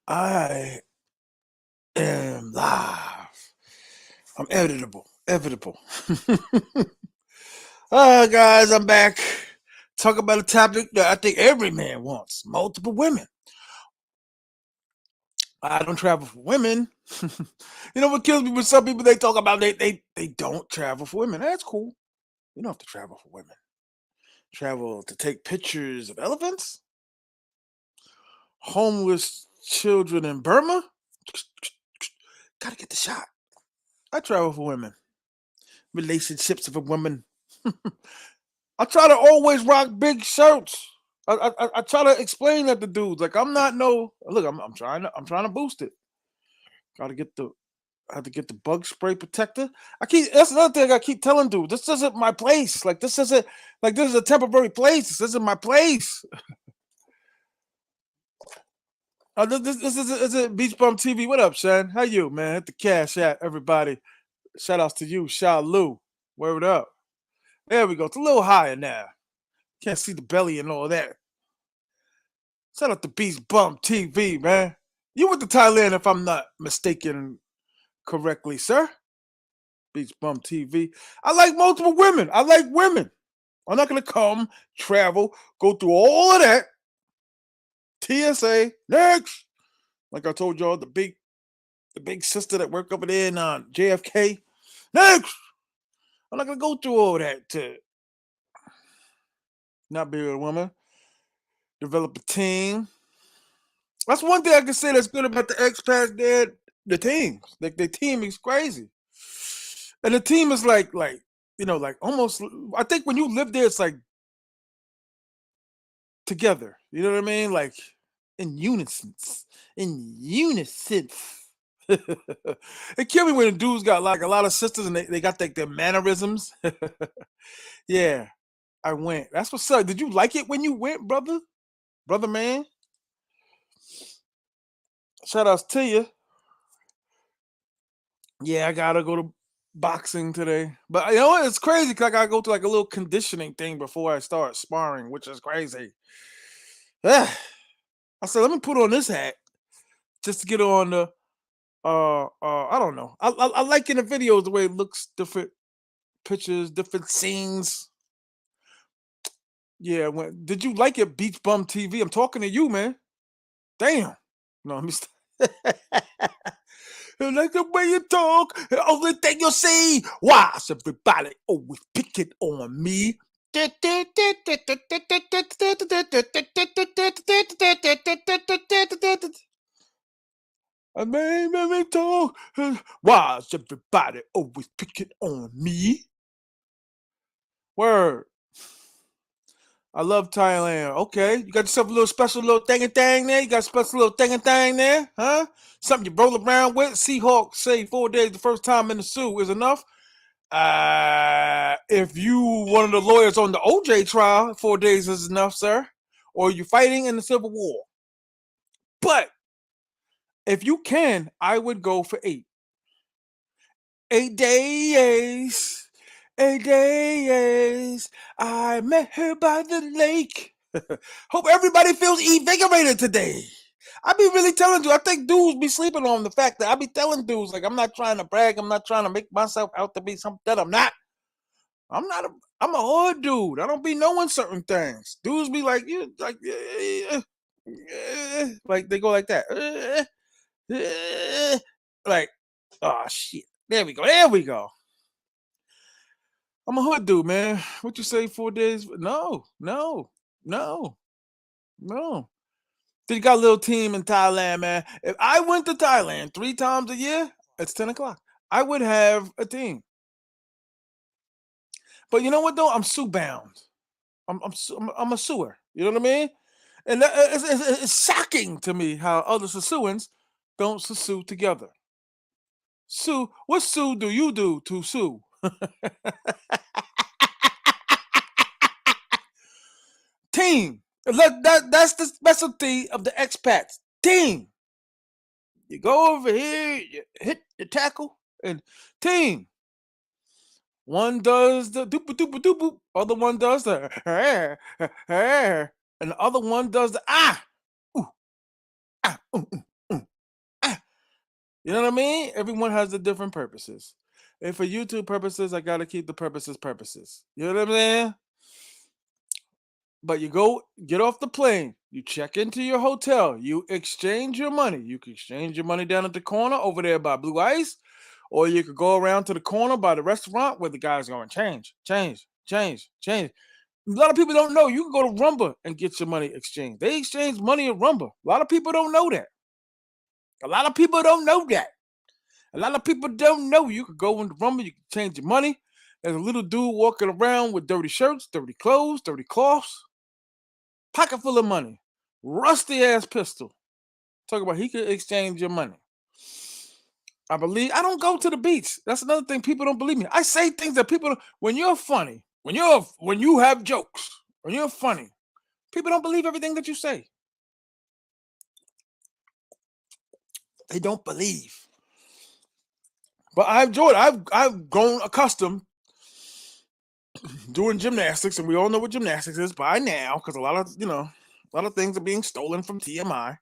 I am live. I'm editable. Guys, I'm back. Talk about a topic that I think every man wants: multiple women. I don't travel for women. You know what kills me with some people? They talk about they don't travel for women. That's cool. You don't have to travel for women. Travel to take pictures of elephants, homeless children in Burma. Gotta get the shot. I travel for women. Relationships of a woman. I try to always rock big shirts. I try to explain that to dudes. Like I'm not no look. I'm trying to boost it. Got to get the I have to get the bug spray protector. That's another thing I keep telling dudes. This isn't my place. This is a temporary place. This isn't my place. This is Beach Bum TV. What up, Shan? How you, man? Hit the cash at everybody. Shout outs to you, Sha Lu. Word up. There we go. It's a little higher now. Can't see the belly and all that. Shout out to Beach Bum TV, man. You went to Thailand, if I'm not mistaken correctly, sir. Beach Bum TV. I like multiple women. I like women. I'm not gonna come, travel, go through all of that. TSA next. Like I told y'all, the big sister that worked over there in JFK. Next. I'm not gonna go through all that to not be with a woman. Develop a team. That's one thing I can say that's good about the expats. The team, the team is crazy, and the team is like like almost. I think when you live there, it's like together. You know what I mean? Like in unison, in unison. It killed me when the dudes got like a lot of sisters and they got like their mannerisms. Yeah, I went. That's what's up. Did you like it when you went, brother? Brother man? Shout outs to you. Yeah, I gotta go to boxing today. But you know what? It's crazy because I gotta go to like a little conditioning thing before I start sparring, which is crazy. I said, let me put on this hat just to get on the I don't know. I like in the videos the way it looks, different pictures, different scenes. Yeah, did you like it, Beach Bum TV? I'm talking to you, man. Damn. No, let me I like the way you talk, the only thing you see. Why is everybody always picking on me? I may talk. Why is everybody always picking on me? Word. I love Thailand. Okay, you got yourself a little special little thing there. You got a special little thing there, huh? Something you roll around with. Seahawk say 4 days the first time in the zoo is enough. If you one of the lawyers on the OJ trial, 4 days is enough, sir. Or you're fighting in the Civil War. But if you can, I would go for 8. 8 days. 8 days. I met her by the lake. Hope everybody feels invigorated today. I be really telling you, I think dudes be sleeping on the fact that I be telling dudes, like, I'm not trying to brag, I'm not trying to make myself out to be something that I'm not. I'm a hood dude. I don't be knowing certain things. Dudes be like, you like like they go like that. Like, oh shit. There we go. There we go. I'm a hood dude, man. What you say, 4 days? No. Then you got a little team in Thailand, man. If I went to Thailand 3 times a year, it's 10 o'clock. I would have a team. But you know what though? I'm sue bound. I'm a sewer. You know what I mean? And it's shocking to me how other Sasuans don't sue together. Sue, what sue do you do to sue? Team. That's the specialty of the expats. Team. You go over here, you hit the tackle, and team. One does the doop doop doop, other one does the and the other one does the ah, ooh, ah, ooh, ooh, ooh. You know what I mean? Everyone has the different purposes. And for YouTube purposes, I gotta keep the purposes purposes. You know what I'm saying? But you go get off the plane, you check into your hotel, you exchange your money. You can exchange your money down at the corner over there by Blue Ice, or you could go around to the corner by the restaurant where the guy's going change, change, change, change. A lot of people don't know you can go to Rumba and get your money exchanged. They exchange money at Rumba. A lot of people don't know that. A lot of people don't know that. A lot of people don't know you could go into Rumba, you can change your money. There's a little dude walking around with dirty shirts, dirty clothes, dirty cloths, pocket full of money, rusty ass pistol. Talk about he could exchange your money. I don't go to the beach. That's another thing people don't believe me. I say things that people when you're funny, when you have jokes, when you're funny, people don't believe everything that you say. They don't believe. But I've enjoyed it. I've grown accustomed doing gymnastics, and we all know what gymnastics is by now, because a lot of things are being stolen from TMI.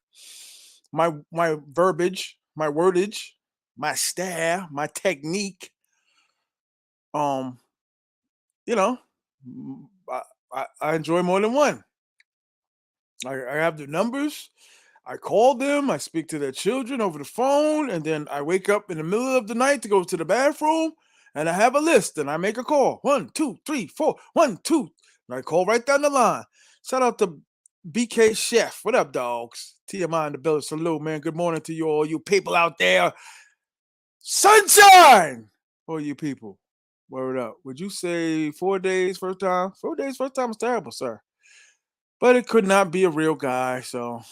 My verbiage, my wordage, my style, my technique. Um, you know, I enjoy more than one. I have their numbers. I call them. I speak to their children over the phone, and then I wake up in the middle of the night to go to the bathroom, and I have a list, and I make a call. 1, 2, 3, 4, 1, 2. And I call right down the line. Shout out to BK Chef. What up, dogs? TMI in the building. Salute, man. Good morning to you all, you people out there. Sunshine for you people. Word up. Would you say 4 days first time? 4 days first time is terrible, sir. But it could not be a real guy. So,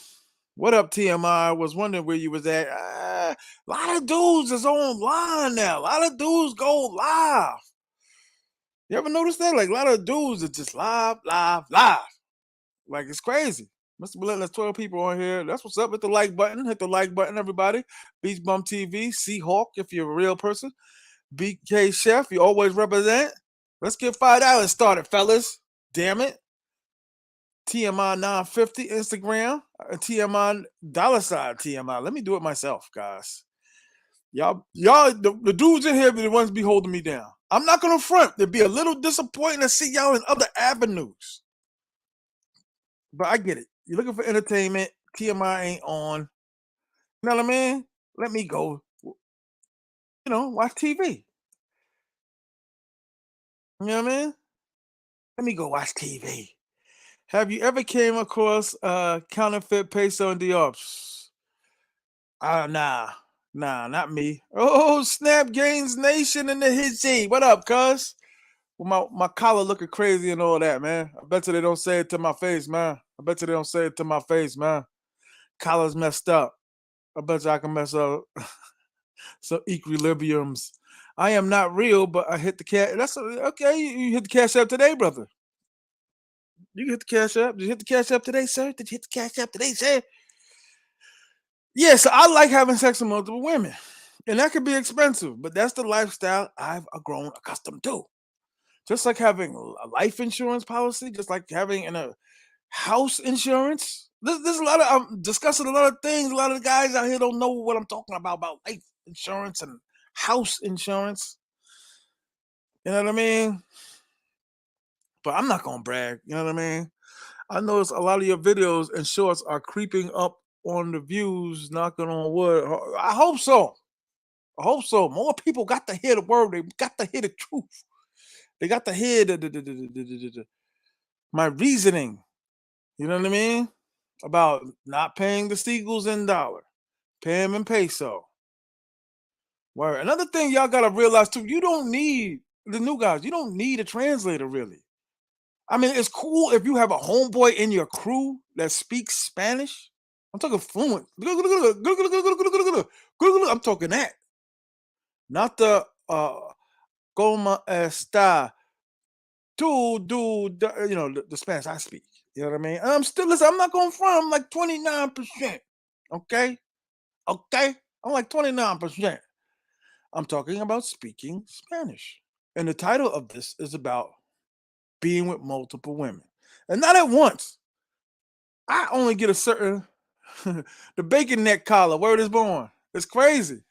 what up, TMI? Was wondering where you was at. A lot of dudes is online now. A lot of dudes go live. You ever notice that? Like a lot of dudes are just live, live, live. Like it's crazy. Mr. Blunt, there's 12 people on here. That's what's up. Hit the like button. Hit the like button, everybody. Beach Bum TV, Seahawk, if you're a real person. BK Chef, you always represent. Let's get $5 started, fellas. Damn it. TMI 950 Instagram. TMI $ TMI. Let me do it myself, guys. Y'all, the dudes in here be the ones be holding me down. I'm not gonna front. It'd be a little disappointing to see y'all in other avenues. But I get it. You're looking for entertainment. TMI ain't on. You know what I mean? Let me go, watch TV. You know what I mean? Let me go watch TV. Have you ever came across counterfeit peso in the ops? Nah. Nah, not me. Oh, Snap Gains Nation in the hizzy. What up, cuz? Well, my collar looking crazy and all that, man. I bet you they don't say it to my face, man. I bet you they don't say it to my face, man. Collar's messed up. I bet you I can mess up some equilibriums. I am not real, but I hit the cash. Okay. You hit the cash app today, brother. You hit the cash app. Did you hit the cash app today, sir? Did you hit the cash app today, sir? Yeah, so I like having sex with multiple women. And that could be expensive, but that's the lifestyle I've grown accustomed to. Just like having a life insurance policy, just like having a house insurance. There's a lot of I'm discussing a lot of things. A lot of the guys out here don't know what I'm talking about life insurance and house insurance. You know what I mean? But I'm not gonna brag. You know what I mean? I notice a lot of your videos and shorts are creeping up on the views. Knocking on wood. I hope so. I hope so. More people got to hear the word. They got to hear the truth. They got to hear my reasoning. You know what I mean? About not paying the Seagulls in dollar, pay them in peso. Word. Another thing y'all gotta realize too, you don't need the new guys. You don't need a translator really. I mean, it's cool if you have a homeboy in your crew that speaks Spanish. I'm talking fluent. I'm talking that, not the "Cómo está?" The Spanish I speak. You know what I mean? And I'm still listen. I'm not going front. I'm like 29%. Okay, okay. I'm like 29%. I'm talking about speaking Spanish, and the title of this is about being with multiple women, and not at once. I only get a certain the bacon neck collar. Word is born. It's crazy.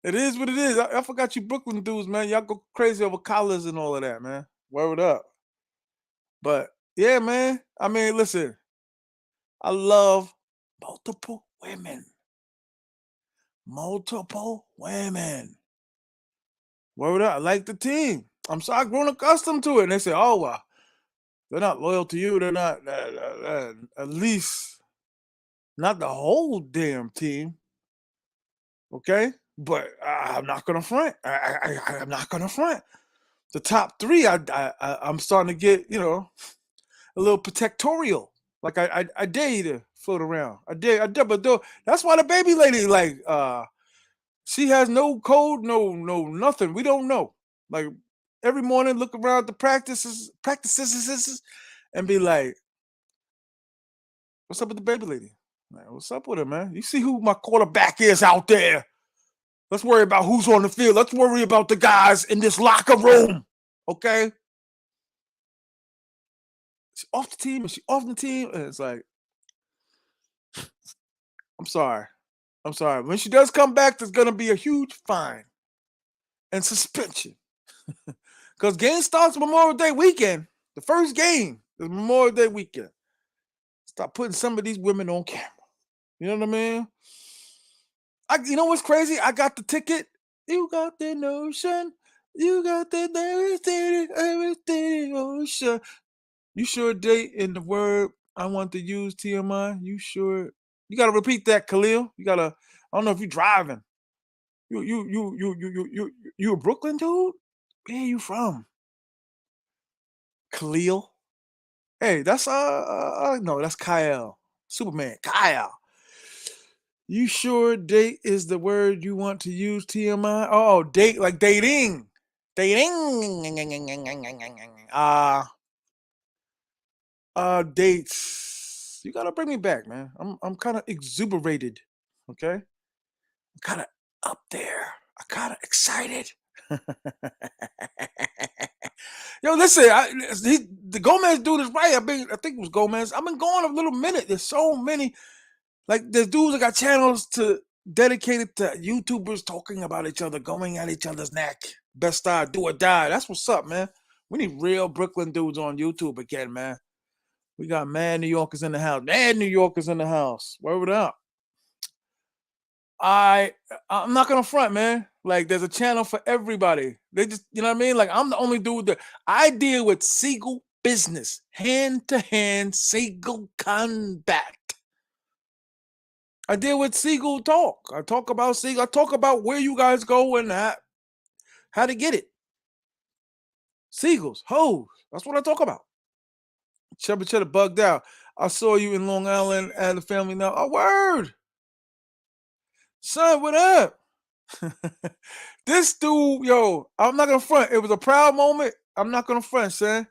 It is what it is. I forgot you Brooklyn dudes, man. Y'all go crazy over collars and all of that, man. Word up. But yeah, man. I mean, listen, I love multiple women. Multiple women. Word up. I like the team. I'm so I've grown accustomed to it. And they say, oh, well, they're not loyal to you. They're not, at least not the whole damn team. Okay. But I'm not going to front. I'm not going to front. The top three, I'm starting to get, a little protectorial. Like I dare you to float around. I dare, but though that's why the baby lady, like, she has no code, no nothing. We don't know. Like every morning, look around the practices, and be like, "What's up with the baby lady? Like, what's up with her, man? You see who my quarterback is out there? Let's worry about who's on the field. Let's worry about the guys in this locker room, okay? She off the team, and she off the team, and it's like, I'm sorry, I'm sorry. When she does come back, there's gonna be a huge fine and suspension because game starts Memorial Day weekend. The first game is Memorial Day weekend. Stop putting some of these women on camera. You know what I mean? You know what's crazy? I got the ticket. You got the notion. You got the everything, ocean. You sure date in the word I want to use TMI? You sure? You gotta repeat that, Khalil. You gotta. I don't know if you're driving. You a Brooklyn dude? Where you from? Khalil? Hey, that's no, that's Kyle. Superman. Kyle. You sure date is the word you want to use, TMI? Oh, date like dating. Dating. Dates. You gotta bring me back, man. I'm kind of exuberated. Okay? I'm kind of up there. I'm kind of excited. Yo, listen, the Gomez dude is right. I think it was Gomez. I've been going a little minute. There's so many, like, there's dudes that got channels dedicated to YouTubers talking about each other, going at each other's neck. Best style, do or die. That's what's up, man. We need real Brooklyn dudes on YouTube again, man. We got mad New Yorkers in the house. Mad New Yorkers in the house. Word up. I'm not gonna front, man. Like there's a channel for everybody. They just, you know what I mean? Like I'm the only dude that I deal with Seagull business, hand to hand Seagull combat. I deal with Seagull talk. I talk about Seagull. I talk about where you guys go and how to get it. Seagulls, hoes. That's what I talk about. Chubby Cheddar bugged out. I saw you in Long Island at the family now. Oh, word. Son, what up? This dude, yo, I'm not gonna front. It was a proud moment. I'm not gonna front, son.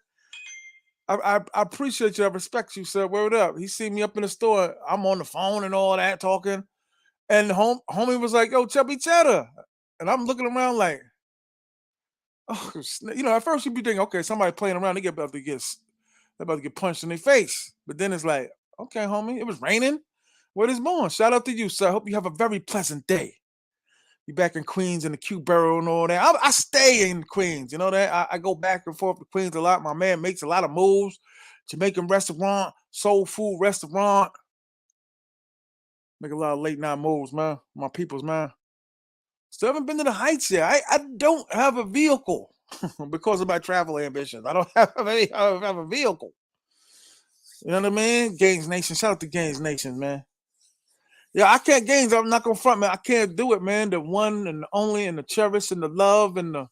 I appreciate you. I respect you, sir. Word up. He see me up in the store. I'm on the phone and all that talking. And homie was like, yo, Chubby Cheddar. And I'm looking around like, oh, at first you'd be thinking, okay, somebody playing around, they're about to get punched in their face. But then it's like, okay, homie, it was raining. Word is born. Shout out to you, sir. Hope you have a very pleasant day. You back in Queens in the Q Borough and all that. I stay in Queens. You know that? I go back and forth to Queens a lot. My man makes a lot of moves. Jamaican restaurant, soul food restaurant. Make a lot of late night moves, man. My people's, man. Still haven't been to the Heights yet. I don't have a vehicle because of my travel ambitions. I don't have a vehicle. You know what I mean? Gaines Nation. Shout out to Gaines Nation, man. Yeah, I can't Gaines. I'm not gonna front, man. I can't do it, man. The one and the only and the cherish and the love and the,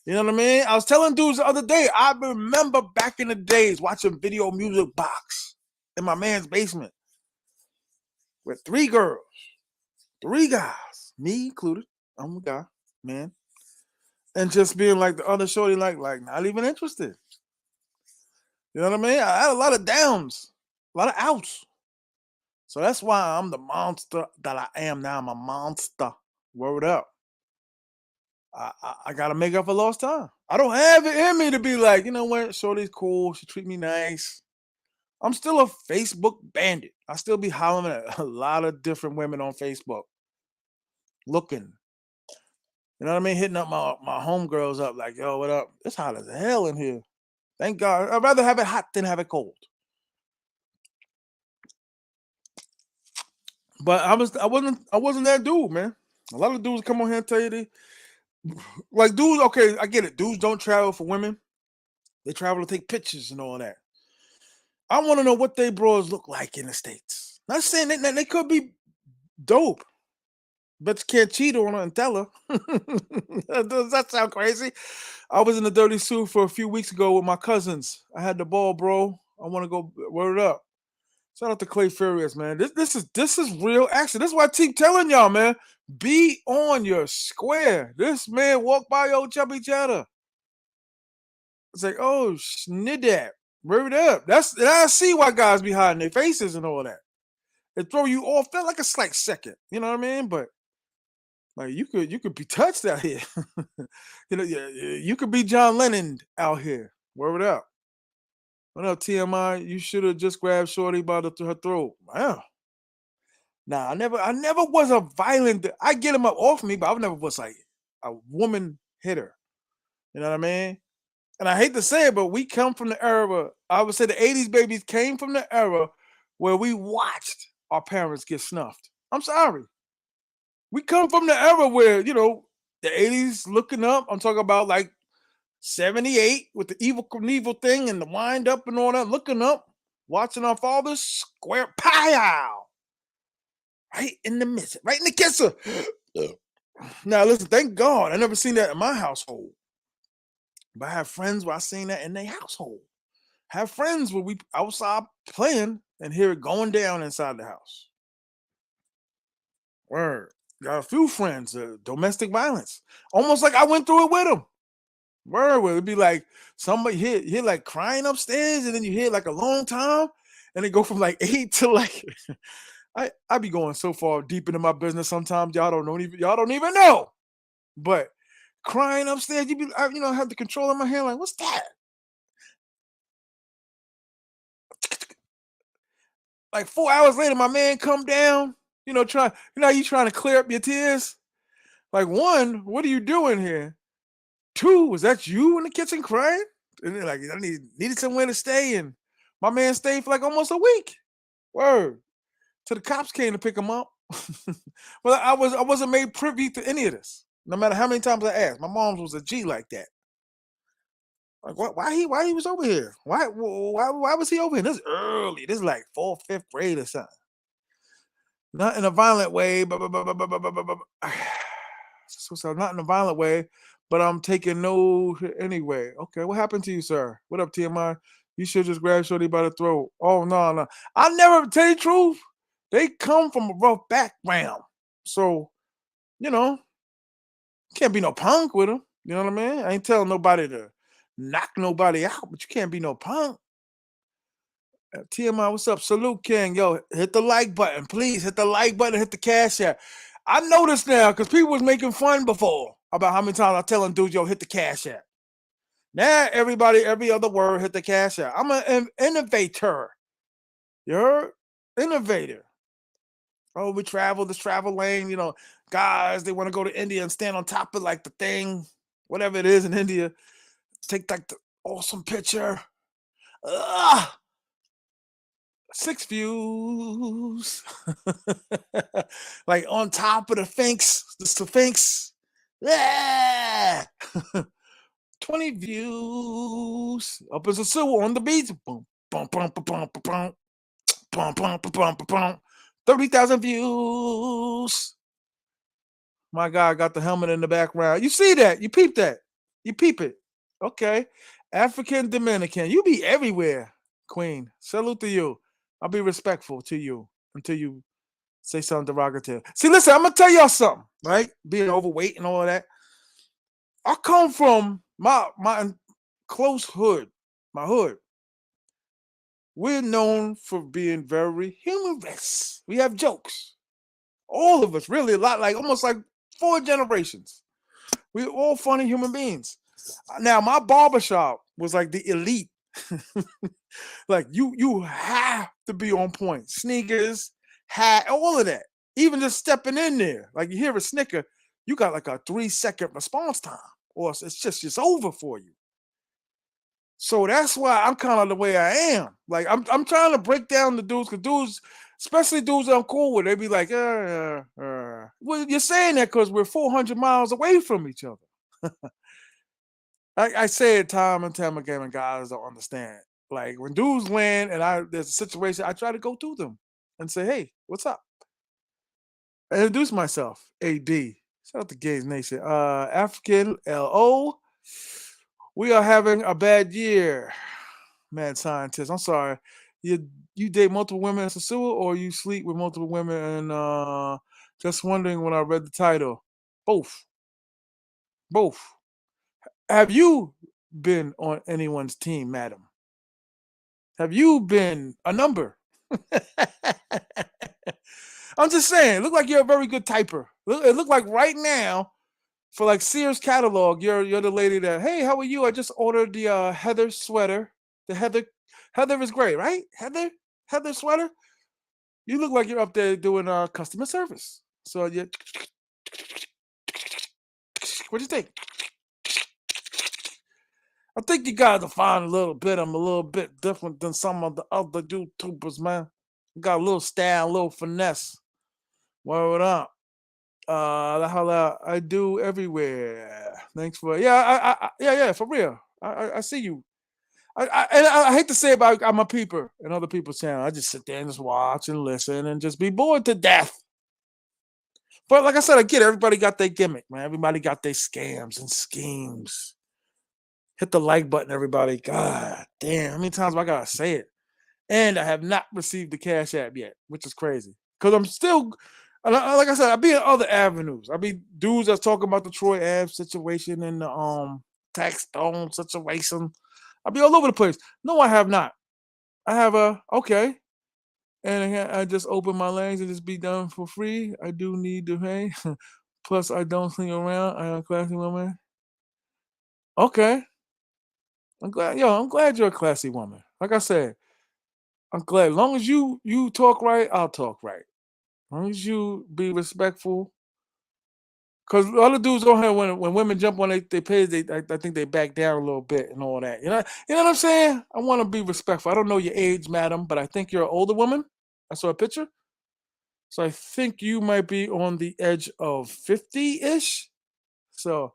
you know what I mean? I was telling dudes the other day, I remember back in the days watching Video Music Box in my man's basement with three girls, three guys, me included. I'm a guy, man. And just being like the other shorty, like not even interested. You know what I mean? I had a lot of downs, a lot of outs. So that's why I'm the monster that I am now. I'm a monster. Word up. I gotta make up for lost time. I don't have it in me to be like, you know what, Shorty's cool. She treat me nice. I'm still a Facebook bandit. I still be hollering at a lot of different women on Facebook, looking. You know what I mean? Hitting up my homegirls up like, yo, what up? It's hot as hell in here. Thank God. I'd rather have it hot than have it cold. But I wasn't that dude, man. A lot of dudes come on here and tell you they like dudes. Okay, I get it. Dudes don't travel for women. They travel to take pictures and all that. I want to know what they bros look like in the States. Not saying they could be dope, but you can't cheat on her and tell her. Does that sound crazy? I was in the dirty suit for a few weeks ago with my cousins. I had the ball, bro. I want to go word up. Shout out to Clay Furious, man. This is real action. This is why I keep telling y'all, man. Be on your square. This man walked by your chubby chatter. It's like, oh, snidap. Word up. And I see why guys be hiding their faces and all that. It throw you off. Felt like a slight second. You know what I mean? But like you could be touched out here. You could be John Lennon out here. Word up. What up, T.M.I? You should have just grabbed Shorty by her throat. Wow. Nah, I never was a violent. I get him up off me, but I never was like a woman hitter. You know what I mean? And I hate to say it, but we come from the era. I would say the '80s babies came from the era where we watched our parents get snuffed. I'm sorry. We come from the era where the '80s looking up. I'm talking about like '78 with the evil Knievel thing and the wind up and all that. Looking up, watching our fathers square pow right in the midst, right in the kisser. Now listen, thank God I never seen that in my household. But I have friends where I seen that in their household. Have friends where we outside playing and hear it going down inside the house. Word. Got a few friends, domestic violence. Almost like I went through it with them. Word, where it'd be like somebody hear like crying upstairs, and then you hear like a long time, and it go from like 8 to like I be going so far deep into my business sometimes y'all don't even know. But crying upstairs, I have the control in my hand, like, what's that? Like 4 hours later, my man come down, you trying to clear up your tears. Like, one, what are you doing here? Two, was that you in the kitchen crying? And then, like, I needed somewhere to stay, and my man stayed for like almost a week. Word. Till the cops came to pick him up. Well, I wasn't made privy to any of this. No matter how many times I asked. My mom's was a G like that. Like, why he was over here? Why was he over here? This is early. This is like fourth, fifth grade or something. Not in a violent way, but so not in a violent way, but I'm taking no anyway. Okay, what happened to you, sir? What up, TMI? You should just grab Shorty by the throat. Oh no, no. I never tell you the truth. They come from a rough background. So, you know, can't be no punk with them. You know what I mean? I ain't telling nobody to knock nobody out, but you can't be no punk. TMI, what's up? Salute, King. Yo, hit the like button. Please hit the like button, hit the cash app. I noticed now because people was making fun before about how many times I telling dudes, yo, hit the cash app. Now everybody, every other word, hit the cash app. I'm an innovator. You heard? Innovator. Oh, we travel this travel lane, guys, they want to go to India and stand on top of like the thing, whatever it is in India. Take like the awesome picture. Ugh. 6 views. Like on top of the Sphinx. Yeah. 20 views. Up as a sewer on the beach. Boom, boom, boom, boom, boom, boom, boom, boom, boom, boom. 30,000 views. My guy got the helmet in the background. You see that? You peep that? You peep it. Okay. African Dominican. You be everywhere, Queen. Salute to you. I'll be respectful to you until you say something derogatory. See, listen, I'm gonna tell y'all something, right? Being overweight and all that. I come from my close hood, my hood. We're known for being very humorous. We have jokes. All of us, really, a lot, like almost like 4 generations. We're all funny human beings. Now, my barbershop was like the elite. Like you have to be on point. Sneakers, hat, all of that. Even just stepping in there, like you hear a snicker, you got like a 3-second response time, or it's over for you. So that's why I'm kind of the way I am. Like I'm trying to break down the dudes, because dudes, especially dudes that I'm cool with, they be like, well, you're saying that because we're 400 miles away from each other. I say it time and time again, and guys don't understand. Like when dudes land and there's a situation, I try to go to them and say, "Hey, what's up?" I introduce myself. AD. Shout out to Gays Nation. African LO. We are having a bad year. Mad scientist. I'm sorry. You date multiple women as a sewer, or you sleep with multiple women, and just wondering when I read the title. Both. Both. Have you been on anyone's team, madam? Have you been a number? I'm just saying, look like you're a very good typer. It look like right now, for like Sears catalog, you're the lady that, hey, how are you? I just ordered the Heather sweater. The Heather is great, right? Heather sweater. You look like you're up there doing customer service. So yeah, what do you think? I think you guys will find a little bit. I'm a little bit different than some of the other YouTubers, man. Got a little style, a little finesse. Word up. Holla, I do everywhere. Thanks for yeah, for real. I see you. I hate to say about I'm a peeper and other people's channel. I just sit there and just watch and listen and just be bored to death. But like I said, I get it. Everybody got their gimmick, man. Everybody got their scams and schemes. Hit the like button, everybody. God damn, how many times I gotta say it? And I have not received the Cash App yet, which is crazy. Because I'm still, like I said, I be in other avenues. I be dudes that's talking about the Troy Ave situation and the tax stone situation. I be all over the place. No, I have not. I have okay. And I just open my legs and just be done for free. I do need to pay. Plus, I don't sling around. I am a classy woman. Okay. I'm glad you're a classy woman. Like I said, I'm glad. As long as you talk right, I'll talk right. As long as you be respectful. Because other dudes on here, when women jump on they page, I think they back down a little bit and all that. You know what I'm saying? I want to be respectful. I don't know your age, madam, but I think you're an older woman. I saw a picture. So I think you might be on the edge of 50-ish. So,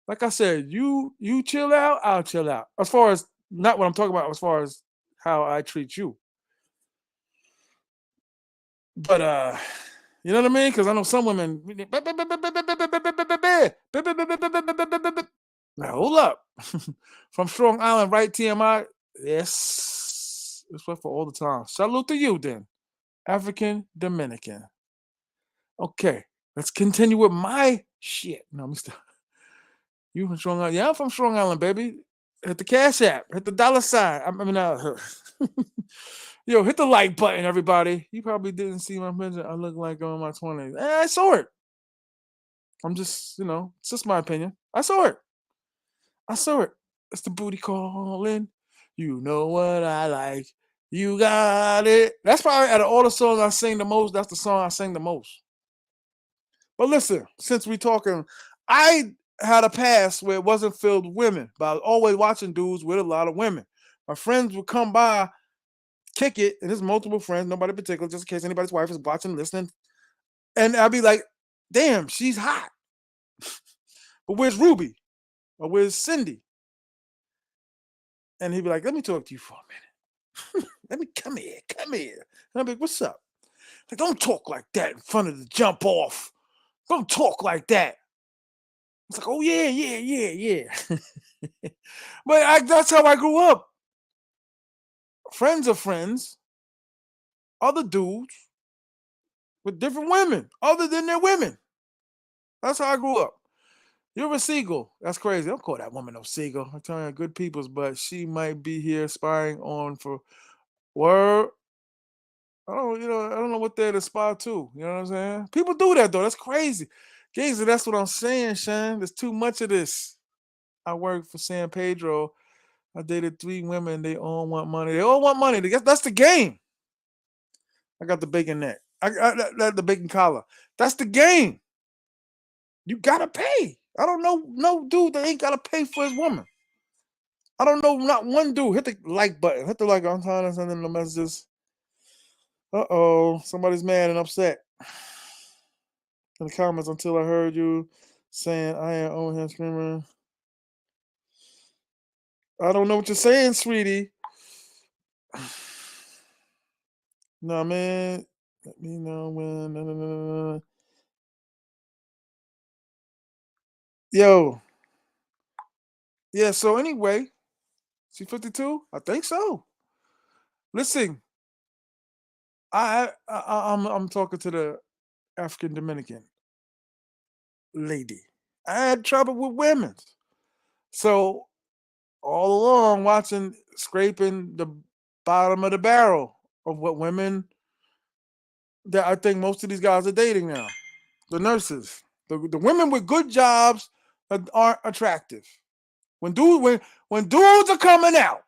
like I said, you chill out, I'll chill out. As far as not what I'm talking about, as far as how I treat you. But you know what I mean? Because I know some women. Now hold up. From Strong Island, right? T.M.I. Yes. It's what for all the time. Salute to you then. African Dominican. Okay. Let's continue with my shit. No, Mr. You from Strong Island? Yeah, I'm from Strong Island, baby. Hit the Cash App. Hit the dollar sign. I mean, yo, hit the like button, everybody. You probably didn't see my picture. I look like I'm in my 20s. I saw it. I'm just, it's just my opinion. I saw it. I saw it. It's the booty calling. You know what I like. You got it. That's probably out of all the songs I sing the most, that's the song I sing the most. But listen, since we talking, I had a past where it wasn't filled with women, but I was always watching dudes with a lot of women. My friends would come by, kick it, and there's multiple friends, nobody in particular, just in case anybody's wife is watching, listening. And I'd be like, damn, she's hot. But where's Ruby? Or where's Cindy? And he'd be like, let me talk to you for a minute. Let me come here. And I'd be like, what's up? Like, don't talk like that in front of the jump off. Don't talk like that. It's like, oh yeah. But that's how I grew up. Friends of friends, other dudes with different women, other than their women. That's how I grew up. You're a Seagull. That's crazy. Don't call that woman no Seagull. I'm telling you, good peoples, but she might be here spying on for word. I don't know what they're to spy to. You know what I'm saying? People do that though. That's crazy. Gazer, that's what I'm saying, Sean. There's too much of this. I work for San Pedro. I dated 3 women. They all want money. They all want money. That's the game. I got the bacon neck. I got the bacon collar. That's the game. You gotta pay. I don't know no dude that ain't gotta pay for his woman. I don't know not one dude. Hit the like button. Hit the like. I'm trying to send in the messages. Somebody's mad and upset in the comments until I heard you saying I am on him screaming. I don't know what you're saying, sweetie. No, man. Let me know when. No. Yo. Yeah, so anyway, C52? I think so. Listen, I'm talking to the African Dominican lady. I had trouble with women. So all along watching scraping the bottom of the barrel of what women that I think most of these guys are dating now. The nurses. The women with good jobs aren't attractive. When dudes are coming out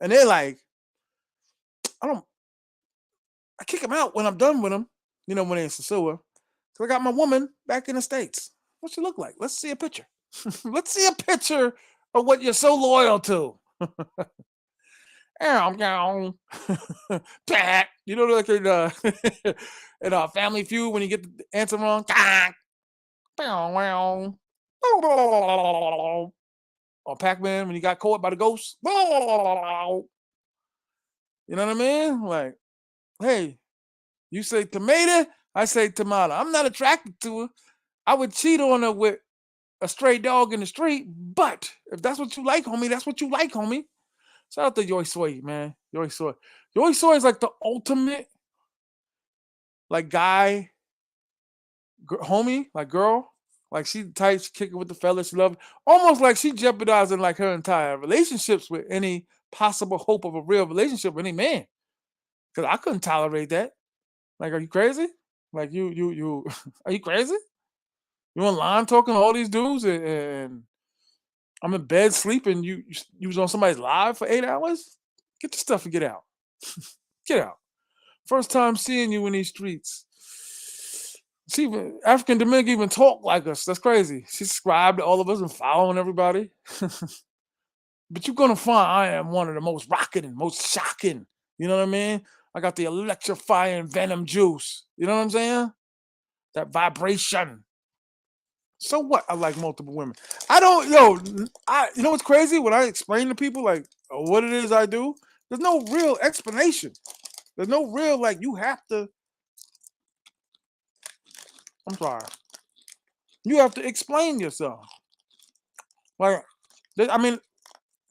and they're like, I kick them out when I'm done with them, when they're in sosua. So I got my woman back in the States. What she look like? Let's see a picture. Let's see a picture of what you're so loyal to. Pat. Like in Family Feud when you get the answer wrong. Or Pac-Man when you got caught by the ghost. You know what I mean? Like, hey, you say tomato, I say tomato. I'm not attracted to her. I would cheat on her with a stray dog in the street, but if that's what you like, homie, that's what you like, homie. Shout out to Yoy Soy, man. Yoy Soy. Yoy Soy is like the ultimate, like guy, homie, like girl. Like she tight, she kicking with the fellas, she love it. Almost like she jeopardizing like her entire relationships with any possible hope of a real relationship with any man. Cause I couldn't tolerate that. Like, are you crazy? Like you are you crazy? You online talking to all these dudes and I'm in bed sleeping. You was on somebody's live for 8 hours? Get your stuff and get out. Get out. First time seeing you in these streets. She even African Dominican even talk like us. That's crazy. She subscribed to all of us and following everybody. But you're gonna find I am one of the most rocking and most shocking. You know what I mean? I got the electrifying venom juice. You know what I'm saying? That vibration. So what? I like multiple women. I don't, you know what's crazy? When I explain to people like what it is I do, there's no real explanation. There's no real like you have to. I'm sorry. You have to explain yourself. Like, I mean,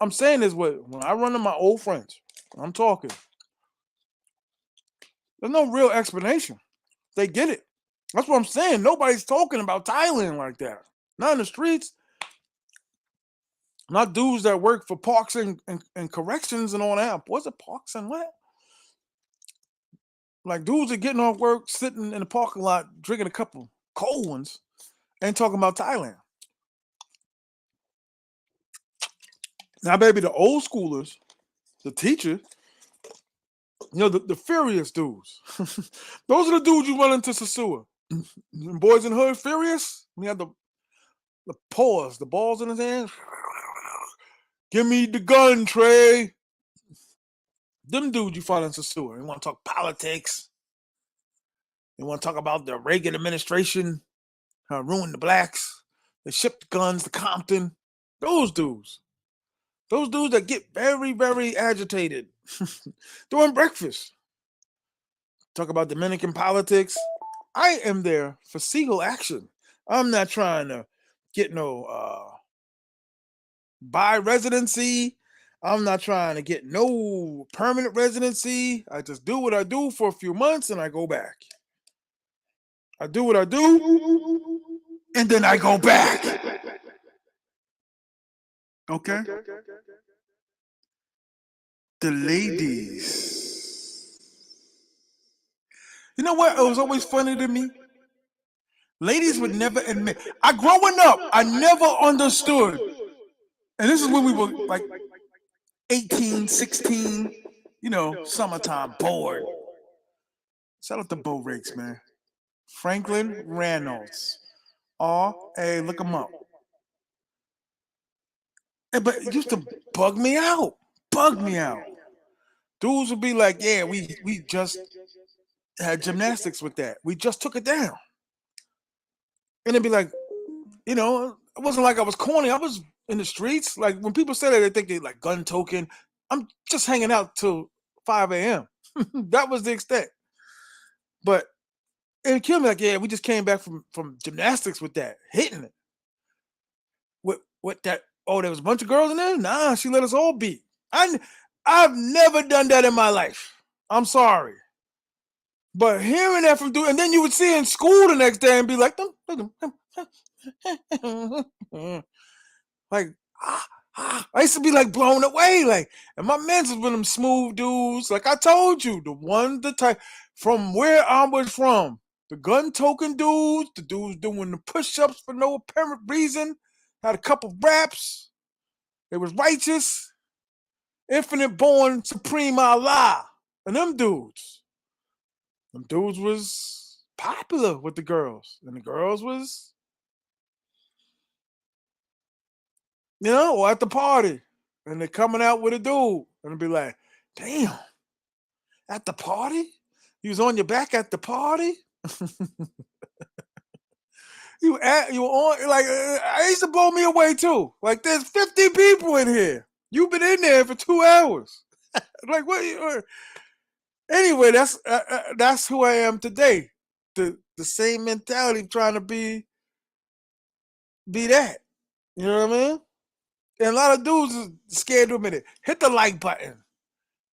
I'm saying this when I run to my old friends. I'm talking. There's no real explanation. They get it. That's what I'm saying. Nobody's talking about Thailand like that. Not in the streets. Not dudes that work for parks and corrections and all that. What's it, parks and what? Like dudes are getting off work, sitting in the parking lot, drinking a couple cold ones, and talking about Thailand. Now, baby, the old schoolers, the teachers, the furious dudes. Those are the dudes you run into Sosua. Boys in the Hood, furious. We had the paws, the balls in his hands. Give me the gun, Trey. Them dudes you find in Sosua. They want to talk politics. They want to talk about the Reagan administration, how ruined the blacks. They shipped the guns to Compton. Those dudes. Those dudes that get very, very agitated during breakfast. Talk about Dominican politics. I am there for Seagull action. I'm not trying to get no buy residency. I'm not trying to get no permanent residency. I just do what I do for a few months and I go back. I do what I do and then I go back. Okay? The ladies. You know what? It was always funny to me. Ladies would never admit. Growing up, I never understood. And this is when we were like 18, 16, summertime, bored. Shout out to Bo Rakes, man. Franklin Reynolds. Hey, look them up. But it used to bug me out. Bug me out. Dudes would be like, yeah, we just had gymnastics with that. We just took it down. And it'd be like, it wasn't like I was corny. I was in the streets. Like when people say that, they think they like gun token. I'm just hanging out till 5 a.m. That was the extent. But it killed me like, yeah, we just came back from gymnastics with that, hitting it. What that? Oh, there was a bunch of girls in there. Nah, she let us all beat. I've never done that in my life. I'm sorry. But hearing that from dude, and then you would see in school the next day and be like, like, I used to be like blown away. Like, and my men's was one of them smooth dudes. Like I told you, the type from where I was from, the gun token dudes, the dudes doing the push ups for no apparent reason, had a couple raps. It was righteous, infinite born supreme Allah, and them dudes was popular with the girls, and the girls was, or at the party, and they're coming out with a dude, and it'd be like, damn, at the party, you was on your back at the party. You were on like I used to blow me away too. Like there's 50 people in here. You've been in there for 2 hours. Like what? Anyway, that's who I am today. The same mentality trying to be that. You know what I mean? And a lot of dudes are scared to admit it. Hit the like button,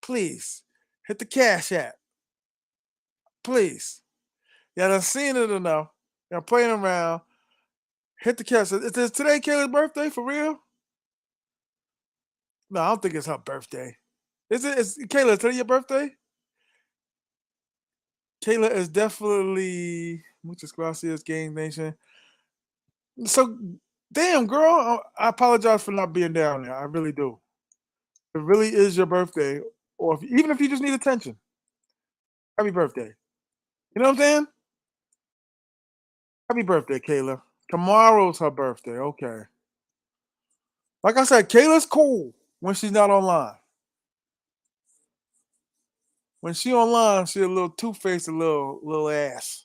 please. Hit the cash app, please. Yeah, I've seen it enough. Y'all playing around. Hit the cash. Is today Kayla's birthday for real? No, I don't think it's her birthday. Is it? Is Kayla today your birthday? Kayla is definitely muchas gracias, Game Nation. So, damn girl, I apologize for not being down there. I really do. If it really is your birthday, or even if you just need attention, happy birthday. You know what I'm saying? Happy birthday, Kayla. Tomorrow's her birthday. Okay. Like I said, Kayla's cool when she's not online. When she online, she a little two faced, a little ass.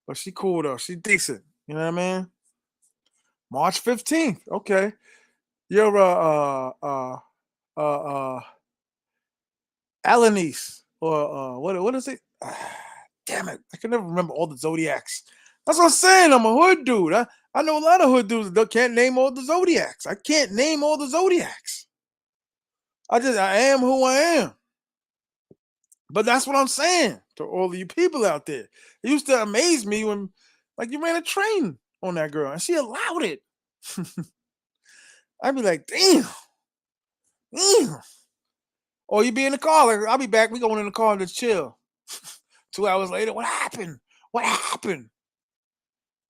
But she cool though. She decent. You know what I mean? March 15th. Okay. You're Alanis or what is it? Damn it. I can never remember all the zodiacs. That's what I'm saying. I'm a hood dude. I know a lot of hood dudes that can't name all the zodiacs. I can't name all the zodiacs. I am who I am. But that's what I'm saying to all of you people out there. It used to amaze me when, like, you ran a train on that girl and she allowed it. I'd be like, damn, damn. Or you be in the car, like, I'll be back. We going in the car and just chill. 2 hours later, what happened? What happened?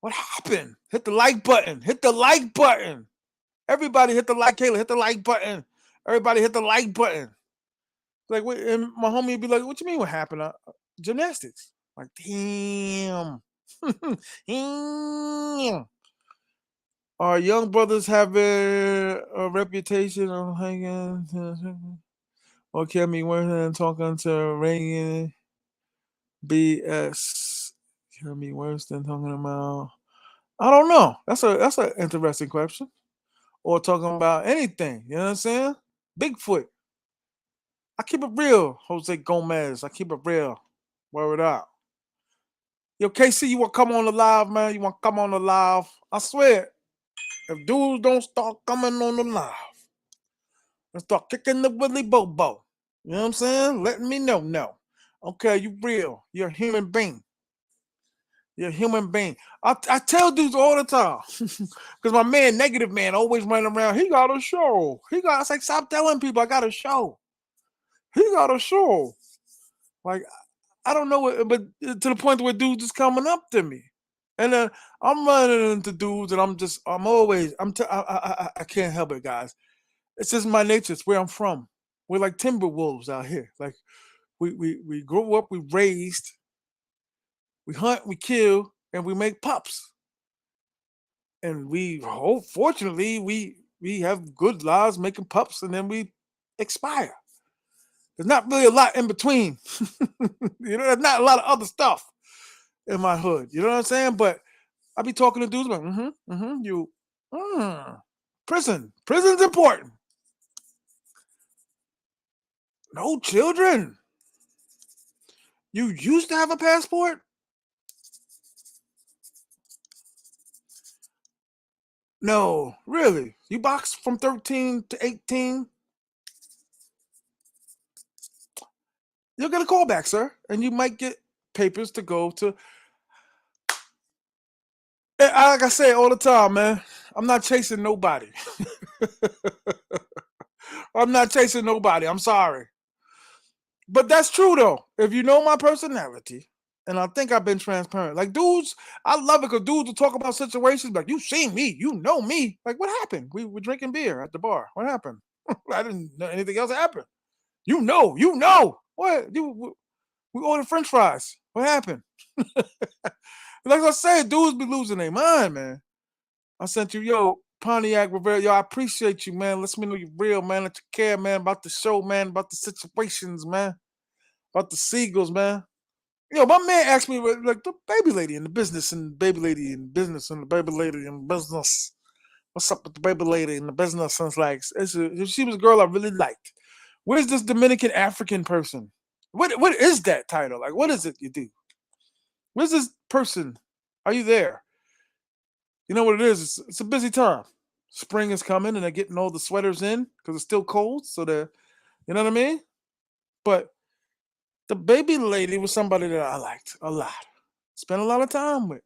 What happened? Hit the like button. Hit the like button. Everybody hit the like, Kayla. Hit the like button. Everybody hit the like button. Like, and my homie would be like, "What you mean? What happened? Gymnastics." Like, damn, damn. Our young brothers have a reputation of hanging or kept me worse talking to Reagan. BS. Kept me worse than talking about. I don't know. That's an interesting question. Or talking about anything. You know what I'm saying? Bigfoot. I keep it real, Jose Gomez. I keep it real. Word up. Yo, KC, you want to come on the live, man? You want to come on the live? I swear, if dudes don't start coming on the live and start kicking the Willy Bobo, you know what I'm saying? Letting me know, no. Okay, you real. You're a human being. You're a human being. I tell dudes all the time. Because my man, Negative Man, always running around. He got a show. It's like, stop telling people I got a show. He got a show. Like, I don't know what, but to the point where dudes is coming up to me. And then I'm running into dudes, and I can't help it, guys. It's just my nature. It's where I'm from. We're like timber wolves out here. Like we grew up, we raised, we hunt, we kill, and we make pups. and we hope, fortunately, we have good lives making pups, and then we expire. There's not really a lot in between. There's not a lot of other stuff in my hood. You know what I'm saying? But I be talking to dudes like, mm, prison's important. No children. You used to have a passport? No, really. You boxed from 13 to 18? You'll get a call back, sir, and you might get papers to go to. Like I say all the time, man, I'm not chasing nobody. I'm not chasing nobody. I'm sorry. But that's true, though. If you know my personality, and I think I've been transparent, like dudes, I love it because dudes will talk about situations like, you seen me, you know me. Like, what happened? We were drinking beer at the bar. What happened? I didn't know anything else happened. You know. What? We ordered French fries. What happened? Like I said, dudes be losing their mind, man. I sent you, yo, Pontiac Rivera, yo, I appreciate you, man. Let me know you're real, man. Let you care, man, about the show, man, about the situations, man, about the Seagulls, man. My man asked me, like, the baby lady in the business, and the baby lady in business, and the baby lady in business. What's up with the baby lady in the business? And it's like, she was a girl I really liked. Where's this Dominican African person? What is that title? Like, what is it you do? Where's this person? Are you there? You know what it is? It's a busy time. Spring is coming, and they're getting all the sweaters in because it's still cold. So you know what I mean? But the baby lady was somebody that I liked a lot. Spent a lot of time with.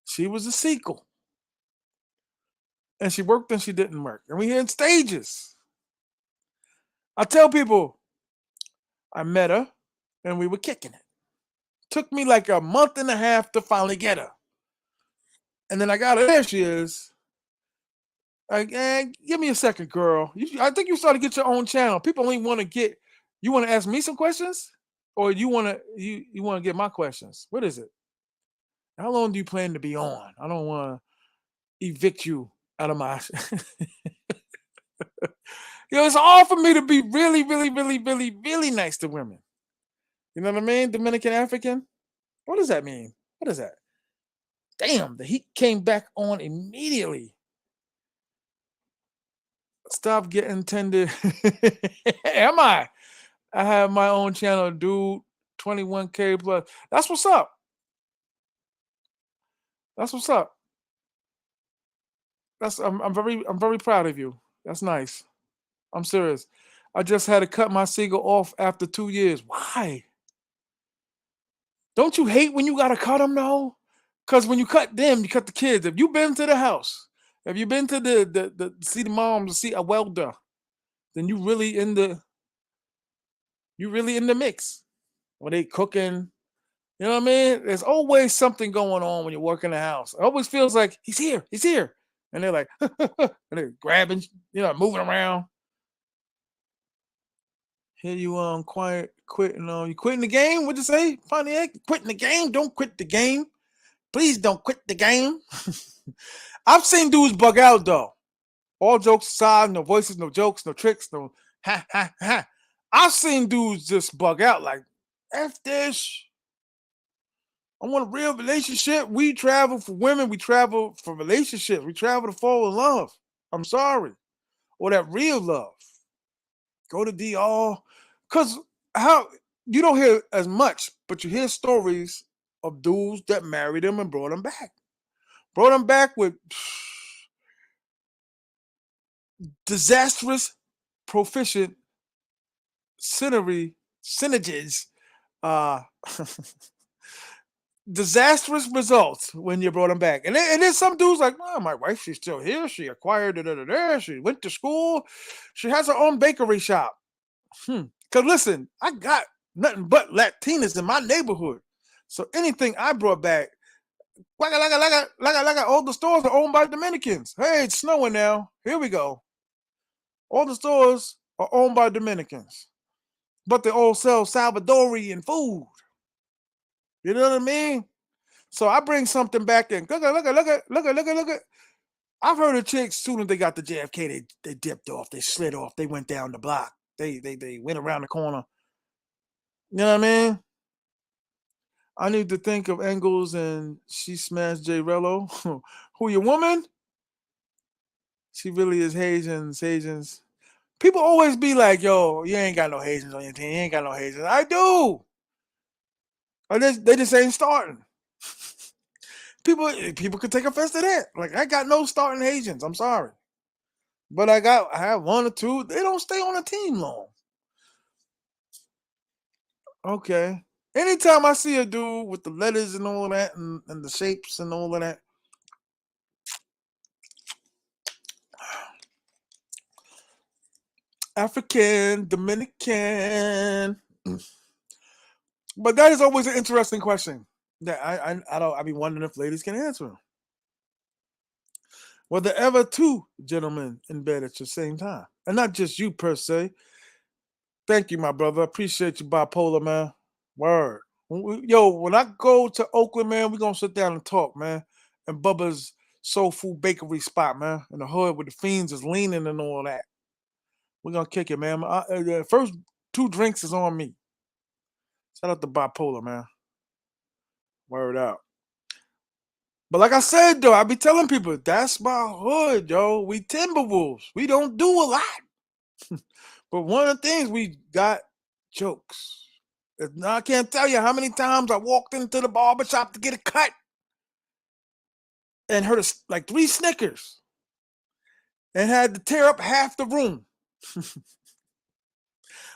She was a sequel, and she worked and she didn't work, and we had stages. I tell people I met her, and we were kicking it. Took me like a month and a half to finally get her, and then I got her. There she is. Like, give me a second, girl. I think you started to get your own channel. People only want to get. You want to ask me some questions, or you want to get my questions? What is it? How long do you plan to be on? I don't want to evict you out of my. It's all for me to be really, really, really, really, really nice to women. You know what I mean? Dominican African. What does that mean? What is that? Damn, the heat came back on immediately. Stop getting tended. Am I? I have my own channel, dude. 21K plus. That's what's up. That's what's up. I'm very proud of you. That's nice. I'm serious. I just had to cut my Seagull off after 2 years. Why? Don't you hate when you gotta cut them though? Because when you cut them, you cut the kids. Have you been to the house? Have you been to the see the mom to see a welder? Then you really in the mix. When they cooking, you know what I mean? There's always something going on when you work in the house. It always feels like he's here. And they're like, and they're grabbing, moving around. Here you quiet, quitting you quitting the game? What'd you say? Pontiac? Quitting the game? Don't quit the game. Please don't quit the game. I've seen dudes bug out though. All jokes aside, no voices, no jokes, no tricks, no ha ha ha. I've seen dudes just bug out like, F this. I want a real relationship. We travel for women. We travel for relationships. We travel to fall in love. I'm sorry. Or that real love. Go to DR. Because how you don't hear as much, but you hear stories of dudes that married them and brought them back. Brought them back with disastrous, proficient synergies, uh, disastrous results when you brought them back. And then some dudes like, oh, my wife, she's still here. She acquired it. She went to school. She has her own bakery shop. Because listen, I got nothing but Latinas in my neighborhood. So anything I brought back, like all the stores are owned by Dominicans. Hey, it's snowing now. Here we go. All the stores are owned by Dominicans, but they all sell Salvadorian food. You know what I mean? So I bring something back and look at. I've heard of chicks soon as they got the JFK, they dipped off, they slid off, they went down the block, they went around the corner. You know what I mean? I need to think of angles and she smashed J Rello. Who your woman? She really is Haitians, Haitians. People always be like, yo, you ain't got no Haitians on your team. You ain't got no Haitians. I do. They just ain't starting. People could take offense to that. Like I got no starting Haitians. I'm sorry. But I have one or two. They don't stay on the team long. Okay. Anytime I see a dude with the letters and all that and the shapes and all of that, African, Dominican. But that is always an interesting question that I be wondering if ladies can answer. Were there ever two gentlemen in bed at the same time? And not just you per se. Thank you, my brother. Appreciate you, bipolar, man. Word. Yo, when I go to Oakland, man, we're going to sit down and talk, man. And Bubba's Soul Food Bakery spot, man. In the hood where the fiends is leaning and all that. We're going to kick it, man. The first two drinks is on me. Shout out to bipolar, man. Word out. But like I said, though, I be telling people, that's my hood, yo. We Timberwolves. We don't do a lot. But one of the things we got jokes. I can't tell you how many times I walked into the barbershop to get a cut and heard like 3 Snickers and had to tear up half the room.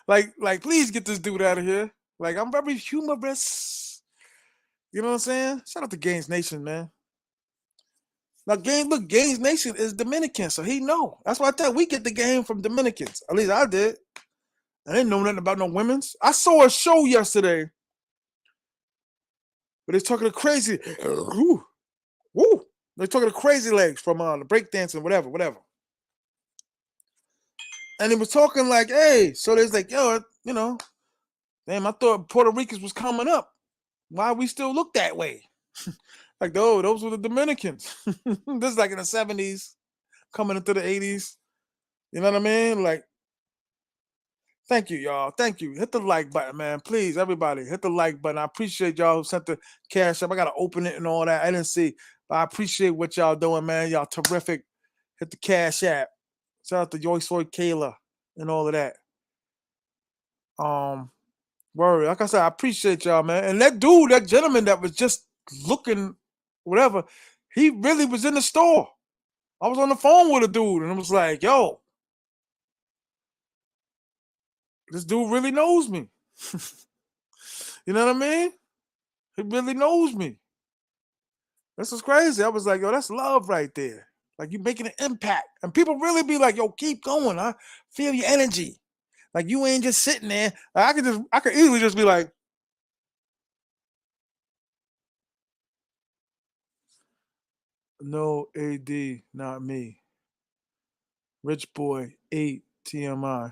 like, please get this dude out of here. Like, I'm very humorous. You know what I'm saying? Shout out to Gaines Nation, man. Now, Gaines Nation is Dominican, so he know. That's why I tell you, we get the game from Dominicans. At least I did. I didn't know nothing about no women's. I saw a show yesterday where they're talking to crazy. Woo, woo. They're talking to crazy legs from the breakdancing, whatever. And he was talking like, hey, so there's like, yo, damn, I thought Puerto Ricans was coming up. Why we still look that way? Like, oh, those were the Dominicans. This is like in the 70s, coming into the 80s. You know what I mean? Like, thank you, y'all. Thank you. Hit the like button, man. Please, everybody, hit the like button. I appreciate y'all who sent the cash up. I got to open it and all that. I didn't see, but I appreciate what y'all doing, man. Y'all terrific. Hit the cash app. Shout out to Yoy Soy Kayla and all of that. Word. Like I said, I appreciate y'all, man. And that dude, that gentleman that was just looking, whatever, he really was in the store. I was on the phone with a dude and it was like, yo, this dude really knows me. You know what I mean? He really knows me. This is crazy. I was like, yo, that's love right there. Like you making an impact. And people really be like, yo, keep going. I feel your energy. Like you ain't just sitting there. Like, I could easily just be like, no AD, not me. Rich boy, 8 T.M.I.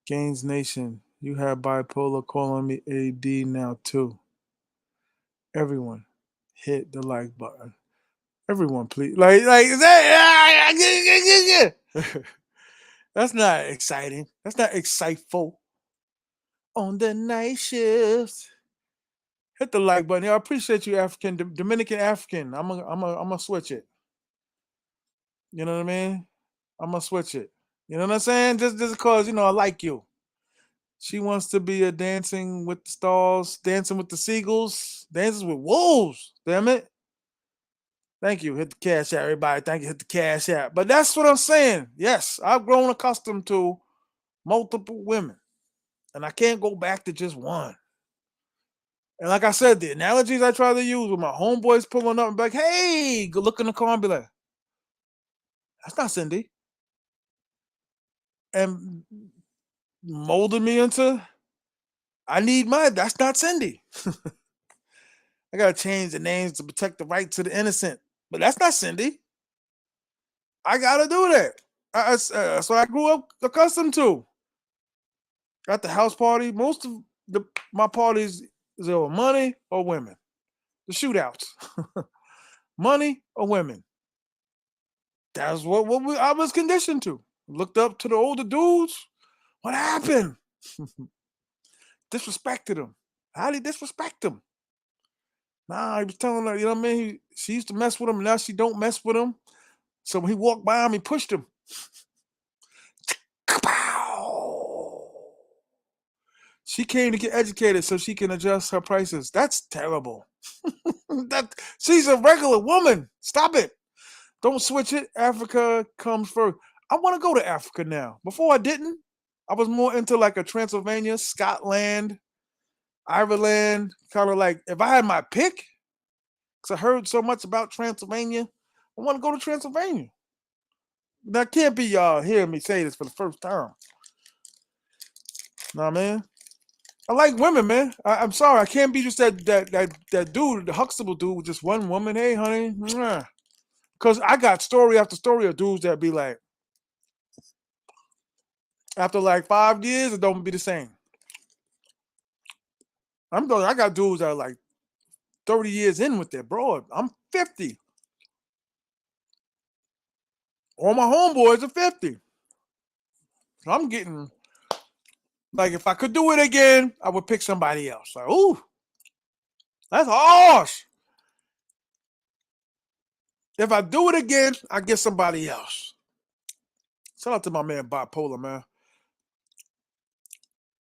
Gaines Nation, you have bipolar calling me AD now too. Everyone, hit the like button. Everyone, please. Like is that? That's not exciting. That's not exciteful. On the night shifts, hit the like button. I appreciate you, African, Dominican African. I'm gonna switch it. You know what I mean? I'm gonna switch it. You know what I'm saying? Just because I like you. She wants to be a dancing with the stars, dancing with the seagulls, dances with wolves. Damn it. Thank you. Hit the cash app, everybody. Thank you. Hit the cash app. But that's what I'm saying. Yes, I've grown accustomed to multiple women. And I can't go back to just one. And like I said, the analogies I try to use with my homeboys pulling up and be like, hey, go look in the car and be like, that's not Cindy. And molded me into, that's not Cindy. I gotta change the names to protect the rights of the innocent. But that's not Cindy. I gotta do that. That's what I grew up accustomed to. At the house party, most of my parties is over money or women. the shootouts. Money or women. That's what I was conditioned to. Looked up to the older dudes. What happened? Disrespected him. How did he disrespect him? Nah, he was telling her, you know what I mean? She used to mess with him, and now she don't mess with him. So when he walked by him, he pushed him. Kapow! She came to get educated so she can adjust her prices. That's terrible. That she's a regular woman. Stop it. Don't switch it. Africa comes first. I want to go to Africa now. Before I didn't. I was more into like a Transylvania, Scotland, Ireland, kind of like if I had my pick, because I heard so much about Transylvania, I want to go to Transylvania. Now, can't be y'all hearing me say this for the first time. Nah, man. I like women, man. I'm sorry, I can't be just that dude, the Huxtable dude, with just one woman. Hey, honey, because I got story after story of dudes that be like, after like 5 years, it don't be the same. I got dudes that are like 30 years in with their broad. I'm 50. All my homeboys are 50. So I'm getting like if I could do it again, I would pick somebody else. Like, ooh, that's harsh. If I do it again, I get somebody else. Shout out to my man Bipolar, man.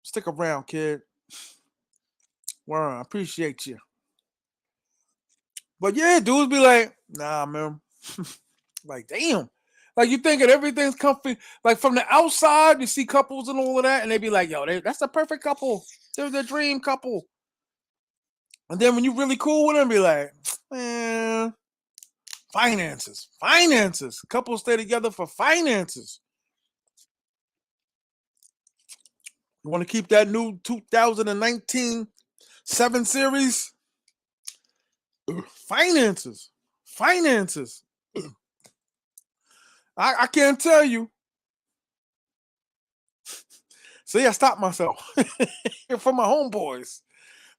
Stick around, kid. Well, I appreciate you. But yeah, dudes be like, nah, man. Like, damn. Like you thinking everything's comfy. Like from the outside, you see couples and all of that, and they be like, yo, that's the perfect couple. They're the dream couple. And then when you really cool with them, be like, man, finances. Finances. Couples stay together for finances. You want to keep that new 2019 7 Series? Finances. Finances. I can't tell you. See, I stopped myself for my homeboys.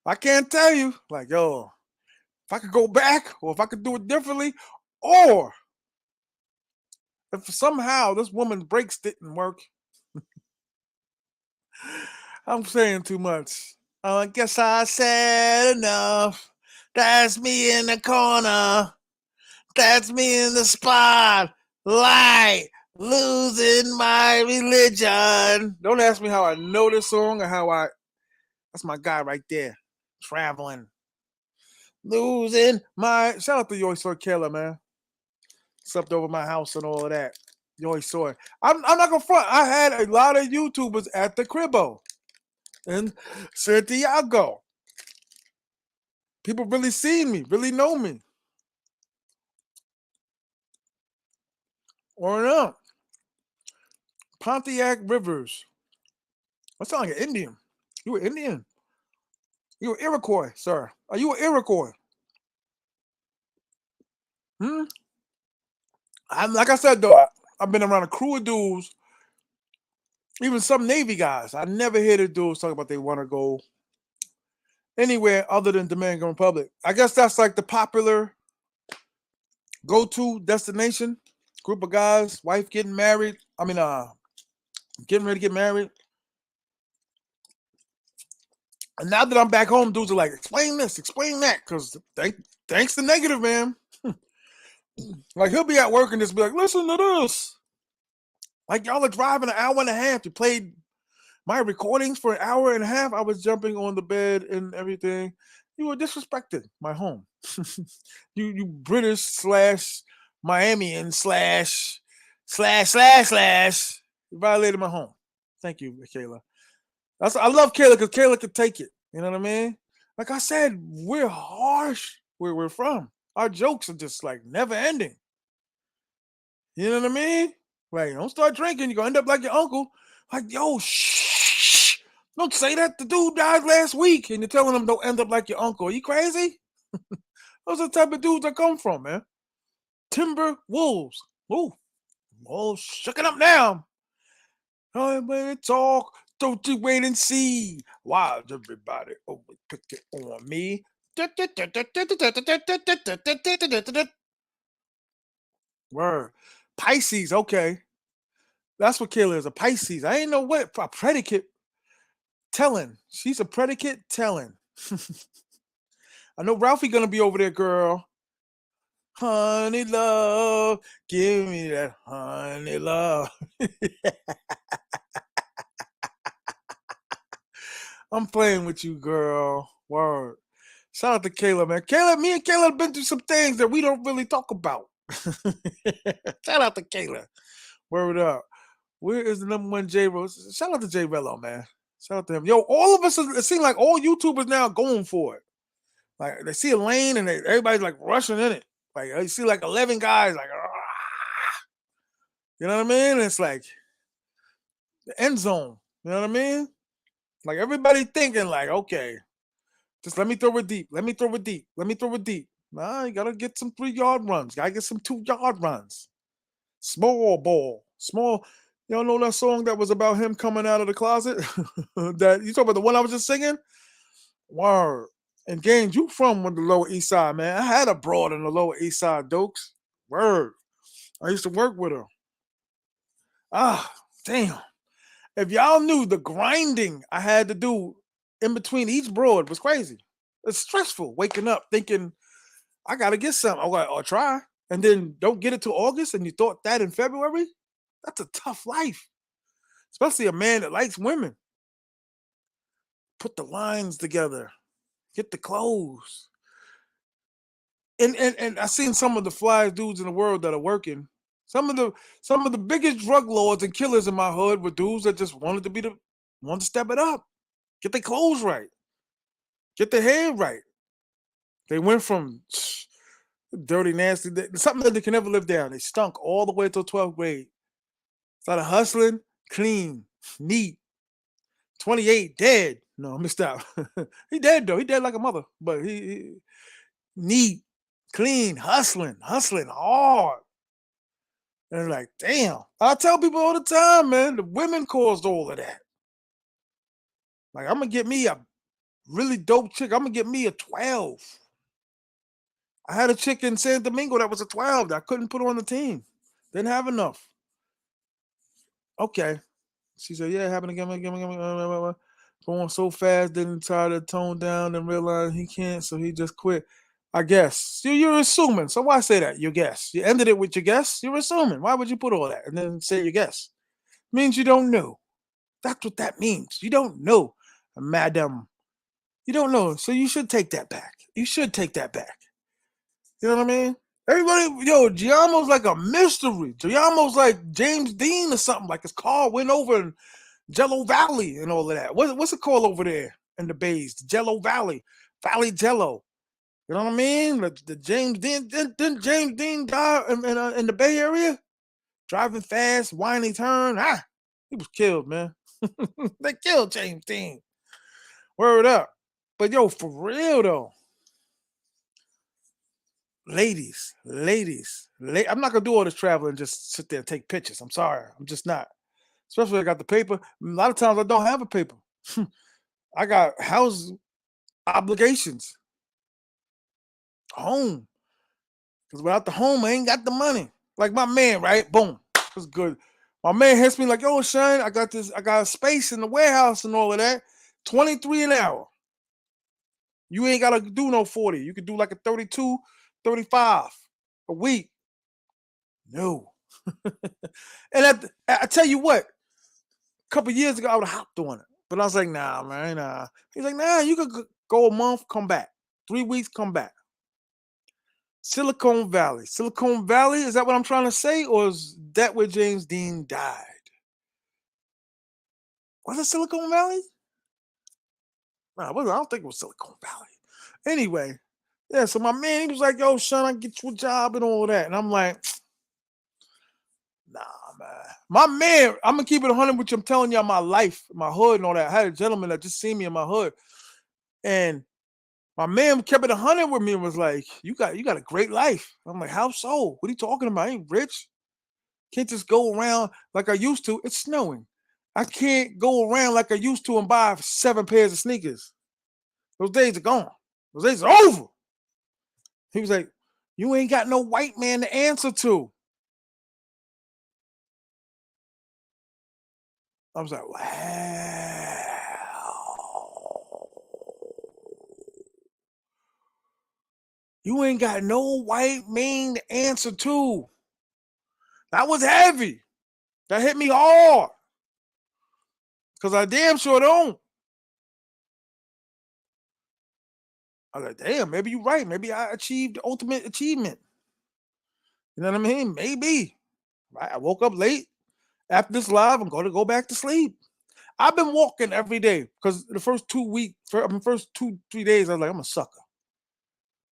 I can't tell you, like, yo, if I could go back or if I could do it differently, or if somehow this woman's brakes didn't work. I'm saying too much. I guess I said enough. That's me in the corner. That's me in the spotlight. Losing my religion. Don't ask me how I know this song or how I. That's my guy right there. Traveling. Losing my. Shout out to Yoy Soy Killer, man. Slept over my house and all of that. Yoy Soy. I'm not gonna front. I had a lot of YouTubers at the cribbo in Santiago. People really seen me, really know me. Or no. Pontiac Rivers. I sound like an Indian. You an Indian? You an Iroquois, sir? Are you an Iroquois? Hmm? Like I said though, I've been around a crew of dudes, even some Navy guys. I never hear the dudes talk about they want to go anywhere other than Dominican Republic. I guess that's like the popular go-to destination. Group of guys, wife getting married. Getting ready to get married. And now that I'm back home, dudes are like, explain this, explain that, because thanks to negative, man. Like he'll be at work and just be like, listen to this. Like y'all are driving an hour and a half. You played my recordings for an hour and a half. I was jumping on the bed and everything. You were disrespecting my home. you British slash Miamian slash you violated my home. Thank you, Kayla. I love Kayla because Kayla could take it. You know what I mean? Like I said, we're harsh where we're from. Our jokes are just like never ending. You know what I mean? Like, don't start drinking. You're going to end up like your uncle. Like, yo, shh. Don't say that. The dude died last week. And you're telling him don't end up like your uncle. Are you crazy? Those are the type of dudes I come from, man. Timber wolves. Ooh. Oh, shook it up now. Oh, when talk, don't you wait and see. Why is everybody always picking on me? Word. Pisces, okay. That's what Kayla is, a Pisces. I ain't know what a predicate telling. She's a predicate telling. I know Ralphie gonna be over there, girl. Honey love, give me that honey love. I'm playing with you, girl. Word. Shout out to Kayla, man. Kayla, me and Kayla have been through some things that we don't really talk about. Shout out to Kayla. Word up. Where is the number one J Rose? Shout out to J Rello, man. Shout out to him. Yo, all of us, it seems like all YouTubers now going for it. Like they see a lane and everybody's like rushing in it. Like you see like 11 guys like, you know what I mean? It's like the end zone. You know what I mean? Like everybody thinking like, okay, just let me throw it deep. Let me throw it deep. Let me throw it deep. Nah, you gotta get some 3-yard runs. Gotta get some 2-yard runs. Small ball. Small. Y'all know that song that was about him coming out of the closet? That you talking about the one I was just singing? Word. And Gaines, you from the Lower East Side, man. I had a broad in the Lower East Side, Dokes. Word. I used to work with her. Ah, damn. If y'all knew the grinding I had to do in between each broad was crazy. It's stressful waking up thinking, I got to get something. Or try. And then don't get it till August and you thought that in February? That's a tough life. Especially a man that likes women. Put the lines together. Get the clothes. And I seen some of the flyest dudes in the world that are working. Some of the biggest drug lords and killers in my hood were dudes that just wanted to step it up. Get their clothes right. Get their hair right. They went from dirty, nasty, something that they can never live down. They stunk all the way till 12th grade. Started hustling, clean, neat. 28, dead. No, I missed out. He dead though. He dead like a mother. But he neat, clean, hustling hard. And it's like, damn. I tell people all the time, man, the women caused all of that. Like, I'm gonna get me a really dope chick. I'm gonna get me a 12. I had a chick in San Domingo that was a 12 that I couldn't put her on the team. Didn't have enough. Okay. She said, yeah, happened again. Going so fast, didn't try to tone down and realize he can't, so he just quit. I guess. You're assuming. So why say that? You guess. You ended it with your guess. You're assuming. Why would you put all that and then say your guess? Means you don't know. That's what that means. You don't know, madam. You don't know. So you should take that back. You should take that back. You know what I mean? Everybody, yo, Giamo's like a mystery. Giamo's like James Dean or something. Like his car went over in Jello Valley and all of that. What's it called over there in the Bays? The Jello Valley. Valley Jello. You know what I mean? The James Dean, didn't James Dean die in the Bay Area? Driving fast, whiny turn. He was killed, man. They killed James Dean. Word up. But yo, for real though, ladies, I'm not gonna do all this traveling and just sit there and take pictures. I'm sorry, I'm just not. Especially I got the paper. A lot of times I don't have a paper. I got house obligations, home. Because without the home, I ain't got the money. Like my man, right? Boom, that's good. My man hits me like, "Yo, Shane, I got a space in the warehouse and all of that. 23 an hour. You ain't gotta do no 40. You could do like a 32, 35 a week." No. And I tell you what, a couple years ago, I would have hopped on it. But I was like, nah, man, nah. He's like, nah, you could go a month, come back. 3 weeks, come back. Silicon Valley. Silicon Valley, is that what I'm trying to say? Or is that where James Dean died? Was it Silicon Valley? Nah, I don't think it was Silicon Valley. Anyway, yeah, so my man, he was like, yo, son, I get you a job and all that. And I'm like, nah, man. My man, I'm gonna keep it 100 with you. I'm telling y'all my life, my hood and all that. I had a gentleman that just seen me in my hood. And my man kept it 100 with me and was like, you got a great life. I'm like, how so? What are you talking about? I ain't rich. Can't just go around like I used to. It's snowing. I can't go around like I used to and buy 7 pairs of sneakers. Those days are gone. It's over. He was like, you ain't got no white man to answer to. I was like, wow. You ain't got no white man to answer to. That was heavy. That hit me hard. Because I damn sure don't. I was like, damn, maybe you're right. Maybe I achieved the ultimate achievement. You know what I mean? Maybe. I woke up late. After this live, I'm going to go back to sleep. I've been walking every day because the first 2, 3 days, I was like, I'm a sucker.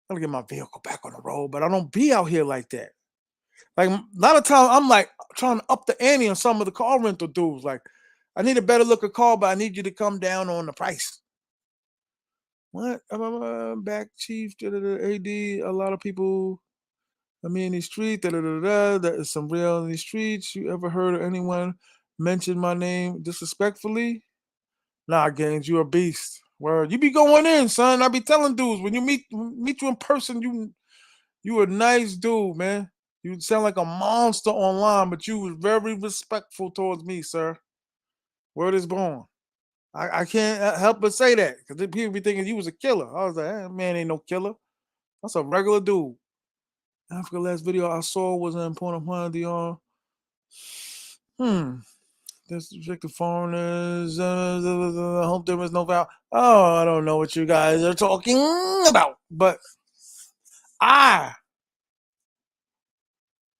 I'm going to get my vehicle back on the road, but I don't be out here like that. Like a lot of times, I'm like trying to up the ante on some of the car rental dudes. Like, I need a better looking car, but I need you to come down on the price. What? Back chief, AD, a lot of people. I mean, in the street, that is some real in the streets. You ever heard of anyone mention my name disrespectfully? Nah, Gaines, you a beast. Word, you be going in, son. I be telling dudes when you meet you in person, you a nice dude, man. You sound like a monster online, but you was very respectful towards me, sir. Word is born. I can't help but say that because people be thinking you was a killer. I was like, man, ain't no killer. That's a regular dude. Africa last video I saw was an important one of the disrespected foreigners. I hope there was no vow. Oh, I don't know what you guys are talking about, but I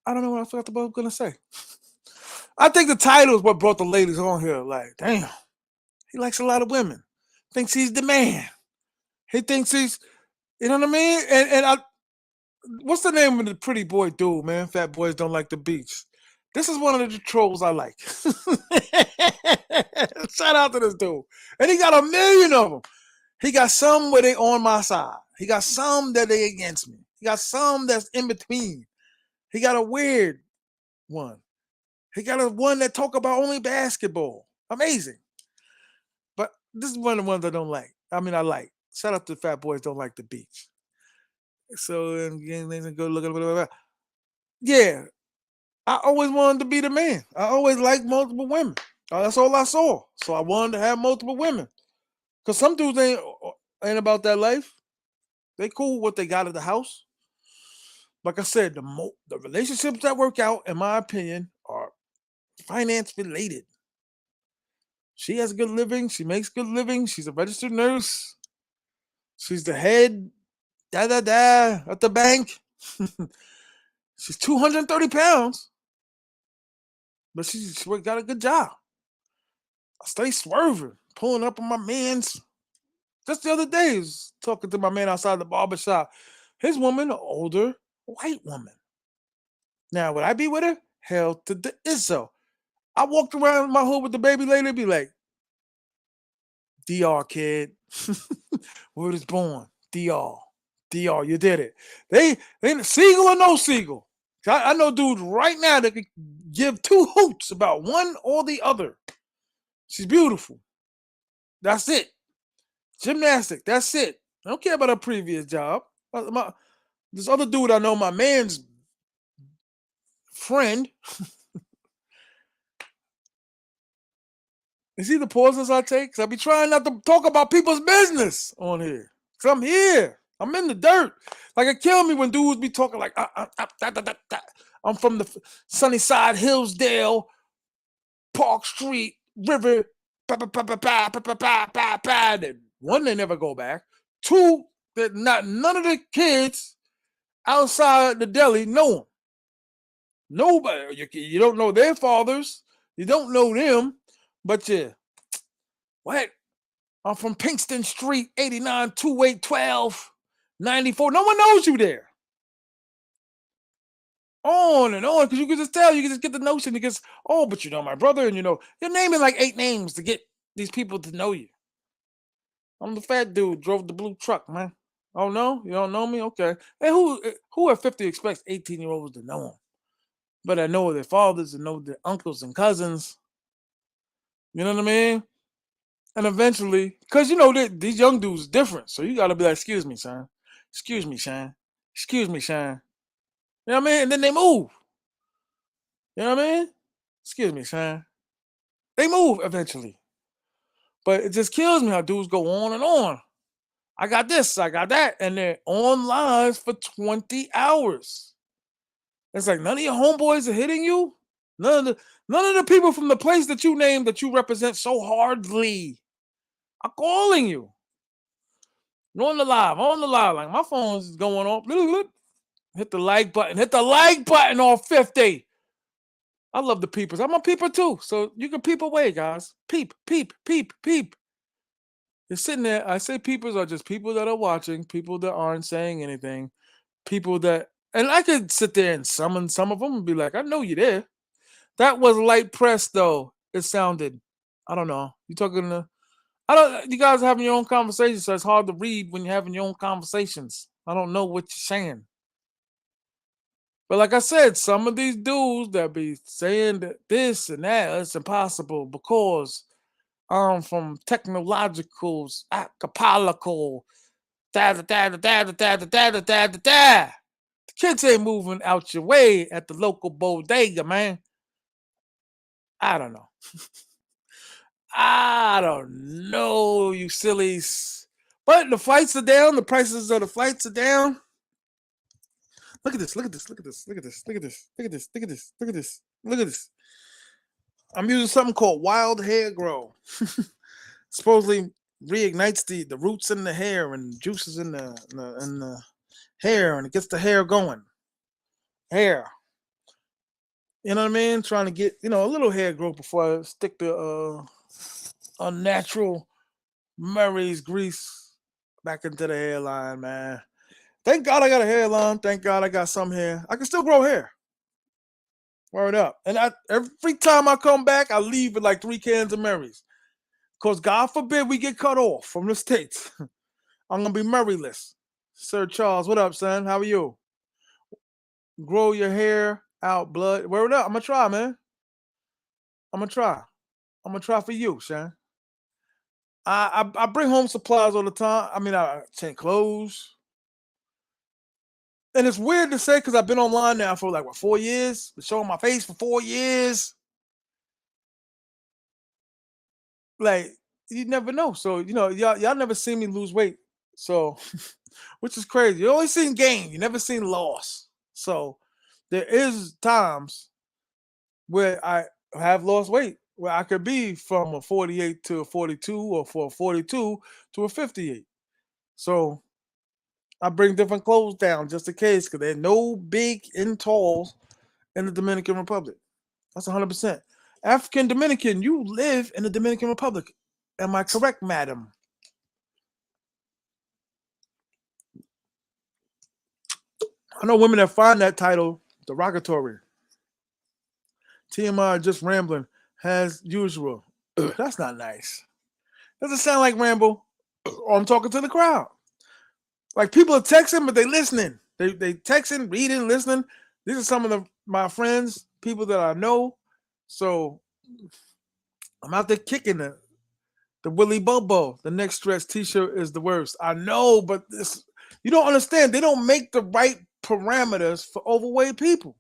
don't know what I forgot about gonna say. I think the title is what brought the ladies on here. Like, damn, he likes a lot of women. Thinks he's the man. He thinks he's, you know what I mean? And I, what's the name of the pretty boy dude, man? Fat boys don't like the beach. This is one of the trolls I like. Shout out to this dude. And he got a million of them. He got some where they on my side. He got some that they against me. He got some that's in between. He got a weird one. He got a one that talk about only basketball. Amazing. But this is one of the ones I don't like. I mean, I like. Shout out to fat boys don't like the beach. So go look at yeah. I always wanted to be the man. I always liked multiple women. That's all I saw. So I wanted to have multiple women. Cause some dudes ain't about that life. They cool what they got at the house. Like I said, the relationships that work out, in my opinion, are finance related. She has good living. She makes good living. She's a registered nurse. She's the head at the bank. She's 230 pounds, but she's got a good job. I stay swerving, pulling up on my man's. Just the other day, I was talking to my man outside the barbershop. His woman, an older white woman. Now, would I be with her? Hell to the Izzo. I walked around my hood with the baby lady, be like, DR kid. Word is born. DR. DR, you did it. They Seagull or no Seagull. I know dudes right now that could give two hoots about one or the other. She's beautiful. That's it. Gymnastic. That's it. I don't care about her previous job. This other dude I know, my man's friend. You see the pauses I take? Because I be trying not to talk about people's business on here. Because I'm here. I'm in the dirt. Like, it kill me when dudes be talking like, I'm from the Sunnyside, Hillsdale, Park Street, River, and one, they never go back. Two, that not none of the kids outside the deli know them. Nobody. You don't know their fathers. You don't know them. But yeah, what? I'm from Pinkston Street, 89, 2812, 94. No one knows you there. On and on, because you can just tell, you can just get the notion, because, oh, but you know my brother, and you know, you're naming like 8 names to get these people to know you. I'm the fat dude, drove the blue truck, man. Oh no, you don't know me? Okay. And who at 50 expects 18-year-olds to know them? But I know their fathers and know their uncles and cousins. You know what I mean? And eventually, because these young dudes is different, so you got to be like, "Excuse me, son. Excuse me, son. Excuse me, son." You know what I mean? And then they move. You know what I mean? Excuse me, son. They move eventually, but it just kills me how dudes go on and on. I got this, I got that, and they're on lives for 20 hours. It's like none of your homeboys are hitting you. None of the people from the place that you name that you represent so hardly are calling you. You're on the live. Like my phone's going off. Hit the like button. Hit the like button on 50. I love the peepers. I'm a peeper too. So you can peep away, guys. Peep, peep, peep, peep. You're sitting there. I say peepers are just people that are watching, people that aren't saying anything, people that, and I could sit there and summon some of them and be like, I know you're there. That was light press though. It sounded. I don't know. You talking to, I don't, you guys having your own conversations, so it's hard to read when you're having your own conversations. I don't know what you're saying. But like I said, some of these dudes that be saying that this and that, it's impossible because from technological, acapalical, da da da da da da da da da da da da. The kids ain't moving out your way at the local bodega, man. I don't know. I don't know, you sillies. But the flights are down. The prices of the flights are down. Look at this. Look at this. Look at this. Look at this. Look at this. Look at this. Look at this. Look at this. Look at this. I'm using something called wild hair grow. Supposedly reignites the roots in the hair and juices in the hair, and it gets the hair going. Hair. You know what I mean? Trying to get a little hair growth before I stick the unnatural Murray's grease back into the hairline, man. Thank God I got a hairline. Thank God I got some hair. I can still grow hair. Word up. And every time I come back, I leave with like 3 cans of Murray's. Because God forbid we get cut off from the States. I'm going to be Murrayless. Sir Charles, what up, son? How are you? Grow your hair out, blood. Word up. I'm going to try, man. I'm going to try. I'm going to try for you, son. I bring home supplies all the time. I mean, I change clothes. And it's weird to say because I've been online now for like, 4 years? Been showing my face for 4 years. Like, you never know. So, y'all never seen me lose weight. So, which is crazy. You always seen gain. You never seen loss. So, there is times where I have lost weight, where I could be from a 48 to a 42 or from a 42 to a 58. So, I bring different clothes down just in case because there's no big and talls in the Dominican Republic. That's 100%. African Dominican, you live in the Dominican Republic. Am I correct, madam? I know women that find that title derogatory. T.M.I just rambling as usual. That's not nice. Doesn't sound like ramble. Or I'm talking to the crowd. Like people are texting, but they listening. They texting, reading, listening. These are some of my friends, people that I know. So I'm out there kicking the Willy Bobo. The next stretch T-shirt is the worst. I know, but you don't understand. They don't make the right parameters for overweight people.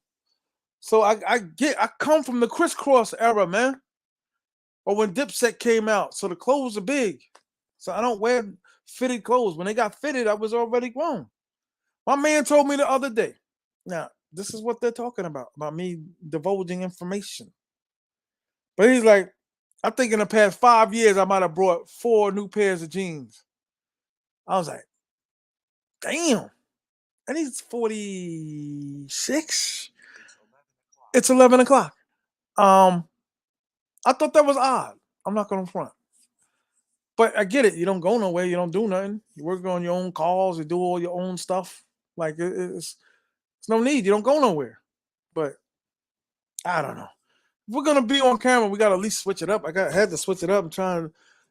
So I come from the crisscross era, man. Or when Dipset came out. So the clothes are big. So I don't wear fitted clothes. When they got fitted, I was already grown. My man told me the other day. Now, this is what they're talking about me divulging information. But he's like, I think in the past 5 years, I might have brought 4 new pairs of jeans. I was like, damn. And he's 46. It's 11 o'clock. I thought that was odd. I'm not going to front. But I get it. You don't go nowhere. You don't do nothing. You work on your own calls. You do all your own stuff. Like it's no need. You don't go nowhere. But I don't know. If we're gonna be on camera, we gotta at least switch it up. Had to switch it up.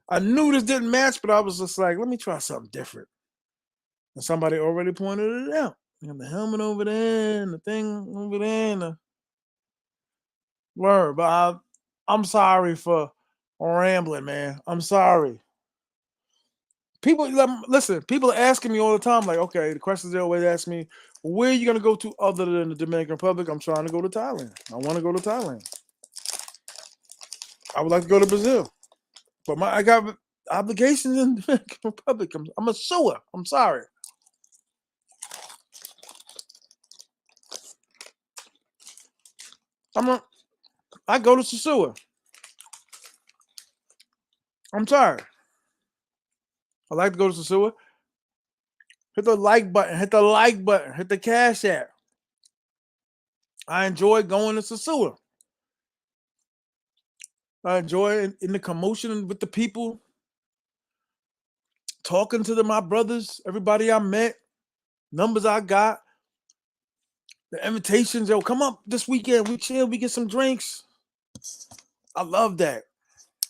I knew this didn't match, but I was just like, let me try something different. And somebody already pointed it out. You have the helmet over there and the thing over there and the word. But I'm sorry for rambling, man. I'm sorry. People listen. People are asking me all the time, like, okay, the questions they always ask me, where are you gonna go to other than the Dominican Republic? I'm trying to go to Thailand. I want to go to Thailand. I would like to go to Brazil, but I got obligations in the Dominican Republic. I'm a sewer. I'm sorry. I'm a. I go to Sosua. I'm sorry. I like to go to Sosua. Hit the like button. Hit the like button. Hit the cash app. I enjoy going to Sosua. I enjoy in the commotion with the people, talking to my brothers, everybody I met, numbers I got, the invitations. Yo, come up this weekend. We chill. We get some drinks. I love that.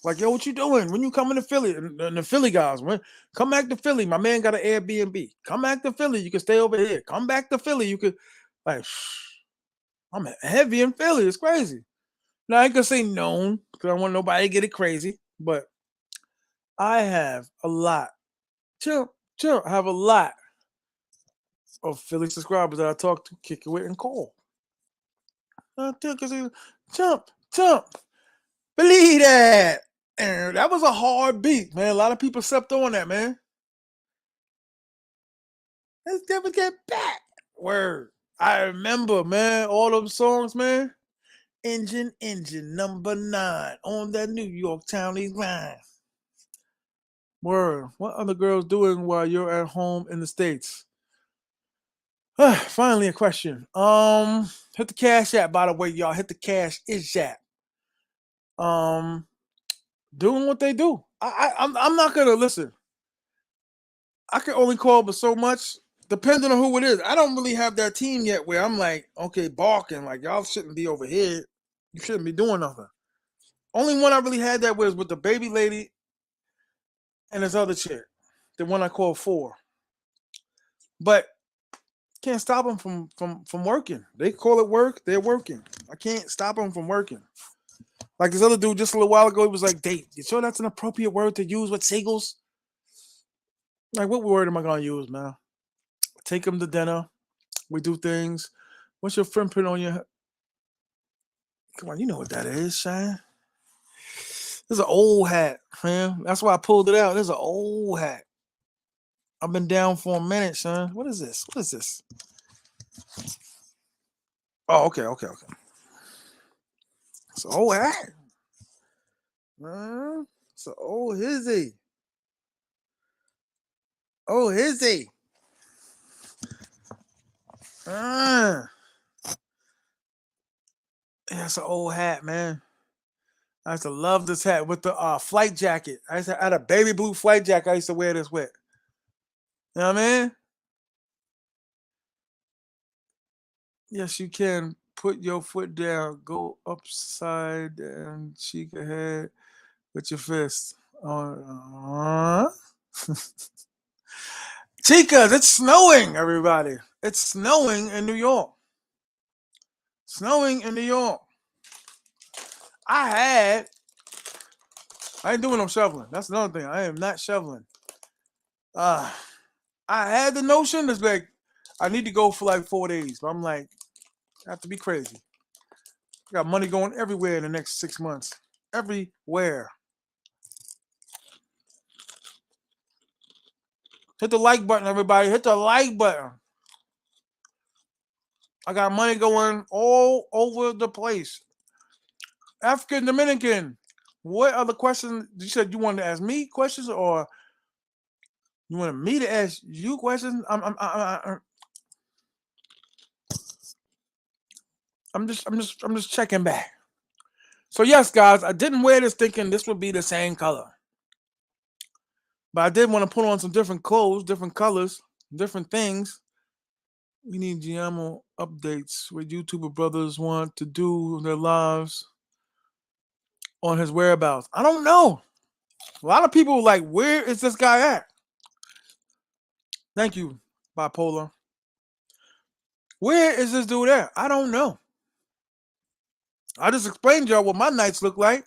Like, yo, what you doing? When you coming to Philly? And the Philly guys, when come back to Philly. My man got an Airbnb. Come back to Philly. You can stay over here. Come back to Philly. You could, like, I'm heavy in Philly. It's crazy. Now I ain't gonna say known because I don't want nobody to get it crazy, but I have a lot. Chill, chill. I have a lot of Philly subscribers that I talk to, kick it with, and call. Jump, jump. Believe that. And that was a hard beat, man. A lot of people slept on that, man. Let's never get back. Word. I remember, man, all them songs, man. Engine, number 9 on that New York Townie line. Word. What other girls doing while you're at home in the States? Finally, a question. Hit the cash app, by the way, y'all. Hit the cash is app. Doing what they do. I'm not gonna listen. I can only call but so much, depending on who it is. I don't really have that team yet where I'm like, okay, barking, like y'all shouldn't be over here. You shouldn't be doing nothing. Only one I really had that was with the baby lady and this other chick, the one I called 4. But can't stop them from working. They call it work. They're working. I can't stop them from working. Like this other dude just a little while ago, he was like, "Date. You sure that's an appropriate word to use with Seagulls?" Like, what word am I gonna use, man? Take them to dinner. We do things. What's your fingerprint on your? Come on, you know what that is, Shane. This is an old hat, man. That's why I pulled it out. This is an old hat. I've been down for a minute, son. What is this? What is this? Oh, okay. It's an old hat. It's an old hizzy. Oh, hizzy. Yeah, it's an old hat, man. I used to love this hat with the flight jacket. I had a baby blue flight jacket I used to wear this with. You know what I mean? Yes, you can. Put your foot down. Go upside and cheek ahead with your fist. Chicas, it's snowing, everybody. It's snowing in New York. Snowing in New York. I had. I ain't doing no shoveling. That's another thing. I am not shoveling. Uh, I had the notion that's like, I need to go for like 4 days. But I'm like, I have to be crazy. I got money going everywhere in the next 6 months. Everywhere. Hit the like button, everybody. Hit the like button. I got money going all over the place. African Dominican. What other questions? You said you wanted to ask me questions, or you wanted me to ask you questions? I'm just checking back. So yes, guys, I didn't wear this thinking this would be the same color, but I did want to put on some different clothes, different colors, different things. We need Giamo updates. What YouTuber brothers want to do their lives on his whereabouts. I don't know. A lot of people like, where is this guy at? Thank you, bipolar. Where is this dude at? I don't know. I just explained to y'all what my nights look like.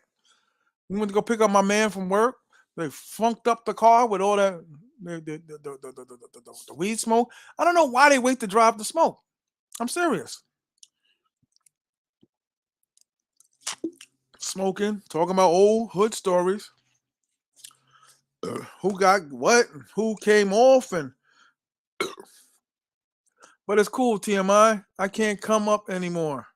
We went to go pick up my man from work. They funked up the car with all that the weed smoke. I don't know why they wait to drop the smoke. I'm serious. Smoking, talking about old hood stories. Who got what? Who came off? And but it's cool, TMI. I can't come up anymore.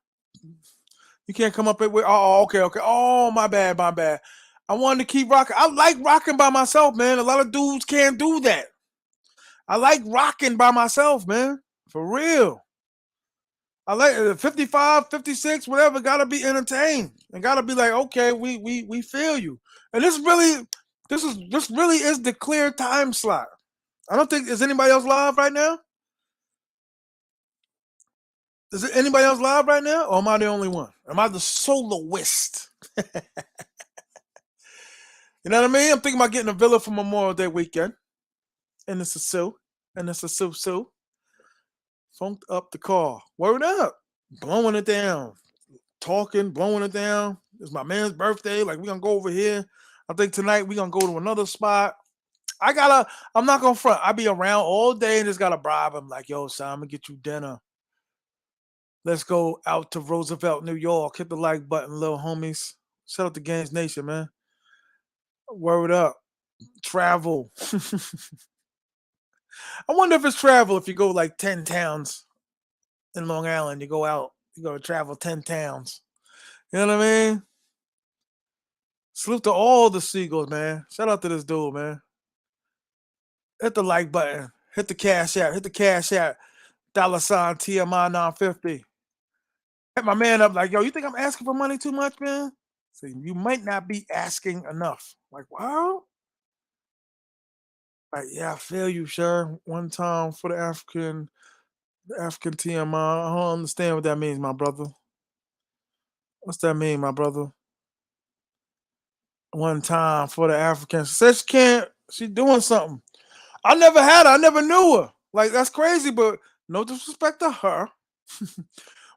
You can't come up with. Oh, okay, okay. Oh, my bad, my bad. I wanted to keep rocking. I like rocking by myself, man. A lot of dudes can't do that. I like rocking by myself, man. For real. I like 55, 56, whatever, gotta be entertained. And gotta be like, okay, we feel you. And this really is the clear time slot. I don't think is anybody else live right now? Is it anybody else live right now? Or am I the only one? Am I the soloist? You know what I mean? I'm thinking about getting a villa for Memorial Day weekend. And it's a sue. And it's a sue. Funked up the car. Word up. Blowing it down. Talking, blowing it down. It's my man's birthday. Like, we're gonna go over here. I think tonight we're gonna go to another spot. I'm not gonna front. I be around all day and just gotta bribe him. Like, yo, son, I'm gonna get you dinner. Let's go out to Roosevelt, New York. Hit the like button, little homies. Shout out to Games Nation, man. Word up. Travel. I wonder if it's travel if you go like 10 towns in Long Island. You go out, you go to travel 10 towns. You know what I mean? Salute to all the Seagulls, man. Shout out to this dude, man. Hit the like button. Hit the cash app. Hit the cash app. $ T.M.I 950. Hit my man up like, yo, you think I'm asking for money too much, man? So you might not be asking enough. Like, wow. Like, yeah, I feel you, sure. One time for the African TMI. I don't understand what that means, my brother. What's that mean, my brother? One time for the Africans. Says she can't. She doing something. I never had her. I never knew her. Like, that's crazy, but no disrespect to her.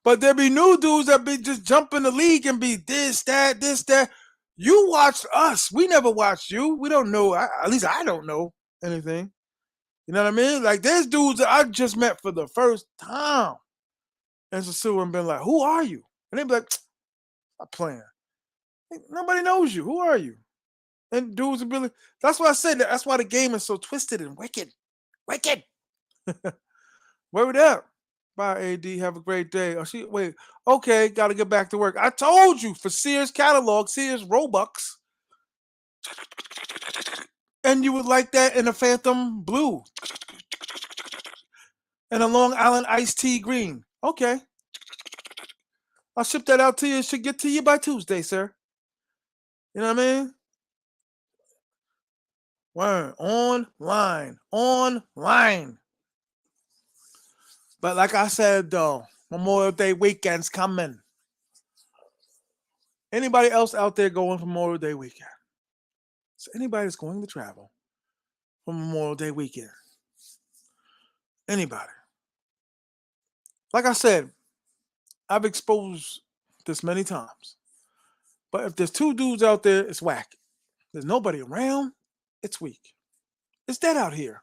But there be new dudes that be just jump in the league and be this, that, this, that. You watched us. We never watched you. We don't know. At least I don't know anything. You know what I mean? Like, there's dudes that I just met for the first time. And so and been like, who are you? And they be like, I'm playing. Nobody knows you. Who are you? And dudes would be like, that's why I said that. That's why the game is so twisted and wicked. Wicked. Word up. Bye, AD. Have a great day. Oh, wait. Okay, got to get back to work. I told you for Sears catalog, Sears Robux, and you would like that in a Phantom blue and a Long Island iced tea green. Okay, I'll ship that out to you. It should get to you by Tuesday, sir. You know what I mean? Word. Online. But like I said, though, Memorial Day weekend's coming. Anybody else out there going for Memorial Day weekend? So anybody that's going to travel for Memorial Day weekend? Anybody? Like I said, I've exposed this many times. But if there's two dudes out there, it's whack. There's nobody around, it's weak. It's dead out here.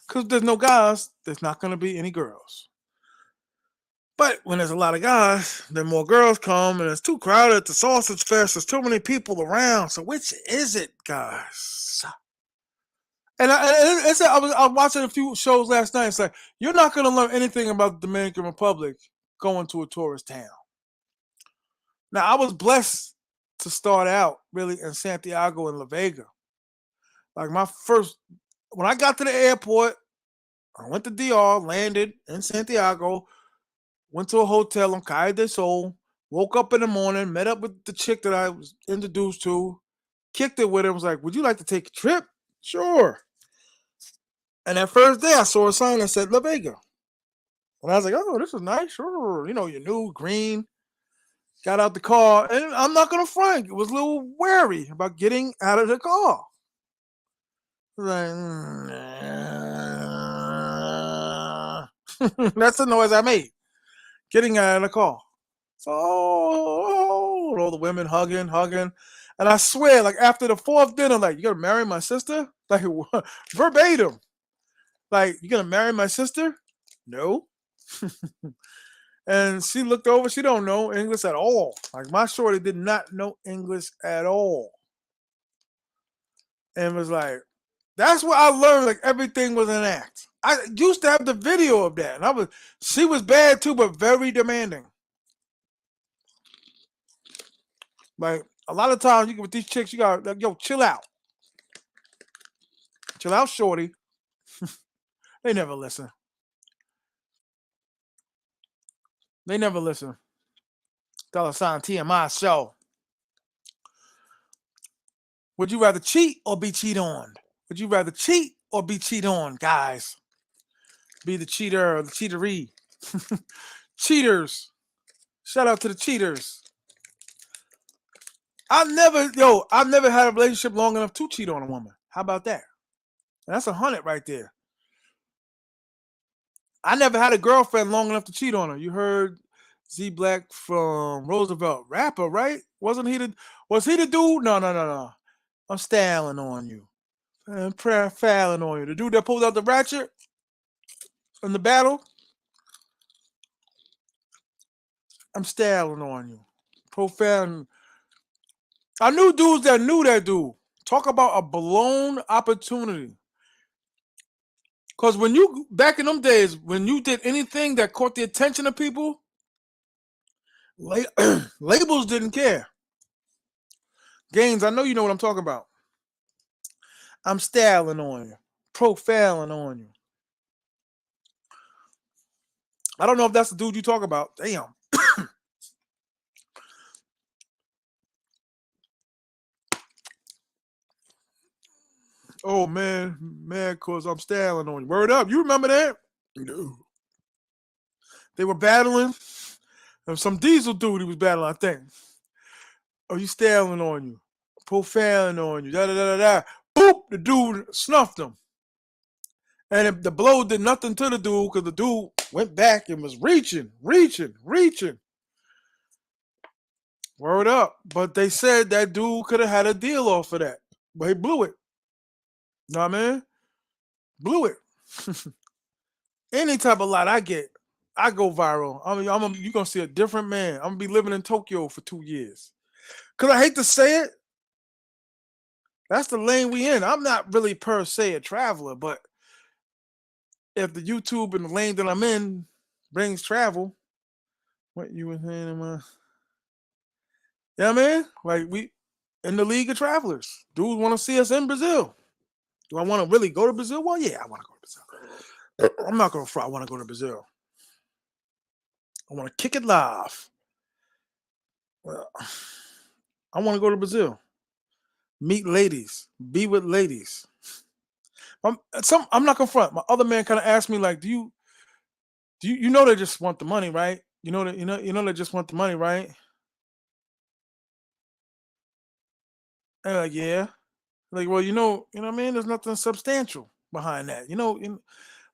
Because there's no guys, there's not going to be any girls. But when there's a lot of guys, then more girls come, and it's too crowded at the sausage fest. There's too many people around. So which is it, guys? And I was watching a few shows last night. It's like, you're not going to learn anything about the Dominican Republic going to a tourist town. Now, I was blessed to start out really in Santiago and La Vega. Like when I got to the airport, I went to DR, landed in Santiago, went to a hotel on Calle del Sol, woke up in the morning, met up with the chick that I was introduced to, kicked it with her, was like, would you like to take a trip? Sure. And that first day, I saw a sign that said La Vega. And I was like, oh, this is nice. Sure. You know, you're new, green. Got out the car. And I'm not going to front. I was a little wary about getting out of the car. Like, that's the noise I made. Getting out of the car. So, all the women hugging. And I swear, like after the fourth dinner, like, you gonna marry my sister? Like verbatim. Like, you gonna marry my sister? No. And she looked over, she don't know English at all. Like my shorty did not know English at all. And was like, that's what I learned. Like everything was an act. I used to have the video of that. And she was bad too, but very demanding. Like a lot of times you get with these chicks, you got like, yo, chill out. Chill out, shorty. They never listen. They never listen. $sign T.M.I show. Would you rather cheat or be cheated on? Would you rather cheat or be cheated on, guys? Be the cheater or the cheatery. Cheaters. Shout out to the cheaters. I've never had a relationship long enough to cheat on a woman. How about that? That's 100 right there. I never had a girlfriend long enough to cheat on her. You heard Z Black from Roosevelt, rapper, right? Was he the dude? No. I'm styling on you. I'm fouling on you. The dude that pulled out the ratchet in the battle. I'm styling on you. Profound. I knew dudes that knew that dude. Talk about a blown opportunity. Because when you, back in them days, when you did anything that caught the attention of people, labels didn't care. Gaines, I know you know what I'm talking about. I'm styling on you. Profiling on you. I don't know if that's the dude you talk about. Damn. Oh man, cause I'm styling on you. Word up. You remember that? No. They were battling. There was some diesel dude he was battling, I think. Oh, he's styling on you. Profiling on you. Da da da da da. Boop! The dude snuffed him. And the blow did nothing to the dude because the dude went back and was reaching. Word up. But they said that dude could have had a deal off of that. But he blew it. Know what I mean? Blew it. Any type of lot I get, I go viral. You're going to see a different man. I'm going to be living in Tokyo for 2 years. Because I hate to say it, that's the lane we in. I'm not really per se a traveler, but if the YouTube and the lane that I'm in brings travel, what you were saying in my... You know what I mean? Like, we in the league of travelers. Dudes want to see us in Brazil. Do I want to really go to Brazil? Well, yeah, I want to go to Brazil. I'm not going to front. I want to go to Brazil. I want to kick it live. Well, I want to go to Brazil. Meet ladies. Be with ladies. I'm not going to front. My other man kind of asked me, like, do you know they just want the money, right? You know they just want the money, right? And like, yeah. Like, well, what I mean? There's nothing substantial behind that.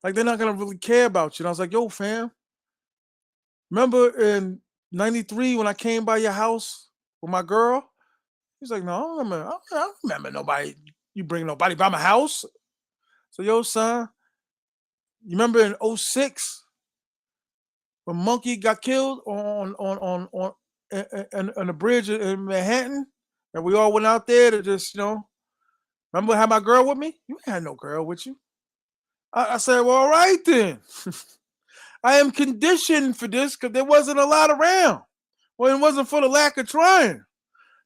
Like they're not gonna really care about you. And I was like, yo, fam, remember in '93 when I came by your house with my girl? He's like, no, I don't remember nobody. You bring nobody by my house. So, yo, son, you remember in '06 when Monkey got killed on the bridge in Manhattan, and we all went out there to just, remember I had my girl with me? You ain't had no girl with you. I said, well, all right then. I am conditioned for this because there wasn't a lot around. Well, it wasn't for the lack of trying.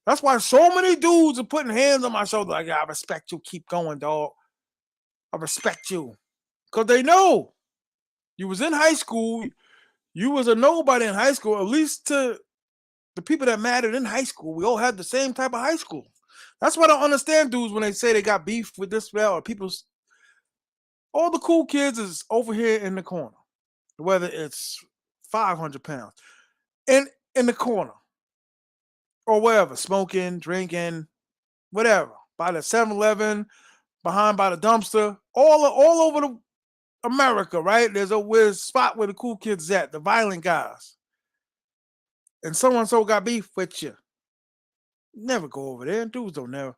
That's why so many dudes are putting hands on my shoulder like, I respect you. Keep going, dog. I respect you. Because they know you was in high school. You was a nobody in high school, at least to the people that mattered in high school. We all had the same type of high school. That's why I don't understand dudes when they say they got beef with this or people's. All the cool kids is over here in the corner, whether it's 500 pounds in the corner or wherever, smoking, drinking, whatever, by the 7-Eleven, behind by the dumpster, all over America, right? There's a weird spot where the cool kids at, the violent guys. And so got beef with you. Never go over there. Dudes don't never.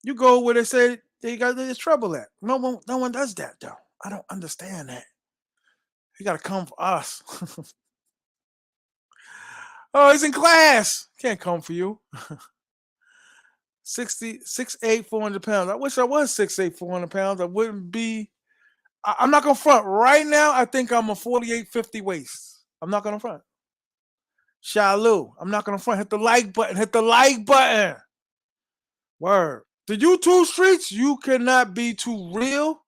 You go where they say they got there's trouble at. No one does that though. I don't understand that. You gotta come for us. Oh, he's in class. Can't come for you. 6'8", 400 pounds. I wish I was 6'8", 400 pounds. I wouldn't be. I'm not gonna front right now. I think I'm a 48, 50 waist. I'm not gonna front. Shalu. I'm not gonna front. Hit the like button. Hit the like button. Word. The YouTube streets, you cannot be too real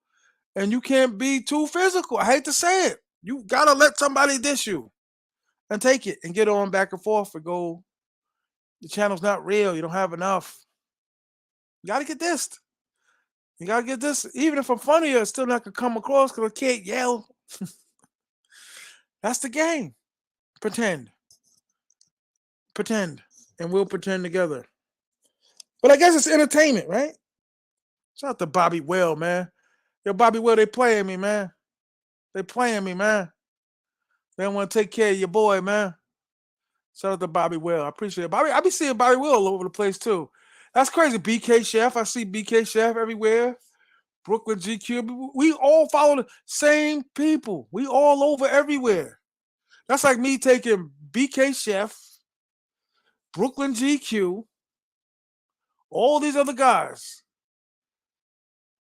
and you can't be too physical. I hate to say it. You gotta let somebody dish you and take it and get on back and forth and go. The channel's not real. You don't have enough. You gotta get this. You gotta get this. Even if I'm funnier, it's still not gonna come across because I can't yell. That's the game. Pretend. Pretend. And we'll pretend together. But I guess it's entertainment, right? Shout out to Bobby Will, man. Yo, Bobby Will, they playing me, man. They playing me, man. They don't want to take care of your boy, man. Shout out to Bobby Will. I appreciate it. Bobby, I be seeing Bobby Will all over the place too. That's crazy. BK Chef. I see BK Chef everywhere. Brooklyn GQ. We all follow the same people. We all over everywhere. That's like me taking BK Chef, Brooklyn GQ, all these other guys,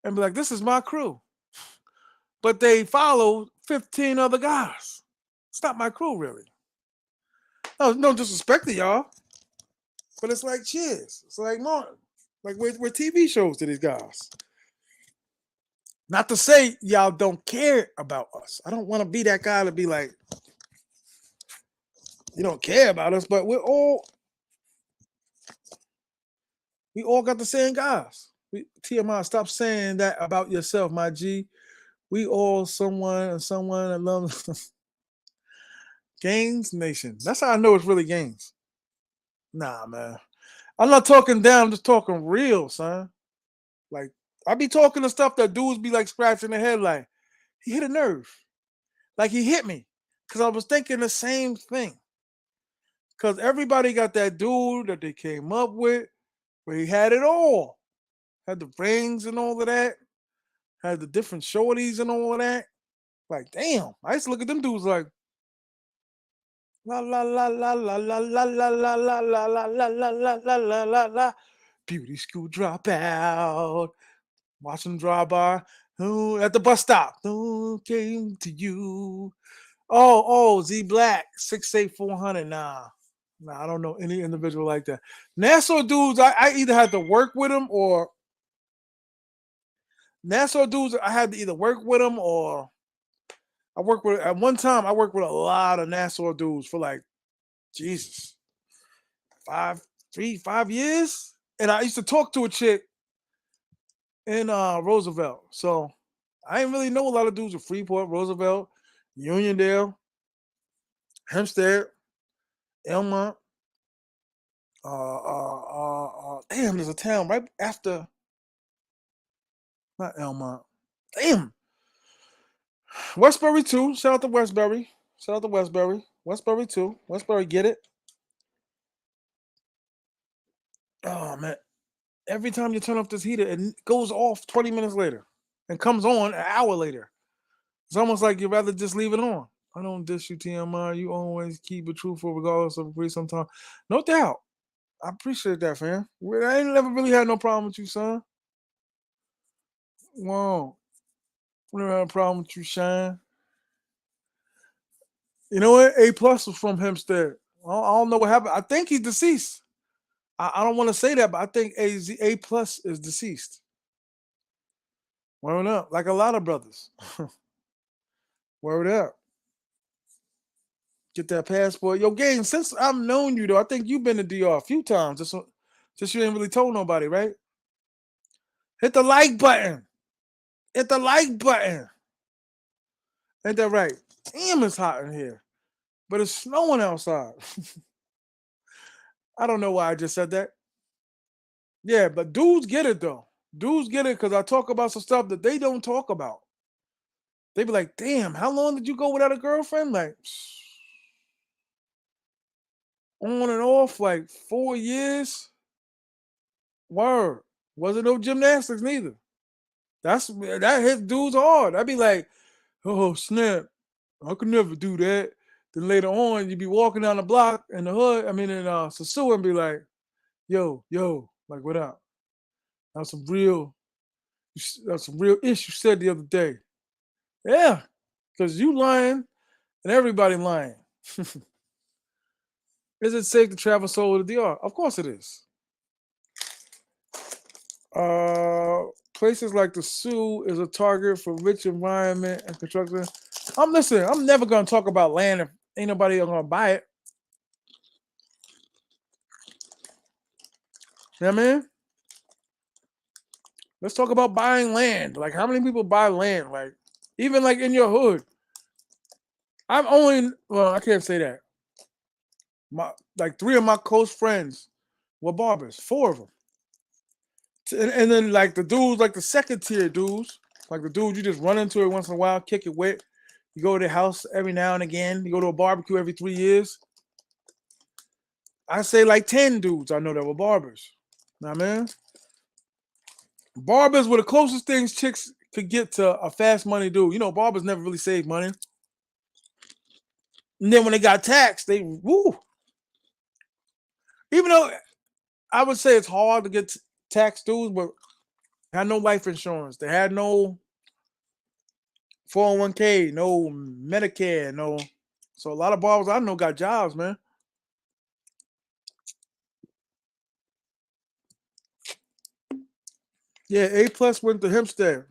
and be like, this is my crew. But they follow 15 other guys. It's not my crew, really. No disrespect to y'all. But it's like cheers. It's like Martin. Like we're TV shows to these guys. Not to say y'all don't care about us. I don't want to be that guy to be like, you don't care about us, but we all got the same guys. T.M.I, stop saying that about yourself, my G. We all someone that loves Gaines Nation. That's how I know it's really games. Nah, man. I'm not talking down, I'm just talking real, son. Like, I be talking the stuff that dudes be like scratching their head like, he hit a nerve. Like he hit me. Cause I was thinking the same thing. Cause everybody got that dude that they came up with where he had it all. Had the rings and all of that. Had the different shorties and all of that. Like, damn. I used to look at them dudes like la la la la la la la la la la la la la la la la la la la. Beauty school dropout. Watch them drive by. Who at the bus stop? Who came to you? Z Black 6'8", 400. Nah, I don't know any individual like that. Nassau dudes, I either had to work with them or Nassau dudes. I had to either work with them or I worked with. At one time, I worked with a lot of Nassau dudes for like Jesus, 5 years, and I used to talk to a chick in Roosevelt. So I didn't really know a lot of dudes in Freeport, Roosevelt, Uniondale, Hempstead, Elmont. Damn, there's a town right after, not Elmont. Damn, Westbury too. Shout out to Westbury. Shout out to Westbury. Westbury too. Westbury, get it? Oh man, every time you turn off this heater, it goes off 20 minutes later and comes on an hour later. It's almost like you'd rather just leave it on. I don't diss you, T.M.I. You always keep it truthful regardless of agree sometimes. No doubt. I appreciate that, fam. I ain't never really had no problem with you, son. Whoa. Never had a problem with you, Shine. You know what? A plus was from Hempstead. I don't know what happened. I think he's deceased. I don't want to say that, but I think A plus is deceased. Word up. Like a lot of brothers. Word up. Get that passport. Yo, Gang, since I've known you, though, I think you've been to DR a few times. Just you ain't really told nobody, right? Hit the like button. Hit the like button. Ain't that right? Damn, it's hot in here. But it's snowing outside. I don't know why I just said that. Yeah, but dudes get it, though. Dudes get it because I talk about some stuff that they don't talk about. They be like, damn, how long did you go without a girlfriend? Like, on and off like 4 years. Word. Wasn't no gymnastics neither. That hit dudes hard. I'd be like, oh snap, I could never do that. Then later on, you'd be walking down the block in the hood, I mean in Sosua, and be like, yo, like what up? That's some real that's some real ish you said the other day. Yeah, because you lying and everybody lying. Is it safe to travel solo to DR? Of course it is. Places like the Sioux is a target for rich environment and construction. I'm listening. I'm never gonna talk about land if ain't nobody gonna buy it. You know what I mean? Let's talk about buying land. Like, how many people buy land? Like, even like in your hood. I can't say that. Like 3 of my close friends were barbers, 4 of them. And then like the dudes, like the second tier dudes, like the dudes you just run into it once in a while, kick it with. You go to their house every now and again. You go to a barbecue every 3 years. I say like 10 dudes I know that were barbers. Know what I mean? Barbers were the closest things chicks could get to a fast money dude. You know, barbers never really saved money. And then when they got taxed, they woo. Even though I would say it's hard to get tax dudes, but they had no life insurance. They had no 401k, no Medicare, no. So a lot of barbers I know got jobs, man. Yeah, A plus went to Hempstead.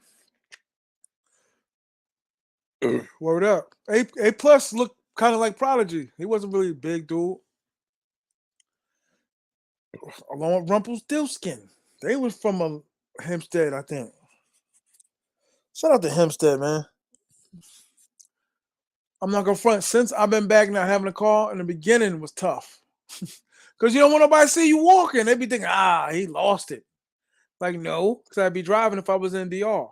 Word up. A plus looked kind of like Prodigy. He wasn't really a big dude. Along with Rumpelstiltskin. They was from a Hempstead, I think. Shout out to Hempstead, man. I'm not gonna front. Since I've been back now having a car, in the beginning was tough. Because you don't want nobody to see you walking. They be thinking, he lost it. Like, no, because I'd be driving if I was in DR.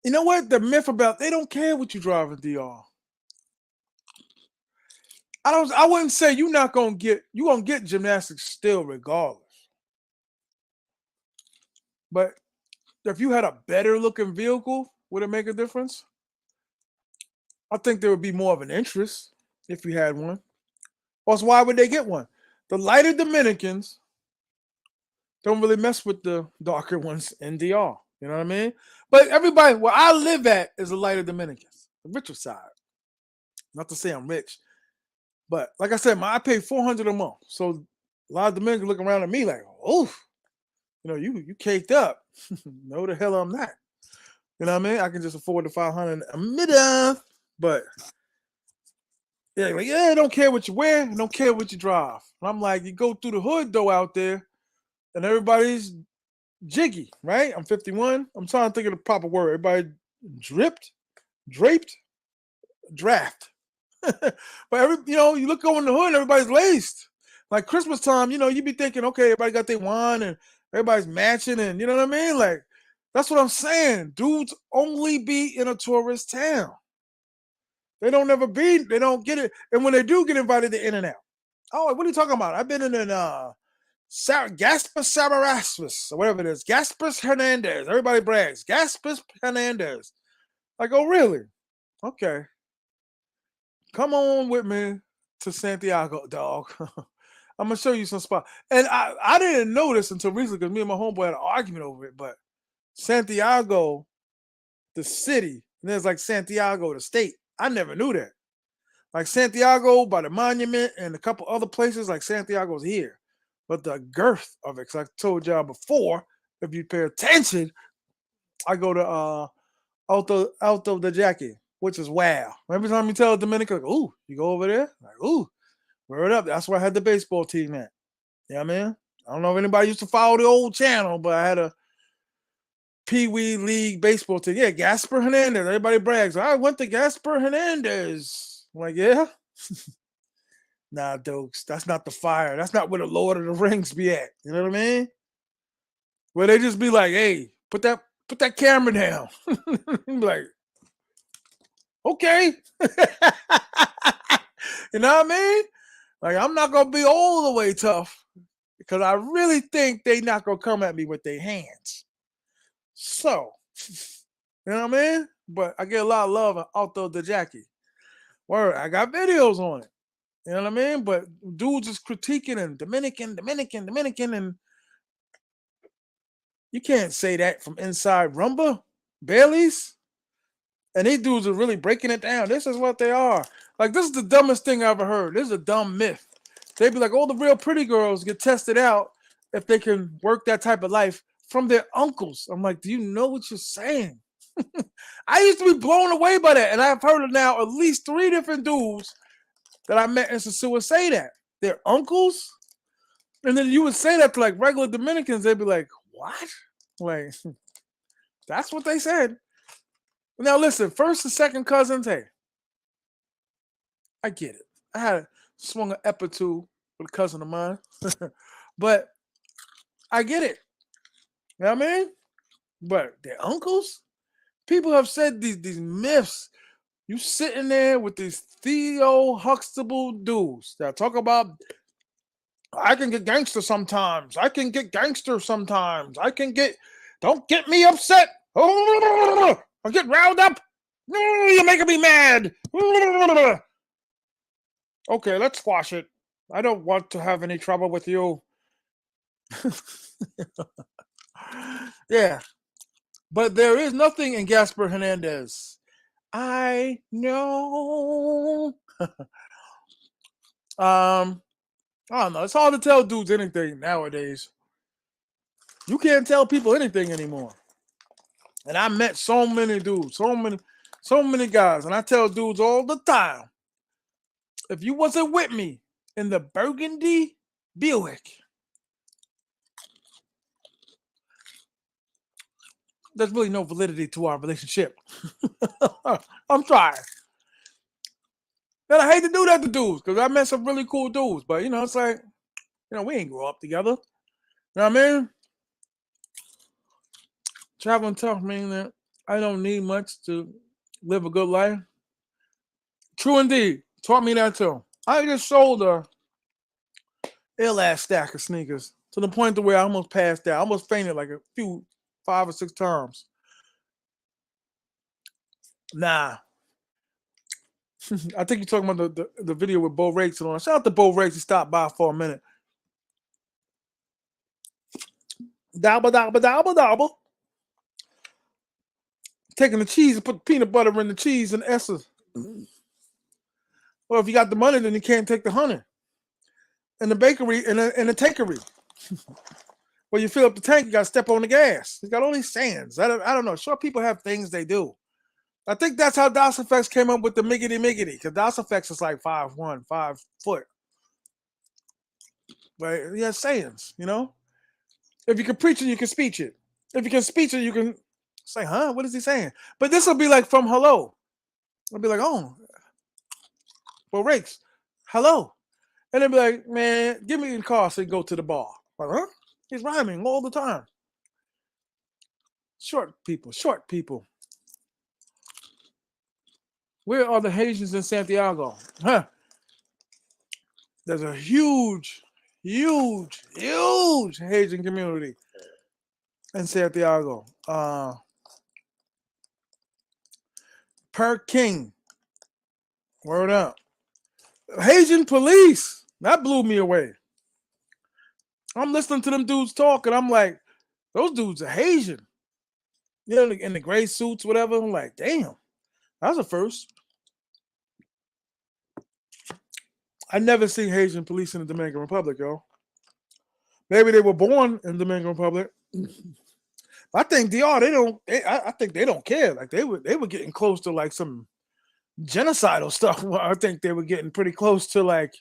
You know what? The myth about they don't care what you drive in DR. I wouldn't say you're gonna get gymnastics still regardless. But if you had a better looking vehicle, would it make a difference? I think there would be more of an interest if you had one. Also, why would they get one? The lighter Dominicans don't really mess with the darker ones in DR. You know what I mean? But everybody where I live at is the lighter Dominicans, the richer side. Not to say I'm rich, but like I said, I pay $400 a month. So a lot of Dominicans look around at me like, oh, you caked up. No, the hell I'm not. You know what I mean? I can just afford the 500 a minute. But yeah, like, I don't care what you wear, I don't care what you drive. And I'm like, you go through the hood though out there, and everybody's jiggy, right? I'm 51. I'm trying to think of the proper word. Everybody draped, draft. But you look over in the hood, everybody's laced. Like Christmas time, you be thinking, okay, everybody got their wine and everybody's matching, and you know what I mean? Like, that's what I'm saying. Dudes only be in a tourist town. They don't get it. And when they do get invited, they're in and out. Oh, what are you talking about? I've been in Gaspar Sabarasmus, or whatever it is. Gaspar Hernandez. Everybody brags. Gaspar Hernandez. I go, really? Okay. Come on with me to Santiago, dog. I'm going to show you some spots. And I didn't know this until recently because me and my homeboy had an argument over it. But Santiago, the city, and there's like Santiago, the state. I never knew that. Like Santiago by the monument and a couple other places, like Santiago's here. But the girth of it, because I told y'all before, if you pay attention, I go to Alto de Jackie, which is wow. Every time you tell a Dominican, like, ooh, you go over there, like, ooh, word up. That's where I had the baseball team at. You know what I mean? I don't know if anybody used to follow the old channel, but I had a Pee Wee League baseball team. Yeah, Gaspar Hernandez. Everybody brags. I went to Gaspar Hernandez. I'm like, yeah. Nah, Dokes, that's not the fire. That's not where the Lord of the Rings be at. You know what I mean? Where they just be like, hey, put that camera down. Be like, okay. You know what I mean? Like I'm not gonna be all the way tough because I really think they not gonna come at me with their hands. So, you know what I mean? But I get a lot of love out the Jackie. Word, I got videos on it. You know what I mean? But dudes is critiquing and Dominican, and you can't say that from inside Rumba, Bailey's. And these dudes are really breaking it down. This is what they are. Like, this is the dumbest thing I ever heard. This is a dumb myth. They'd be like, all the real pretty girls get tested out if they can work that type of life from their uncles. I'm like, do you know what you're saying? I used to be blown away by that. And I've heard of now at least 3 different dudes that I met in sosua say that. Their uncles? And then you would say that to like regular Dominicans. They'd be like, what? Like, that's what they said. Now listen, first and second cousins, hey, I get it. I had swung an ep or two with a cousin of mine. But I get it. You know what I mean? But their uncles? People have said these myths. You sitting there with these Theo Huxtable dudes that talk about I can get gangster sometimes. I can get gangster sometimes. I can get don't get me upset. I get riled up. You're making me mad. Okay, let's squash it. I don't want to have any trouble with you. Yeah. But there is nothing in Gaspar Hernandez. I know. I don't know. It's hard to tell dudes anything nowadays. You can't tell people anything anymore. And I met so many dudes, so many guys, and I tell dudes all the time, if you wasn't with me in the Burgundy Buick, there's really no validity to our relationship. I'm trying. And I hate to do that to dudes because I met some really cool dudes, but it's like, we ain't grow up together. You know what I mean? Traveling tough means that I don't need much to live a good life. True indeed. Taught me that too. I just sold a ill ass stack of sneakers to the point to where I almost passed out. I almost fainted like a few 5 or 6 times. Nah. I think you're talking about the video with Bo Rakes on. Shout out to Bo Rakes. He stopped by for a minute. Dabba. Taking the cheese and put peanut butter in the cheese and essence. Well, if you got the money, then you can't take the honey. In the bakery, in the takery. When you fill up the tank, you got to step on the gas. He's got all these sayings. I don't know. Sure, people have things they do. I think that's how DOS Effects came up with the miggity miggity, because DOS Effects is like 5'1", 5 foot. But he has sayings, If you can preach it, you can speech it. If you can speech it, you can say, huh? What is he saying? But this will be like from hello. I'll be like, oh, well, Rakes, hello. And they'll be like, man, give me your car so you go to the bar. Like, huh? He's rhyming all the time. Short people. Where are the Haitians in Santiago? Huh? There's a huge Haitian community in Santiago. Per King. Word up. Haitian police. That blew me away. I'm listening to them dudes talk, and I'm like, those dudes are Haitian. In the gray suits, whatever. I'm like, damn, that's a first. I never seen Haitian police in the Dominican Republic, yo. Maybe they were born in the Dominican Republic. I think DR, they don't. I think they don't care. Like they were getting close to like some genocidal stuff. I think they were getting pretty close to like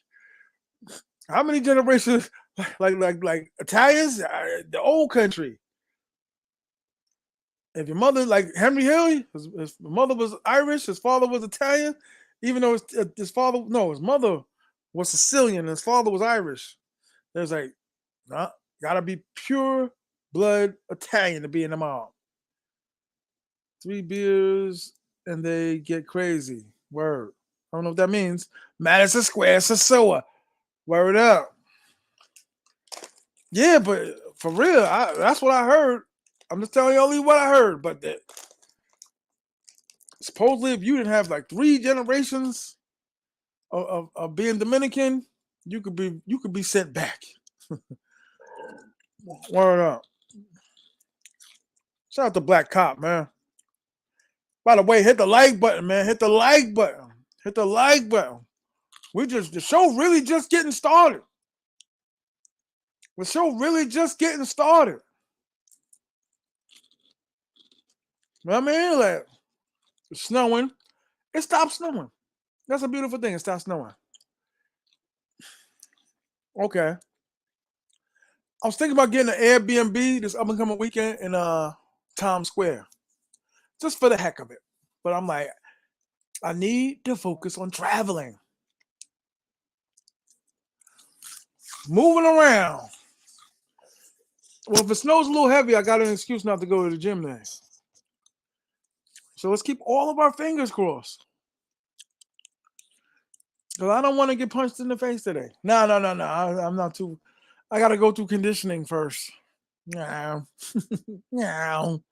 how many generations? Like Italians, the old country. If your mother, like Henry Hill, his mother was Irish, his father was Italian, even though his mother was Sicilian, his father was Irish. There's like, nah, gotta be pure blood Italian to be in the mob. 3 beers and they get crazy. Word. I don't know what that means. Madison Square Sosua. Word up. Yeah, but for real, that's what I heard. I'm just telling you only what I heard. But supposedly, if you didn't have like 3 generations of being Dominican, you could be sent back. Word up. Shout out to Black Cop, man. By the way, hit the like button, man. Hit the like button. Hit the like button. The show really just getting started. The show really just getting started. You know what I mean? Like, it's snowing. It stopped snowing. That's a beautiful thing. It stopped snowing. Okay. I was thinking about getting an Airbnb this up and coming weekend in Times Square. Just for the heck of it. But I'm like, I need to focus on traveling. Moving around. Well, if it snows a little heavy, I got an excuse not to go to the gym then. So let's keep all of our fingers crossed. Because I don't want to get punched in the face today. No. I'm not too. I got to go through conditioning first. No. No.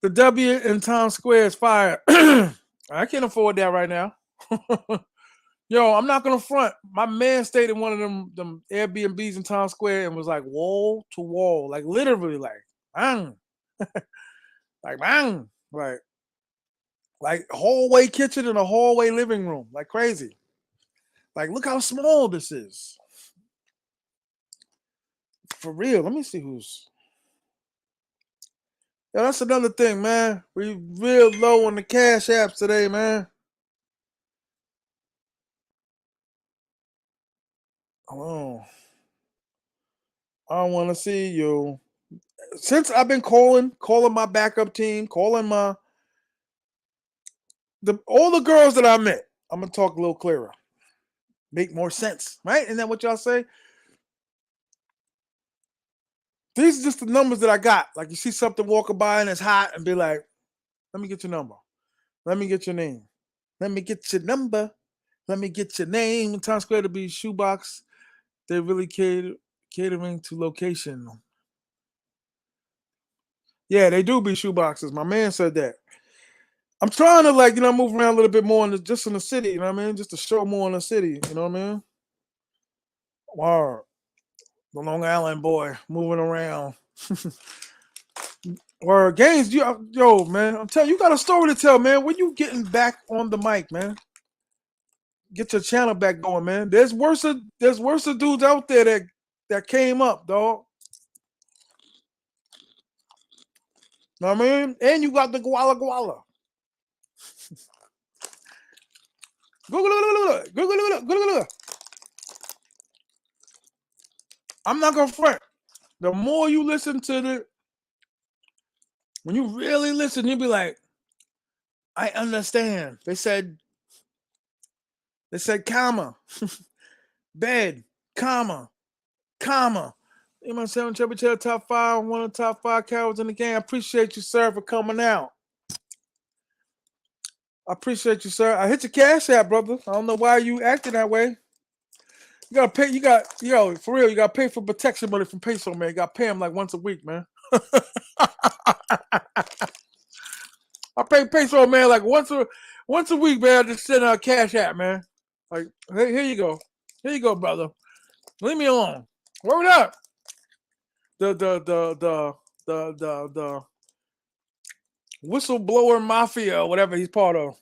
The W in Times Square is fire. I can't afford that right now. Yo, I'm not gonna front. My man stayed in one of them Airbnbs in Times Square and was like wall to wall, like literally, like bang, like bang, like hallway kitchen and a hallway living room, like crazy. Like, look how small this is. For real. Let me see who's. Yeah, that's another thing, man. We real low on the cash apps today, man. Oh, I don't want to see you. Since I've been calling my backup team, calling all the girls that I met. I'm gonna talk a little clearer, make more sense, right? Isn't that what y'all say? These are just the numbers that I got. Like you see something walking by and it's hot, and be like, "Let me get your number. Let me get your name. Let me get your number. Let me get your name." In Times Square to be shoebox. They really catering to location. Yeah, they do be shoeboxes. My man said that. I'm trying to move around a little bit more just in the city. You know what I mean? Just to show more in the city. You know what I mean? Wow, the Long Island boy moving around. Or Gaines, yo, man, I'm telling you, you got a story to tell, man. When you getting back on the mic, man? Get your channel back going, man. There's worse dudes out there that came up, dog. Know what I mean? And you got the Guala Guala. Google. I'm not gonna front. The more you listen to when you really listen, you'll be like, I understand. They said comma, bed, comma. You know, 7 championship top 5, one of the top 5 cowards in the game. I appreciate you, sir, for coming out. I appreciate you, sir. I hit your cash app, brother. I don't know why you acting that way. You gotta pay. For real. You gotta pay for protection money from Peso, man. You gotta pay him like once a week, man. I pay Peso, man, like once a week, man. I just send out cash app, man. Like, hey, here you go. Here you go, brother. Leave me alone. Word up. The whistleblower mafia or whatever he's part of.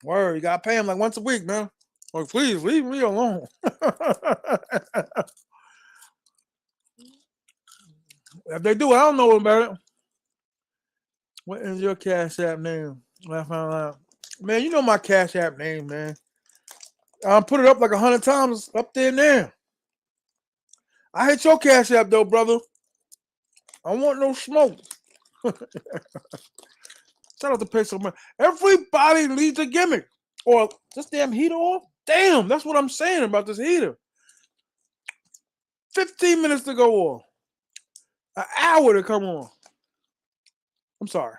Word, you gotta pay him like once a week, man. Like, please leave me alone. If they do, I don't know about it. What is your cash app name? I found out. Man, you know my cash app name, man. I put it up like 100 times up there and there. I hit your cash app though, brother. I want no smoke. Shout out to Peso, man. Everybody needs a gimmick. Or this damn heater off? Damn, that's what I'm saying about this heater. 15 minutes to go off. An hour to come on. I'm sorry.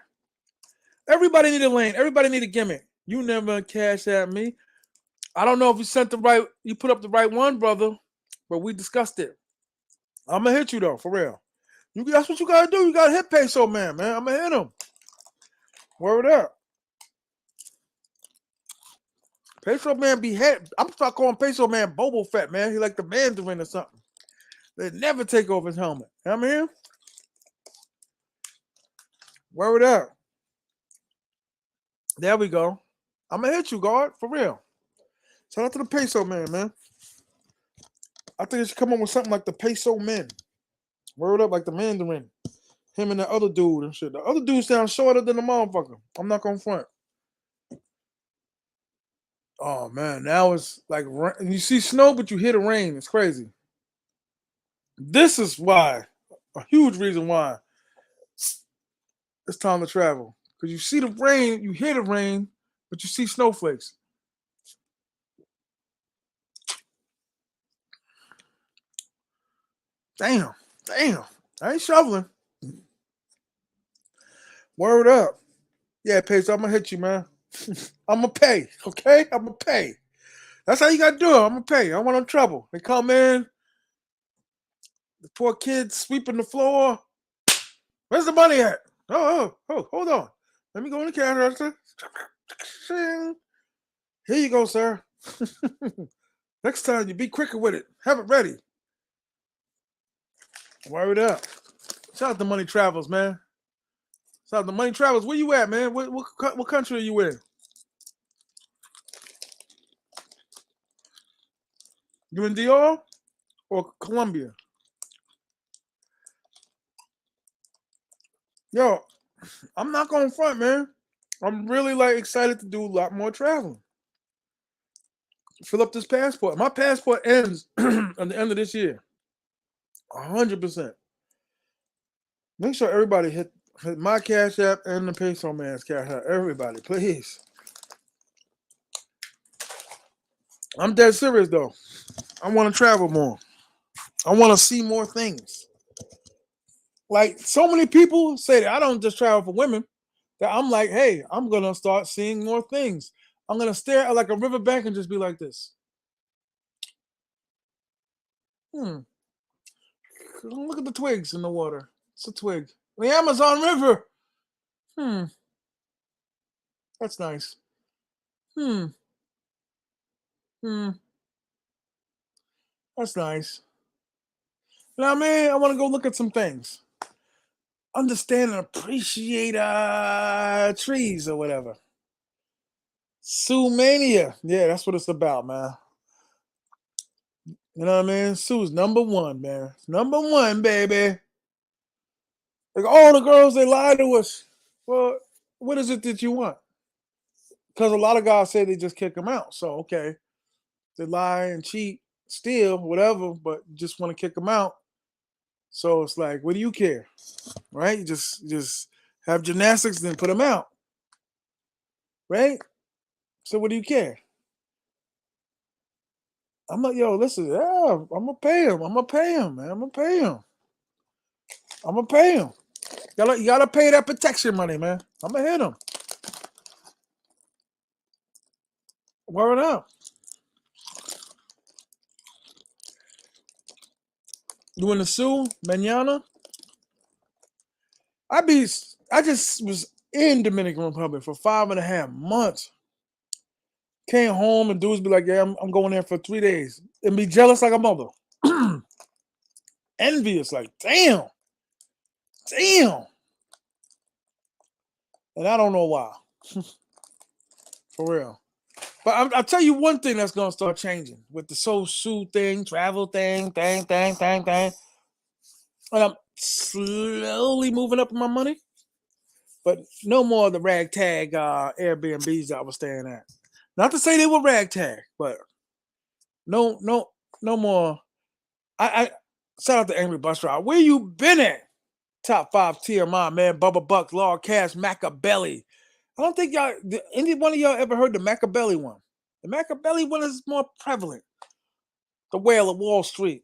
Everybody need a lane. Everybody need a gimmick. You never cash at me. I don't know if you put up the right one, brother, but we discussed it. I'm gonna hit you though, for real. That's what you gotta do. You gotta hit Peso Man, man. I'm gonna hit him. Word up. Peso Man be hit. I'm start calling Peso Man Bobo Fett, man. He like the Mandarin or something. They never take off his helmet. You know what I mean? Word up. There we go. I'm gonna hit you, guard, for real. Shout out to the Peso Man, man. I think it should come up with something like the Peso Man. Word up, like the Mandarin. Him and the other dude and shit. The other dude sounds shorter than the motherfucker. I'm not gonna front. Oh man, now it's like you see snow, but you hear the rain. It's crazy. This is why, a huge reason why it's time to travel. Because you see the rain, you hear the rain, but you see snowflakes. Damn, damn. I ain't shoveling. Word up. Yeah, Pace, I'm gonna hit you, man. I'm gonna pay, okay? I'm gonna pay. That's how you gotta do it. I'm gonna pay. I want no trouble. They come in, the poor kids sweeping the floor. Where's the money at? Oh, hold on. Let me go in the cash register. Here you go, sir. Next time you be quicker with it. Have it ready. Word up. Shout out to Money Travels, man. Shout out to Money Travels. Where you at, man? What country are you in? You in DR or Colombia? Yo, I'm not going front, man. I'm really like excited to do a lot more traveling. Fill up this passport. My passport ends at the end of this year. 100%. Make sure everybody hit my Cash App and the Peso Man's Cash App. Everybody, please. I'm dead serious though. I want to travel more. I want to see more things. Like so many people say that I don't just travel for women. That I'm like, hey, I'm gonna start seeing more things. I'm gonna stare at like a riverbank and just be like this. Hmm. Look at the twigs in the water. It's a twig. The Amazon River. Hmm. That's nice. Hmm. Hmm. That's nice. You know what I mean? I want to go look at some things. Understand and appreciate trees or whatever. Sue mania. Yeah, that's what it's about, man. You know what I mean? Sue's number one, man. Number one, baby. Like all the girls, they lie to us. Well, what is it that you want? Because a lot of guys say they just kick them out. So, okay, they lie and cheat, steal, whatever, but just want to kick them out. So it's like, what do you care? Right? You just have gymnastics, then put them out. Right? So what do you care? I'm like, yo, listen, yeah, I'm gonna pay him. I'm gonna pay him, man. I'm gonna pay him. I'm gonna pay him. You gotta pay that protection money, man. I'm gonna hit him. Word up. You in the Sioux, Manana? I just was in Dominican Republic for 5.5 months. Came home and dudes be like, yeah, I'm going there for 3 days. And be jealous like a mother. Envious, like, damn. Damn. And I don't know why. For real. But I'll tell you one thing that's gonna start changing with the sosua thing, travel thing. And I'm slowly moving up in my money. But no more of the ragtag Airbnbs I was staying at. Not to say they were ragtag, but no more. I shout out to Angry Bus Driver. Where you been at? Top 5 T.M.I, man. Bubba Buck, Lord Cash, Machiavelli. I don't think any one of y'all ever heard the Machiavelli one. The Machiavelli one is more prevalent. The Whale of Wall Street.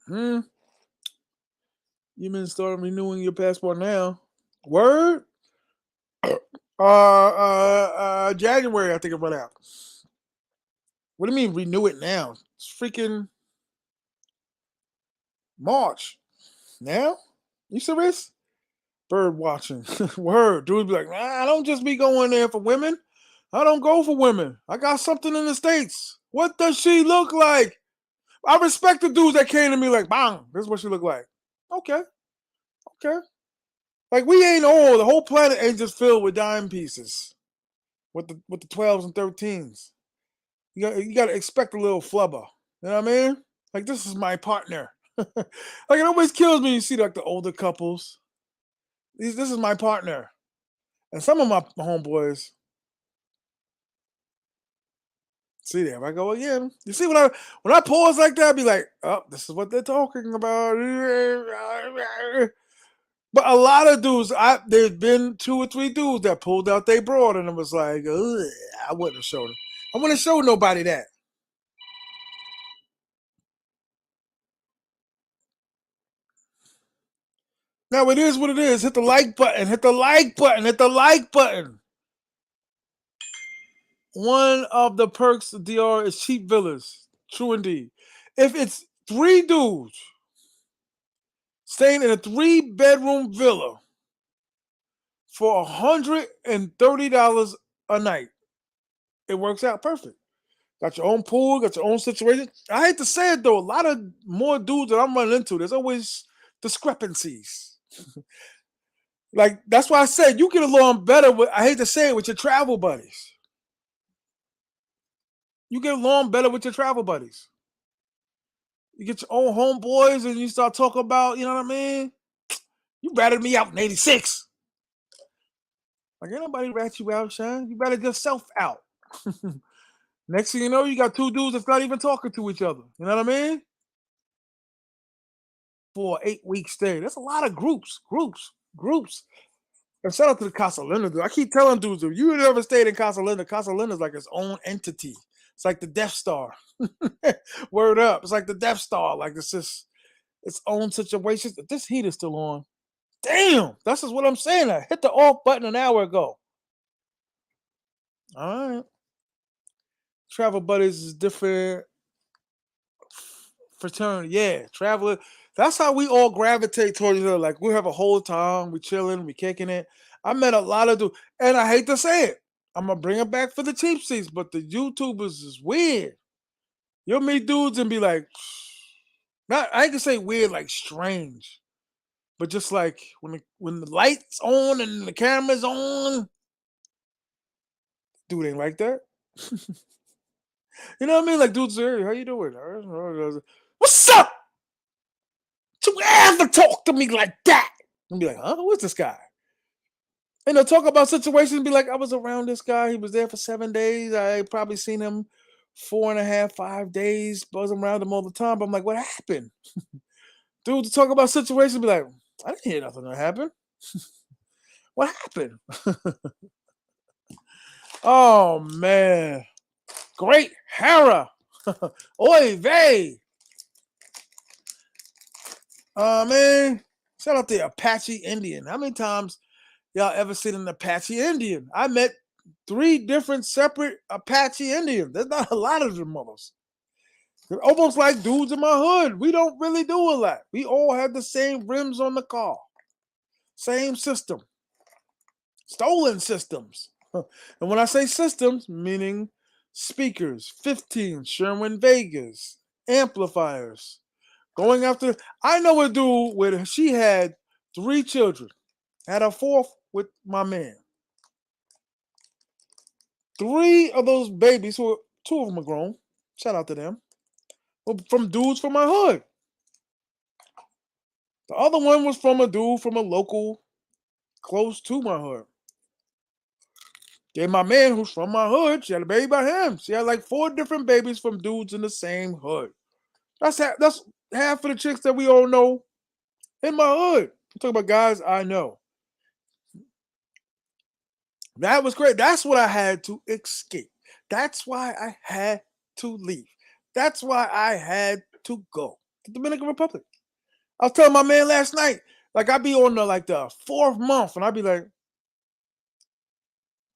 Hmm. You been start renewing your passport now. Word. January, I think it run out. What do you mean renew it now? It's freaking March. Now? You serious? Bird watching. Word. Dude be like, nah, I don't just be going there for women. I don't go for women. I got something in the States. What does she look like? I respect the dudes that came to me like, bang, this is what she look like. Okay. Okay. Like we ain't all, the whole planet ain't just filled with dime pieces. With the 12s and 13s. You gotta expect a little flubber. You know what I mean? Like this is my partner. Like it always kills me. You see like the older couples. This is my partner, and some of my homeboys. See there, I go again. You see when I pause like that, I be like, oh, this is what they're talking about. But a lot of dudes, there's been 2 or 3 dudes that pulled out they broad, and it was like, ugh, I wouldn't have showed them. I wouldn't show nobody that. Now it is what it is. Hit the like button. Hit the like button. Hit the like button. One of the perks of DR is cheap villas. True indeed. If it's 3 dudes staying in a 3-bedroom villa for $130 a night, it works out perfect. Got your own pool, got your own situation. I hate to say it though, a lot of more dudes that I'm running into, there's always discrepancies. Like that's why I said you get along better with, I hate to say it, with your travel buddies. You get along better with your travel buddies. You get your own homeboys and you start talking about, you know what I mean? You ratted me out in 86. Like, ain't nobody rat you out, son. You ratted yourself out. Next thing you know, you got 2 dudes that's not even talking to each other. You know what I mean? For an 8-week stay. That's a lot of groups. And shout out to the Casa Linda dude. I keep telling dudes, if you ever stayed in Casa Linda's like its own entity. It's like the Death Star. Word up. It's like the Death Star. Like it's just its own situation. This heat is still on. Damn, that's just what I'm saying. I hit the off button an hour ago. All right. Travel buddies is different fraternity. Yeah, traveler. That's how we all gravitate towards each other. Like we have a whole time, we chilling, we kicking it. I met a lot of dudes, and I hate to say it. I'm gonna bring it back for the cheap seats, but the YouTubers is weird. You'll meet dudes and be like, not I ain't gonna say weird, like strange, but just like when the lights on and the camera's on, dude ain't like that. You know what I mean? Like dudes, hey, how you doing? What's up? Don't you ever talk to me like that? And be like, huh? Who is this guy? And they'll talk about situations and be like, I was around this guy. He was there for 7 days. I probably seen him 4.5, 5 days. But I was around him all the time. But I'm like, what happened? Dude, to talk about situations, be like, I didn't hear nothing that happened. What happened? Oh man. Great Hera. Oy vey. Man. Shout out to Apache Indian. How many times y'all ever seen an Apache Indian? I met 3 different separate Apache Indians. There's not a lot of them mothers. They're almost like dudes in my hood. We don't really do a lot. We all have the same rims on the car. Same system. Stolen systems. And when I say systems, meaning speakers, 15 Sherwin Vegas, amplifiers. Going after, I know a dude where she had 3 children, had a 4th with my man. 3 of those babies, who 2 of them are grown. Shout out to them. From dudes from my hood. The other one was from a dude from a local close to my hood. Then my man, who's from my hood, she had a baby by him. She had like 4 different babies from dudes in the same hood. That's half of the chicks that we all know in my hood. I'm talking about guys I know. That was great. That's what I had to escape. That's why I had to leave. That's why I had to go to the Dominican Republic. I was telling my man last night, Like I be on the 4th month, and I be like,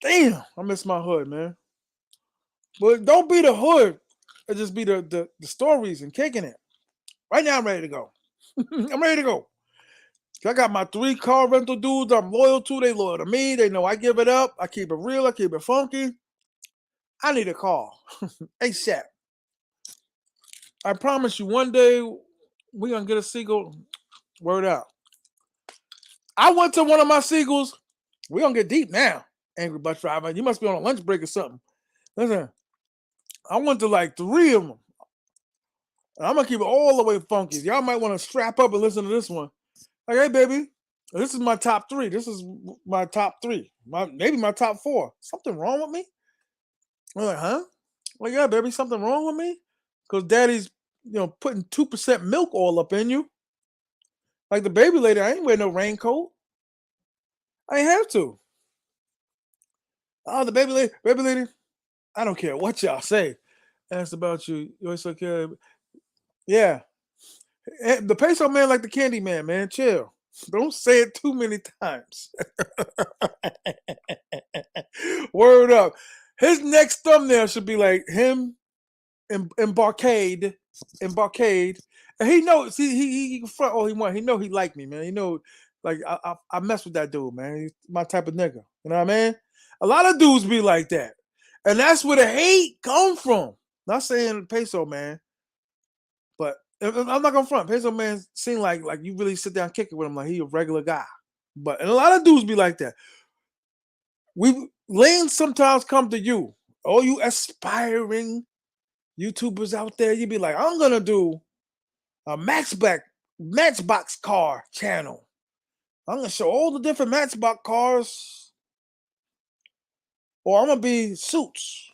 damn, I miss my hood, man. But don't be the hood. It just be the stories and kicking it. Right now, I'm ready to go. I'm ready to go. I got my 3 car rental dudes I'm loyal to. They loyal to me. They know I give it up. I keep it real. I keep it funky. I need a car. ASAP. I promise you, one day we're going to get a Seagull. Word out. I went to one of my Seagulls. We're going to get deep now. Angry bus driver. You must be on a lunch break or something. Listen, I went to like 3 of them. I'm going to keep it all the way funky. Y'all might want to strap up and listen to this one. Like, hey, baby, this is my top 3. This is my top 3. Maybe my top 4. Something wrong with me? I'm like, huh? Well, yeah, baby, something wrong with me? Because daddy's, putting 2% milk all up in you. Like the baby lady, I ain't wear no raincoat. I ain't have to. Oh, the baby lady, I don't care what y'all say. Asked about you. It's okay. Yeah. The peso man like the candy man. Chill. Don't say it too many times. Word up. His next thumbnail should be like him in Barcade. And he knows he front all he want. He know he like me, man. He know like I mess with that dude, man. He's my type of nigga. You know what I mean? A lot of dudes be like that. And that's where the hate come from. Not saying peso man, but I'm not gonna front. Peso man seem like you really sit down and kick it with him like he a regular guy. And a lot of dudes be like that. Lanes sometimes come to you. All you aspiring YouTubers out there, you be like, I'm gonna do a Matchbox car channel. I'm gonna show all the different Matchbox cars, or I'm gonna be suits.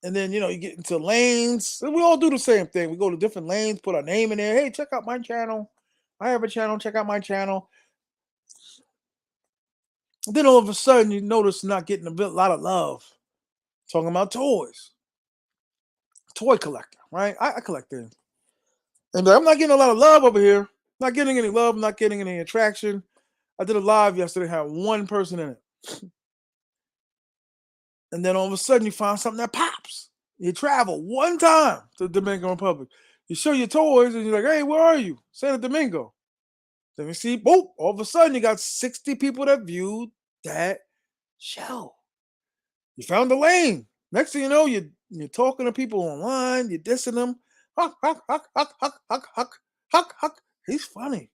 And then you get into lanes. And we all do the same thing. We go to different lanes, put our name in there. Hey, check out my channel. I have a channel. Check out my channel. And then all of a sudden, you notice not getting a lot of love. Talking about toys. Toy collector, right? I collect things. And I'm not getting a lot of love over here. Not getting any love. Not getting any attraction. I did a live yesterday. Had 1 person in it. And then all of a sudden, you find something that pops. You travel 1 time to the Dominican Republic. You show your toys, and you're like, hey, where are you? Santo Domingo. Then you see, boop, all of a sudden, you got 60 people that viewed that show. You found the lane. Next thing you know, you're talking to people online. You're dissing them. Huck, huck, huck, huck, huck, huck, huck, huck, huck. He's funny.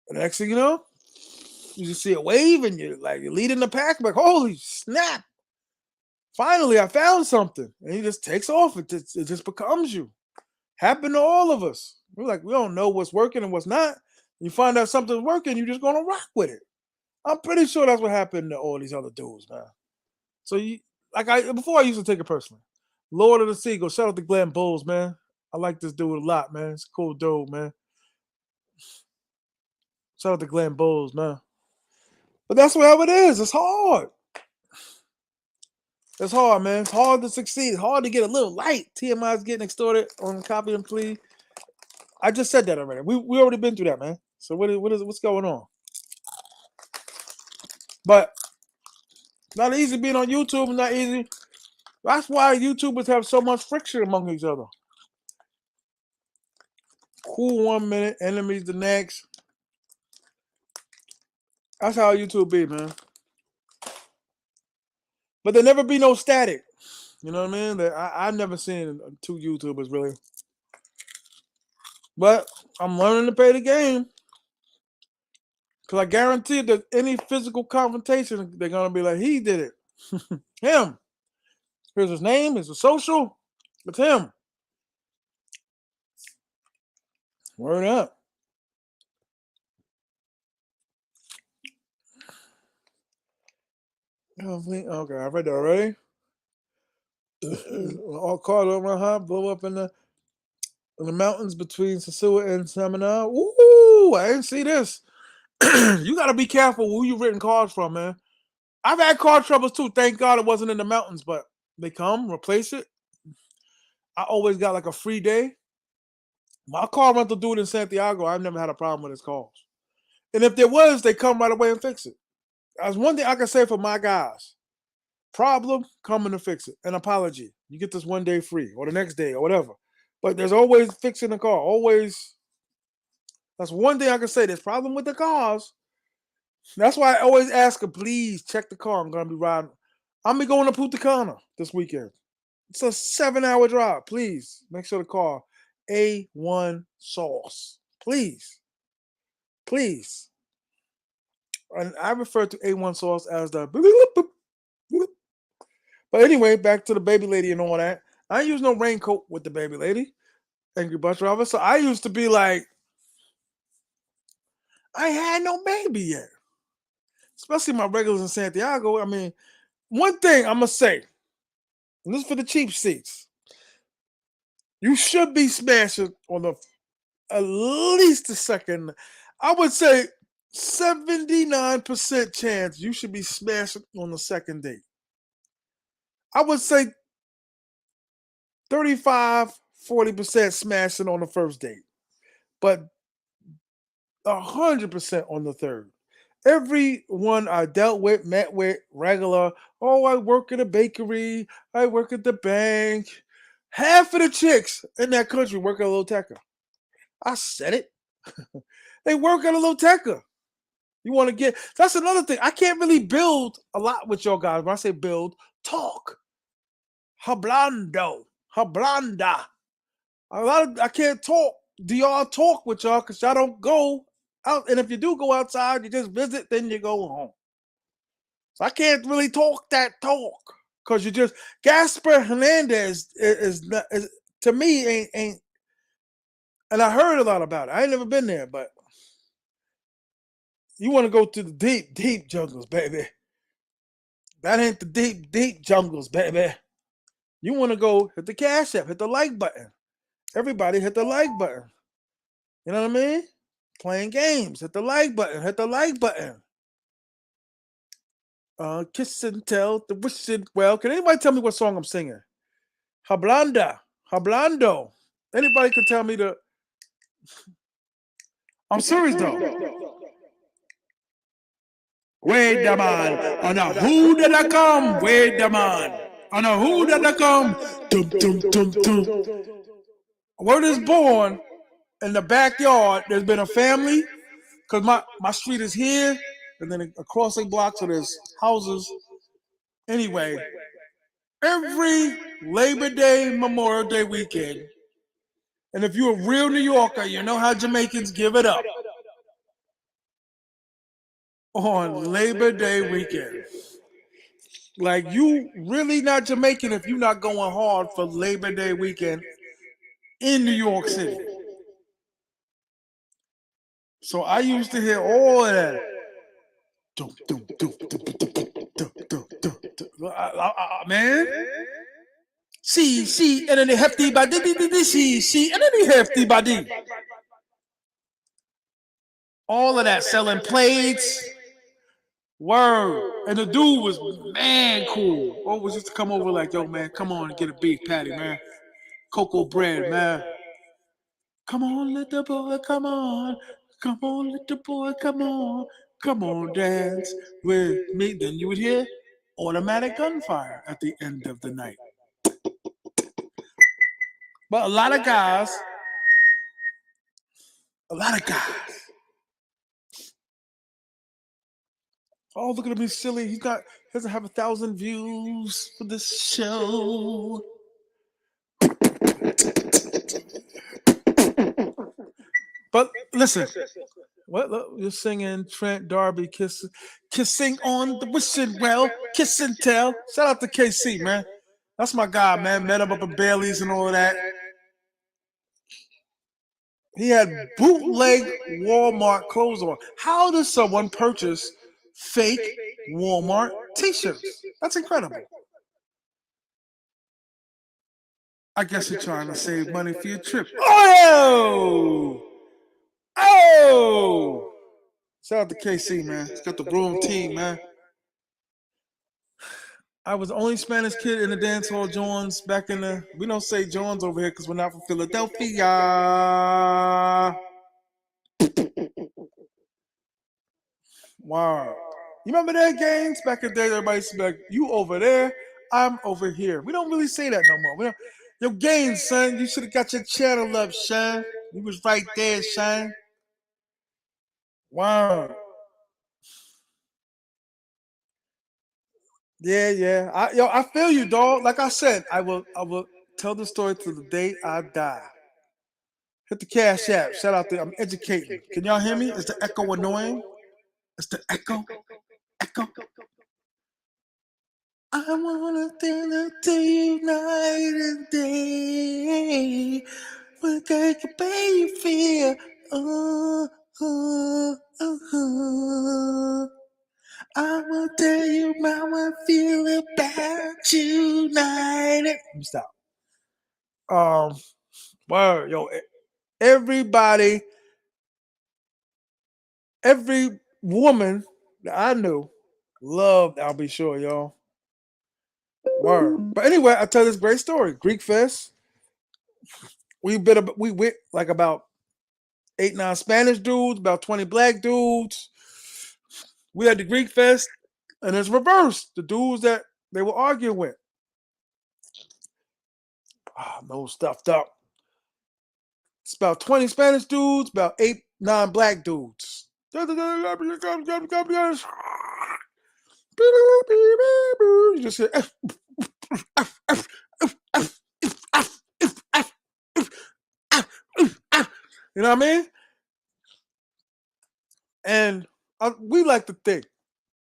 And the next thing you know, you just see a wave, and you're leading the pack. Like, holy snap. Finally, I found something. And he just takes off. It just becomes you. Happened to all of us. We're like, we don't know what's working and what's not. You find out something's working, you're just going to rock with it. I'm pretty sure that's what happened to all these other dudes, man. So, before I used to take it personally. Lord of the Seagull, shout out to Glenn Bowles, man. I like this dude a lot, man. It's a cool dude, man. Shout out to Glenn Bowles, man. But that's how it is. It's hard. It's hard, man. It's hard to succeed. It's hard to get a little light. T.M.I is getting extorted on copy and plea. I just said that already. We already been through that, man. So what's going on? But not easy being on YouTube. Not easy. That's why YouTubers have so much friction among each other. Cool 1 minute, enemies the next. That's how YouTube be, man. But there never be no static. You know what I mean? I've never seen 2 YouTubers really. But I'm learning to play the game. Because I guarantee that any physical confrontation, they're going to be like, he did it. Him. Here's his name. Here's the social. It's him. Word up. Okay, I read that already. All caught on my hot, blow up in the mountains between Sosua and Seminar. Ooh, I didn't see this. You got to be careful who you written cards from, man. I've had card troubles too. Thank God it wasn't in the mountains, but they come, replace it. I always got like a free day. My car rental dude in Santiago, I've never had a problem with his calls. And if there was, they come right away and fix it. That's one thing I can say for my guys. Problem, coming to fix it. An apology. You get this 1 day free or the next day or whatever. But there's always fixing the car. Always. That's one thing I can say. There's problem with the cars. That's why I always ask them, please check the car. I'm going to be riding. I'm going to be going to Punta Cana this weekend. It's a 7-hour drive. Please make sure the car A1 sauce. Please. Please. And I refer to A1 sauce as the. But anyway, back to the baby lady and all that. I ain't use no raincoat with the baby lady, angry bus driver. So I used to be like, I had no baby yet. Especially my regulars in Santiago. I mean, one thing I'm going to say, and this is for the cheap seats, you should be smashing on the at least the second. I would say 79% chance you should be smashing on the second date. I would say 35-40% smashing on the first date, but 100% on the third. Everyone I dealt with, met with, regular. Oh, I work in a bakery. I work at the bank. Half of the chicks in that country work at a Loteca. I said it. They work at a Loteca. You want to get. That's another thing. I can't really build a lot with y'all guys. When I say build, talk. Hablando. Hablanda. I can't talk. Do y'all talk with y'all because y'all don't go out? And if you do go outside, you just visit, then you go home. So I can't really talk that talk because you just Gasper Hernandez is to me ain't. And I heard a lot about it. I ain't never been there, but you want to go to the deep jungles, baby. That ain't the deep jungles, baby. You want to go hit the cash app, hit the like button. Everybody hit the like button. You know what I mean? Playing games, hit the like button, hit the like button. Kiss and tell, the wish it well. Can anybody tell me what song I'm singing? Hablanda, Hablando. Anybody can tell me the. I'm serious though. Wait the man. On a who did I come? Wait the man. On a who did I come? Dum dum dum dum. Word is born in the backyard. There's been a family because my street is here, and then a crossing block, so there's houses. Anyway, every Labor Day, Memorial Day weekend, and if you're a real New Yorker, you know how Jamaicans give it up on Labor Day weekend. Like, you really not Jamaican if you're not going hard for Labor Day weekend in New York City. So I used to hear all of that. Man. See, and then the hefty body, see, and then the hefty body. All of that selling plates. Word. And the dude was man cool. Always used to come over like, yo, man, come on and get a beef patty, man. Cocoa bread, man. Come on, little boy, come on. Come on, little boy, come on. Come on, dance with me. Then you would hear automatic gunfire at the end of the night. But a lot of guys, oh, look at him, he's silly. He doesn't have 1,000 views for this show. But listen, what you're singing Trent D'Arby kissing on the wishing well, kiss and tell. Shout out to KC, man. That's my guy, man. Met him up in Bailey's and all of that. He had bootleg Walmart clothes on. How does someone purchase fake Walmart t-shirts? That's incredible. I guess you're trying to save money for your trip. Oh! Oh! Shout out to KC, man. He's got the broom team, man. I was the only Spanish kid in the dance hall Johns back in the. We don't say Johns over here because we're not from Philadelphia. Wow. You remember that games back in the day? Everybody used to be like, "You over there, I'm over here." We don't really say that no more. We don't. Yo, games, son. You should have got your channel up, son. You was right there, son. Wow. Yeah, yeah. I feel you, dog. Like I said, I will tell the story to the day I die. Hit the cash app. Shout out to I'm educating. Can y'all hear me? Is the echo annoying? It's the echo. Echo. I wanna feel it to you night and day. What make a baby feel? Oh, oh, oh, oh. I will tell you how I feel about you night. Let me stop. Um, word, yo, everybody, every woman that I knew loved I'll Be Sure, y'all. Word. But anyway, I tell this great story. Greek Fest. We went like about 8, 9 Spanish dudes, about 20 black dudes. We had the Greek Fest, and it's reversed. The dudes that they were arguing with. No stuffed up. It's about 20 Spanish dudes, about 8, 9 black dudes. You just hear, you know what I mean? And we like to think,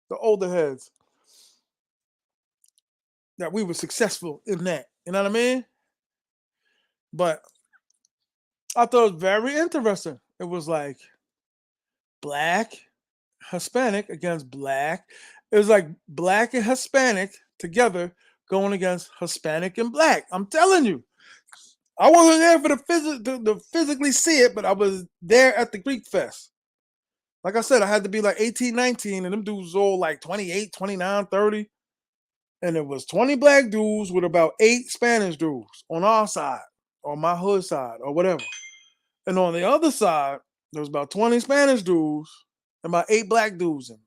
the older heads, that we were successful in that. You know what I mean? But I thought it was very interesting. It was like black, Hispanic against black. It was like black and Hispanic together going against Hispanic and black. I'm telling you. I wasn't there for to physically see it, but I was there at the Greek Fest. Like I said, I had to be like 18, 19, and them dudes all like 28, 29, 30. And it was 20 black dudes with about 8 Spanish dudes on our side, on my hood side, or whatever. And on the other side, there was about 20 Spanish dudes and about 8 black dudes. And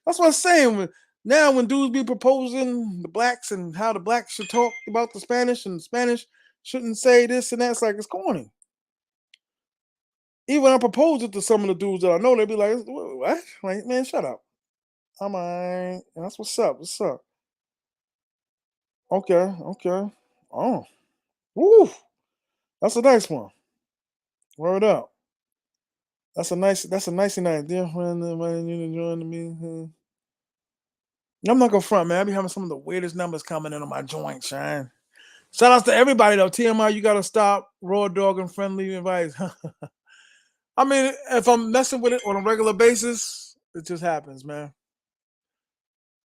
that's what I'm saying. Now, when dudes be proposing the blacks and how the blacks should talk about the Spanish and the Spanish shouldn't say this and that, it's like it's corny. Even when I propose it to some of the dudes that I know, they be like, "What? Like, man, shut up." I'm like, that's what's up. What's up? Okay, okay. Oh, woo. That's a nice one. Word up. That's a nice idea. When you join me. I'm not gonna front, man. I be having some of the weirdest numbers coming in on my joint, Shine. Shout outs to everybody though. T.M.I, you gotta stop. Raw dog and friendly advice. I mean, if I'm messing with it on a regular basis, it just happens, man.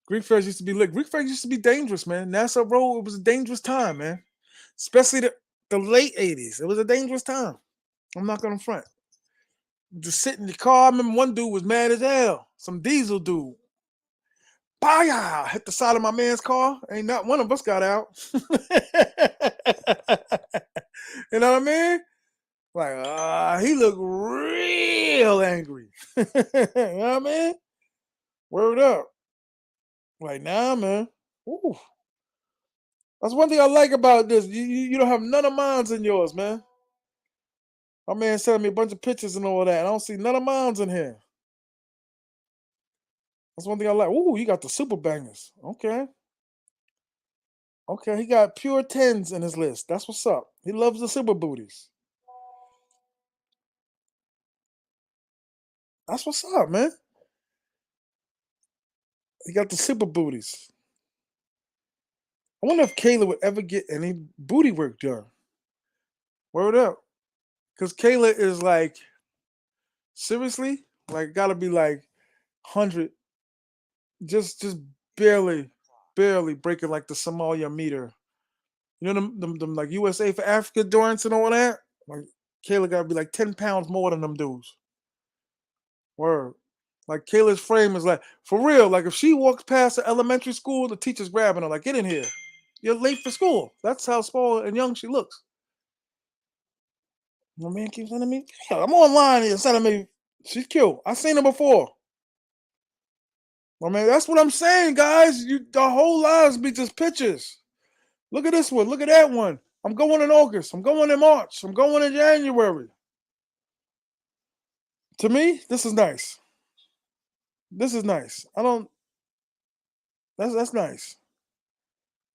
Greek fairs used to be lit. Greek fairs used to be dangerous, man. NASA Road, it was a dangerous time, man. Especially the late 80s. It was a dangerous time. I'm not gonna front. Just sit in the car. I remember one dude was mad as hell. Some diesel dude. Baya! Hit the side of my man's car. Ain't not one of us got out. You know what I mean? Like, he looked real angry. You know what I mean? Word up. Like, nah, man. Ooh. That's one thing I like about this. You don't have none of mines in yours, man. My man sent me a bunch of pictures and all that. I don't see none of mines in here. That's one thing I like. Ooh, you got the super bangers. Okay. Okay, he got pure tens in his list. That's what's up. He loves the super booties. That's what's up, man. He got the super booties. I wonder if Kayla would ever get any booty work done. Word up. Because Kayla is like, seriously? Like, gotta be like 100. Just barely breaking like the Somalia meter. You know them like USA for Africa endurance and all that? Like, Kayla gotta be like 10 pounds more than them dudes. Word. Like Kayla's frame is like for real. Like if she walks past the elementary school, the teacher's grabbing her. Like get in here. You're late for school. That's how small and young she looks. My man keeps sending me. Yeah, I'm online here sending me. She's cute. I seen her before. My man, that's what I'm saying, guys. The whole lives be just pictures. Look at this one. Look at that one. I'm going in August. I'm going in March. I'm going in January. To me, this is nice. This is nice. I don't. That's nice.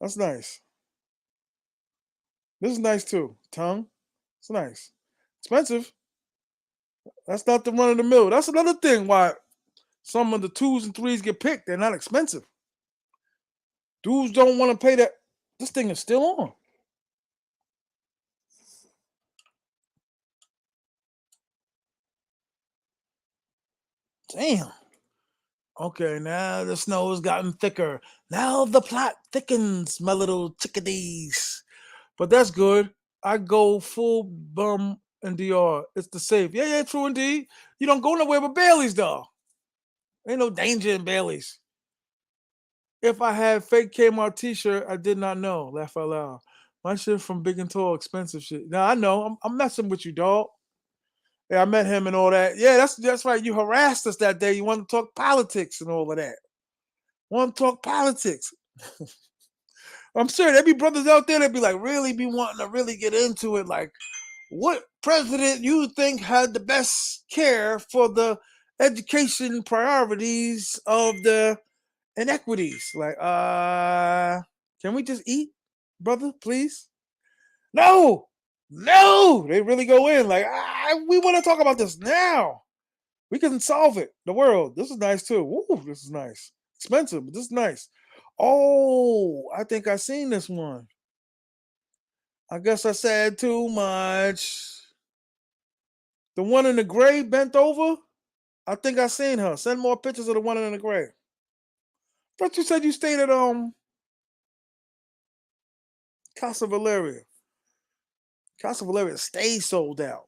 That's nice. This is nice too. Tongue. It's nice. Expensive. That's not the run of the mill. That's another thing why some of the twos and threes get picked. They're not expensive. Dudes don't want to pay that. This thing is still on. Damn. Okay, now the snow has gotten thicker. Now the plot thickens, my little chickadees. But that's good. I go full bum in DR. It's the safe. Yeah, true indeed. You don't go nowhere but Bailey's, though. Ain't no danger in Bailey's. If I had fake Kmart t-shirt, I did not know. Laugh out loud. My shit from Big and Tall, expensive shit. Now I know. I'm messing with you, dog. Yeah, I met him and all that. Yeah, that's right. You harassed us that day. You want to talk politics and all of that. Want to talk politics. I'm sure there be brothers out there that be like really be wanting to really get into it. Like, what president you think had the best care for the education priorities of the inequities? Like, can we just eat, brother, please? No, no. They really go in like, we want to talk about this now. We can solve it. The world. This is nice too. Woo, this is nice. Expensive, but this is nice. Oh, I think I seen this one. I guess I said too much. The one in the gray bent over. I think I seen her. Send more pictures of the one in the gray. But you said you stayed at Casa Valeria. Casa Valeria stays sold out.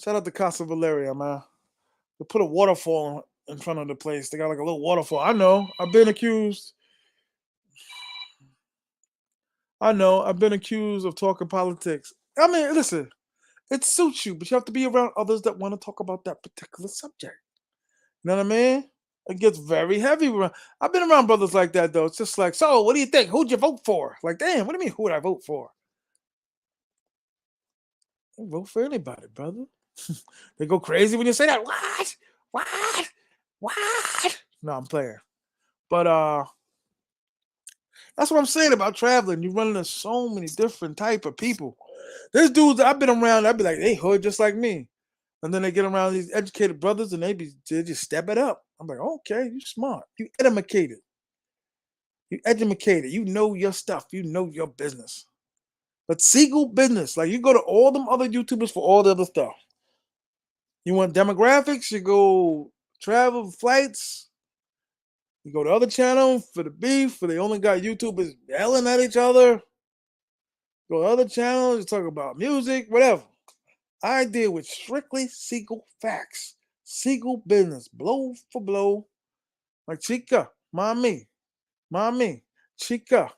Shout out to Casa Valeria, man. They put a waterfall in front of the place. They got like a little waterfall. I know. I've been accused. I've been accused of talking politics. I mean, listen, it suits you, but you have to be around others that want to talk about that particular subject. You know what I mean? It gets very heavy. I've been around brothers like that though. It's just like, so what do you think? Who'd you vote for? Like, damn, what do you mean? Who would I vote for? I vote for anybody, brother. They go crazy when you say that. What? What? What? No, I'm playing. But that's what I'm saying about traveling. You run into so many different type of people. There's dudes that I've been around. I'd be like, they hood just like me. And then they get around these educated brothers and they just step it up. I'm like, okay, you smart. You educated. You educated. You know your stuff. You know your business. But Seagull business, like you go to all them other YouTubers for all the other stuff. You want demographics, you go travel flights. You go to other channel for the beef, where they only got YouTubers yelling at each other. Go to other channels, you talk about music, whatever. I deal with strictly Seagull facts. Seagull business, blow for blow. Like Chica, mommy, Chica.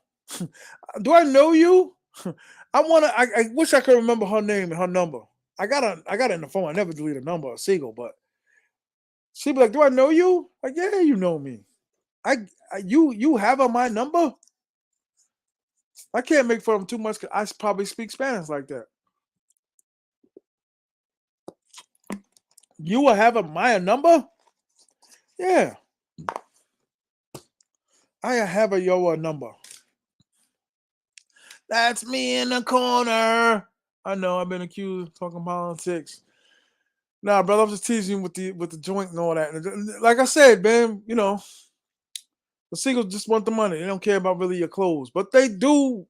Do I know you? I wish I could remember her name and her number. I got it in the phone. I never delete a number of Seagull, but she'd be like, "Do I know you?" Like, yeah, you know me. You have on my number. I can't make fun of them too much because I probably speak Spanish like that. You will have a Maya number? Yeah. I have a Yoa number. That's me in the corner. I know I've been accused of talking politics. Nah, brother, I'm just teasing you with the joint and all that. Like I said, man, the singles just want the money. They don't care about really your clothes. But they do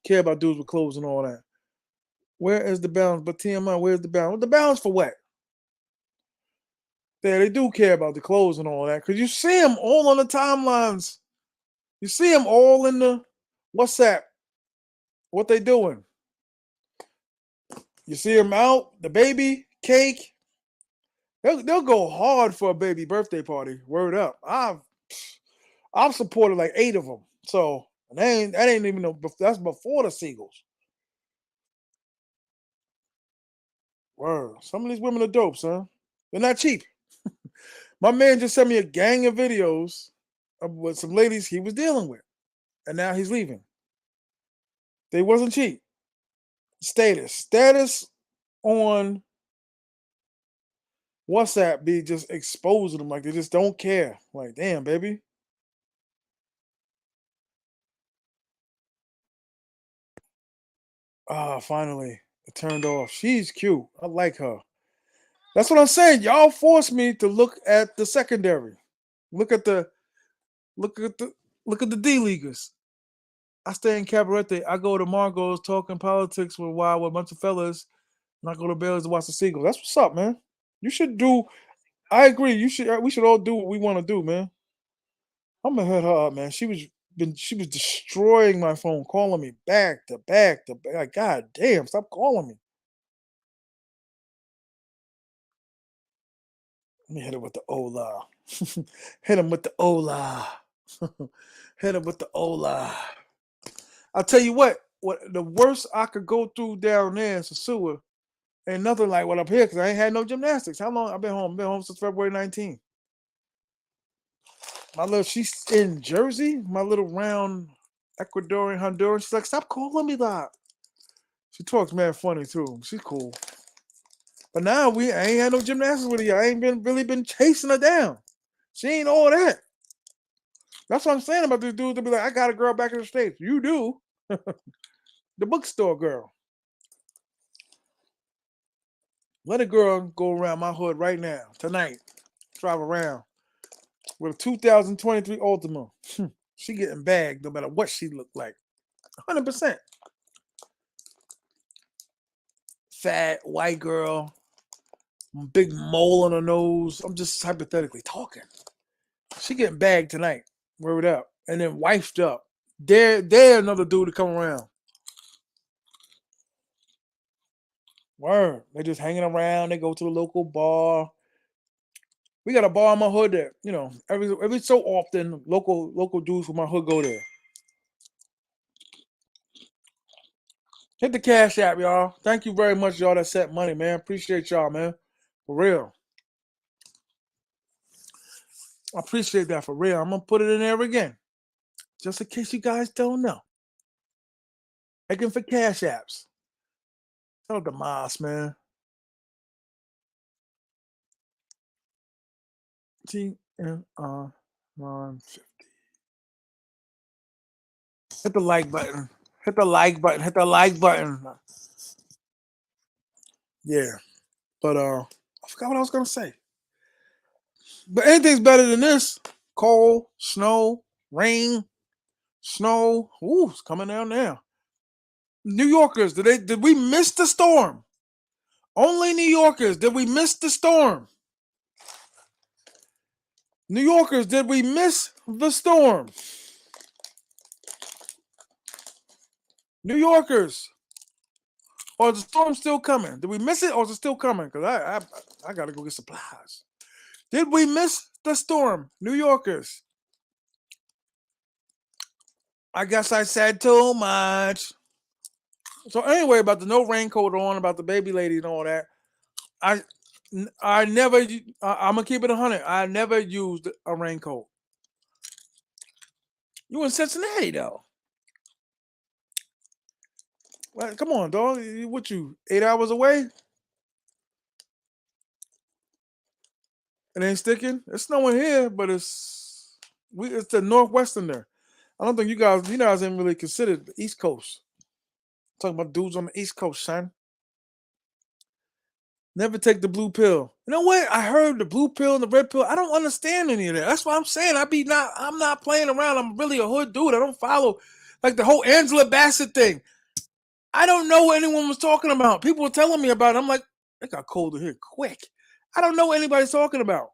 care about dudes with clothes and all that. Where is the balance? But T.M.I, where's the balance? The balance for what? Yeah, they do care about the clothes and all that. Because you see them all on the timelines. You see them all in the WhatsApp. What they doing? You see them out, the baby, cake. They'll go hard for a baby birthday party. Word up. I've supported like 8 of them. So that ain't even that's before the Seagulls. Word. Some of these women are dope, son. They're not cheap. My man just sent me a gang of videos of with some ladies he was dealing with, and now he's leaving. They wasn't cheap. Status on WhatsApp be just exposing them like they just don't care. Like, damn, baby. Ah, finally, it turned off. She's cute. I like her. That's what I'm saying. Y'all forced me to look at the secondary. Look at the look at the look at the D leaguers. I stay in Cabarete. I go to Margot's talking politics for a while with a bunch of fellas, and I go to Bailey's to watch the Seagull. That's what's up, man. You should do. I agree. You should. We should all do what we want to do, man. I'm gonna hit her up, man. She was destroying my phone, calling me back to back to back. Like, God damn, stop calling me. Let me hit her with the Ola. Hit him with the Ola. Hit him with the Ola. I'll tell you what the worst I could go through down there in Sosua ain't nothing like what up here because I ain't had no gymnastics. How long I've been home? Been home since February 19th. She's in Jersey, my little round Ecuadorian Honduran. She's like, stop calling me that. She talks mad funny too. She's cool. But now I ain't had no gymnastics with her. I ain't really been chasing her down. She ain't all that. That's what I'm saying about this dude to be like, I got a girl back in the States. You do. The bookstore girl. Let a girl go around my hood right now, tonight. Drive around with a 2023 Ultima. She getting bagged no matter what she look like. 100%. Fat, white girl, big mole on her nose. I'm just hypothetically talking. She getting bagged tonight. Word up. And then wifed up. Dare another dude to come around. Word. They just hanging around. They go to the local bar. We got a bar in my hood that, every so often local dudes from my hood go there. Hit the cash app, y'all. Thank you very much, y'all that sent money, man. Appreciate y'all, man. For real. I appreciate that for real. I'm gonna put it in there again. Just in case you guys don't know. Looking for cash apps. Tell out the Moss, man. TMI 950. Hit the like button. Hit the like button. Hit the like button. Yeah. But I forgot what I was gonna say. But anything's better than this. Cold, snow, rain, snow. Ooh, it's coming down now. New Yorkers, did we miss the storm? Only New Yorkers, did we miss the storm? New Yorkers, did we miss the storm? New Yorkers, or is the storm still coming? Did we miss it, or is it still coming? Because I gotta go get supplies. Did we miss the storm, New Yorkers? I guess I said too much. So anyway, about the no raincoat on, about the baby lady and all that. I never. I'm gonna keep it 100. I never used a raincoat. You in Cincinnati though? Well, come on, dog. What you 8 hours away? It ain't sticking. It's snowing here, but it's the northwestern there. I don't think you guys ain't really considered the East Coast. I'm talking about dudes on the East Coast, son. Never take the blue pill. You know what? I heard the blue pill and the red pill. I don't understand any of that. That's what I'm saying. I'm not playing around. I'm really a hood dude. I don't follow like the whole Angela Bassett thing. I don't know what anyone was talking about. People were telling me about it. I'm like, it got colder here quick. I don't know what anybody's talking about.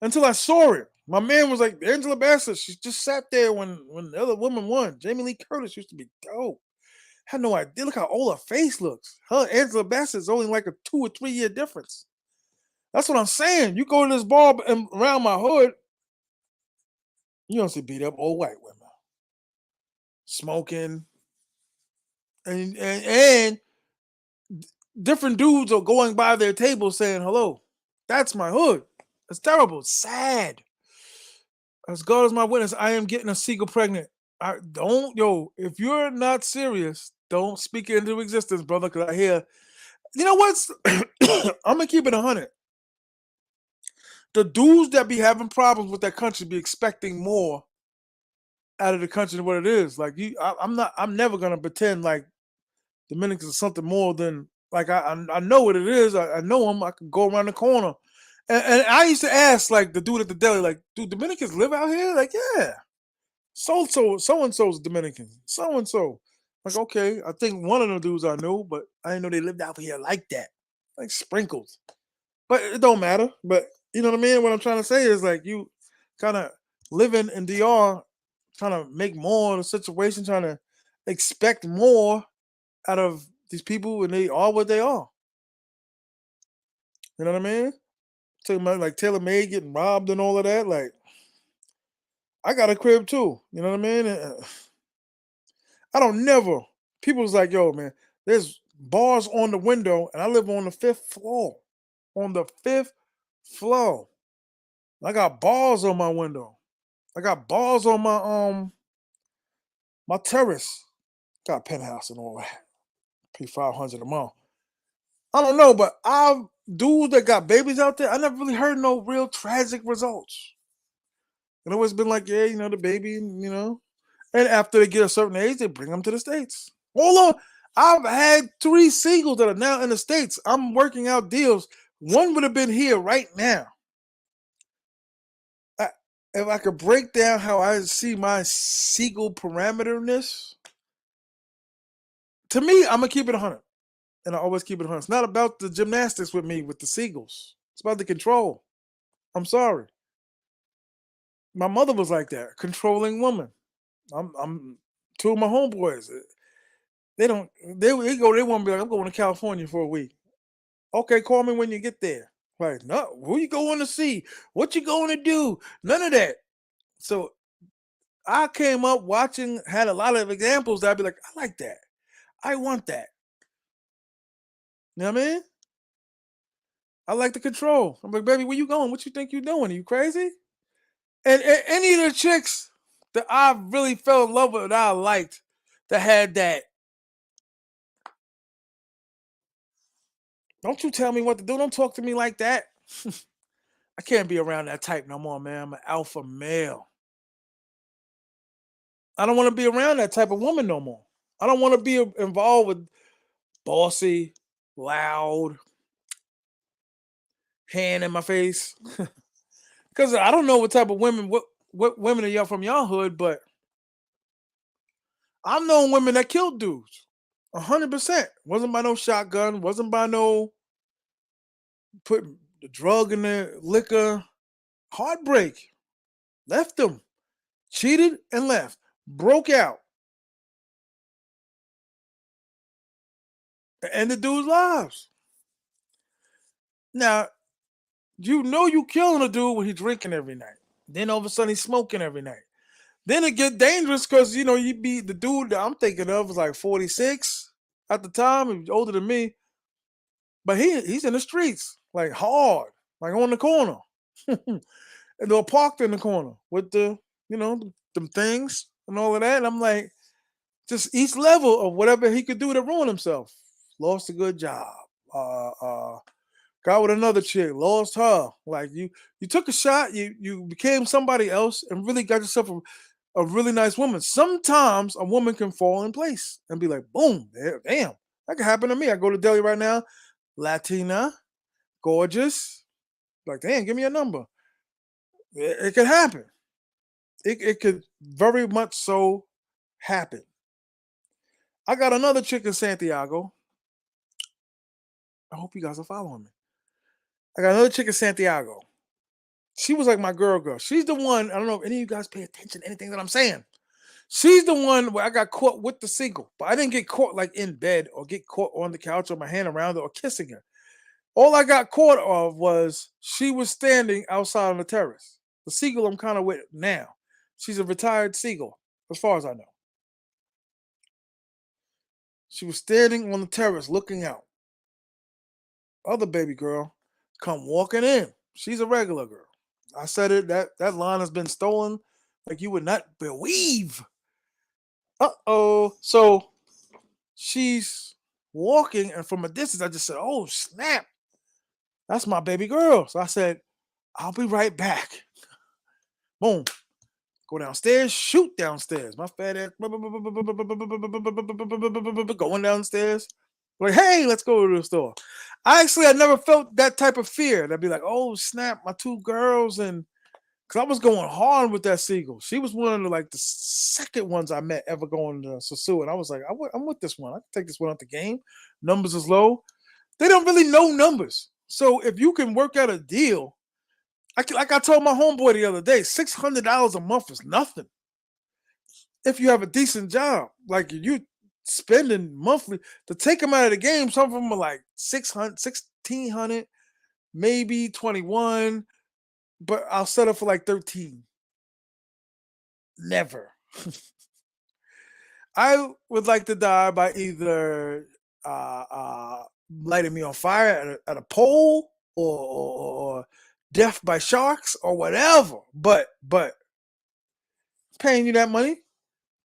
Until I saw it. My man was like, Angela Bassett, she just sat there when the other woman won. Jamie Lee Curtis used to be dope. Had no idea. Look how old her face looks. Her Angela Bassett's only like a 2 or 3 year difference. That's what I'm saying. You go to this bar around my hood, you don't see beat up old white women smoking, and different dudes are going by their table saying hello. That's my hood. It's terrible. It's sad. As God is my witness, I am getting a seagull pregnant. I don't, yo, if you're not serious, don't speak it into existence, brother, because I hear, you know what's, I'm going to keep it 100. The dudes that be having problems with that country be expecting more out of the country than what it is. Like, I'm never going to pretend like Dominicans are something more than, like, I know what it is. I know them. I can go around the corner. And I used to ask, like, the dude at the deli, like, do Dominicans live out here? Like, yeah. So and so's Dominican. So and so. Like, okay, I think one of the dudes I knew, but I didn't know they lived out here like that. Like sprinkles. But it don't matter. But you know what I mean? What I'm trying to say is like you kind of living in DR, trying to make more of the situation, trying to expect more out of these people, and they are what they are. You know what I mean? Talking about like Taylor May getting robbed and all of that. Like, I got a crib too. You know what I mean? I don't never. People was like, yo, man, there's bars on the window, and I live on the fifth floor. On the fifth floor. I got bars on my window. I got bars on my terrace. Got a penthouse and all that. Pay 500 a month. I don't know, but I've dudes that got babies out there, I never really heard no real tragic results. It always been like, yeah, the baby, and after they get a certain age, they bring them to the States. Hold on. I've had 3 seagulls that are now in the States. I'm working out deals. One would have been here right now. If I could break down how I see my seagull parameterness, to me, I'm going to keep it 100. And I always keep it 100. It's not about the gymnastics with me with the seagulls. It's about the control. I'm sorry. My mother was like that, controlling woman. I'm 2 of my homeboys. They don't. They go. They want to be like, I'm going to California for a week. Okay, call me when you get there. Like, no, who you going to see? What you going to do? None of that. So I came up watching, had a lot of examples that I'd be like, I like that. I want that. You know what I mean? I like the control. I'm like, baby, where you going? What you think you doing? Are you crazy? And any of the chicks that I really fell in love with that I liked that had that. Don't you tell me what to do. Don't talk to me like that. I can't be around that type no more, man. I'm an alpha male. I don't want to be around that type of woman no more. I don't want to be involved with bossy, loud, hand in my face. Because I don't know what type of women, what women are y'all from y'all hood, but I've known women that killed dudes. 100%. Wasn't by no shotgun. Wasn't by no putting the drug in the liquor. Heartbreak. Left them. Cheated and left. Broke out. And the dude's lives. Now, you killing a dude when he's drinking every night. Then all of a sudden he's smoking every night. Then it get dangerous because you be the dude that I'm thinking of was like 46 at the time. He was older than me. But he's in the streets, like hard, like on the corner. And they're parked in the corner with them things and all of that. And I'm like, just each level of whatever he could do to ruin himself. Lost a good job. Got with another chick, lost her. Like you took a shot, you became somebody else and really got yourself a really nice woman. Sometimes a woman can fall in place and be like, boom, damn, that could happen to me. I go to deli right now, Latina, gorgeous. Like, damn, give me a number. It could happen. It could very much so happen. I got another chick in Santiago. I hope you guys are following me. I got another chick in Santiago. She was like my girl. She's the one. I don't know if any of you guys pay attention to anything that I'm saying. She's the one where I got caught with the seagull, but I didn't get caught like in bed or get caught on the couch or my hand around her or kissing her. All I got caught of was she was standing outside on the terrace. The Seagull I'm kind of with now. She's a retired Seagull, as far as I know. She was standing on the terrace looking out. Other baby girl come walking in. She's a regular girl. I said it, that line has been stolen like you would not believe. Uh-oh. So she's walking, and from a distance, I just said, "Oh, snap. That's my baby girl." So I said, "I'll be right back." Boom. Go downstairs, shoot downstairs. My fat ass going downstairs. Like, hey, let's go to the store. I never felt that type of fear. That'd be like, oh snap, my two girls, and because I was going hard with that Seagull. She was one of the second ones I met ever going to sosua, and I was like, I'm with this one. I can take this one out the game. Numbers is low. They don't really know numbers, so if you can work out a deal, like I told my homeboy the other day, $600 a month is nothing if you have a decent job. Like you spending monthly to take them out of the game. Some of them are like 600, 1600, maybe 21, but I'll settle for like 13. Never. I would like to die by either uh, uh, lighting me on fire at a pole, or death by sharks or whatever. But paying you that money,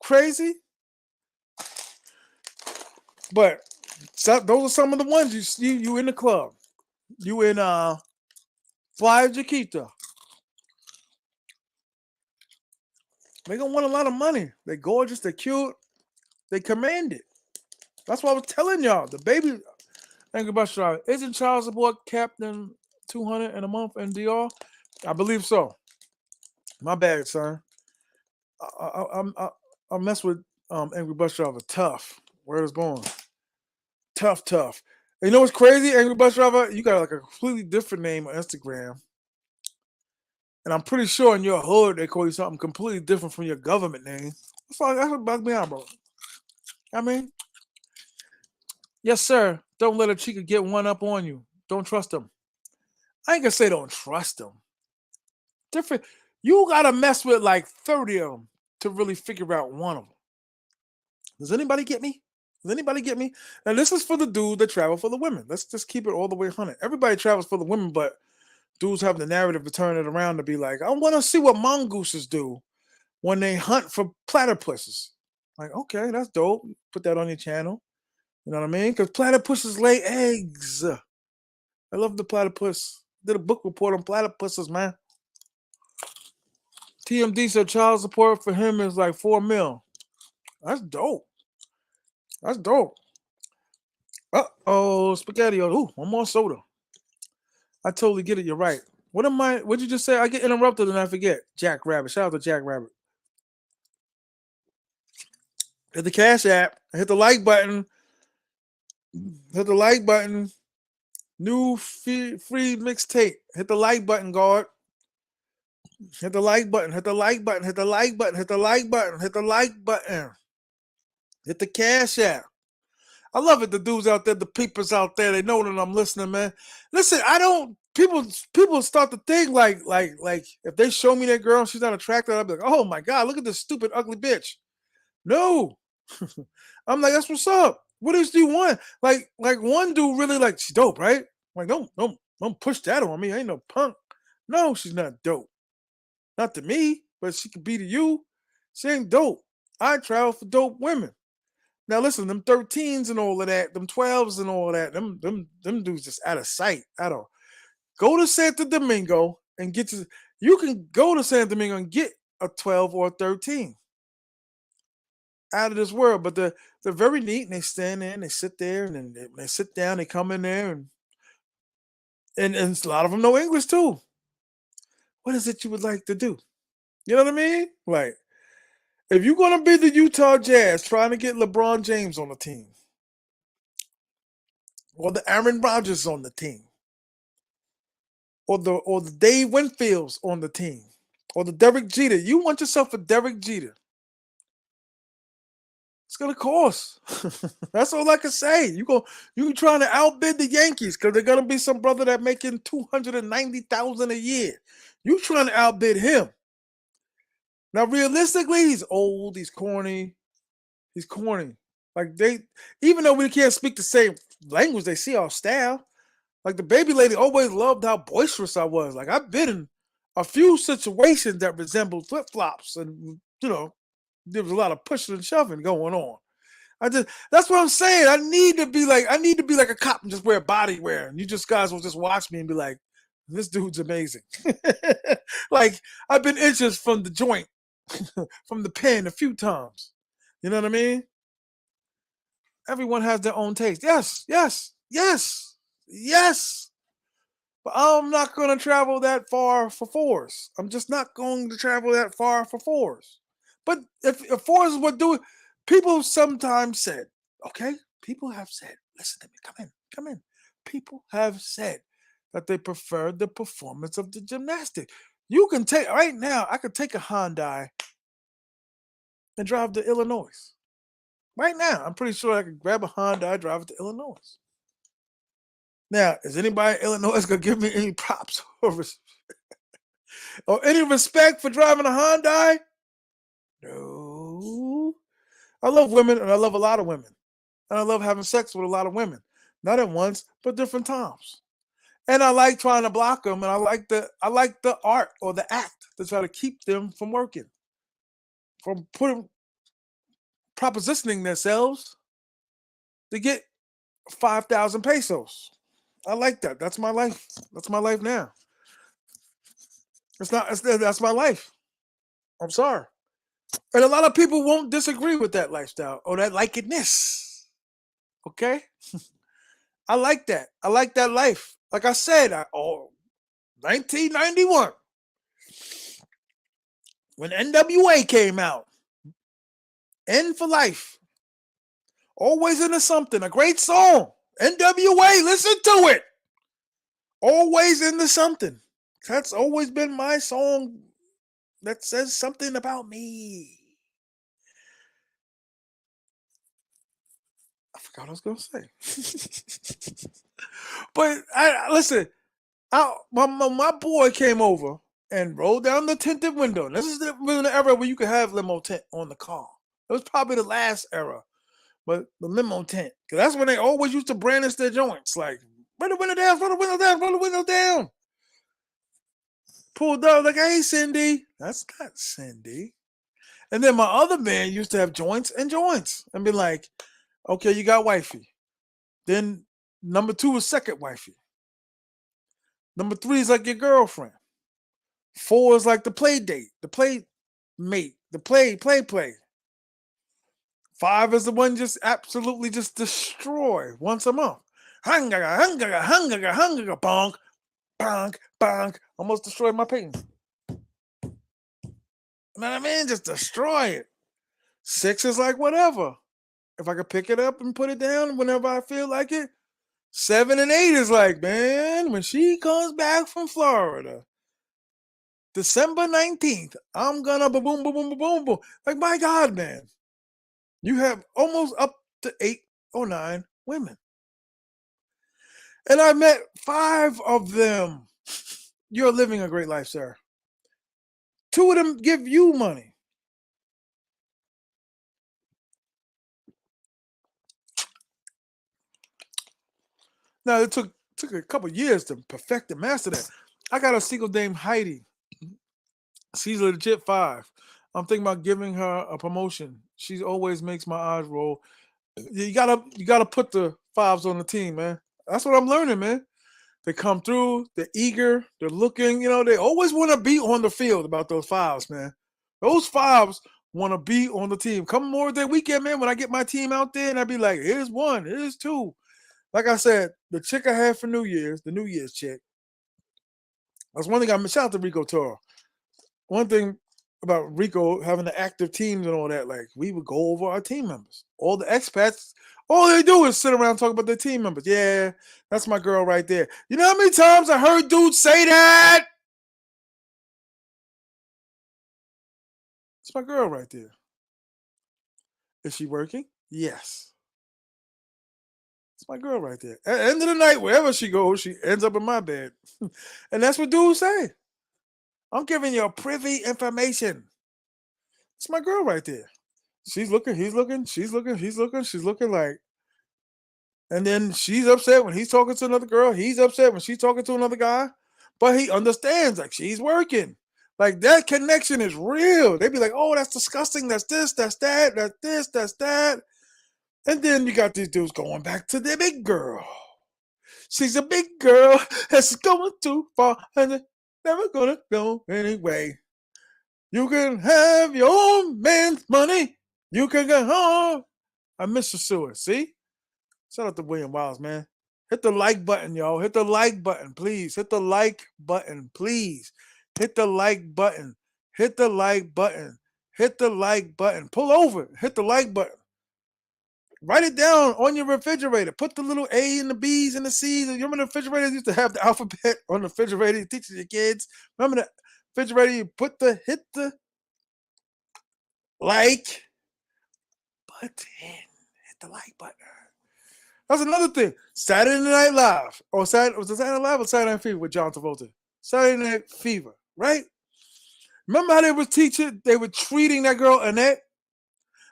crazy. But those are some of the ones you see. You in the club, you in Playa Chiquita. They gonna want a lot of money. They gorgeous, they cute, they command it. That's what I was telling y'all. The baby, thank you, Bashar. Isn't child support capped in 200 in a month in DR? I believe so. My bad, son. I mess with Angry Bus Driver. Tough. Where it's going? Tough, tough. And you know what's crazy, Angry Bus Driver? You got like a completely different name on Instagram, and I'm pretty sure in your hood they call you something completely different from your government name. That's what bugs me out, bro. I mean, yes, sir. Don't let a chica get one up on you. Don't trust them. I ain't gonna say don't trust them. Different. You gotta mess with like 30 of them to really figure out one of them. Does anybody get me? Does anybody get me? Now this is for the dudes that travel for the women. Let's just keep it all the way 100. Everybody travels for the women, but dudes have the narrative to turn it around to be like, I want to see what mongooses do when they hunt for platypuses. Like, okay, that's dope. Put that on your channel. You know what I mean? Because platypuses lay eggs. I love the platypus. Did a book report on platypuses, man. TMD said child support for him is like 4 mil. That's dope. That's dope. Uh-oh, spaghetti. Ooh, one more soda. I totally get it. You're right. What'd you just say? I get interrupted and I forget. Jack Rabbit. Shout out to Jack Rabbit. Hit the Cash App. Hit the like button. Hit the like button. New free mixtape. Hit the like button, guard. Hit the like button. Hit the like button. Hit the like button. Hit the like button. Hit the like button. Hit the Cash App. I love it. The dudes out there, the peepers out there, they know that I'm listening, man. Listen, I don't. People start to think like if they show me that girl and she's not attractive, I'll be like, oh my god, look at this stupid ugly bitch. No, I'm like, that's what's up. What else do you want? Like one dude really like she's dope, right? Like don't push that on me. I ain't no punk. No, she's not dope. Not to me, but she could be to you. She ain't dope. I travel for dope women. Now listen, them 13s and all of that, them 12s and all of that, them dudes just out of sight. I don't go to Santo Domingo and get to you can go to Santo Domingo and get a 12 or a 13 out of this world. But they're very neat and they stand there and they sit there and then they sit down, they come in there and a lot of them know English too. What is it you would like to do? You know what I mean? Like if you're gonna be the Utah Jazz trying to get LeBron James on the team, or the Aaron Rodgers on the team, or the Dave Winfields on the team, or the Derek Jeter. You want yourself a Derek Jeter. It's gonna cost. That's all I can say. You trying to outbid the Yankees because they're gonna be some brother that making $290,000 a year. You trying to outbid him. Now, realistically, he's old, he's corny, he's corny. Like even though we can't speak the same language, they see our style. Like the baby lady always loved how boisterous I was. Like I've been in a few situations that resembled flip flops, and there was a lot of pushing and shoving going on. That's what I'm saying. I need to be like a cop and just wear body wear. And you just guys will just watch me and be like, this dude's amazing. Like I've been inches from the joint, from the pen a few times. You know what I mean? Everyone has their own taste. Yes, yes, yes, yes. But I'm not going to travel that far for fours. I'm just not going to travel that far for fours. But if fours is what do it, people sometimes said, okay, people have said, listen to me, come in. People have said that they prefer the performance of the gymnastic. You can take, right now, I could take a Hyundai and drive to Illinois. Right now, I'm pretty sure I could grab a Hyundai, drive it to Illinois. Now, is anybody in Illinois going to give me any props or any respect for driving a Hyundai? No. I love women, and I love a lot of women. And I love having sex with a lot of women. Not at once, but different times. And I like trying to block them, and I like the art or the act to try to keep them from working, from propositioning themselves to get 5,000 pesos. I like that. That's my life. That's my life now. That's my life. I'm sorry. And a lot of people won't disagree with that lifestyle or that likedness. Okay? I like that. I like that life. Like I said, 1991, when NWA came out, N for Life, always into something, a great song. NWA, listen to it. Always into something. That's always been my song that says something about me. I forgot what I was going to say. But listen, my boy came over and rolled down the tinted window. This is the era where you could have limo tent on the car. It was probably the last era, but the limo tent. Because that's when they always used to brandish their joints. Like, roll the window down, roll the window down, roll the window down. Pulled up like, hey, Cindy. That's not Cindy. And then my other man used to have joints and be like, okay, you got wifey. Then number 2 is second wifey. Number 3 is like your girlfriend. 4 is like the play date, the play mate, the play. 5 is the one just absolutely just destroy once a month. Hungaga, bonk, bonk, bonk. Almost destroyed my painting. You know what I mean? Just destroy it. 6 is like whatever. If I could pick it up and put it down whenever I feel like it. 7 and 8 is like, man, when she comes back from Florida, December 19th, I'm gonna boom, boom, boom, boom, boom, boom. Like, my God, man. You have almost up to 8 or 9 women. And I met 5 of them. You're living a great life, sir. 2 of them give you money. Now, it took a couple years to perfect and master that. I got a single named Heidi. She's a legit 5. I'm thinking about giving her a promotion. She always makes my eyes roll. You gotta put the 5s on the team, man. That's what I'm learning, man. They come through, they're eager, they're looking, they always want to be on the field about those 5s, man. Those 5s want to be on the team. Come more that weekend, man, when I get my team out there and I be like, here's 1, here's 2. Like I said, the chick I had for New Year's, the New Year's chick, that's one thing I shout out to Rico Toro. One thing about Rico having the active teams and all that, like we would go over our team members. All the expats, all they do is sit around and talk about their team members. Yeah, that's my girl right there. You know how many times I heard dudes say that? It's my girl right there. Is she working? Yes. It's my girl right there. At the end of the night, wherever she goes, she ends up in my bed. And that's what dudes say. I'm giving you privy information. It's my girl right there. She's looking, he's looking, she's looking, he's looking, she's looking like, and then she's upset when he's talking to another girl. He's upset when she's talking to another guy. But he understands, like, she's working. Like, that connection is real. They be like, oh, that's disgusting. That's this, that's that, that's this, that's that. And then you got these dudes going back to their big girl. She's a big girl that's going too far and it's never gonna go anyway. You can have your own man's money. You can go home. I miss sosua. See? Shout out to William Wiles, man. Hit the like button, yo. Hit the like button, please. Hit the like button, please. Hit the like button. Hit the like button. Hit the like button. Pull over. Hit the like button. Write it down on your refrigerator. Put the little A and the B's and the C's. You remember the refrigerators used to have the alphabet on the refrigerator? You teach your kids. Remember the refrigerator? You hit the like button. Hit the like button. That's another thing. Saturday Night Live. Or Saturday, was it Saturday Night Live or Saturday Night Fever with John Travolta? Saturday Night Fever, right? Remember how they were teaching, they were treating that girl Annette?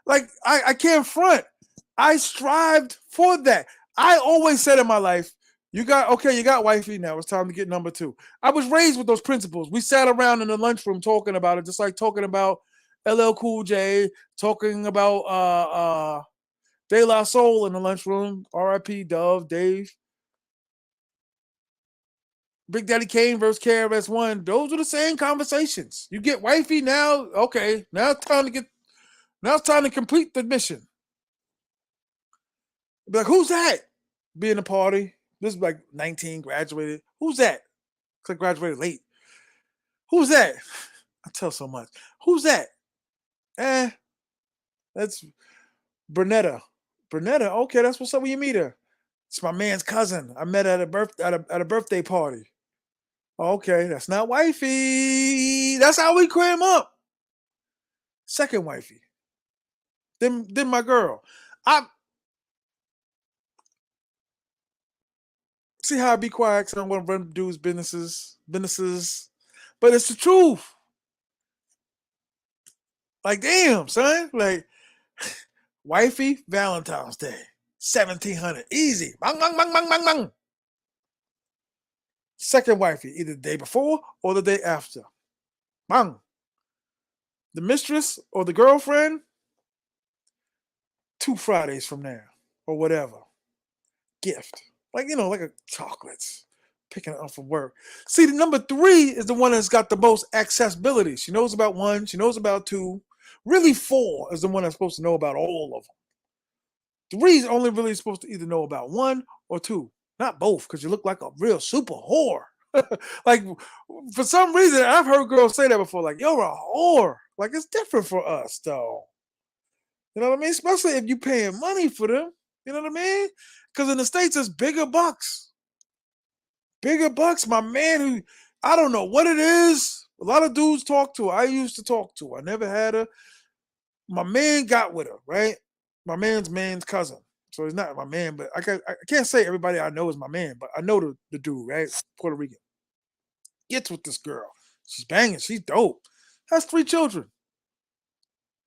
Like, I can't front. I strived for that. I always said in my life, you got wifey now. It's time to get number 2. I was raised with those principles. We sat around in the lunchroom talking about it, just like talking about LL Cool J, talking about De La Soul in the lunchroom, R.I.P. Dove, Dave. Big Daddy Kane versus KRS-One. Those are the same conversations. You get wifey now, okay. Now it's time to complete the mission. Be like, who's that? Be in the party. This is like 19, graduated. Who's that? Because I graduated late. Who's that? I tell so much. Who's that? That's Bernetta. Bernetta, okay, that's what's up when you meet her. It's my man's cousin. I met her at a birthday party. Okay, that's not wifey. That's how we cram up. Second wifey. Then my girl. I see how I be quiet because I don't want to run dudes' businesses. But it's the truth. Like, damn, son. Like, wifey, Valentine's Day. 1700. Easy. Bang, bang, bang, bang, bang, bang. Second wifey, either the day before or the day after. Bang. The mistress or the girlfriend, 2 Fridays from now or whatever. Gift. Like, like a chocolates. Picking it up from work. See, the number 3 is the one that's got the most accessibility. She knows about 1. She knows about 2. Really, 4 is the one that's supposed to know about all of them. 3 is only really supposed to either know about 1 or 2. Not both, because you look like a real super whore. Like, for some reason, I've heard girls say that before. Like, you're a whore. Like, it's different for us, though. You know what I mean? Especially if you're paying money for them. You know what I mean? Because in the States, it's bigger bucks. Bigger bucks. My man who, I don't know what it is. A lot of dudes talk to her. I used to talk to her. I never had her. My man got with her, right? My man's cousin. So he's not my man, but I can't say everybody I know is my man, but I know the dude, right? Puerto Rican. Gets with this girl. She's banging. She's dope. Has 3 children.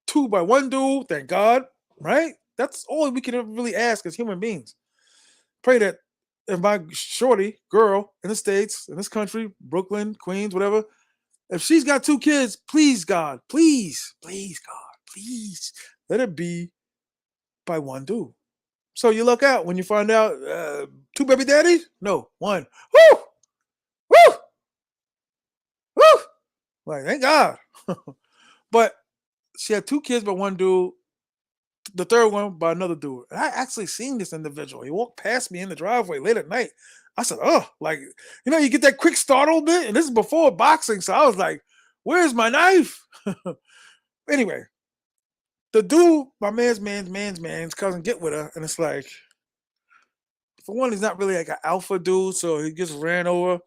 2 by 1 dude, thank God, right? That's all we can ever really ask as human beings. Pray that if my shorty, girl, in the States, in this country, Brooklyn, Queens, whatever, if she's got 2 kids, please, God, please, God, please, let it be by 1 dude. So you look out when you find out 2 baby daddies? No, 1. Woo! Woo! Woo! Like, thank God. But she had 2 kids by 1 dude, the third one by another dude. And I actually seen this individual. He walked past me in the driveway late at night. I said, oh, like, you get that quick startle bit? And this is before boxing. So I was like, where's my knife? Anyway, the dude, my man's cousin, get with her. And it's like, for one, he's not really like an alpha dude. So he gets ran over.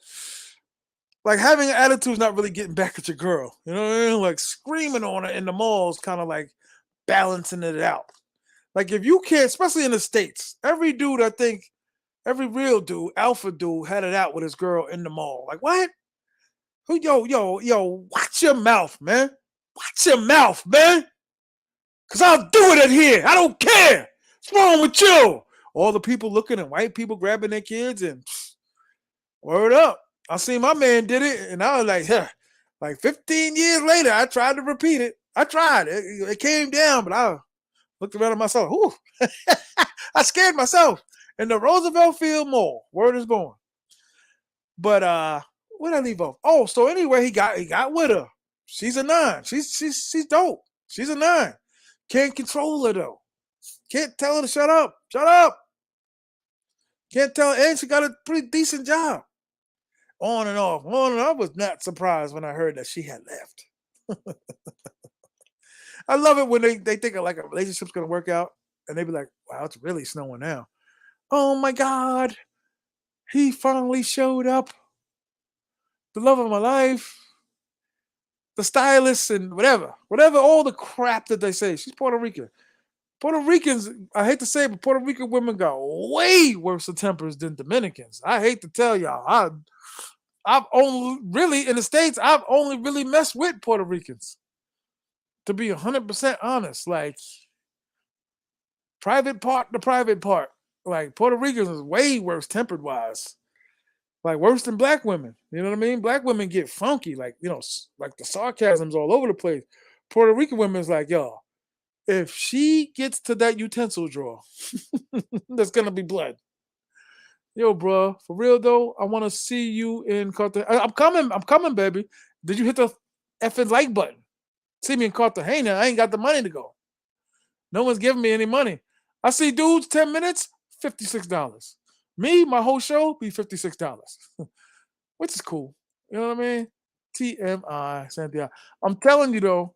Like, having an attitude is not really getting back at your girl. You know what I mean? Like, screaming on her in the mall is kind of like balancing it out. Like if you can't, especially in the States, every dude I think, every real dude, alpha dude, had it out with his girl in the mall. Like what? Who yo, watch your mouth, man. Watch your mouth, man. Cause I'll do it in here. I don't care. What's wrong with you? All the people looking at white people grabbing their kids and word up. I seen my man did it, and I was like, huh. Like 15 years later, I tried to repeat it. I tried. It came down, but I looked around at myself. Ooh. I scared myself in the Roosevelt Field Mall. Word is born. But where'd I leave off? Oh, so anyway, he got with her. She's a 9. She's dope. She's a 9. Can't control her though. Can't tell her to shut up. Shut up. Can't tell her, and she got a pretty decent job. On and off, on and off. I was not surprised when I heard that she had left. I love it when they think like a relationship's gonna work out, and they be like, "Wow, it's really snowing now." Oh my God, he finally showed up. The love of my life, the stylist, and whatever, all the crap that they say. She's Puerto Rican. Puerto Ricans, I hate to say it, but Puerto Rican women got way worse tempers than Dominicans. I hate to tell y'all. I've only really in the States, I've only really messed with Puerto Ricans. To be 100% honest, like private part to private part. Like Puerto Ricans is way worse tempered wise. Like worse than black women. You know what I mean? Black women get funky, like, like the sarcasm's all over the place. Puerto Rican women is like, yo, if she gets to that utensil drawer, there's gonna be blood. Yo, bro, for real though, I want to see you in Cartagena. I'm coming, baby. Did you hit the effing like button? See me in Cartagena. I ain't got the money to go. No one's giving me any money. I see dudes 10 minutes, $56. Me, my whole show be $56, which is cool. You know what I mean? T.M.I. Santiago. I'm telling you though,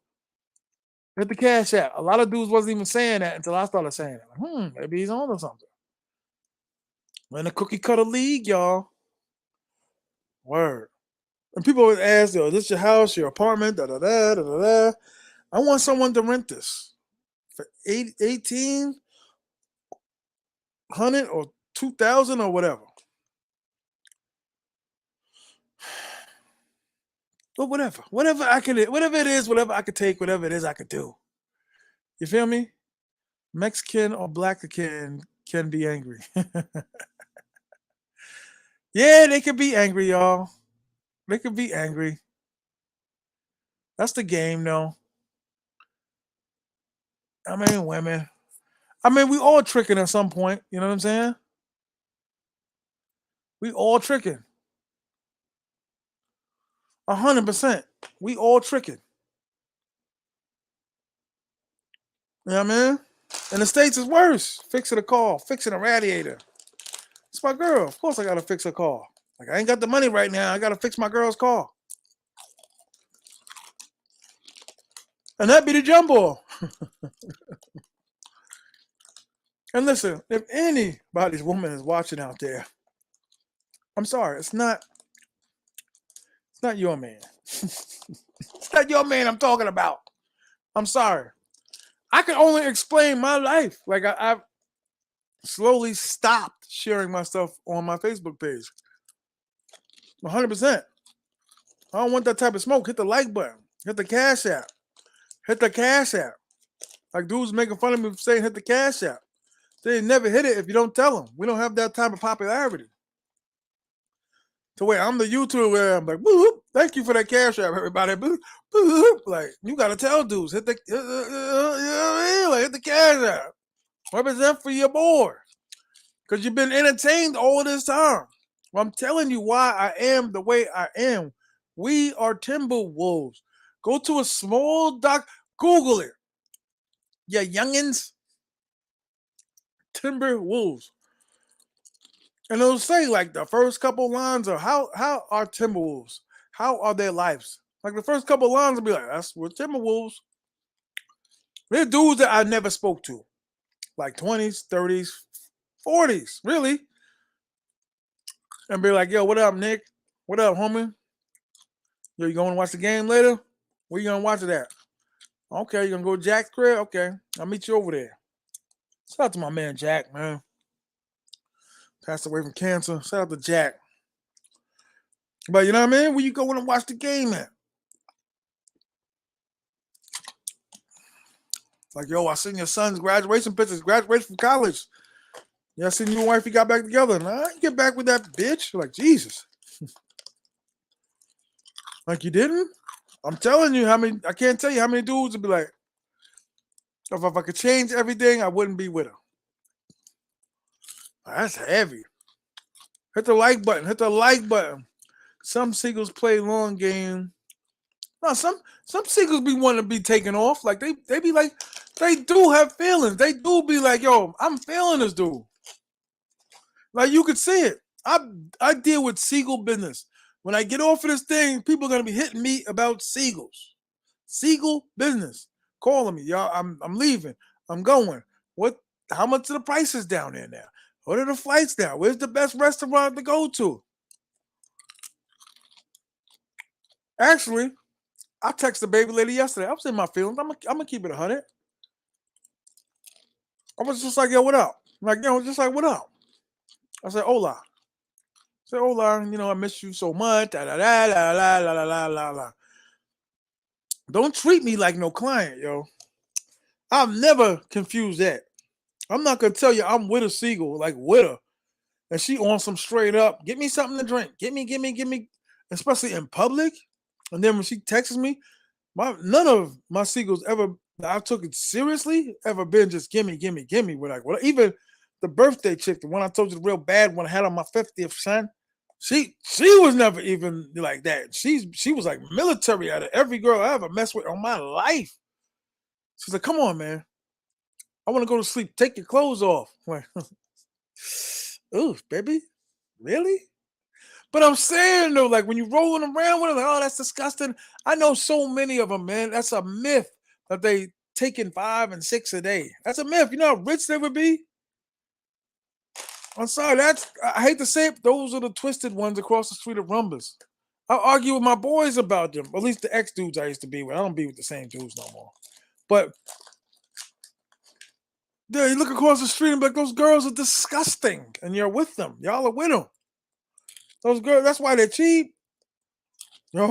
hit the cash app. A lot of dudes wasn't even saying that until I started saying it. Like, maybe he's on or something. We're in the cookie cutter league, y'all. Word. And people always ask, yo, this your house, your apartment, da da da da da da. I want someone to rent this for 1,800 or 2,000 or whatever. But whatever I can, whatever it is, whatever I could take, whatever it is I could do. You feel me? Mexican or black can be angry. Yeah, they can be angry, y'all. They can be angry. That's the game, though. I mean, women. I mean, we all tricking at some point. You know what I'm saying? We all tricking. 100%. We all tricking. You know what I mean? In the States, it's worse. Fixing a car, fixing a radiator. It's my girl. Of course, I got to fix her car. Like, I ain't got the money right now. I got to fix my girl's car. And that be the jumbo. And listen, if anybody's woman is watching out there, I'm sorry, it's not your man. It's not your man I'm talking about. I'm sorry. I can only explain my life. Like I've slowly stopped sharing my stuff on my Facebook page. 100%. I don't want that type of smoke. Hit the like button. Hit the cash app. Hit the cash app. Like dudes making fun of me for saying hit the cash app. They never hit it if you don't tell them. We don't have that type of popularity. So wait, I'm the YouTuber where I'm like, boop, thank you for that cash app, everybody. Boop, boop. Like, you gotta tell dudes, hit the you know what I mean? Like, hit the cash app. Represent for your board. Because you've been entertained all this time. Well, I'm telling you why I am the way I am. We are Timberwolves. Go to a small Google it. Yeah, youngins. Timberwolves. And it'll say like the first couple lines of how are Timberwolves? How are their lives? Like the first couple lines will be like, that's what Timberwolves. They're dudes that I never spoke to. Like 20s, 30s, 40s, really. And be like, yo, what up, Nick? What up, homie? Yo, you going to watch the game later? Where you going to watch it at? Okay, you going to go to Jack's crib? Okay, I'll meet you over there. Shout out to my man Jack, man. Passed away from cancer. Shout out to Jack. But you know what I mean? Where you go and watch the game at? Like, yo, I seen your son's graduation pictures, graduation from college. Yeah, I seen you and wife, you got back together. Nah, you get back with that bitch. Like, Jesus. Like, you didn't? I'm telling you how many, I can't tell you how many dudes would be like, if I could change everything, I wouldn't be with her. That's heavy. Hit the like button. Hit the like button. Some Seagulls play long game. No, some Seagulls be wanting to be taken off. Like they be like, they do have feelings. They do be like, yo, I'm feeling this dude. Like you could see it. I deal with Seagull business. When I get off of this thing, people are gonna be hitting me about Seagulls. Seagull business. Calling me, y'all. I'm leaving. I'm going. What? How much are the prices down there now? What are the flights now? Where's the best restaurant to go to? Actually, I texted the baby lady yesterday. I was in my feelings. I'm gonna keep it 100. I was just like, yo, what up? Like, just like, what up? I said, hola. I said, hola. I miss you so much. Da da da da la la la la la la. Don't treat me like no client, yo. I've never confused that. I'm not gonna tell you I'm with a Seagull, like with her, and she on some straight up. Get me something to drink. Give me. Especially in public. And then when she texts me, none of my Seagulls ever I took it seriously ever been just gimme. We're like, well, even the birthday chick, the one I told you the real bad one I had on my 50th son, she was never even like that. She was like military out of every girl I ever messed with on my life. She's like, come on, man. I want to go to sleep. Take your clothes off. I'm like, ooh, baby, really? But I'm saying though, like when you're rolling around with it, like, oh, that's disgusting. I know so many of them, man. That's a myth that they taking 5 and 6 a day. That's a myth. You know how rich they would be? I'm sorry. I hate to say it. Those are the twisted ones across the street of Rumbas. I argue with my boys about them. At least the ex dudes I used to be with. I don't be with the same dudes no more. But yeah, you look across the street and be like, those girls are disgusting, and you're with them. Y'all are with them. Those girls. That's why they're cheap. I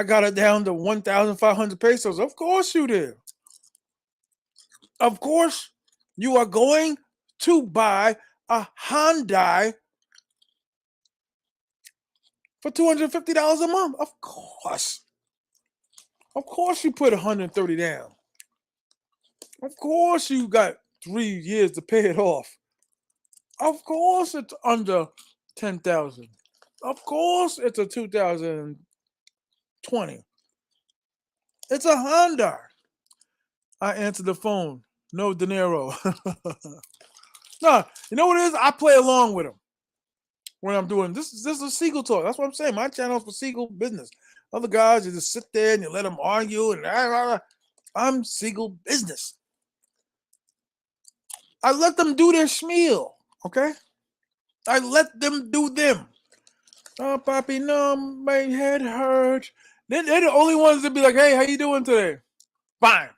got it down to 1,500 pesos. Of course you did. Of course you are going to buy a Hyundai for $250 a month. Of course. Of course you put 130 down. Of course you got 3 years to pay it off. Of course it's under 10,000. Of course it's a 2020. It's a Honda. I answered the phone. No dinero. No, you know what it is? I play along with them when I'm doing this. This is Seagull talk. That's what I'm saying. My channel is for Seagull business. Other guys, you just sit there and you let them argue and I'm Seagull business. I let them do their schmeal, okay? I let them do them. Oh, Poppy, no, my head hurts. They're the only ones that be like, hey, how you doing today? Fine.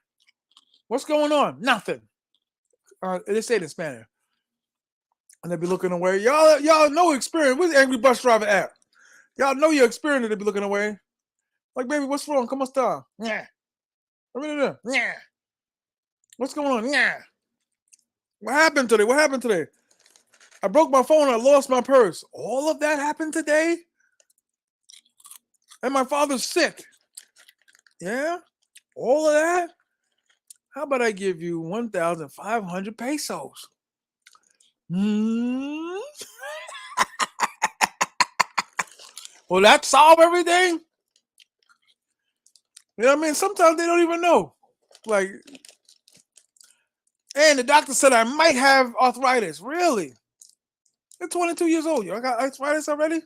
What's going on? Nothing. They say it in Spanish. And they be looking away. Y'all know experience. Where's the angry bus driver at? Y'all know your experience and they be looking away. Like, baby, what's wrong? ¿Cómo está? Yeah. Yeah. What's going on? Yeah. What happened today? I broke my phone. I lost my purse. All of that happened today? And my father's sick. Yeah? All of that? How about I give you 1,500 pesos? Will that solve everything? You know what I mean? Sometimes they don't even know. Like, and the doctor said I might have arthritis. Really? You're 22 years old. You got arthritis already?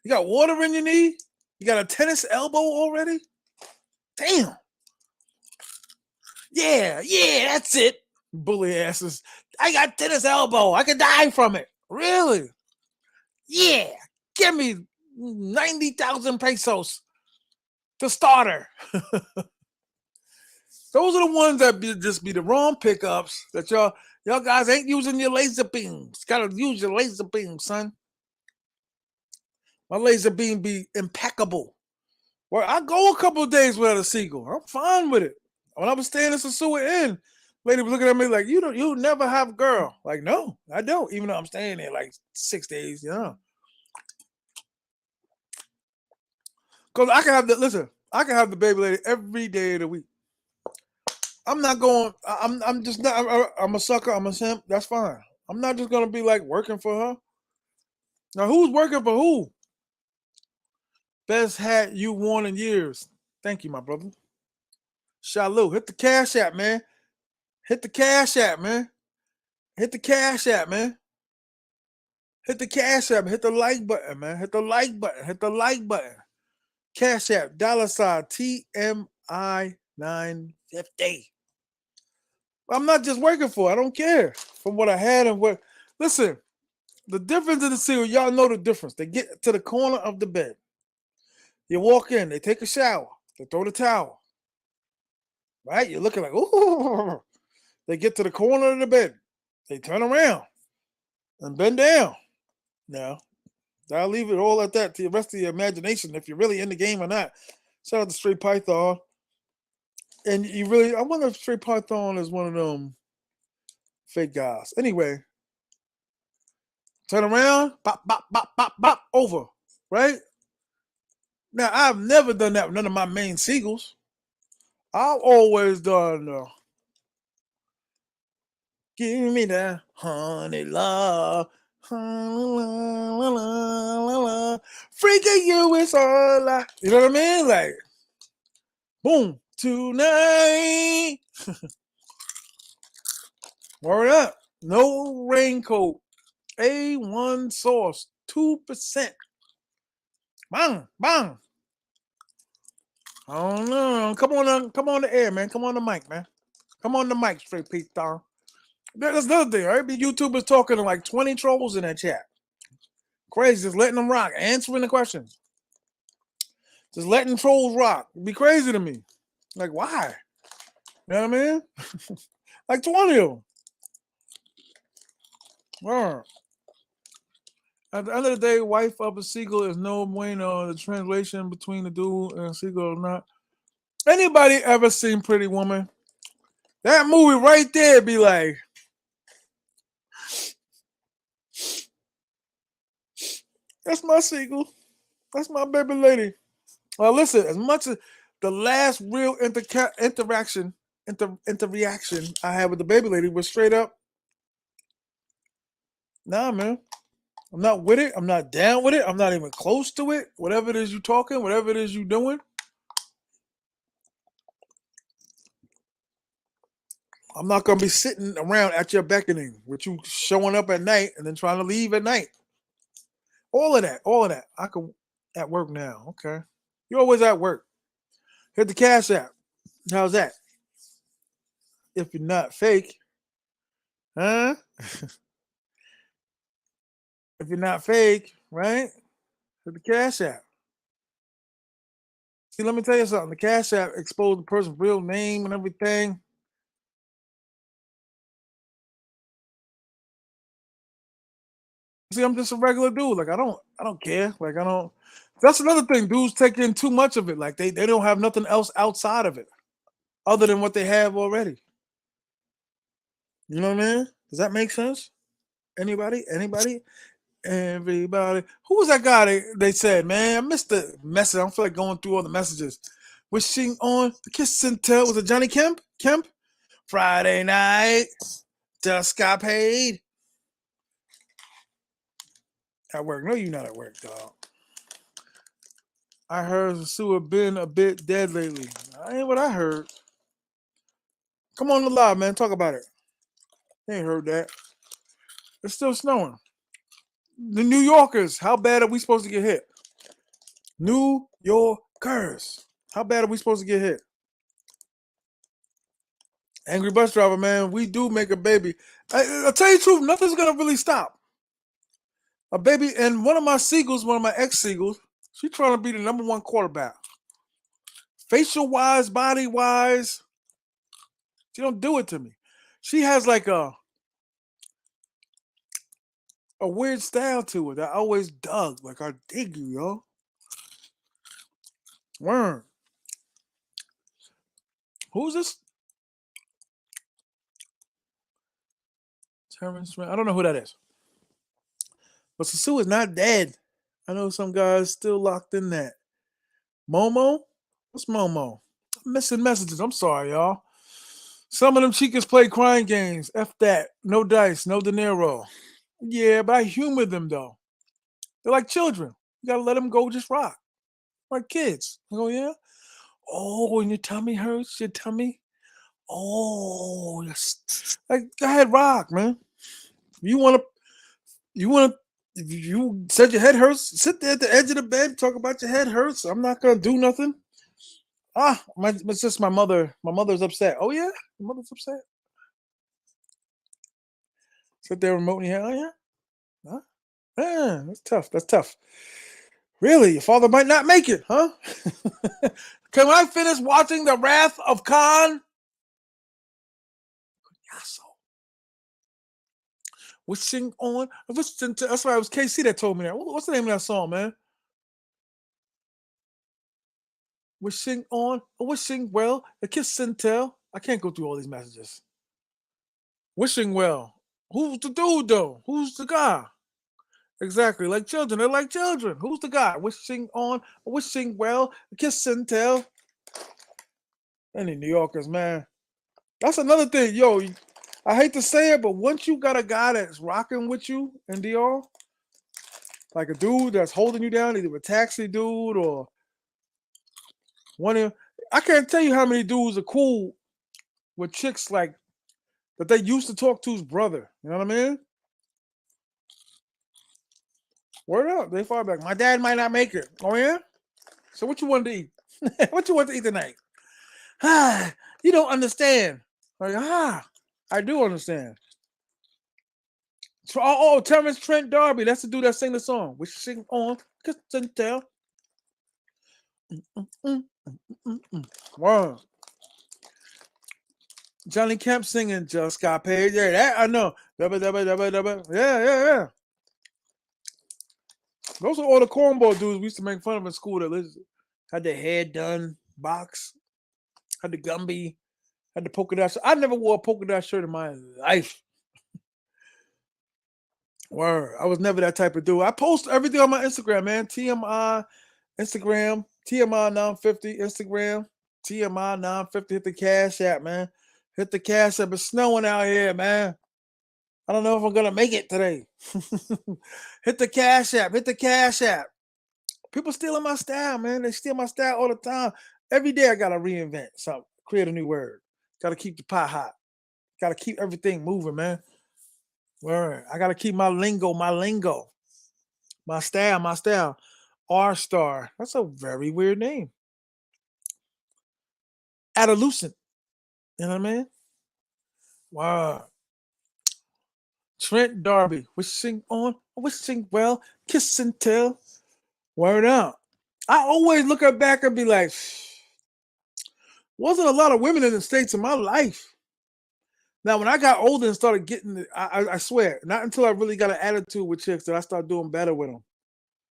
You got water in your knee? You got a tennis elbow already? Damn. Yeah, that's it. Bully asses. I got tennis elbow. I could die from it. Really? Yeah. Give me 90,000 pesos to start her. Those are the ones that just be the wrong pickups that y'all guys ain't using your laser beams. Gotta use your laser beam, son. My laser beam be impeccable. Well, I go a couple of days without a Seagull. I'm fine with it. When I was staying in Sosua Inn, lady was looking at me like, you never have a girl. Like, no, I don't. Even though I'm staying there like 6 days, Because I can have I can have the baby lady every day of the week. I'm not going. I'm just not. I'm a sucker. I'm a simp. That's fine. I'm not just gonna be like working for her. Now, who's working for who? Best hat you worn in years. Thank you, my brother. Shalou, hit the cash app, man. Hit the cash app, man. Hit the cash app, man. Hit the cash app. Hit the like button, man. Hit the like button. Hit the like button. Cash app, $ T.M.I 950. I'm not just working for it. I don't care from what I had and what. Listen, the difference in the cereal, y'all know the difference. They get to the corner of the bed. You walk in, they take a shower, they throw the towel. Right? You're looking like, ooh. They get to the corner of the bed. They turn around and bend down. Now, I'll leave it all at that to the rest of your imagination if you're really in the game or not. Shout out to Straight Python. And I wonder if Straight Python is one of them fake guys. Anyway, turn around, pop, pop, pop, pop, pop, over. Right? Now, I've never done that with none of my main Seagulls. I've always done, give me that honey love. Freaking you is all I. You know what I mean? Like, boom, tonight. Word up. No raincoat. A1 sauce. 2%. Bang, bang. I don't know. Come on the air, man. Come on the mic, man. Come on the mic, Straight Pete Thong. That's another thing, right? The YouTubers talking to like 20 trolls in that chat. Crazy, just letting them rock, answering the questions. Just letting trolls rock. It'd be crazy to me. Like, why? You know what I mean? Like 20 of them. Wow. At the end of the day, wife of a Seagull is no bueno. The translation between the dude and Seagull or not. Anybody ever seen Pretty Woman? That movie right there be like, that's my Seagull. That's my baby lady. Well, listen, as much as the last real interaction I had with the baby lady was straight up, nah, man. I'm not with it. I'm not down with it. I'm not even close to it. Whatever it is you talking, whatever it is you doing, I'm not gonna be sitting around at your beckoning with you showing up at night and then trying to leave at night. All of that. I can at work now. Okay. You're always at work. Hit the cash app. How's that? If you're not fake, huh? If you're not fake, right? Hit the cash app. See, let me tell you something. The cash app exposed the person's real name and everything. See, I'm just a regular dude. Like I don't care. Like I don't. That's another thing. Dudes take in too much of it. Like they don't have nothing else outside of it, other than what they have already. You know what I mean? Does that make sense? Anybody? Anybody? Everybody. Who was that guy they said, man? I missed the message. I don't feel like going through all the messages. Wishing on the kiss and tell. Was it Johnny Kemp? Kemp? Friday night. Just got paid. At work. No, you're not at work, dog. I heard Sue been a bit dead lately. I ain't what I heard. Come on the live, man. Talk about it. They ain't heard that. It's still snowing. The New Yorkers, how bad are we supposed to get hit? New Yorkers. How bad are we supposed to get hit? Angry bus driver, man. We do make a baby. I'll tell you the truth, nothing's gonna really stop. A baby, and one of my Seagulls, one of my ex-Seagulls, she's trying to be the #1 quarterback. Facial wise, body wise, She don't do it to me. She has like a weird style to it that I always dug. Like I dig you, yo. Word. Who's this? Terrence? I don't know who that is. But Sosua is not dead. I know some guys still locked in that. Momo? What's Momo? I'm missing messages. I'm sorry, y'all. Some of them chicas play crying games. F that. No dice, no dinero. Yeah, but I humor them though. They're like children. You gotta let them go just rock. Like kids. Oh yeah? Oh, and your tummy hurts? Your tummy? Oh, yes. Like go ahead, rock, man. You wanna if you said your head hurts, sit there at the edge of the bed, talk about your head hurts. I'm not gonna do nothing. It's just my mother. My mother's upset. Oh yeah? Your mother's upset? Sit there remote in your head. Oh yeah? Huh? Yeah, that's tough. That's tough. Really? Your father might not make it, huh? Can I finish watching The Wrath of Khan? Yasso. Wishing on. That's why it was KC that told me that. What's the name of that song, man? Wishing on, wishing well, a kiss and tell. I can't go through all these messages. Wishing well. Who's the dude though? Who's the guy? Exactly, like children. They're like children. Who's the guy? Wishing on, wishing well, a kiss and tell. Any New Yorkers, man. That's another thing, yo. I hate to say it, but once you got a guy that's rocking with you in DR, like a dude that's holding you down, either a taxi dude or one of, I can't tell you how many dudes are cool with chicks like that they used to talk to's brother. You know what I mean? Word up, they far back. My dad might not make it. Oh yeah. So what you wanted to eat? What you want to eat tonight? Ah, you don't understand. Like I do understand. Terrence Trent D'Arby. That's the dude that sang the song. We sing on kiss and tell. Wow. Johnny Kemp singing Just Got Paid. Yeah, that I know. Dubba, dubba, dubba, dubba. Yeah. Those are all the cornball dudes we used to make fun of in school that had their hair done, box, had the Gumby, had the polka dot shirt. I never wore a polka dot shirt in my life. Word. I was never that type of dude. I post everything on my Instagram, man. TMI, Instagram, TMI 950, Instagram, TMI 950. Hit the cash app, man. Hit the cash app. It's snowing out here, man. I don't know if I'm gonna make it today. Hit the cash app. Hit the cash app. People stealing my style, man. They steal my style all the time. Every day I gotta reinvent something, create a new word. Gotta keep the pot hot. Gotta keep everything moving, man. Word. I gotta keep my lingo, my style. R Star. That's a very weird name. Adolucent. You know what I mean? Wow. Trent D'Arby. Wishing on, wishing well, kiss and tell. Word out. I always look at back and be like, wasn't a lot of women in the States in my life. Now, when I got older and started getting, I swear, not until I really got an attitude with chicks that I started doing better with them.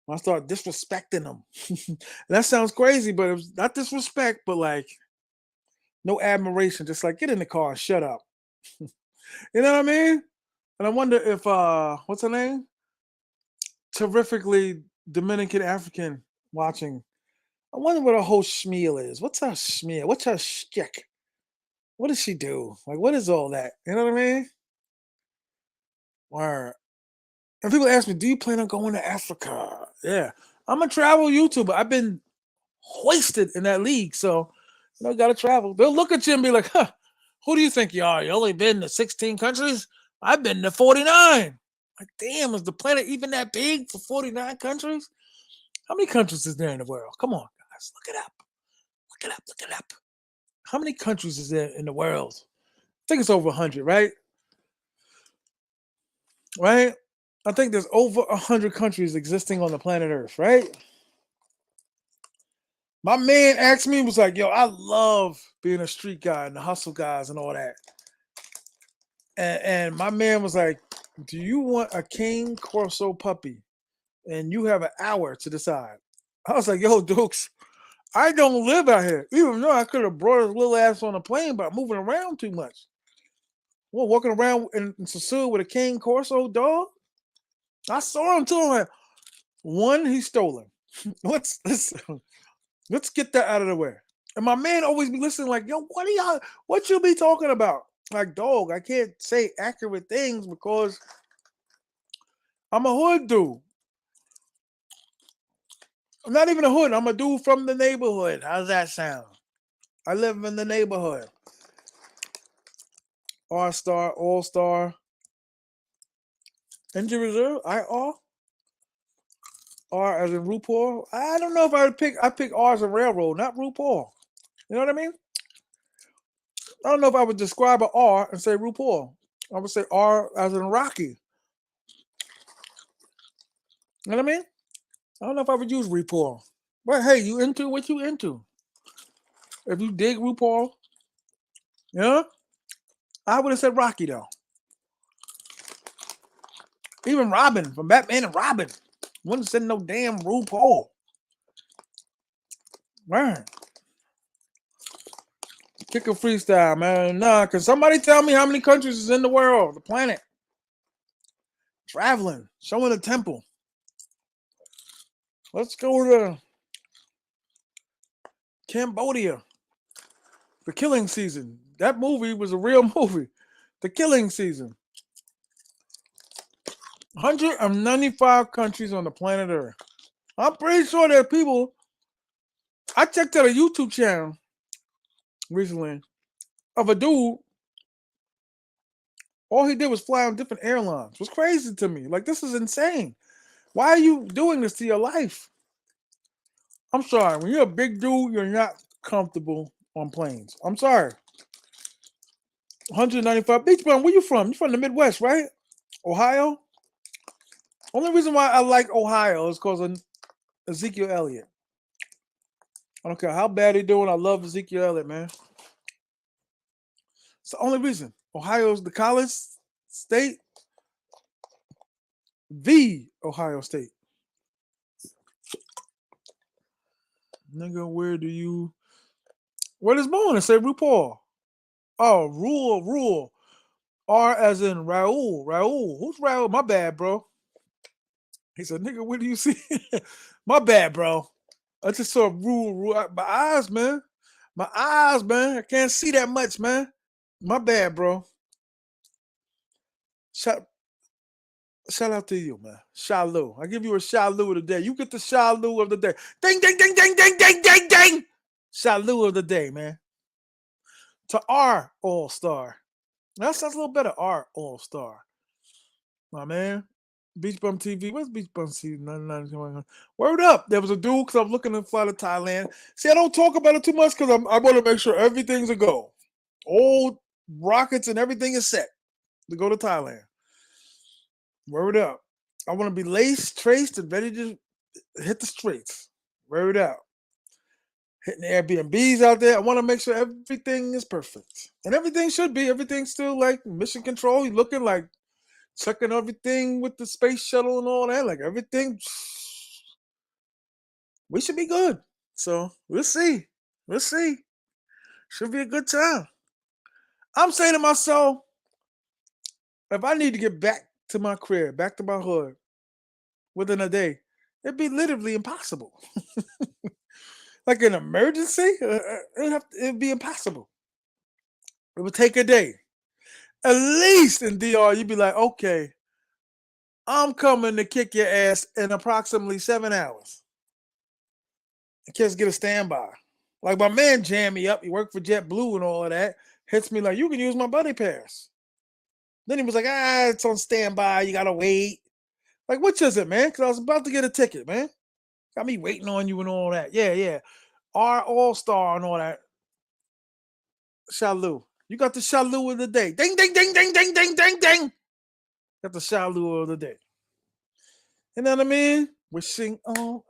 When I started disrespecting them. And that sounds crazy, but it was not disrespect, but like no admiration. Just like get in the car and shut up. You know what I mean? And I wonder if what's her name? Terrifically Dominican African watching. I wonder what her whole schmeal is. What's her schmeal? What's her shtick? What does she do? Like, what is all that? You know what I mean? Or and people ask me, do you plan on going to Africa? Yeah. I'm a travel YouTuber. I've been hoisted in that league. So, gotta travel. They'll look at you and be like, huh, who do you think you are? You only been to 16 countries? I've been to 49. Like, damn, is the planet even that big for 49 countries? How many countries is there in the world? Come on, guys. Look it up. Look it up. How many countries is there in the world? I think it's over 100, right? Right? I think there's over 100 countries existing on the planet Earth, right? My man asked me, was like, yo, I love being a street guy and the hustle guys and all that. And my man was like, do you want a King Corso puppy? And you have an hour to decide. I was like, yo, Dukes, I don't live out here. Even though I could have brought his little ass on a plane, but I'm moving around too much. Well, walking around in Sosua with a King Corso dog. I saw him too. Like, one, he's stolen. Let's get that out of the way. And my man always be listening, like, yo, what you be talking about? Like, dog, I can't say accurate things because I'm a hood dude. I'm not even a hood. I'm a dude from the neighborhood. How's that sound? I live in the neighborhood. R star, all star, injury reserve. R as in RuPaul. I don't know if I would pick. I pick R as a railroad, not RuPaul. You know what I mean? I don't know if I would describe an R and say RuPaul. I would say R as in Rocky. You know what I mean? I don't know if I would use RuPaul. But hey, you into what you into? If you dig RuPaul, you know, I would have said Rocky though. Even Robin from Batman and Robin wouldn't send no damn RuPaul. Man, kick a freestyle, man. Nah, can somebody tell me how many countries is in the world, the planet? Traveling, showing a temple. Let's go to Cambodia. The Killing Season. That movie was a real movie. The Killing Season. 195 countries on the planet Earth. I'm pretty sure there are people. I checked out a YouTube channel recently of a dude. All he did was fly on different airlines. It was crazy to me. Like, this is insane. Why are you doing this to your life? I'm sorry. When you're a big dude, you're not comfortable on planes. I'm sorry. 195. Beach Bum, where you from? You from the Midwest, right? Ohio? Only reason why I like Ohio is because of Ezekiel Elliott. I don't care how bad they're doing. I love Ezekiel Elliott, man. It's the only reason. Ohio's the college state. The Ohio State. Nigga, where is Boone? It say RuPaul. Oh, rule. R as in Raul. Who's Raul? My bad, bro. He said, nigga, where do you see? My bad, bro. I just saw rule. My eyes, man. I can't see that much, man. My bad, bro. Shout, shout out to you, man. Shalu. I give you a Shalu of the day. You get the Shalu of the day. Ding, ding, ding, ding, ding, ding, ding, ding. Shalu of the day, man. To our All Star. That sounds a little better. Our All Star. My man. Beach Bum TV. Where's Beach Bum TV? 99. Word up. There was a dude because I'm looking to fly to Thailand. See, I don't talk about it too much because I want to make sure everything's a go. All rockets and everything is set to go to Thailand. Word up. I want to be laced, traced, and ready to hit the streets. Word out. Hitting the Airbnbs out there. I want to make sure everything is perfect. And everything should be. Everything's still like mission control. You're looking like checking everything with the space shuttle and all that. Like everything. We should be good. So we'll see. We'll see. Should be a good time. I'm saying to myself, if I need to get back to my crib, back to my hood within a day, it'd be literally impossible. Like an emergency, it'd be impossible. It would take a day. At least in DR, you'd be like, okay, I'm coming to kick your ass in approximately 7 hours. In case get a standby. Like my man jammed me up. He worked for JetBlue and all of that. Hits me like, you can use my buddy pass. Then he was like, it's on standby. You gotta wait. Like, which is it, man? Because I was about to get a ticket, man. Got me waiting on you and all that. Yeah. Our All Star and all that. Shalu. You got the Shalu of the day. Ding, ding, ding, ding, ding, ding, ding, ding. Got the Shalu of the day. You know what I mean? Wishing on.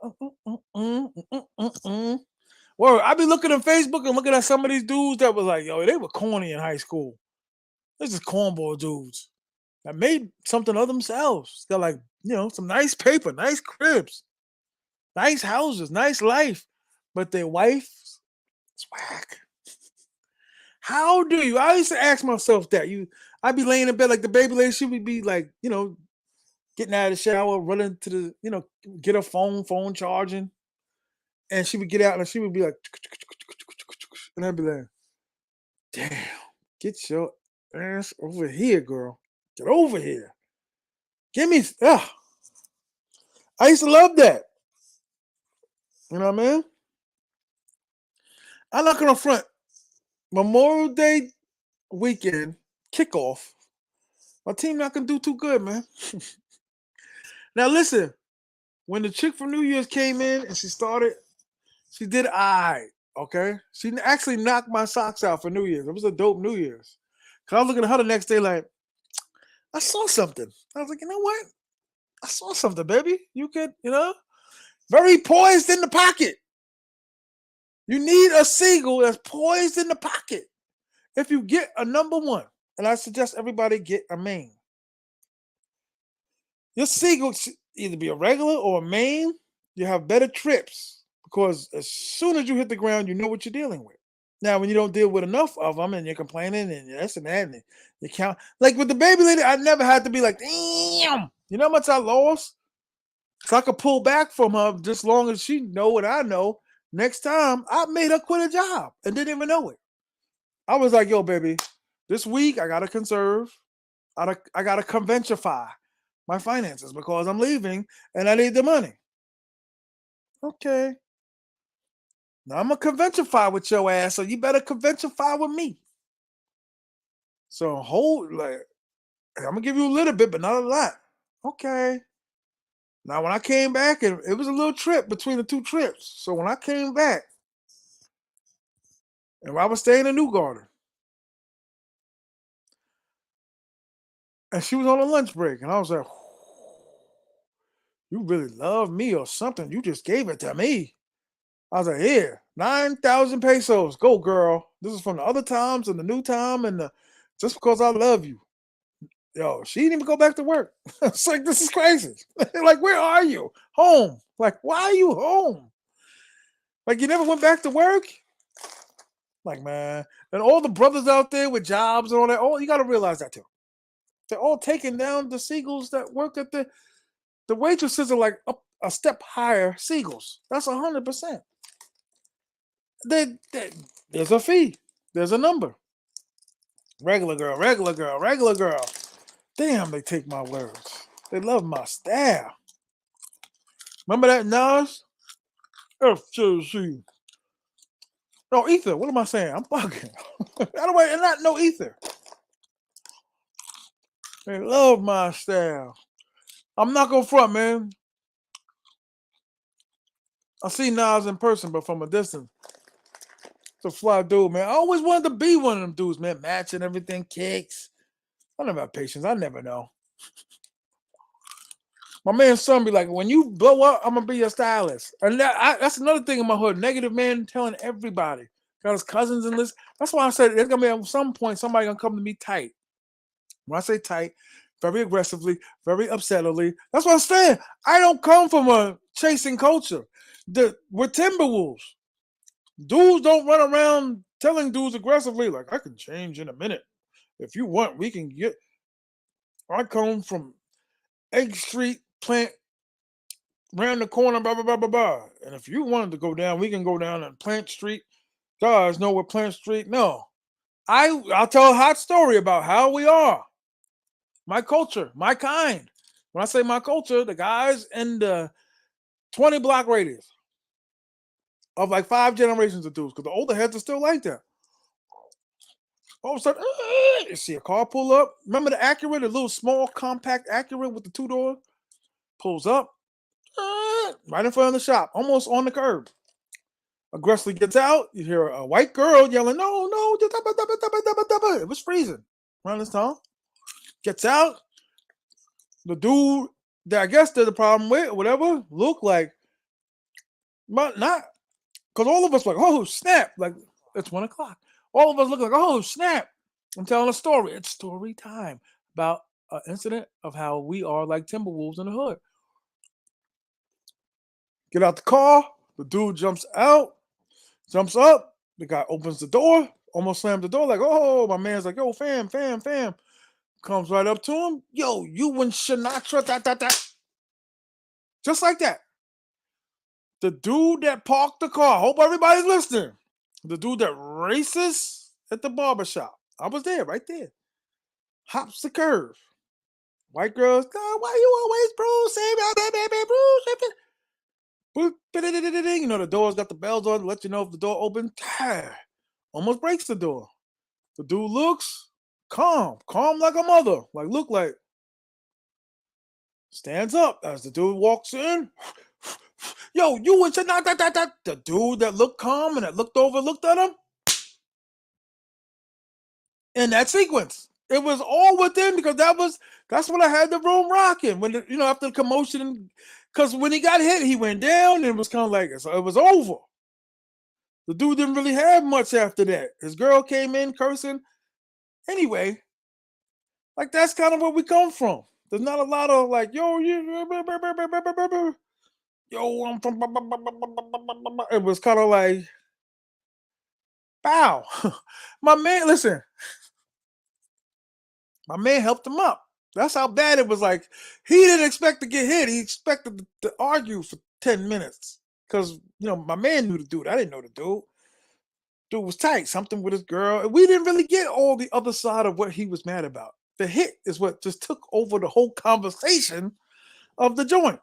Well, I be looking on Facebook and looking at some of these dudes that was like, yo, they were corny in high school. This is cornball dudes that made something of themselves. Got like, some nice paper, nice cribs, nice houses, nice life. But their wife is whack. How do you? I used to ask myself that. I'd be laying in bed like the baby lady. She would be like, getting out of the shower, running to the, get her phone charging, and she would get out and she would be like, and I'd be like, damn, get your ass over here, girl. Get over here. Give me. I used to love that. You know what I mean? I'm not gonna front. Memorial Day weekend kickoff. My team not gonna do too good, man. Now listen, when the chick from New Year's came in and she did okay? She actually knocked my socks out for New Year's. It was a dope New Year's. Cause I was looking at her the next day like, I saw something. I was like, you know what? I saw something, baby. You could, very poised in the pocket. You need a Seagull that's poised in the pocket. If you get a number one, and I suggest everybody get a main. Your Seagull should either be a regular or a main. You have better trips because as soon as you hit the ground, you know what you're dealing with. Now, when you don't deal with enough of them and you're complaining and this and that, and you count, like with the baby lady, I never had to be like, damn, you know how much I lost? So I could pull back from her just long as she know what I know. Next time, I made her quit a job and didn't even know it. I was like, yo, baby, this week I got to conserve. I got to conventify my finances because I'm leaving and I need the money. Okay. Now I'm going to conventify with your ass, so you better conventify with me. So I'm going to give you a little bit, but not a lot. Okay. Now, when I came back, and it was a little trip between the two trips. So when I came back, and I was staying in New Garden, and she was on a lunch break, and I was like, you really love me or something. You just gave it to me. I was like, here, 9,000 pesos. Go, girl. This is from the other times and the new time, and just because I love you. Yo, she didn't even go back to work. It's like, this is crazy. Like, where are you? Home. Like, why are you home? Like, you never went back to work? Like, man. And all the brothers out there with jobs and all that, you got to realize that too. They're all taking down the Seagulls that work at the waitresses are like up a step higher Seagulls. That's 100%. There's a fee. There's a number. Regular girl, regular girl, regular girl. Damn, they take my words. They love my style. Remember that Nas? FCC. No, Ether. What am I saying? I'm bugging. How do I not know Ether? They love my style. I'm not gonna front, man. I see Nas in person, but from a distance. It's a fly dude, man. I always wanted to be one of them dudes, man. Matching everything, kicks. I never have patience. I never know. My man's son be like, when you blow up, I'm gonna be your stylist. And that's another thing in my hood. Negative man telling everybody. Got his cousins and this. That's why I said there's gonna be at some point somebody gonna come to me tight. When I say tight, very aggressively, very upsettingly. That's what I'm saying. I don't come from a chasing culture. We're Timberwolves. Dudes don't run around telling dudes aggressively, like, I can change in a minute. If you want, we can get. I come from Egg Street, Plant, round the corner, blah, blah, blah, blah, blah. And if you wanted to go down, we can go down on Plant Street. Guys know what Plant Street? No. I'll tell a hot story about how we are. My culture, my kind. When I say my culture, the guys in the 20 block radius of like 5 generations of dudes, because the older heads are still like that. All of a sudden, you see a car pull up. Remember the Acura, the little small compact Acura with the 2 doors? Pulls up, right in front of the shop, almost on the curb. Aggressively gets out. You hear a white girl yelling, no, no. It was freezing around this time. Gets out. The dude that I guess there's a problem with, whatever, looked like, but not Because all of us like, oh snap, like it's 1 o'clock. All of us look like, oh snap. I'm telling a story. It's story time about an incident of how we are like timber wolves in the hood. Get out the car. The dude jumps out, jumps up. The guy opens the door, almost slammed the door. Like, oh, my man's like, yo, fam, fam, fam. Comes right up to him. Yo, you and Sinatra, that. Just like that. The dude that parked the car, hope everybody's listening. The dude that races at the barbershop. I was there, right there. Hops the curve. White girls, God, why you always Bruce? You know, the door's got the bells on to let you know if the door opens. Almost breaks the door. The dude looks calm like a mother. Like, look like. Stands up as the dude walks in. Yo, you and that. The dude that looked calm and that looked over, looked at him. In that sequence. It was all within because that's when I had the room rocking. When after the commotion, because when he got hit, he went down and it was kind of like so it was over. The dude didn't really have much after that. His girl came in cursing. Anyway, like that's kind of where we come from. There's not a lot of like, yo, I'm from. It was kind of like, bow. My man, listen. My man helped him up. That's how bad it was. Like, he didn't expect to get hit. He expected to argue for 10 minutes. Because, my man knew the dude. I didn't know the dude. Dude was tight. Something with his girl. We didn't really get all the other side of what he was mad about. The hit is what just took over the whole conversation of the joint.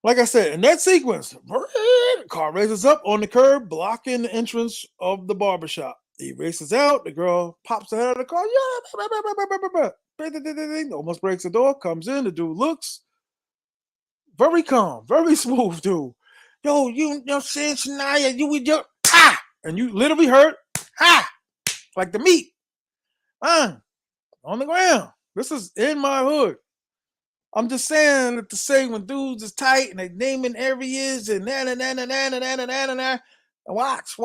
Like I said, in that sequence, the car races up on the curb, blocking the entrance of the barbershop. He races out. The girl pops her head out of the car. Yeah, almost breaks the door. Comes in. The dude looks very calm, very smooth, dude. Yo, you know, saying Shania, you with your and you literally heard like the meat on the ground. This is in my hood. I'm just saying that to say when dudes is tight and they naming areas and watch.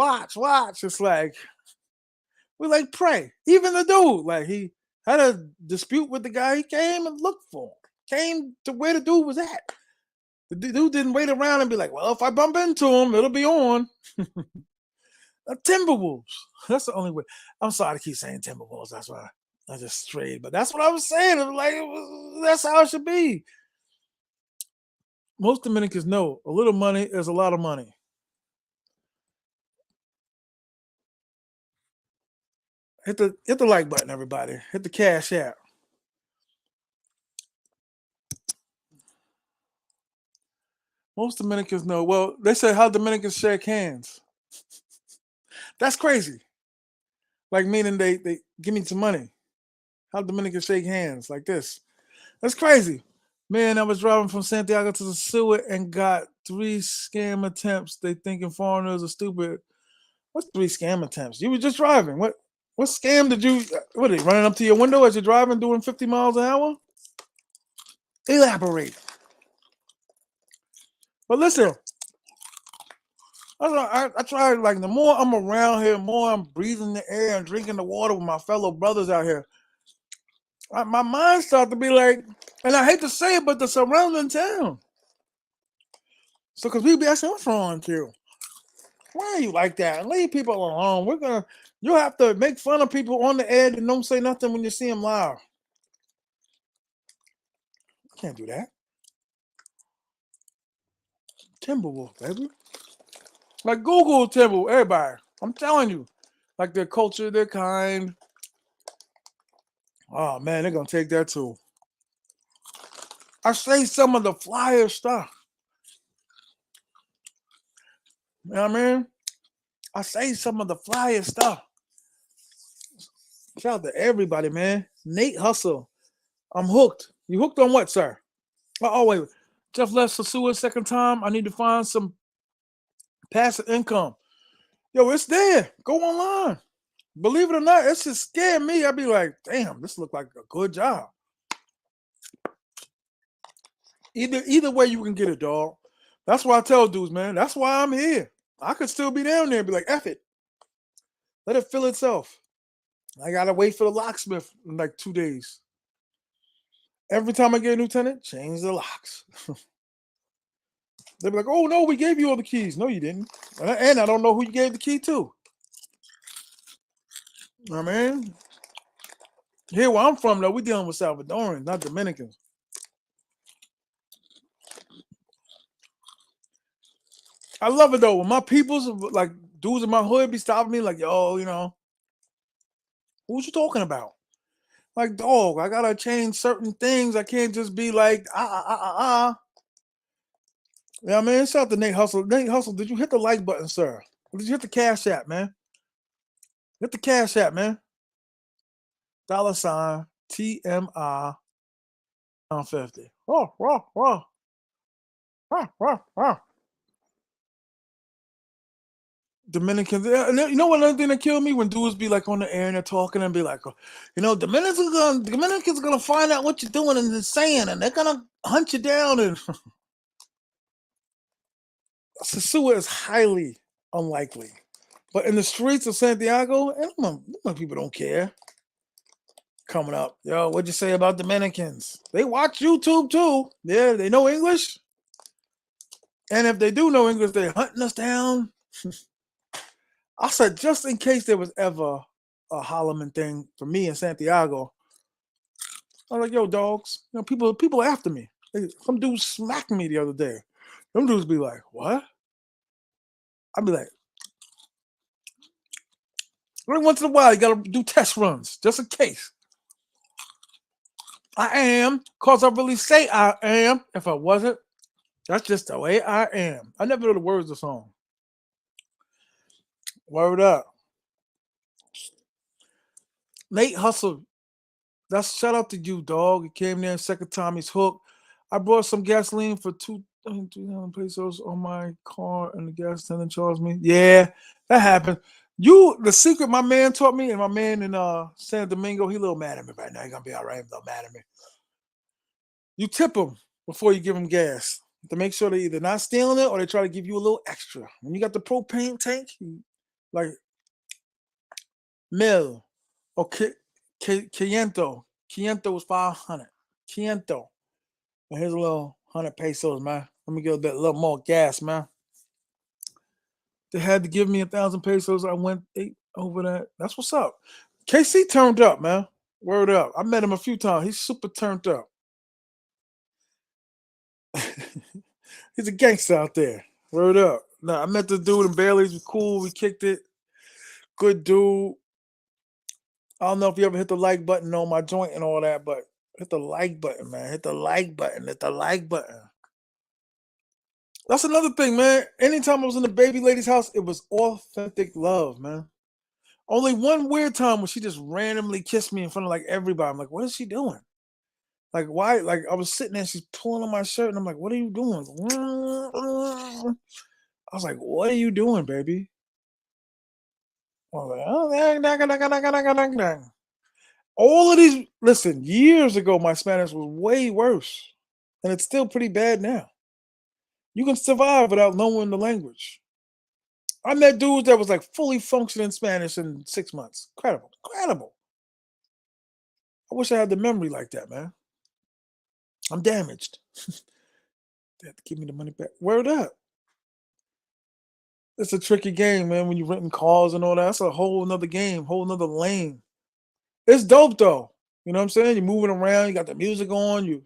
It's like we like pray. Even the dude, like he had a dispute with the guy. He came and looked for him. Came to where the dude was at. The dude didn't wait around and be like, well, if I bump into him, it'll be on. Timberwolves. That's the only way. I'm sorry to keep saying Timberwolves. That's why I just strayed. But that's what I was saying. That's how it should be. Most Dominicans know a little money is a lot of money. Hit the like button, everybody. Hit the cash app. Most Dominicans know. Well, they say how Dominicans shake hands. That's crazy. Like meaning they give me some money. How Dominicans shake hands like this. That's crazy. Man, I was driving from Santiago to the Sosua and got 3 scam attempts. They thinking foreigners are stupid. What's 3 scam attempts? You were just driving. What scam did you? What are they running up to your window as you're driving, doing 50 miles an hour? Elaborate. But listen, I try, like, the more I'm around here, the more I'm breathing the air and drinking the water with my fellow brothers out here. My mind starts to be like, and I hate to say it, but the surrounding town. So, because people be asking, what's wrong with you? Why are you like that? Leave people alone. You'll have to make fun of people on the air and don't say nothing when you see them live. Can't do that. Timberwolf, baby. Like Google Timberwolf, everybody. I'm telling you. Like their culture, their kind. Oh man, they're gonna take that too. I say some of the flyer stuff. You know what I mean? I say some of the flyer stuff. Shout out to everybody, man. Nate Hustle. I'm hooked. You hooked on what, sir? Oh, wait. Jeff left Sosua second time. I need to find some passive income. Yo, it's there. Go online. Believe it or not, it's just scared me. I'd be like, damn, this look like a good job. Either way you can get it, dog. That's why I tell dudes, man. That's why I'm here. I could still be down there and be like, F it. Let it fill itself. I gotta wait for the locksmith in like 2 days. Every time I get a new tenant, change the locks. They'll be like, oh no, we gave you all the keys. No, you didn't. And I don't know who you gave the key to. I mean, here where I'm from, though, we dealing with Salvadorans, not Dominicans. I love it though. When my peoples, like dudes in my hood, be stopping me, like, yo, who's you talking about? Like, dog, I gotta change certain things. I can't just be like, You know what I mean? Shout out to Nate Hustle. Nate Hustle, did you hit the like button, sir? Or did you hit the Cash App, man? Hit the Cash App, man. $ T.M.I. on 50. Oh, oh, oh. Dominicans. You know what another thing that killed me when dudes be like on the air and they're talking and be like, Dominicans are gonna find out what you're doing and saying, and they're gonna hunt you down. And sosua is highly unlikely, but in the streets of Santiago, people don't care. Coming up, yo, what'd you say about Dominicans? They watch YouTube too. Yeah, they know English, and if they do know English, they're hunting us down. I said, just in case there was ever a Holloman thing for me in Santiago, I was like, yo, dogs, people after me. Some dudes smacked me the other day. Them dudes be like, what? I'd be like, every once in a while, you gotta do test runs, just in case. I am, cause I really say I am. If I wasn't, that's just the way I am. I never know the words of the song. Word up. Nate Hustle. That's shout out to you, dog. He came there second time he's hooked. I brought some gasoline for 200 pesos on my car and the gas attendant charged me. Yeah, that happened. The secret my man taught me, and my man in San Domingo, he a little mad at me right now. He's gonna be all right, he's a little mad at me. You tip him before you give him gas to make sure they're either not stealing it or they try to give you a little extra. When you got the propane tank, like mil or quiniento. Quiniento was 500. Quiniento. And here's a little 100 pesos, man. Let me get a little more gas, man. They had to give me 1,000 pesos. I went over that. That's what's up. KC turned up, man. Word up. I met him a few times. He's super turned up. He's a gangster out there. Word up. Nah, I met the dude in Bailey's. We cool. We kicked it. Good dude. I don't know if you ever hit the like button on my joint and all that, but hit the like button, man. Hit the like button. Hit the like button. That's another thing, man. Anytime I was in the baby lady's house, it was authentic love, man. Only one weird time when she just randomly kissed me in front of like everybody. I'm like, what is she doing? Like, why? Like, I was sitting there, she's pulling on my shirt, and I'm like, what are you doing? I was like, what are you doing, baby? All of these, listen, years ago, my Spanish was way worse. And it's still pretty bad now. You can survive without knowing the language. I met dudes that was like fully functioning Spanish in 6 months. Incredible. Incredible. I wish I had the memory like that, man. I'm damaged. They have to give me the money back. Word up. It's a tricky game, man, when you're renting cars and all that. That's a whole nother game, whole nother lane. It's dope though. You know what I'm saying? You're moving around, you got the music on,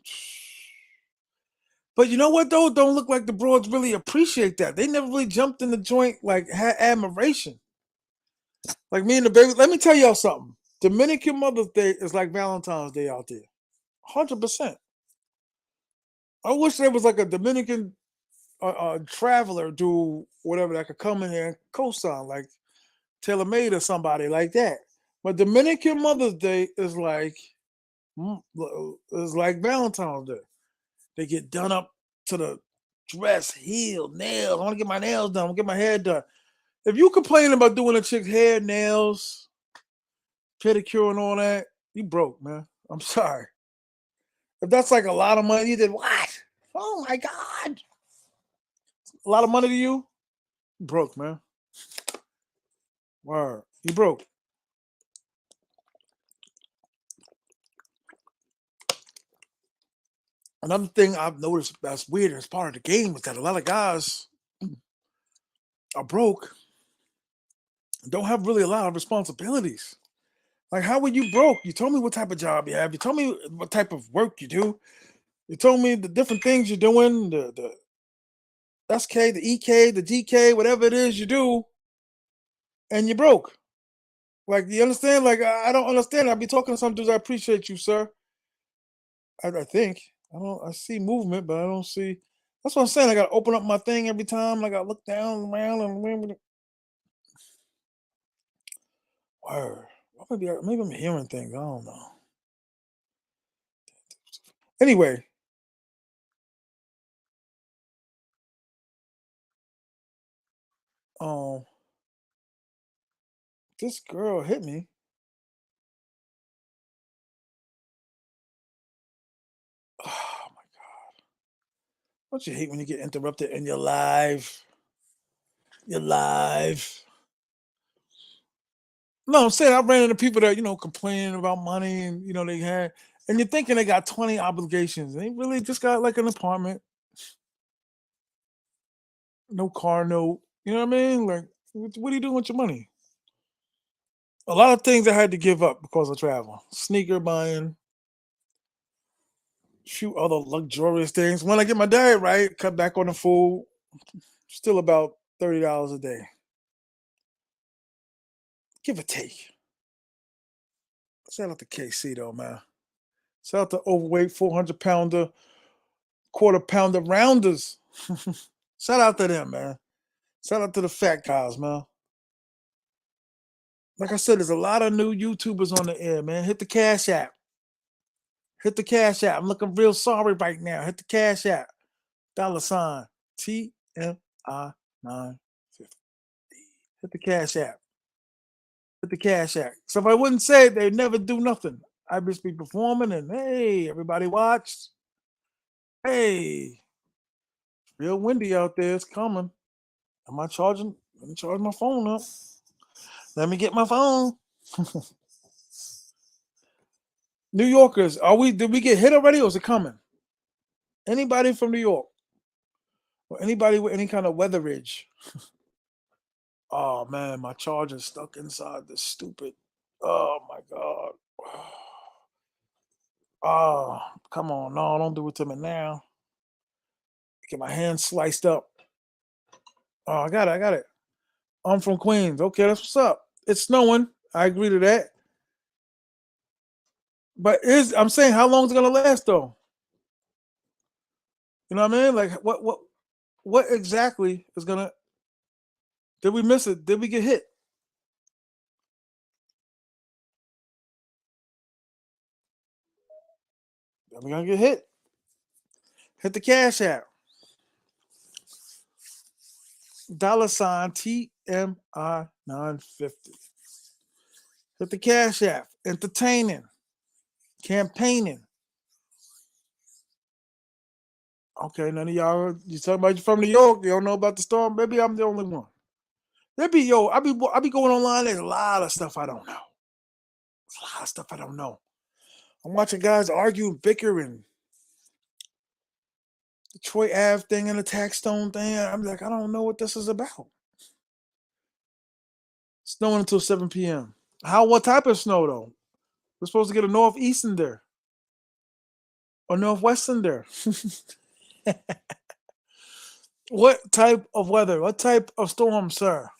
But you know what though? Don't look like the broads really appreciate that. They never really jumped in the joint, like had admiration. Like me and the baby. Let me tell y'all something. Dominican Mother's Day is like Valentine's Day out there. 100%. I wish there was like a Dominican traveler dude, whatever, that could come in here and co-sign, like Taylor Made or somebody like that. But Dominican Mother's Day is like Valentine's Day. They get done up to the dress, heel, nails. I want to get my nails done. I want to get my hair done. If you complain about doing a chick's hair, nails, pedicure, and all that, you broke, man. I'm sorry. If that's like a lot of money, you did what? Oh my God. A lot of money to you? Broke, man. Word. You broke. Another thing I've noticed that's weird as part of the game is that a lot of guys are broke and don't have really a lot of responsibilities. Like, how were you broke? You told me what type of job you have. You told me what type of work you do. You told me the different things you're doing, the SK, the EK, the GK, whatever it is you do, and you're broke. Like, you understand? Like, I don't understand. I'll be talking to some dudes. I appreciate you, sir. I think. I don't. I see movement, but I don't see. That's what I'm saying. I got to open up my thing every time. I got to look down around and remember. Word. Maybe I'm hearing things. I don't know. Anyway, um, this girl hit me. Oh my! Don't you hate when you get interrupted in your live? Your live. No, I'm saying I ran into people that complaining about money and they had, and you're thinking they got 20 obligations. They really just got like an apartment, no car note. You know what I mean? Like, what are you doing with your money? A lot of things I had to give up because of travel. Sneaker buying, few other luxurious things. When I get my diet right, cut back on the food. Still about $30 a day, give or take. Shout out to KC though, man. Shout out to overweight 400-pounder, quarter-pounder rounders. Shout out to them, man. Shout out to the fat guys, man. Like I said, there's a lot of new YouTubers on the air, man. Hit the Cash App. Hit the Cash App. I'm looking real sorry right now. Hit the Cash App. $ T.M.I 950. Hit the Cash App. Hit the Cash App. So if I wouldn't say it, they'd never do nothing. I'd just be performing and hey, everybody watched. Hey, real windy out there. It's coming. Am I charging? Let me charge my phone up. Let me get my phone. New Yorkers, did we get hit already or is it coming? Anybody from New York? Or anybody with any kind of weatherage? Oh man, my charger's stuck inside this stupid. Oh my god. Oh, come on. No, don't do it to me now. Get my hand sliced up. Oh, I got it. I got it. I'm from Queens. Okay, that's what's up. It's snowing. I agree to that. But I'm saying how long is it gonna last though? You know what I mean? Like what exactly is gonna did we miss it? Did we get hit? Are we gonna get hit? Hit the cash app. $ TMI 950. Hit the cash app. Entertaining. Campaigning. Okay, none of y'all you talking about you from New York, you don't know about the storm. Maybe I'm the only one. There be I be going online. There's a lot of stuff I don't know. There's a lot of stuff I don't know. I'm watching guys argue and bicker and the Troy Ave thing and the tax stone thing. I'm like, I don't know what this is about. Snowing until 7 p.m. What type of snow though? We're supposed to get a northeastern there or northwestern there. What type of weather? What type of storm, sir?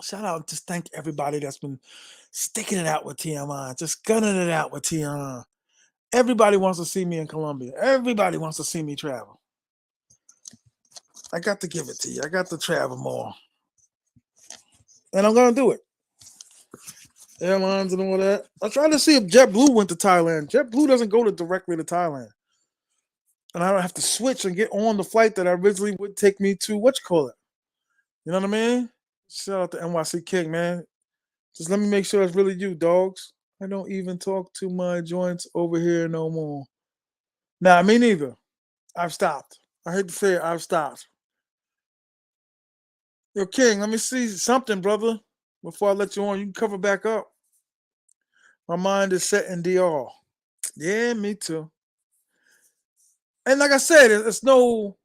Shout out, just thank everybody that's been sticking it out with TMI, just gunning it out with TMI. Everybody wants to see me in Colombia. Everybody wants to see me travel. I got to give it to you. I got to travel more. And I'm going to do it. Airlines and all that. I tried to see if JetBlue went to Thailand. JetBlue doesn't go directly to Thailand. And I don't have to switch and get on the flight that I originally would take me to, what you call it? You know what I mean? Shout out to NYC King, man. Just let me make sure it's really you, dogs. I don't even talk to my joints over here no more. Nah, me neither. I've stopped. I hate to say it, I've stopped. Yo, King, let me see something, brother. Before I let you on, you can cover back up. My mind is set in DR. Yeah, me too. And like I said, it's no.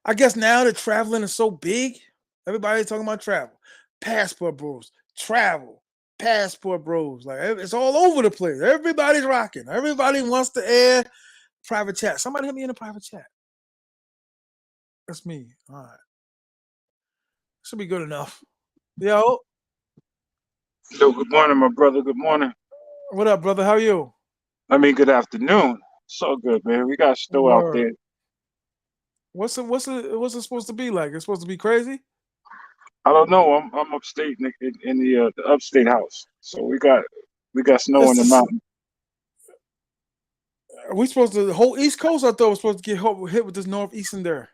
I guess now that traveling is so big, everybody's talking about travel, passport bros, travel, passport bros. Like it's all over the place. Everybody's rocking. Everybody wants to air private chat. Somebody hit me in a private chat. That's me. All right, should be good enough. Yo, Yo, good morning, my brother. Good morning. what up, brother? How are you? I mean, good afternoon. So good, man. We got snow out Word. there. What's it supposed to be like? It's supposed to be crazy. I don't know. I'm upstate in the upstate house, so we got snow It's in the the, mountain. are we supposed to the whole East Coast? I thought was supposed to get hit with this northeastern there.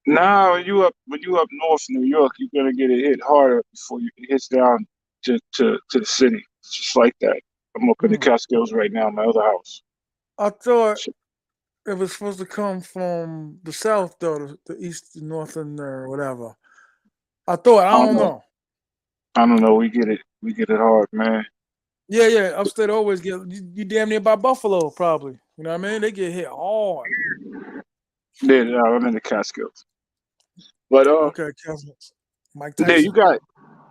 Now, when you up north New York, you're gonna get it hit harder before it hits down to the city. It's just like that. I'm up in the Hmm. Catskills right now, my other house. I thought So, it was supposed to come from the south, though, the east, the north, and whatever. I thought. I I don't don't know. know. I don't know. We get it hard, man. Yeah, yeah. Upstate always get you damn near by Buffalo, probably. You know what I mean? They get hit hard. Yeah, I'm in the Catskills, but Okay, Cousins. Mike yeah, you Tyson. got.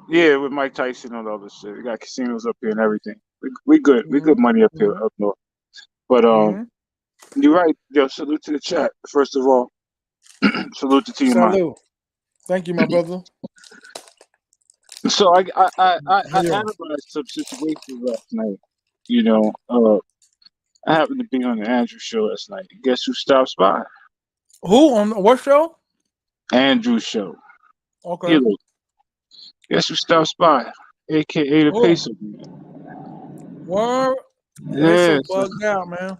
Yeah, with Mike Tyson and all the shit. We got casinos up here and everything. We good. We good money up here Mm-hmm. up north. But Mm-hmm. you're right. Yo, salute to the chat. First of all, salute to T.M.I. Salute. Thank you, my brother. So I Hey, yo. analyzed some situations last night. You know, I happened to be on the Andrew show last night. Guess who stops by? Who on what show? Andrew show. Okay. You know, guess who stops by? AKA the Oh, Peso Man. word. Peso Yeah, so bugged out, man.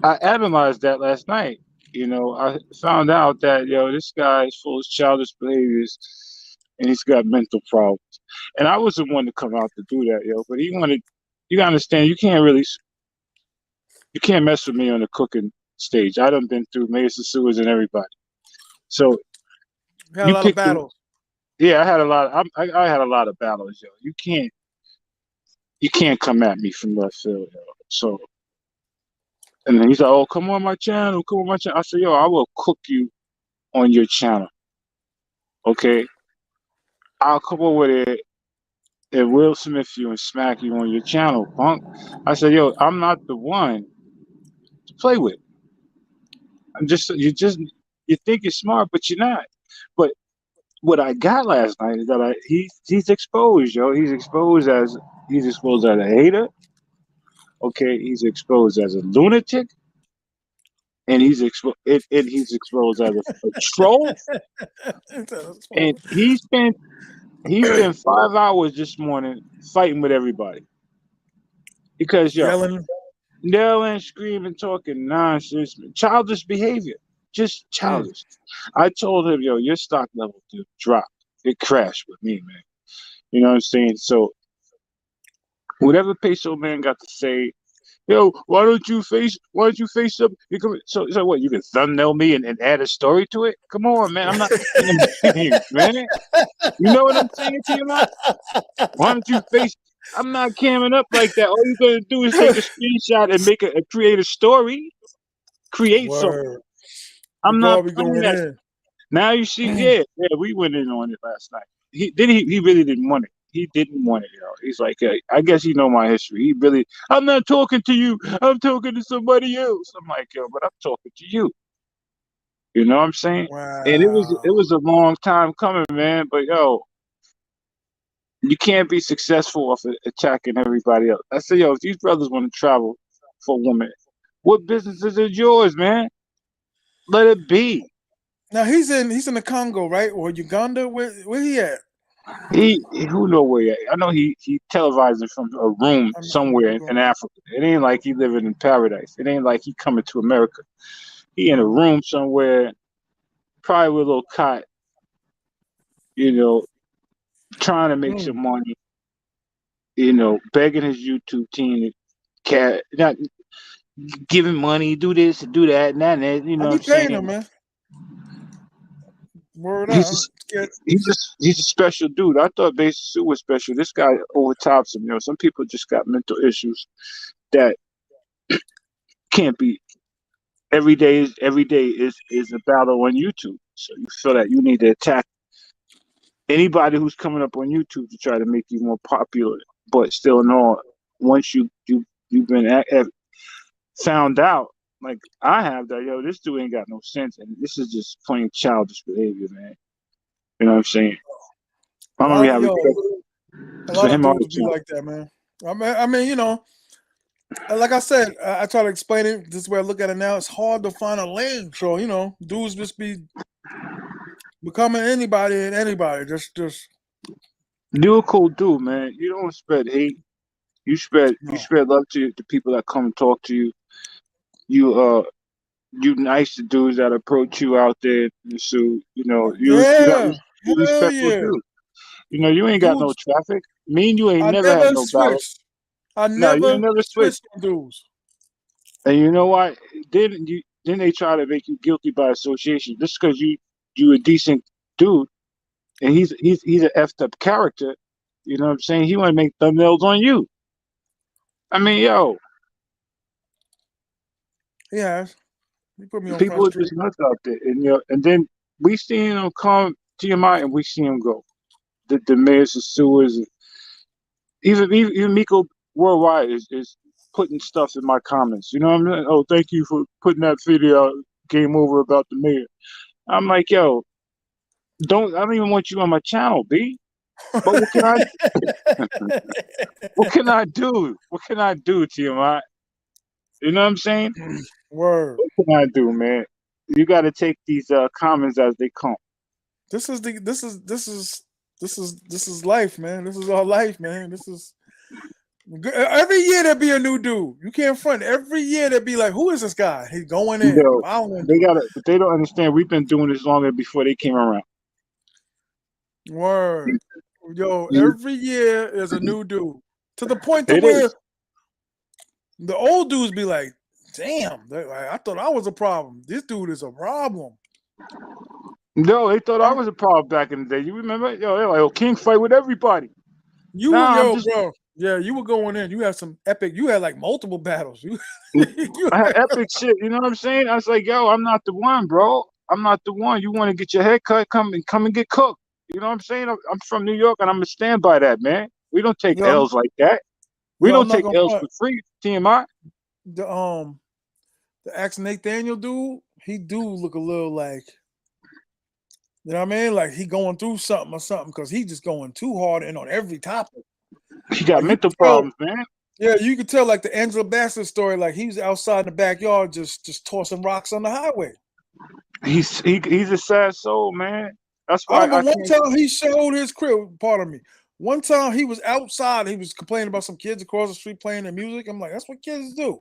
I analyzed that last night. I found out that this guy is full of childish behaviors, and he's got mental problems. And I was the one to come out to do that, but he wanted. You gotta understand, you can't mess with me on the cooking stage. I done been through Mayor Sosua and everybody. So Had a you lot of picked the. battles. Yeah, I had a lot. I had a lot of battles, yo. You can't come at me from left field, yo. So and then he's like, "Oh, come on my channel, come on my channel." I said, "Yo, I will cook you on your channel, okay? I'll come over there and Will Smith you and smack you on your channel, punk." I said, "Yo, I'm not the one to play with. You think you're smart, but you're not." But what I got last night is that he's exposed, yo. He's exposed as a hater, okay? He's exposed as a lunatic, and he's exposed as a troll. And he spent 5 hours this morning fighting with everybody because Yelling. yelling, screaming, talking nonsense, childish behavior, just Mm. childish. I told him, yo, your stock level dude dropped. It crashed with me, man. You know what I'm saying? So whatever Peso man got to say, yo, why don't you face up? So what? You can thumbnail me and add a story to it? Come on, man. I'm not playing them games, man. You know what I'm saying to you, man? Why don't you face? I'm not camming up like that. All you gonna do is take a screenshot and create a story, create something. Word. The I'm not Barbie playing going that. in. Now you see, yeah, we went in on it last night. He really didn't want it. He didn't want it, He's like, I guess he know my history. I'm not talking to you. I'm talking to somebody else. I'm like, yo, but I'm talking to you. You know what I'm saying? And it was Wow. a long time coming, man. But you can't be successful off of attacking everybody else. I say, yo, if these brothers want to travel for a woman, what business is it yours, man? Let it be. Now he's in the Congo, right? Or Uganda? Where he at? Who know where he at? I know he televising from a room I'm somewhere in Googling. Africa. It ain't like he living in paradise. It ain't like he coming to America. He in a Mm. room somewhere, probably with a little cot, you know, trying to make some Mm. money, begging his YouTube team to not giving money, do this, do that, and that, you How know what you I'm paying saying? him, man? Word He's out. just he's a special dude. I thought Bass Sue was special. This guy overtops him. Some people just got mental issues that can't be. Every day is a battle on YouTube. So you feel that you need to attack anybody who's coming up on YouTube to try to make you more popular. But still, in all, once you've been found out, like I have, that this dude ain't got no sense, and this is just plain childish behavior, man. You know what I'm saying? A I don't lot really of have respect a for lot of him or the dudes be channel. like that, man. I mean, like I said, I try to explain it this way I look at it now. It's hard to find a lane. So, dudes just be becoming anybody and anybody. Just You're a cool dude, man. You don't spread hate. You no. spread love to the people that come and talk to you. You you nice to dudes that approach you out there. So Yeah. you Hell respectful yeah. dude. You ain't got no Dudes, traffic. Me and you ain't I never had never no battle. switched. I No, you ain't never never switched. switched on dudes. And you know what? Then they try to make you guilty by association just because you a decent dude and he's an effed up character. You know what I'm saying? He want to make thumbnails on you. I mean, yo, He has. He put me on Front people are Street. just nuts out there, and then we see him come T.M.I. and we see him go. The mayors, the sewers, even Miko Worldwide is putting stuff in my comments. You know what I mean? Oh, thank you for putting that video out, game over about the mayor. I'm like, yo, I don't even want you on my channel, B. But what can I do? What can I do, TMI? You know what I'm saying? Word. What can I do, man? You got to take these comments as they come. This is life, man. This is our life, man. This is every year there be a new dude. You can't front. Every year there be like, who is this guy? He's going in, Yo, following they dude. got it, but they don't understand. We've been doing this longer before they came around. Word. Yo, You- every year is a new dude. To the point to It where is. the old dudes be like, damn, I thought I was a problem. This dude is a problem. No, they thought I Um, was a problem back in the day. You remember? Yo, they're like, oh, King fight with everybody. Nah, I'm yo, just. bro. Yeah, you were going in. You had some epic. You had like multiple battles. You I had epic shit. You know what I'm saying? I was like, yo, I'm not the one, bro. I'm not the one. You want to get your head cut? Come and get cooked. You know what I'm saying? I'm from New York, and I'm gonna stand by that, man. We don't take yo, I'm, L's like that. We yo, don't I'm not take gonna L's front. for free. TMI. The ex Nathaniel dude, he do look a little like, you know what I mean? Like he going through something or something because he just going too hard in on every topic. He got Like you mental could tell, problems, man. yeah, you could tell like the Angela Bassett story. Like he was outside in the backyard just tossing rocks on the highway. He's a sad soul, man. That's I why remember I one can't. time he showed his crib. Pardon me. One time he was outside. He was complaining about some kids across the street playing their music. I'm like, that's what kids do.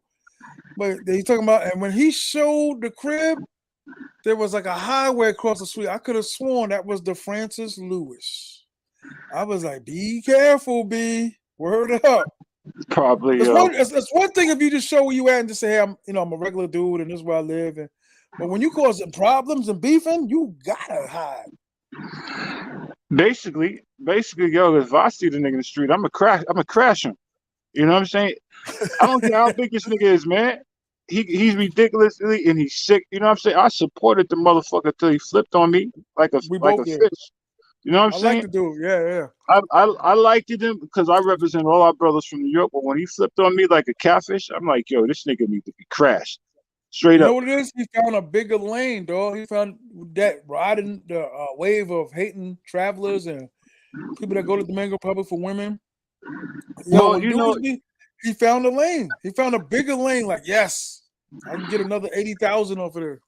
But he's talking about, and when he showed the crib, there was like a highway across the street. I could have sworn that was the Francis Lewis. I was like, be careful, B. Word up. Probably It's one thing if you just show where you at and just say, hey, I'm a regular dude and this is where I live. But when you causing problems and beefing, you gotta hide. basically, yo, if I see the nigga in the street, I'm a crash him. You know what I'm saying? I don't care how big this nigga is, man. He's ridiculously and he's sick. You know what I'm saying? I supported the motherfucker till he flipped on me like We a both did. fish. You know what I'm I like saying? the dude. Yeah. I liked him because I represent all our brothers from New York. But when he flipped on me like a catfish, I'm like, yo, this nigga needs to be crashed. Straight You know up. what it is? He found a bigger lane, dog. He found that riding the wave of hating travelers and people that go to the Dominican Republic for women. Yo, Well, when dudes be, he found a lane. He found a bigger lane. Like, yes, I can get another 80,000 off of there.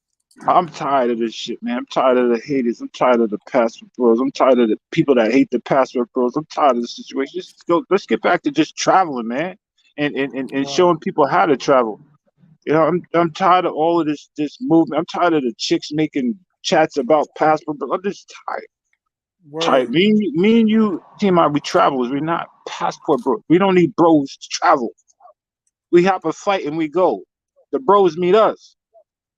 I'm tired of this shit, man. I'm tired of the haters. I'm tired of the passport bros. I'm tired of the people that hate the passport bros. I'm tired of the situation. Let's get back to just traveling, man, and Wow. showing people how to travel. I'm tired of all of this movement. I'm tired of the chicks making chats about passport. But I'm just tired. Tired. Word. Me and you, TMI, we travelers. We're not passport bros. We don't need bros to travel. We hop a flight and we go. The bros meet us.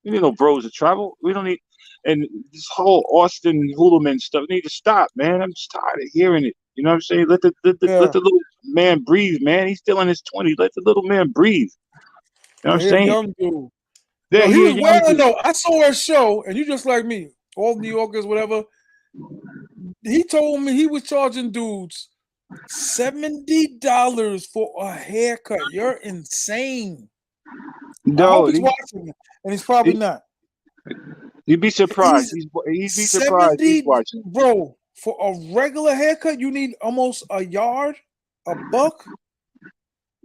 We need no bros to travel. We don't need. And this whole Austin Hulaman stuff need to stop, man. I'm just tired of hearing it. You know what I'm saying? Let Yeah, the little man breathe, man. He's still in his 20s. Let the little man breathe. You know what I'm yeah, he a saying? young dude. Yeah, Yo, he he a was young wilding dude. though. I saw a show, and you just like me, all New Yorkers, whatever. He told me he was charging dudes $70 for a haircut. You're insane. I hope No, he's watching it, and he's probably he, not. you'd be surprised. He's He'd be surprised. He's 70, watching. bro. For a regular haircut, you need almost a yard, a buck.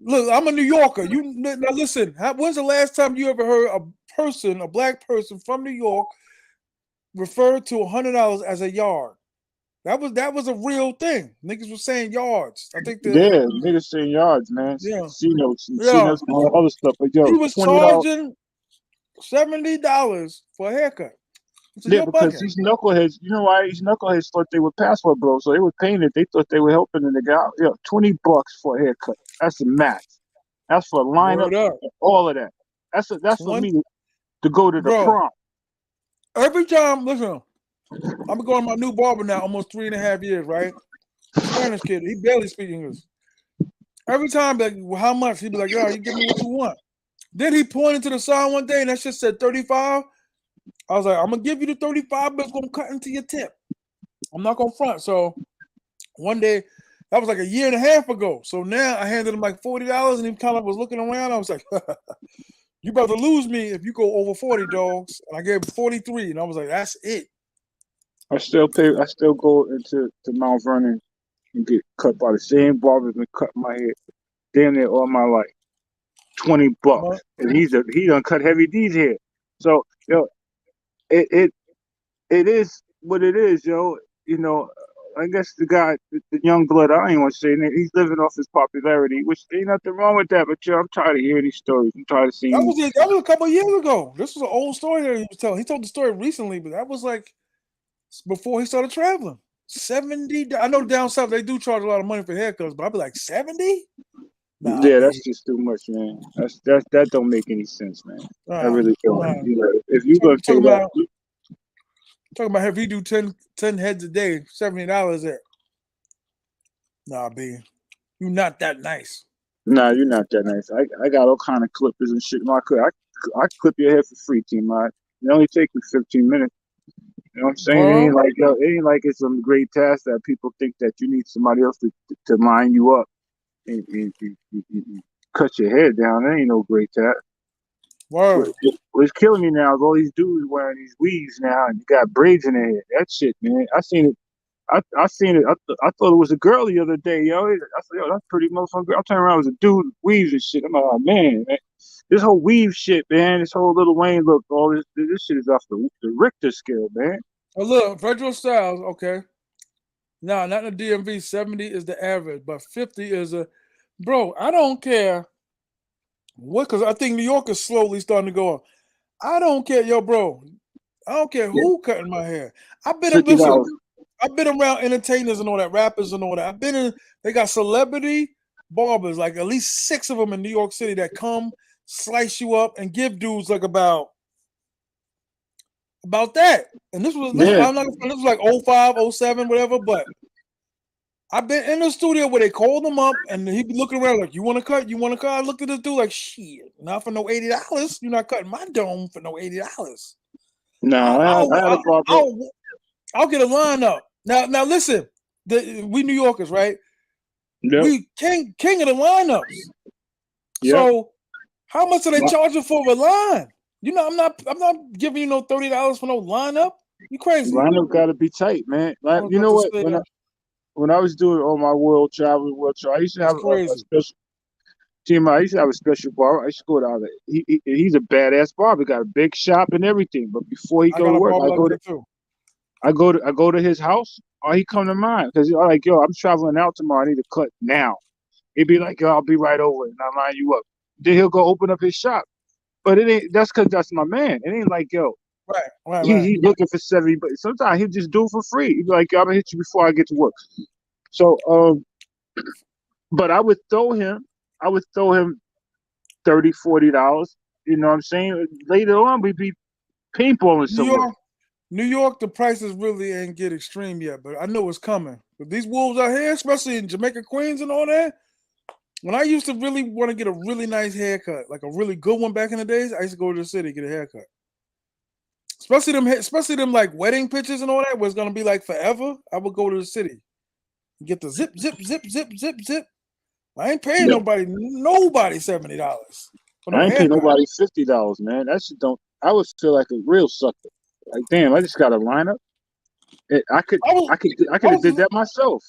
Look, I'm a New Yorker. You now listen. When's the last time you ever heard a black person from New York, refer to $100 as a yard? That was a real thing. Niggas was saying yards. I think Yeah, niggas saying yards, man. yeah, C notes and C yeah. notes and all other stuff. But He yo, was $20. charging $70 for a haircut. So Yeah, you're because bugging. these knuckleheads, you know why these knuckleheads thought they were passport bros, so they were paying it. They thought they were helping the nigga out. Yo, $20 for a haircut. That's the max. That's for a lineup, Word up. all of that. That's for me to go to the Bro, prom. every time, listen, I'm going to my new barber now, almost 3.5 years, right? Spanish kid. He barely speaks English. Every time, like, well, how much? He'd be like, yo, you give me what you want. Then he pointed to the sign one day and that shit said 35. I was like, I'm gonna give you the 35, but it's gonna cut into your tip. I'm not gonna front. So one day, that was like a year and a half ago. So now I handed him like $40 and he kind of was looking around. I was like, you about to lose me if you go over 40 dogs. And I gave him 43. And I was like, that's it. I still pay. I still go to Mount Vernon and get cut by the same barber that cut my hair damn near all my life. $20, and he done cut Heavy D's hair. So yo, it it it is what it is, yo. You know, I guess the young blood. I ain't want to say that he's living off his popularity, which ain't nothing wrong with that. But yo, I'm tired of hearing these stories. I'm tired of That seeing. was it. That was a couple of years ago. This was an old story that he was telling. He told the story recently, but that was like before he started traveling. 70. I know down south they do charge a lot of money for haircuts, but I'd be like 70. Nah, Yeah, B. that's just too much, man. That don't make any sense, man. I Nah, really don't. nah. You know, if you gonna pay Talking that, about if he do 10 heads a day, $70 there. Nah, B. You not that nice. nah, you're not that nice. I got all kind of clippers and shit in my clip. I clip your hair for free, T.M.I. It only take me 15 minutes. You know what I'm saying? Well, It ain't like it's some great task that people think that you need somebody else to line you up and cut your hair down. That ain't no great task. word. What's killing me now is all these dudes wearing these weaves now and you got braids in their hair. That shit, man. I seen it. I seen it. I thought it was a girl the other day, yo. I said, yo, that's pretty motherfucker. I'm turning around, it was a dude with weaves and shit. I'm like, oh, man. This whole weave shit, man. This whole Little Wayne look, all this shit is off the Richter scale, man. Oh, look, Federal Styles, okay. Nah, not in the DMV. 70 is the average, but 50 is a. Bro, I don't care what, because I think New York is slowly starting to go up. I don't care, yo, bro. I don't care Yeah, who cutting my hair. fifty Listen, dollars. I've been around entertainers and all that, rappers and all that. They got celebrity barbers, like at least 6 of them in New York City that come, slice you up, and give dudes like about that. And this was Yeah, this was like 05, 07, whatever, but I've been in the studio where they called him up and he'd be looking around like, you want to cut? You want to cut? I looked at this dude like, shit, not for no $80. You're not cutting my dome for no $80. nah. I'll, I had a I'll, barber. I'll, I'll get a lineup. Now listen, we New Yorkers, right? Yep, We king of the lineups. yep. So how much are they charging for a line? You know, I'm not giving you no $30 for no lineup. You crazy? Lineup got to be tight, man. I Like, was you about know to what? say When I was doing all my world travel, I used to that's have a crazy. special team. I used to have a special barber. I used to go down there. He's a badass barber. He got a big shop and everything. But before he I go to got a work, barber like that too. I go to his house, or he come to mine because he's like, yo, I'm traveling out tomorrow. I need to cut now. He'd be like, yo, I'll be right over and I'll line you up. Then he'll go open up his shop. But it ain't. That's because that's my man. It ain't like, yo, Right. he looking for 70. But sometimes he'll just do it for free. He'd be like, yo, I'm gonna hit you before I get to work. So but I would throw him 30, $40. You know what I'm saying? Later on, we'd be paintballing New somewhere. York, New York, the prices really ain't get extreme yet, but I know it's coming. But these wolves out here, especially in Jamaica, Queens, and all that. When I used to really want to get a really nice haircut, like a really good one back in the days, I used to go to the city get a haircut. Especially them like wedding pictures and all that, where it's gonna be like forever. I would go to the city, get the zip, zip, zip, zip, zip, zip. I ain't paying Yo, nobody $70 for no I ain't pay haircut. nobody $50, man. That shit don't. I would feel like a real sucker. Like, damn, I just got a lineup. I could, I was, I I could have did was, that myself.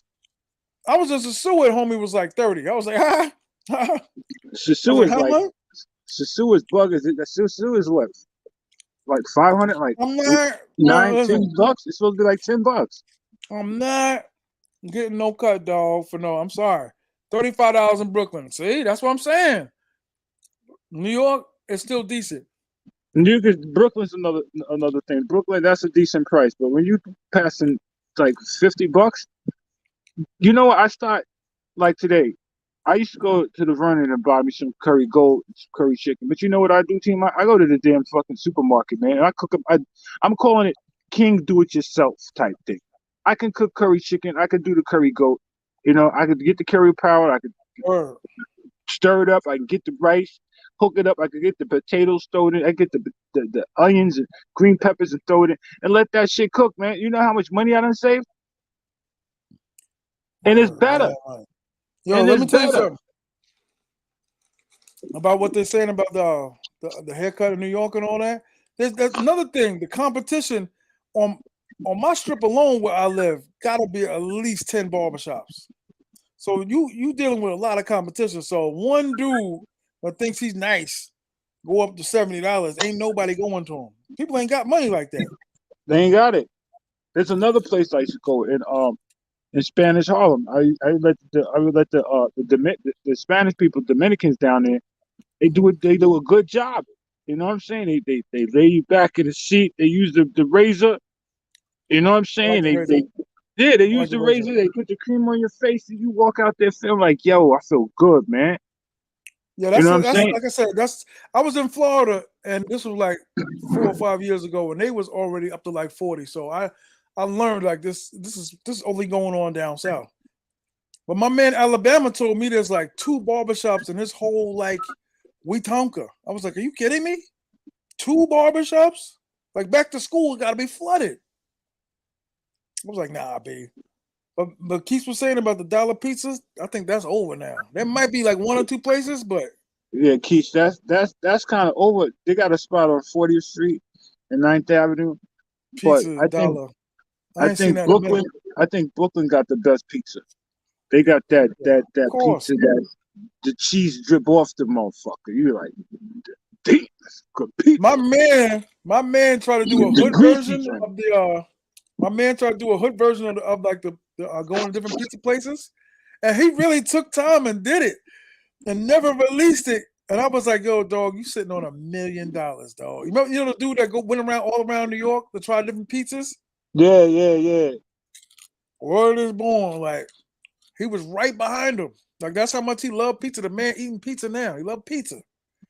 I was just a sue at homie was like 30. I was like, ha. I was Shasu like, is how like much? Shasu is bug. Is it? Shasu is what? Like 500, like I'm not. nine, Listen, $10. It's supposed to be like $10. I'm not getting no cut, dog. For no, I'm sorry. $35 in Brooklyn. See, that's what I'm saying. New York is still decent. And you could Brooklyn's another thing. Brooklyn, that's a decent price, but when you passing like $50, you know what? I start like today. I used to go to the Vernon and buy me some curry gold, some curry chicken. But you know what I do, team? I go to the damn fucking supermarket, man. And I cook up. I'm calling it King Do It Yourself type thing. I can cook curry chicken. I could do the curry goat. You know, I could get the curry powder. I could Word. stir it up. I can get the rice, hook it up. I could get the potatoes, throw it in. I get the onions and green peppers and throw it in and let that shit cook, man. You know how much money I done saved? And it's Word. better. Yo, And let it's me tell you better. something about what they're saying about the haircut in New York and all that. There's another thing. The competition on my strip alone where I live gotta be at least 10 barbershops. So you dealing with a lot of competition. So one dude that thinks he's nice go up to $70. Ain't nobody going to him. People ain't got money like that. They ain't got it. There's another place I used to go in Spanish Harlem. I would let the Spanish people, Dominicans down there, they do a good job. You know what I'm saying? They lay you back in the seat. They use the razor. You know what I'm I like saying? the razor. They I use like the the razor. razor. They put the cream on your face, and you walk out there feeling like, yo, I feel good, man. Yeah, You know what I'm that's saying? like I said. I was in Florida, and this was like 4 or 5 years ago, and they was already up to like 40. So I learned like this is only going on down south. But my man Alabama told me there's like 2 barbershops in this whole like Wetonka. I was like, are you kidding me? 2 barbershops? Like back to school got to be flooded. I was like, nah, B. But Keith was saying about the dollar pizzas. I think that's over now. There might be like 1 or 2 places, but Yeah, Keith, that's kind of over. They got a spot on 40th Street and 9th Avenue, but pizza dollar. I I ain't seen think that in a minute. Brooklyn got the best pizza. They got Of that course. pizza that the cheese drip off the motherfucker. You're like, damn, that's good pizza. My man tried to do a The hood greasy version joint. of the my man tried to do a hood version of like the going to different pizza places, and he really took time and did it and never released it. And I was like, "Yo, dog, you sitting on $1 million, dog." You know the dude that went around all around New York to try different pizzas. Yeah. Word is born. Like he was right behind him. Like that's how much he loved pizza. The man eating pizza now. He loved pizza.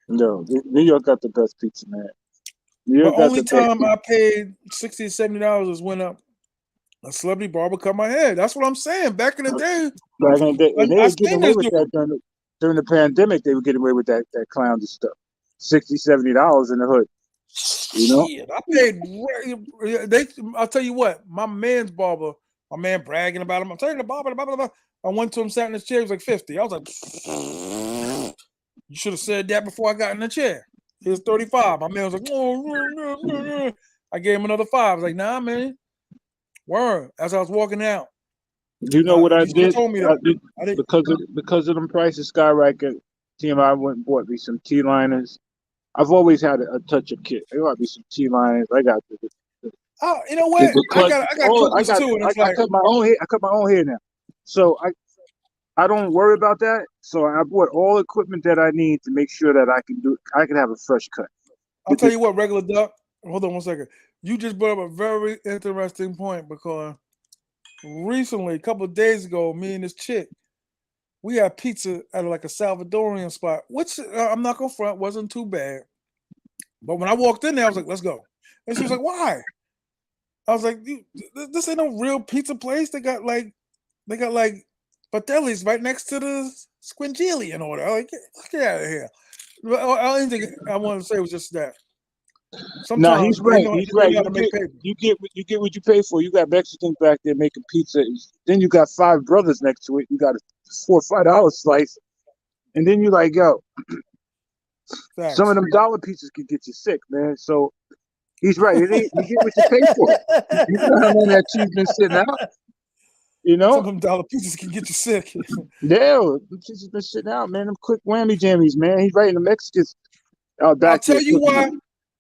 No, New York got the best pizza, man. New But York got only the best time pizza. I paid $60 to $70 is when a celebrity barber cut my hair. That's what I'm saying. Back in the day, Back in the day, and they I were getting seen away this with that dude. during the pandemic. They were getting away with that clowny stuff. $60, $70 in the hood, you know. Shit, I paid. I'll tell you what. My man's barber, my man bragging about him. I'm telling you the barber. Blah, blah, blah. I went to him, sat in his chair. He was like 50. I was like, you should have said that before I got in the chair. He was 35. My man was like, oh. I gave him another 5. I was like, nah, man. Word. As I was walking out, You know what I he should have did? told me I that. did I didn't. because of them prices skyrocket. T.M.I went and bought me some T liners. I've always had a touch of kit. I got me some T liners. I got Oh, you know what? the cut. I got Oh, clippers too, and it's I like, cut my own hair. I cut my own hair now, so I don't worry about that. So I bought all equipment that I need to make sure that I can have a fresh cut. I'll tell you what, regular duck. Hold on 1 second. You just brought up a very interesting point because recently, a couple of days ago, me and this chick, we had pizza at like a Salvadorian spot, which I'm not gonna front wasn't too bad. But when I walked in there, I was like, "Let's go," and she was like, "Why?" I was like, this ain't no real pizza place. They got like Patelli's right next to the Squingili and all that. I'm like, get out of here. The only thing I wanted to say was just that Nah, sometimes he's right. He's they right. know how to make paper. You get what you pay for. You got Mexicans back there making pizza. Then you got five brothers next to it. You got a $4 or $5 slice, and then you like, yo, some of Facts. them dollar pizzas can get you sick, man. So he's right. It ain't you get what you pay for. You know how long that cheese been sitting out. You Some know, of them dollar pizzas can get you sick. yeah, the cheese has been sitting out, man. Them quick whammy jammies, man. He's right. The Mexicans out I'll back there tell you cooking why. it.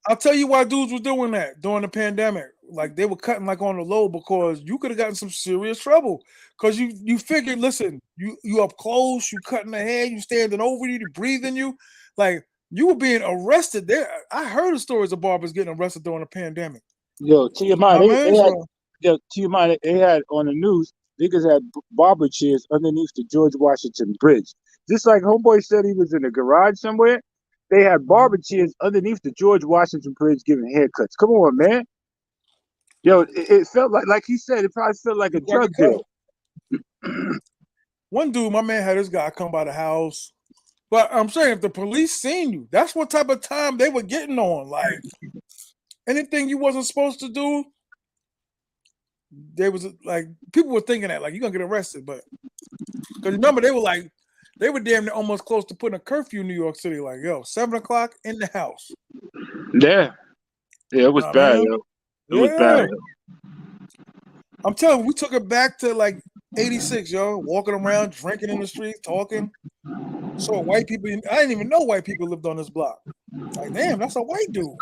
I'll tell you why dudes were doing that during the pandemic. Like they were cutting like on the low because you could have gotten some serious trouble. Because you figured, listen, you up close, you cutting the hair, you standing over you breathing you, like you were being arrested. There, I heard of stories of barbers getting arrested during the pandemic. Yo, T.M.I. I They mean, had so T.M.I. They had on the news. Niggas had barber chairs underneath the George Washington Bridge. Just like homeboy said, he was in a garage somewhere. They had barber chairs underneath the George Washington Bridge giving haircuts. Come on, man. Yo, it felt like he said, it probably felt like a like drug a cut. deal. One dude, my man had this guy come by the house. But I'm saying, if the police seen you, that's what type of time they were getting on. Like anything you wasn't supposed to do, they was like people were thinking that like you're gonna get arrested. But because remember, they were damn near almost close to putting a curfew in New York City. Like, yo, 7 o'clock in the house. Yeah. Yeah, it You was know what I bad, mean? yo. It was bad. Yeah. I'm telling you, we took it back to like 86, yo. Walking around, drinking in the streets, talking. Saw white people. I didn't even know white people lived on this block. Like, damn, that's a white dude.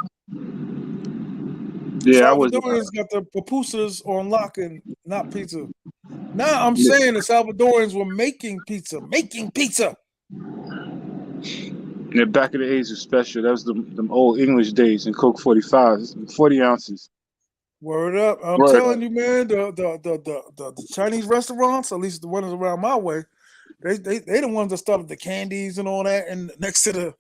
Yeah, I was. Salvadorians got the pupusas on lock and not pizza. Now I'm saying the Salvadorians were making pizza. Yeah, back in the days was special. That was them old English days in Coke 45s, 40 ounces. Word up. I'm Word telling up. you, man, the Chinese restaurants, at least the ones around my way, they the ones that started the candies and all that and next to the,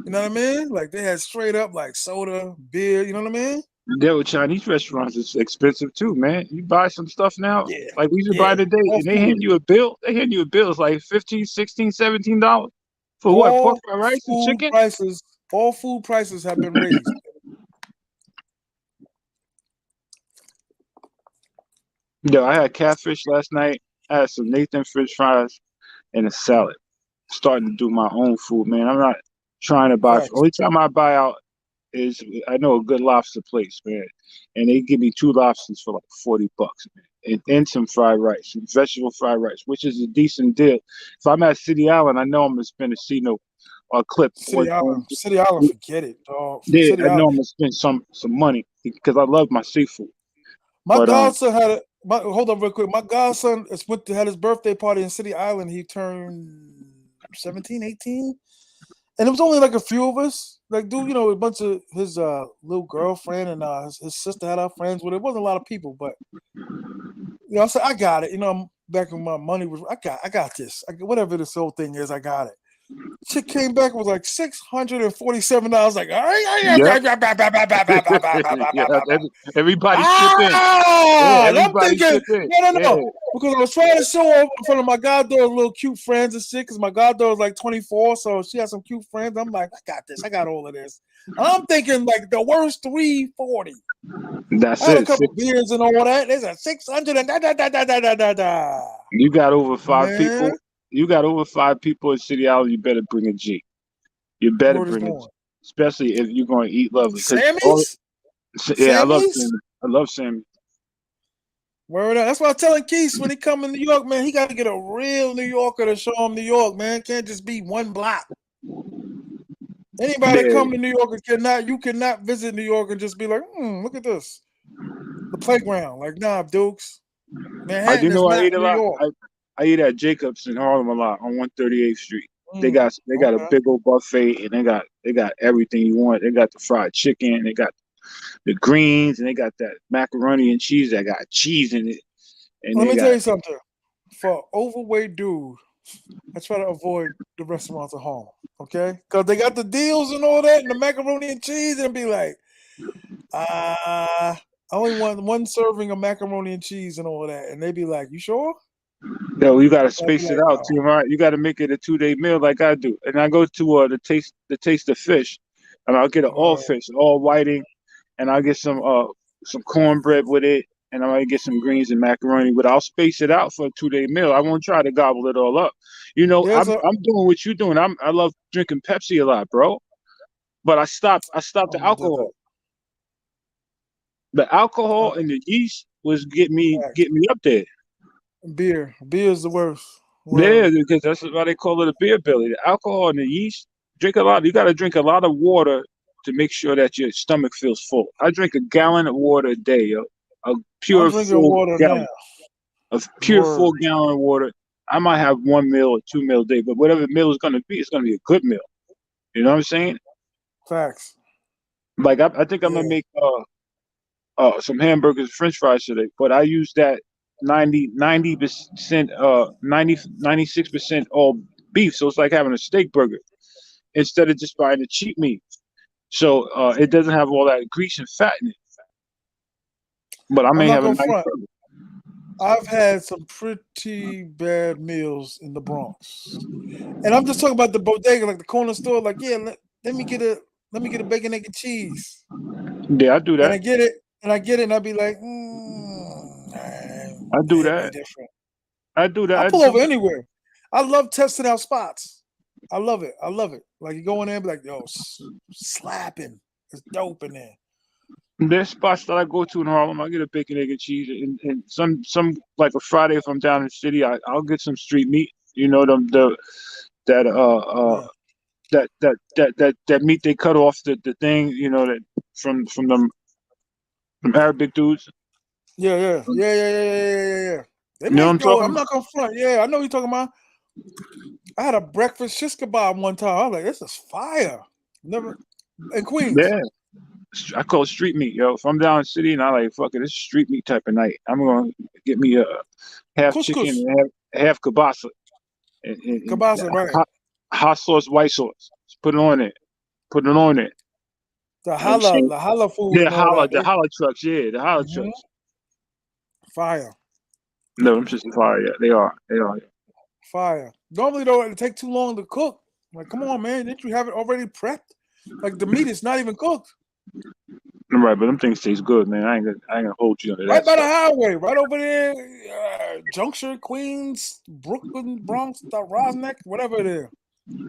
you know what I mean? Like they had straight up like soda, beer, you know what I mean? There with Chinese restaurants, it's expensive too, man. You buy some stuff now, Yeah. like we just buy Yeah. today, All and they hand food. you a bill. They hand you a bill. It's like 15, 16, $17 for what? Pork All fried rice and food chicken? prices, all food prices have been raised. Yo, I had catfish last night. I had some Nathan French fries and a salad. Starting to do my own food, man. I'm not trying to buy. Facts. Only time I buy out is I know a good lobster place, man, and they give me two lobsters for like $40, man, and some fried rice, some vegetable fried rice, which is a decent deal. If I'm at City Island, I know I'm gonna spend a Cino or clip or City Island, forget it, dog. yeah, City I know Island. I'm gonna spend some money because I love my seafood. My But godson had hold on real quick. My godson had his birthday party in City Island. He turned 17, 18. And it was only like a few of us. Like, dude, you know, a bunch of his little girlfriend and his sister had our friends with it. It wasn't a lot of people, but you know, I said, I got it. You know, I'm back when my money was I got this. Whatever this whole thing is, I got it. Chick came back with like $647. Like, all yeah, right. yeah, everybody chip in. Yeah, And I'm everybody thinking, chip in. no, Yeah, because I was trying to show off in front of my goddaughter's little cute friends and shit. Because my goddaughter's like 24, so she has some cute friends. I'm like, I got this. I got all of this. And I'm thinking like the worst 340. I that's had a it. couple beers and all that. There's a 600 and da. You got over five Man, people. You got over five people in City Island. You better bring a G. You better word is bring a G, born. especially if you're going to eat lovely. Because Sammy's, yeah, I love Sammy's. Sammy. I love Sammy. Word up. That's why I'm telling Keith when he come in New York, man, he got to get a real New Yorker to show him New York, man. Can't just be one block. Anybody that Yeah, come to New York you cannot visit New York and just be like, look at this. The playground. Like, nah, Dukes. I do Manhattan is know. I not eat a New lot. York. I eat at Jacobs in Harlem a lot on 138th Street. They got a Okay. big old buffet and they got everything you want. They got the fried chicken. They got the greens and they got that macaroni and cheese that got cheese in it. And Let they me tell got you something. For an overweight dude, I try to avoid the restaurants at home. Okay? Because they got the deals and all that and the macaroni and cheese and be like, I only want one serving of macaroni and cheese and all that. And they be like, you sure? No, you got to I'd be space it like, out, oh, T.M.I. You got to make it a 2-day meal like I do. And I go to the taste of fish, and I'll get an all fish, all whiting, and I'll get some cornbread with it, and I might get some greens and macaroni. But I'll space it out for a 2-day meal. I won't try to gobble it all up. You know, there's a I'm doing what you're doing. I love drinking Pepsi a lot, bro. But I stopped the alcohol. The alcohol and the yeast was get me up there. beer. Beer is the worst. Yeah, Well, because that's why they call it a beer belly. The alcohol and the yeast. Drink a lot. You got to drink a lot of water to make sure that your stomach feels full. I drink a gallon of water a day, yo. A I'm pure drinking full water now. gallon. A pure Word. full gallon of water. I might have 1 meal or 2 meal a day, but whatever meal is going to be, it's going to be a good meal. You know what I'm saying? Facts. Like I think I'm gonna Yeah. make some hamburgers and French fries today, but I use that 90% 96% all beef, so it's like having a steak burger instead of just buying the cheap meat. So it doesn't have all that grease and fat in it. But I I'm may not have a gonna nice front. burger. I've had some pretty bad meals in the Bronx. And I'm just talking about the bodega, like the corner store, like, yeah, let me get a bacon, egg, and cheese. Yeah, I do And that. I get it, and I'd be like, I that do hit me that. different. I do that. I I pull over do. anywhere. I love testing out spots. I love it. I love it. Like you go in there and be like, yo, slapping. It's dope in there. There's spots that I go to in Harlem. I get a bacon, egg, and cheese, and some like a Friday if I'm down in the city, I'll get some street meat. You know them the that Yeah. that meat they cut off the thing. You know that from them Arabic dudes. Yeah, yeah, yeah, yeah, yeah, yeah, yeah, yeah. They You know what make I'm yo. talking I'm about? not gonna front. Yeah, I know what you're talking about. I had a breakfast shish kebab one time. I was like, this is fire. Never in Queens. Yeah, I call it street meat, yo. If I'm down in the city and I like fuck it, it's street meat type of night. I'm gonna get me a half chicken Couscous, and half kielbasa and kibasa, right? hot sauce, white sauce. Just put it on it. Put it on it. You know what I'm saying? The holla food and all that. The holla trucks, yeah, the holla Mhm. trucks. Fire, No, I'm just fire. Yeah, they are. They are. fire. Normally though, it take too long to cook. Like, come on, man, didn't you have it already prepped? Like the meat is not even cooked. I'm right, but them things taste good, man. I ain't gonna hold you under Right that by the stuff. highway, right over there, Junction, Queens, Brooklyn, Bronx, Rosneck, whatever it is.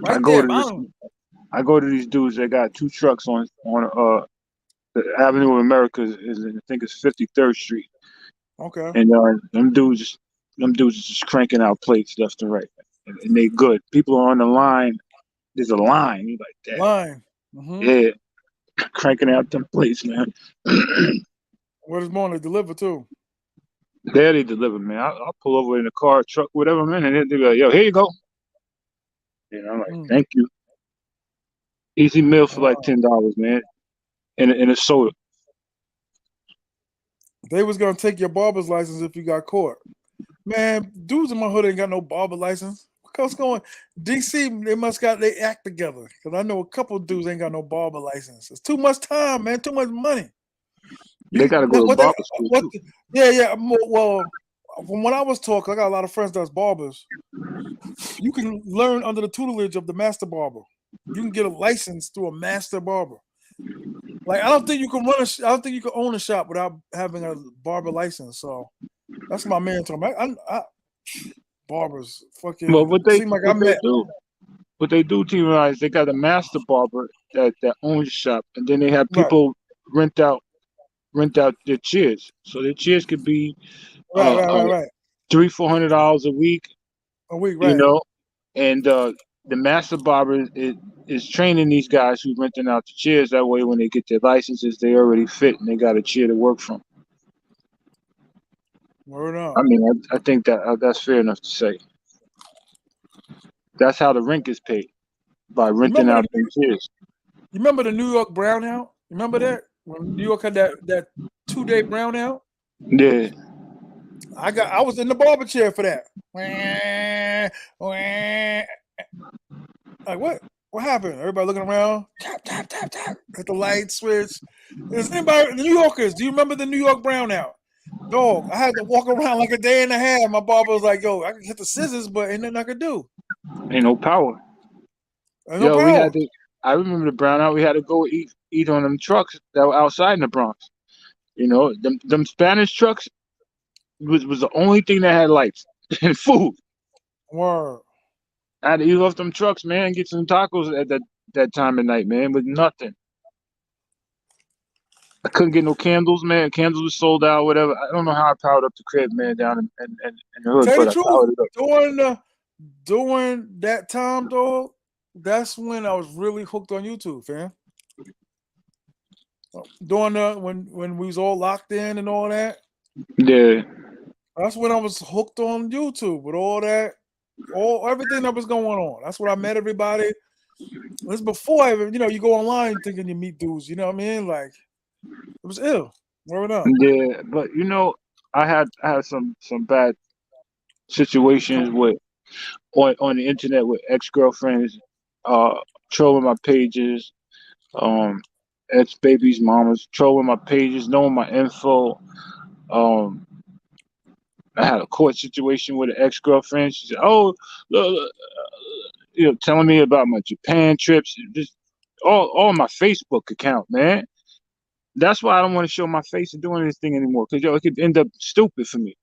I Right go there, to this. bang. I go to these dudes that got two trucks on the Avenue of America is I think it's 53rd Street, Okay. and them dudes is just cranking out plates left and right, and they good. People are on the line. There's a line. You like that? Line. Mm-hmm. Yeah, cranking out them plates, man. What is morning deliver too? There they deliver, man. I'll pull over in the car, truck, whatever I'm in, and they be like, "Yo, here you go." And I'm like, Mm. "Thank you." Easy meal for like Wow. $10, man, and a soda. They was gonna take your barber's license if you got caught. Man, dudes in my hood ain't got no barber license. What's going? DC, they must got they act together. Cause I know a couple dudes ain't got no barber license. It's too much time, man. Too much money. They You gotta go to what they barber school what? too. Yeah, yeah. Well, from when I was talking, I got a lot of friends that's barbers. You can learn under the tutelage of the master barber. You can get a license through a master barber. Like I don't think you can I don't think you can own a shop without having a barber license. So that's my man talking. Barbers Well, fucking seem like I met. what they do, T.M.I, is they got a master barber that owns the shop, and then they have Right, people rent out rent out their chairs. So their chairs could be right, uh, right, uh right, right. $300-400 a week, A week, you right. know, and the master barber is training these guys who renting out the chairs. That way, when they get their licenses, they already fit and they got a chair to work from. Word I up. mean, I think that that's fair enough to say. That's how the rent is paid, by You renting remember out them chairs. you remember the New York brownout? You remember that when New York had that 2 day brownout? Yeah, I was in the barber chair for that. Like what? What happened? Everybody looking around. Tap, tap, tap, tap. Hit the light switch. Is anybody, the New Yorkers, do you remember the New York brownout? Dog, I had to walk around like a day and a half. My barber was like, yo, I can hit the scissors, but ain't nothing I could do. Ain't no power. Ain't no Yo, we power. had to. I remember the brownout. We had to go eat on them trucks that were outside in the Bronx. You know, them Spanish trucks was the only thing that had lights and food. Word. I had to eat off them trucks, man, and get some tacos at that time of night, man, with nothing. I couldn't get no candles, man. Candles were sold out, whatever. I don't know how I powered up the crib, man, down in the hood, Tell you but the I truth, powered it up. during that time, dog, that's when I was really hooked on YouTube, fam. During when we was all locked in and all that, Yeah, that's when I was hooked on YouTube with all that, everything that was going on. That's when I met everybody. This before I even, you go online thinking you meet dudes. You know what I mean? Like it was ill. Word up. yeah, but I had some bad situations with on the internet with ex girlfriends, uh, trolling my pages, um, ex baby's mamas trolling my pages, knowing my info. Um, I had a court situation with an ex girlfriend. She said, "Oh, look, telling me about my Japan trips, just all my Facebook account, man." That's why I don't want to show my face and doing this thing anymore, because it could end up stupid for me.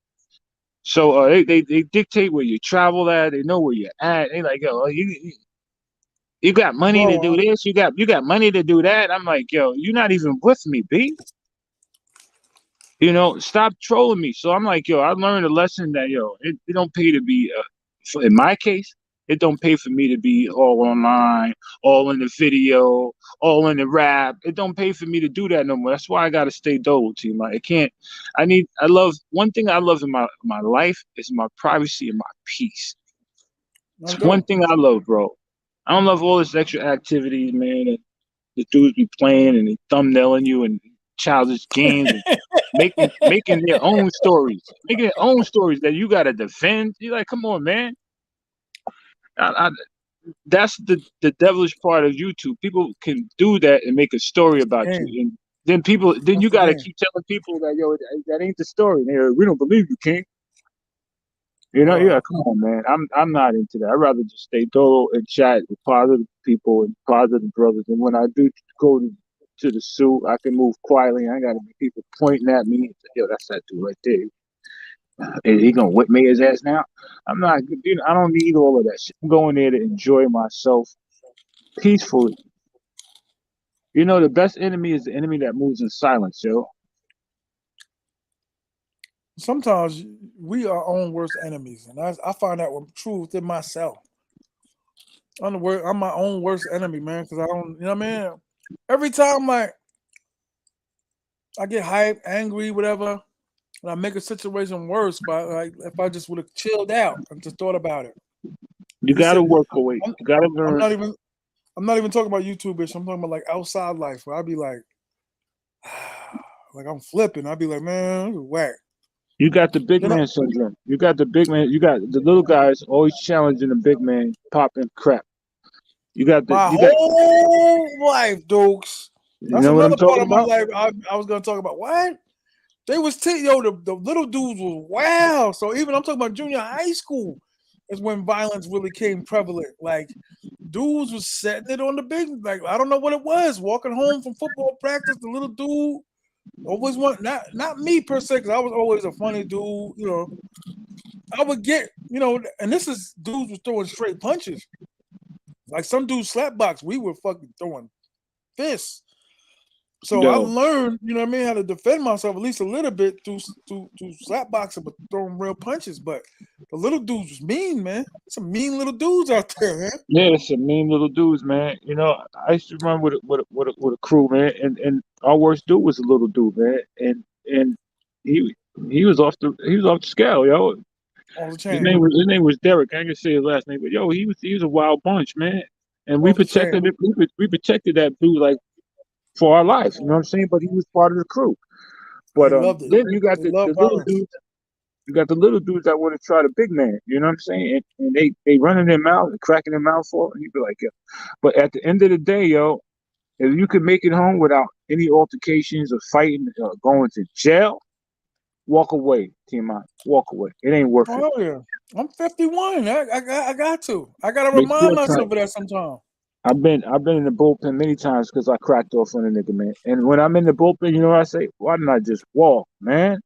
So they dictate where you travel at. They know where you're at. They like, yo, you got money to do Bro, this. You got money to do that. I'm like, yo, you're not even with me, B. Stop trolling me. So I'm like, yo, I learned a lesson that, yo, it don't pay to be, in my case, it don't pay for me to be all online, all in the video, all in the rap. It don't pay for me to do that no more. That's why I got to stay dull, T.M.I. One thing I love in my life is my privacy and my peace. I It's one do. thing I love, bro. I don't love all this extra activities, man. And the dudes be playing and they thumbnailing you and childish games and making their own stories that you gotta defend. You're like, come on, man. I, that's the devilish part of YouTube. People can do that and make a story That's the about you, game. and then That's you the gotta game. keep telling people that, yo, that ain't the story. And we don't believe you, King. Yeah, Right. come on, man. I'm not into that. I'd rather just stay dolo and chat with positive people and positive brothers. And when I do go to the zoo, I can move quietly. I ain't got to be people pointing at me. And say, yo, that's that dude right there. Is he gonna whip me his ass now? I'm not. I don't need all of that shit. I'm going there to enjoy myself peacefully. The best enemy is the enemy that moves in silence, yo. Sometimes we are our own worst enemies, and I find that true within myself. I'm my own worst enemy, man, because I don't, you know what I mean? Every time, like, I get hyped, angry, whatever, and I make a situation worse by, like, if I just would have chilled out and just thought about it. You He gotta said, work away. I'm, You gotta I'm learn. not even, I'm not even talking about YouTube, bitch. I'm talking about like outside life, where I'd be like, like I'm flipping. I'd be like, man, this is whack. You got the big Then I, man syndrome. You got the big man. You got the little guys always challenging the big man, popping crap. You got the my you got whole life, Dukes. you That's know what I'm another part talking of my about? life I was gonna talk about. What? They was the little dudes was wow. So even I'm talking about junior high school is when violence really came prevalent. Like dudes was setting it on the big, like I don't know what it was. Walking home from football practice, the little dude always want not me per se, because I was always a funny dude. I would get, and this is dudes was throwing straight punches. Like some dudes slap box, we were fucking throwing fists. So I Yo, learned, you know what I mean, how to defend myself at least a little bit through slap boxing, but throwing real punches. But the little dudes was mean, man. Some mean little dudes out there, man. yeah, it's some mean little dudes, man. I used to run with a crew, man, and our worst dude was a little dude, man, and he he was off the scale, yo. Off the His chain. name was Derek. I ain't gonna say his last name, but yo, he was a wild bunch, man. And we Off the protected chain. it. We protected that dude like for our life. You know what I'm saying? But he was part of the crew. He But loved it. then you got He the loved little violence. dudes. You got the little dudes that want to try the big man. You know what I'm saying? And they running their mouth and cracking their mouth off, and you be like, yo. But at the end of the day, yo, if you can make it home without any altercations or fighting, going to jail, walk away, T.M.I. Walk away. It ain't worth it. Oh yeah, I'm 51. I got to. I got to Make remind your time. myself of that sometime. I've been in the bullpen many times because I cracked off on a nigga, man. And when I'm in the bullpen, you know what I say? Why didn't I just walk, man?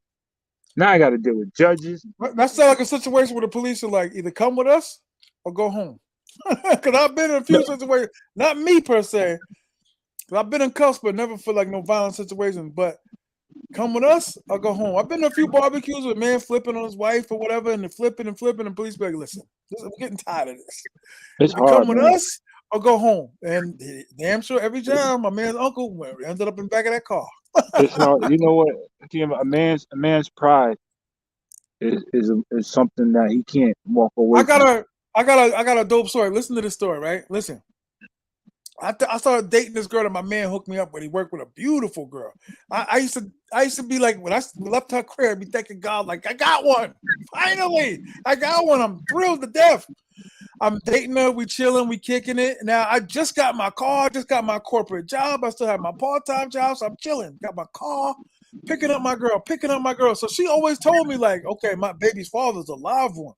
Now I got to deal with judges. That sounds like a situation where the police are like, either come with us or go home. Because I've been in a few situations, not me per se. Because I've been in cuffs, but never for like no violent situations. But come with us or go home. I've been to a few barbecues with man flipping on his wife or whatever, and they're flipping, and police be like, listen, I'm getting tired of this. It's Either come hard, with man. us or go home. And damn sure every time my man's uncle ended up in the back of that car. It's hard. You know what? A man's pride is something that he can't walk away from. I got a dope story. Listen to this story, right? Listen. I started dating this girl that my man hooked me up with. He worked with a beautiful girl. I used to be like, when I left her crib, I'd be thanking God, like, I got one. Finally, I got one. I'm thrilled to death. I'm dating her. We chilling. We kicking it. Now I just got my car. Just got my corporate job. I still have my part-time job, so I'm chilling. Got my car. Picking up my girl. So she always told me, like, okay, my baby's father's a live one.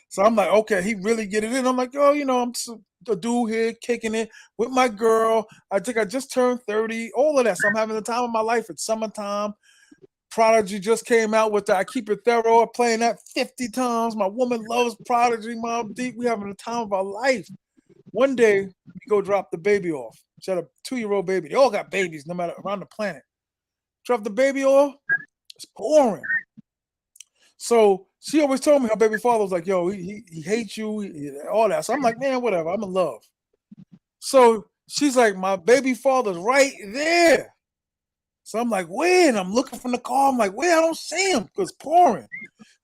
So I'm like, okay, he really get it in. I'm like, oh, I'm just a dude here kicking it with my girl. I think I just turned 30, all of that. So I'm having the time of my life. It's summertime. Prodigy just came out with I Keep It Thorough. I'm playing that 50 times. My woman loves Prodigy, Mob Deep. We having the time of our life. One day, we go drop the baby off. She had a 2-year-old baby. They all got babies, no matter around the planet. Drop the baby off. It's pouring. So she always told me her baby father was like, yo, he hates you, all that. So I'm like, man, whatever. I'm in love. So she's like, my baby father's right there. So I'm like, where? And I'm looking from the car. I'm like, where? I don't see him because it's pouring.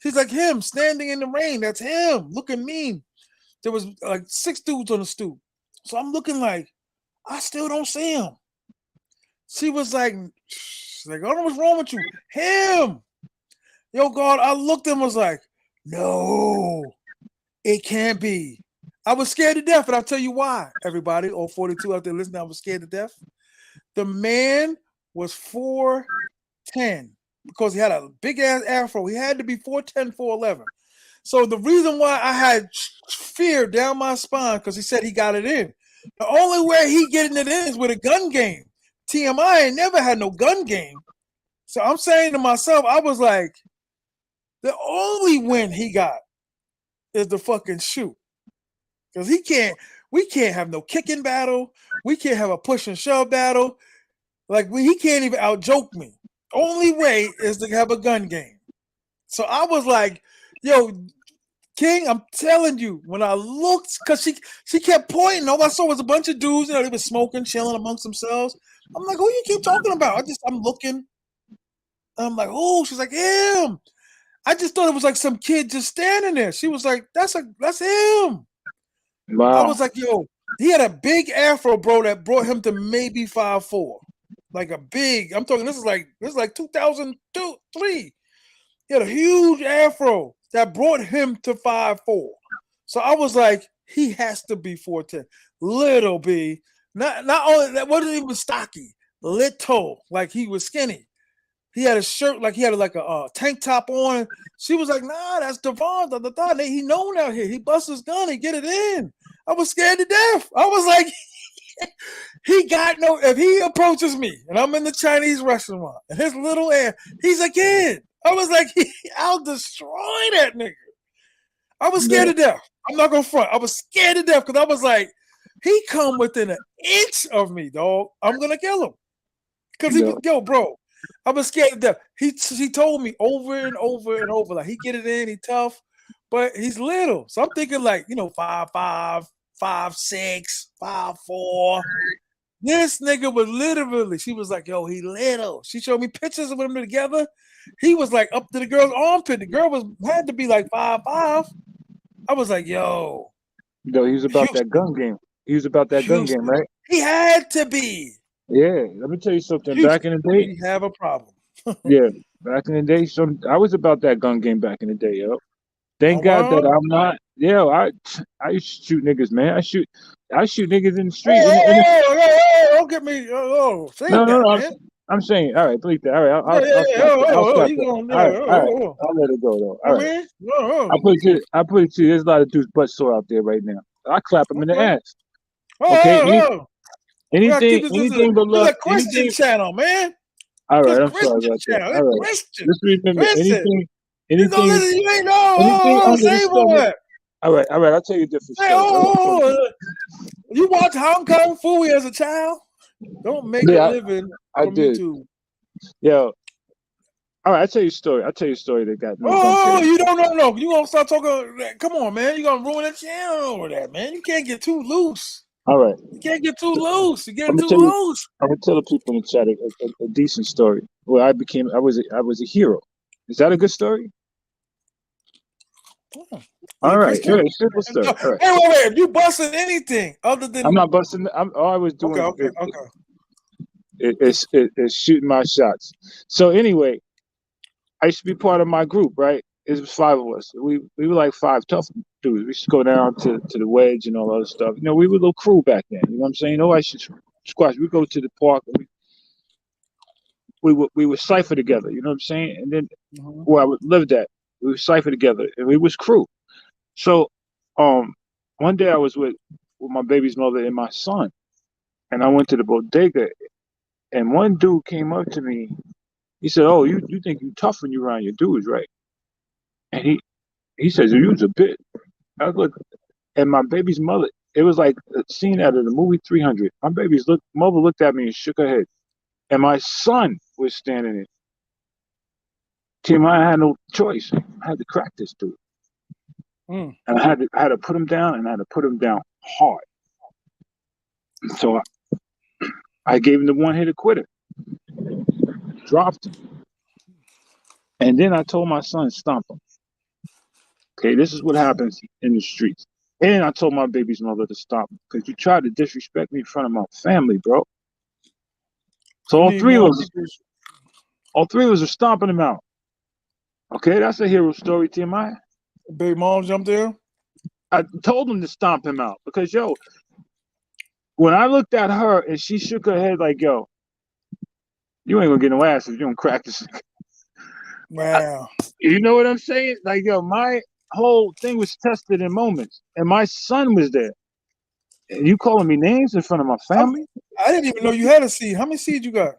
She's like, him standing in the rain. That's him looking mean. There was like 6 dudes on the stoop. So I'm looking like, I still don't see him. She was like, I don't know what's wrong with you. Him. Yo, God, I looked and was like, no, it can't be. I was scared to death, and I'll tell you why, everybody. All 42 out there listening, I was scared to death. The man was 4'10" because he had a big-ass afro. He had to be 4'10", 4'11". So the reason why I had fear down my spine, because he said he got it in. The only way he getting it in is with a gun game. T.M.I ain't never had no gun game. So I'm saying to myself, I was like, the only win he got is the fucking shoot. Because we can't have no kicking battle. We can't have a push and shove battle. Like, he can't even out-joke me. Only way is to have a gun game. So I was like, yo, King, I'm telling you, when I looked, because she kept pointing, all I saw was a bunch of dudes, they were smoking, chilling amongst themselves. I'm like, who you keep talking about? I'm looking. I'm like, oh, she's like, him. I just thought it was like some kid just standing there. She was like, that's him. Wow. I was like, yo, he had a big afro, bro, that brought him to maybe 5'4". Like a big, I'm talking, this is like 2002, 3. He had a huge afro that brought him to 5'4". So I was like, he has to be 4'10". Little B. Not only that, wasn't even stocky. Little, like he was skinny. He had a shirt, like he had like a tank top on. She was like, nah, that's Devon. He known out here. He bust his gun. He get it in. I was scared to death. I was like, he got no, if he approaches me and I'm in the Chinese restaurant and his little ass, he's a kid. I was like, I'll destroy that nigga. I was scared to death. I'm not going to front. I was scared to death because I was like, he come within an inch of me, dog. I'm going to kill him. Because he was, yo, bro. I was scared to death. He told me over and over and over, like, he get it in, he tough, but he's little. So I'm thinking like, 5'5", 5'6", 5'4". This nigga was literally, she was like, yo, he little. She showed me pictures of them together. He was like up to the girl's armpit. The girl had to be like 5'5". I was like, yo. Yo, he was about Houston. That gun game. He was about that Houston. Gun game, right? He had to be. Yeah, let me tell you something. Houston, back in the day, we have a problem. yeah, Back in the day, I was about that gun game back in the day, yo. Oh, Thank God that wow. I'm not. Yo, I used to shoot niggas, man. I shoot niggas in the Hey, street. don't get me. Save No. that, man. I'm saying, all right, believe that. All right, Yeah, yeah, I'll yeah. stop it. I'll stop You it. going All there? right, I'll let it go though. All I right, mean, I put it to you. There's a lot of dudes butt sore out there right now. I clap them in the okay. ass. Okay, Oh. We gotta keep this. anything but This is love, a Christian anything. channel, man. All This right, I'm sorry Christian about that. channel. All It's right, Christian. just remember Listen. You don't anything, listen. You ain't know. anything under the Save stomach. on. All right, I'll tell you a different Hey, story. you watch Hong Kong Fooey as a child? Don't make a Yeah, living I from did. YouTube. Yo, all right, I'll tell you a story. I'll tell you a story that got me bumped Oh, in. you don't know. You gonna start talking? Come on, man. You gonna ruin the channel over that, man. You can't get too loose. All right, You can't get too loose. You're I'm getting gonna too tell you. loose. I'm gonna tell the people in the chat a decent story where I was a hero. Is that a good story? You All a right, Christian? simple story. All right, Hey, wait. If you busting anything other I'm than not busting. All I was doing okay. is shooting my shots. So anyway, I used to be part of my group, right? It was five of us. We were like five tough dudes. We used to go down to the wedge and all that other stuff. You know, we were a little crew back then. You know what I'm saying? Nobody should squash. We go to the park and we would cipher together. You know what I'm saying? And then where I would live at, we would cipher together, and we was crew. So, one day I was with my baby's mother and my son, and I went to the bodega, and one dude came up to me. He said, "Oh, you think you tough when you around your dudes, right?" And he says, "You was a bit." I look, and my baby's mother. It was like a scene out of the movie 300. My mother looked at me and shook her head, and my son was standing there. T.M.I. had no choice. I had to crack this dude. And I had to put him down, and I had to put him down hard. So I gave him the one-hitter quitter, dropped him, and then I told my son, stomp him. Okay, this is what happens in the streets. And I told my baby's mother to stop him because you tried to disrespect me in front of my family, bro. So all three of us are stomping him out. Okay, that's a hero story, T.M.I. Big mom jumped in. I told him to stomp him out because, yo, when I looked at her and she shook her head like, yo, you ain't gonna get no ass if you don't crack this. Wow. You know what I'm saying? Like, yo, my whole thing was tested in moments, and my son was there. And you calling me names in front of my family? I didn't even know you had a seed. How many seeds you got?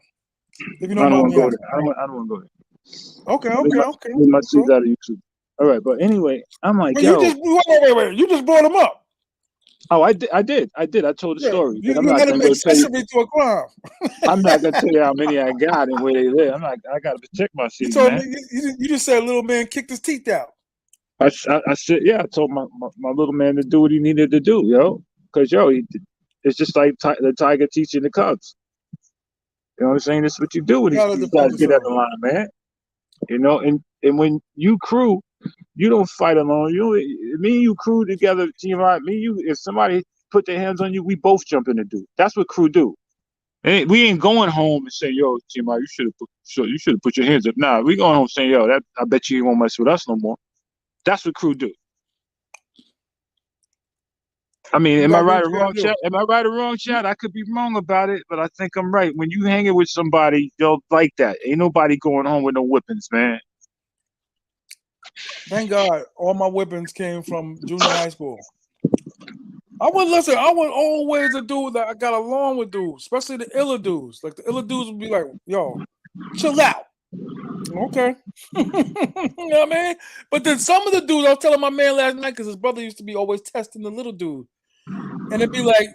If you I don't don't mind want me to go asking. there. I don't want to go there. Okay. Leave my seeds out of YouTube. All right, but anyway, I'm like, But yo. wait. You just brought him up. Oh, I did. I told the story, but I'm You not let gonna him go tell you. accessory to a crime. I'm not gonna tell you how many I got and where they live. I gotta protect my You seeds, told man. me you just said little man kicked his teeth out. I said, yeah. I told my little man to do what he needed to do, yo. Because yo, it's just like the tiger teaching the cubs. You know what I'm saying? This is what you do when these guys get out the line, man. You know, and when you crew, you don't fight alone. Me and you crew together, T.M.I. Me and you. If somebody put their hands on you, we both jump in the do. That's what crew do. We ain't going home and saying, "Yo, T.M.I., you should have put your hands up." Nah, we going home saying, "Yo, I bet you won't mess with us no more." That's what crew do. I mean, am I right or wrong, chat? Am I right or wrong, chat? I could be wrong about it, but I think I'm right. When you hanging with somebody, they'll like that. Ain't nobody going home with no whippings, man. Thank God, all my whippings came from junior high school. I would always do that. I got along with dudes, especially the illa dudes. Like the illa dudes would be like, "Yo, chill out." Okay. You know what I mean? But then some of the dudes, I was telling my man last night because his brother used to be always testing the little dude, and it'd be like,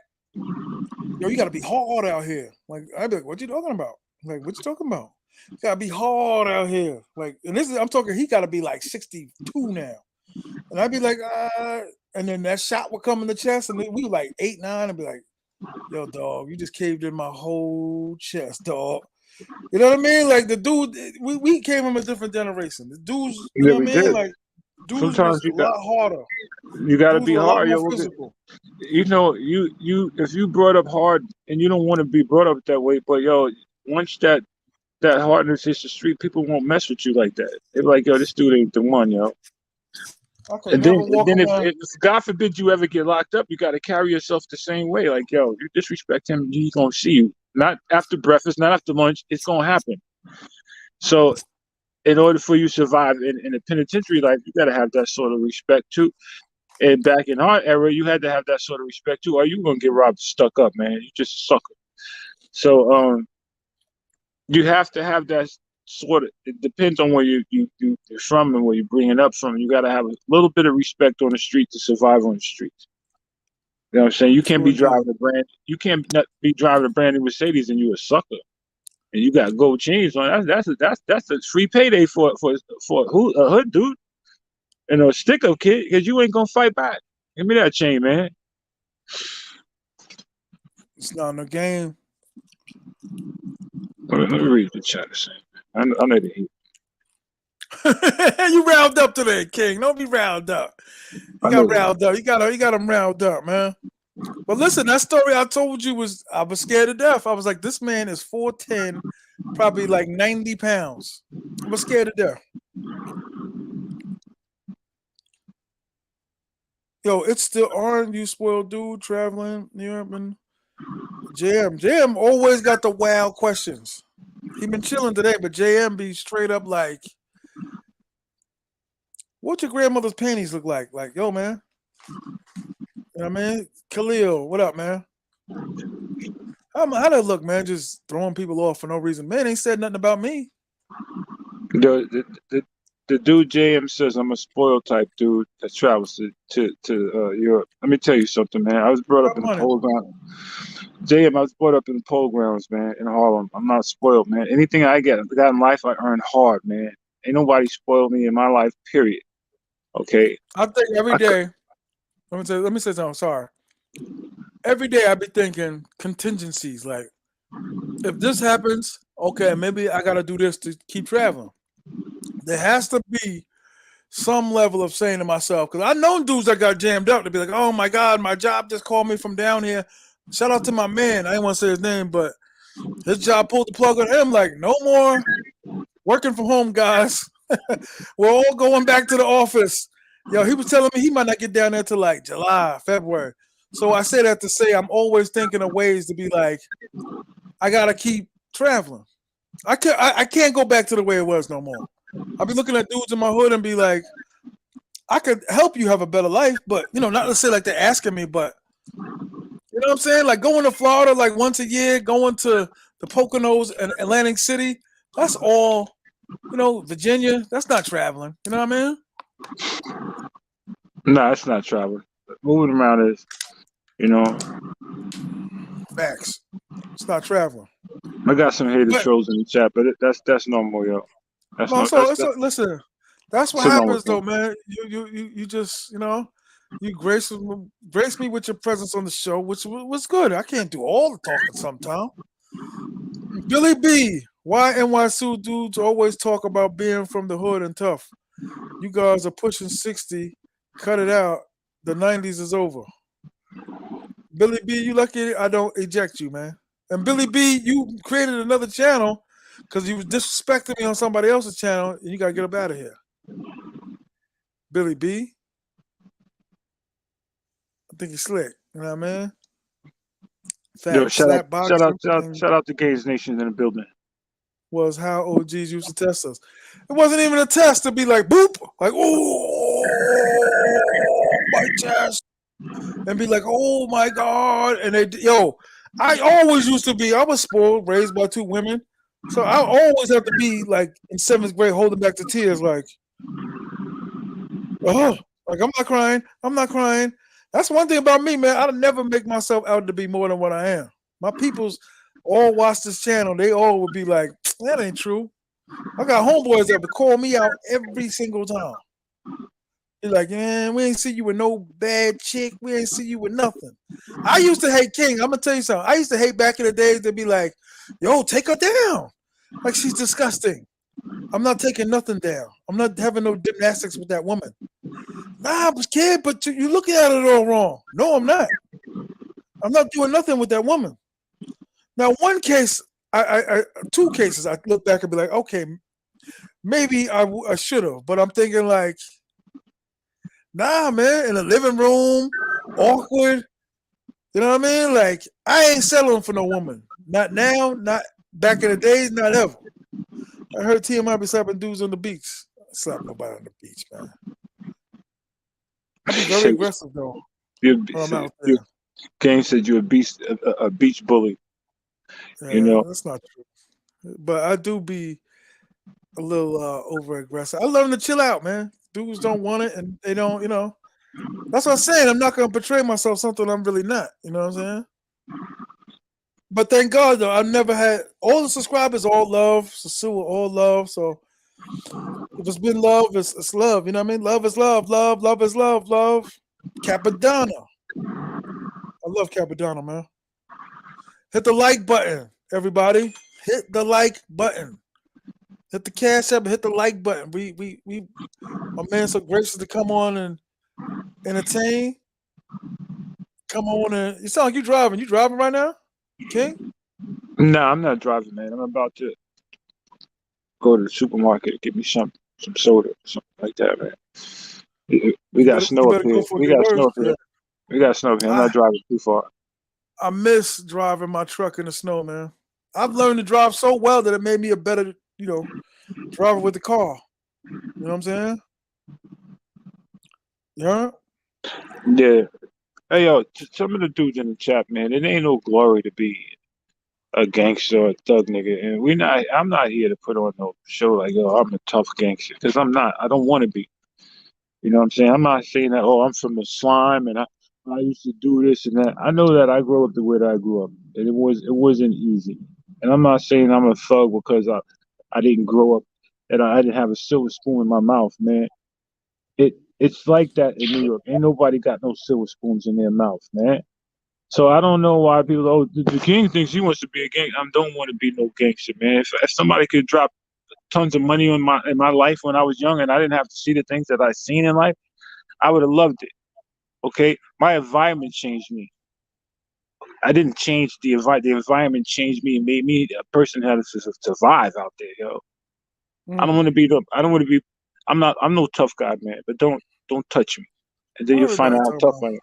"Yo, you got to be hard out here." Like I'd be like, "What you talking about?" Like, "What you talking about?" You gotta be hard out here. Like, and I'm talking. He got to be like 62 now. And I'd be like, and then that shot would come in the chest, and we were like 8, 9, and be like, "Yo, dog, you just caved in my whole chest, dog." You know what I mean? Like the dude, we came from a different generation. The dudes, you know what I mean? Like dudes Sometimes was a lot harder. you got to Dudes be were a lot hard, more yo. physical. You know, you if you brought up hard and you don't want to be brought up that way, but yo, once that that hardness hits the street, people won't mess with you like that. They're like, yo, this dude ain't the one, yo. I could And never then, and walk then around. if God forbid you ever get locked up, you got to carry yourself the same way. Like, yo, you disrespect him, he's gonna see you. Not after breakfast, not after lunch. It's gonna happen. So, in order for you to survive in a penitentiary life, you got to have that sort of respect too. And back in our era, you had to have that sort of respect too, or you gonna get robbed, stuck up, man. You just a sucker. So, you have to have that sort of. It depends on where you're from and where you're bringing up from. You got to have a little bit of respect on the street to survive on the streets. You know what I'm saying? You can't True be indeed. driving a brand. You can't not be driving a brand new Mercedes and you a sucker. And you got gold chains on. That's a free payday for a hood dude and a stick up kid because you ain't gonna fight back. Give me that chain, man. It's not no game. Let me read the chat. I know the heat. You riled up today, King. Don't be riled up. You I know got that. riled up. You got him riled up, man. But listen, that story I told you I was scared to death. I was like, this man is 4'10", probably like 90 pounds. I was scared to death. Yo, it's still aren't you spoiled dude traveling Europe and JM always got the wild questions. He been chilling today, but JM be straight up like, what your grandmother's panties look like? Like, yo, man. You know what I mean? Khalil, what up, man? How that look, man? Just throwing people off for no reason. Man ain't said nothing about me. The dude JM says I'm a spoiled type dude that travels to Europe. Let me tell you something, man. I was brought up Got in the money. pole ground. JM, I was brought up in the pole grounds, man, in Harlem. I'm not spoiled, man. Anything I got in life, I earn hard, man. Ain't nobody spoiled me in my life, period. Okay. I think every day. Let me say something. Sorry. Every day I be thinking contingencies. Like, if this happens, okay, maybe I gotta do this to keep traveling. There has to be some level of saying to myself, because I know dudes that got jammed up to be like, oh my God, my job just called me from down here. Shout out to my man. I didn't want to say his name, but his job pulled the plug on him. Like, no more working from home, guys. We're all going back to the office. Yo, he was telling me he might not get down there till like July, February. So I say that to say I'm always thinking of ways to be like, I gotta keep traveling. I can't go back to the way it was no more. I'll be looking at dudes in my hood and be like, I could help you have a better life, but not to say like they're asking me, but you know what I'm saying? Like going to Florida like once a year, going to the Poconos and Atlantic City, that's all, Virginia, that's not traveling. You know what I mean? No, it's not traveling. Moving around is, Facts. It's not traveling. I got some hater But trolls in the chat, but that's normal, yo. That's no, no, so listen, that's what that's a normal happens thing. though, man. You just you grace me with your presence on the show, which was good. I can't do all the talking sometimes. Billy B, why NYC dudes always talk about being from the hood and tough? You guys are pushing 60. Cut it out. The 90s is over. Billy B, you lucky I don't eject you, man. And Billy B, you created another channel because you was disrespecting me on somebody else's channel, and you gotta get up out of here. Billy B, I think he's slick. You know what I mean? Yo, Fact. Slap boxing shout out to Gays Nation in the building. was how OGs used to test us. It wasn't even a test to be like boop, like oh my chest, and be like oh my god, and I always used to be. I was spoiled, raised by two women, so I always have to be like in 7th grade, holding back the tears, like oh, like I'm not crying, I'm not crying. That's one thing about me, man. I never make myself out to be more than what I am. My peoples all watch this channel. They all would be like, that ain't true. I got homeboys that would call me out every single time. They're like, man, we ain't see you with no bad chick. We ain't see you with nothing. I used to hate King. I'm going to tell you something. I used to hate back in the days. They'd be like, yo, take her down. Like she's disgusting. I'm not taking nothing down. I'm not having no gymnastics with that woman. Nah, kid, but you're looking at it all wrong. No, I'm not. I'm not doing nothing with that woman. Now, one case, I two cases I look back and be like, okay, maybe I should have, but I'm thinking like, nah, man, in the living room, awkward. You know what I mean? Like, I ain't settling for no woman. Not now, not back in the days, not ever. I heard T.M.I be slapping dudes on the beach. I slap nobody on the beach, man. I'll be very So aggressive though you, when I'm so out you, there. Kane said you're a beach bully. You Yeah, know, that's not true. But I do be a little over aggressive. I learn to chill out, man. Dudes don't want it and they don't, That's what I'm saying. I'm not gonna portray myself something I'm really not. You know what I'm saying? But thank God though, I've never had all the subscribers, all love, sosua, all love. So if it's been love, it's love. You know what I mean? Love is love, love is love, love. Capadonna. I love Capadonna, man. Hit the like button, everybody. Hit the like button. Hit the cash app, hit the like button. We my man so gracious to come on and entertain. Come on and you sound like you driving. You driving right now? King? no, I'm not driving, man. I'm about to go to the supermarket and get me some soda, something like that, man. We got You snow up better go here. for We your got words. snow up Yeah. here. We got snow up here. I'm I not driving too far. I miss driving my truck in the snow, man. I've learned to drive so well that it made me a better, driver with the car. You know what I'm saying? Yeah. Yeah. Hey, yo, some of the dudes in the chat, man, it ain't no glory to be a gangster or a thug nigga. And I'm not here to put on no show like, yo, I'm a tough gangster. Because I'm not. I don't want to be. You know what I'm saying? I'm not saying that, oh, I'm from the slime and I used to do this and that. I know that I grew up the way that I grew up. And it wasn't easy. And I'm not saying I'm a thug because I didn't grow up and I didn't have a silver spoon in my mouth, man. It's like that in New York. Ain't nobody got no silver spoons in their mouth, man. So I don't know why people. Oh, the king thinks he wants to be a gang. I don't want to be no gangster, man. If somebody could drop tons of money on my life when I was young, and I didn't have to see the things that I seen in life, I would have loved it. Okay, my environment changed me. I didn't change the environment. The environment changed me and made me a person who had to survive out there, yo. I don't Mm. want to be the. I don't want to be. I'm not. I'm no tough guy, man. But don't touch me, and then Well, you'll find everybody out how talking tough about I am.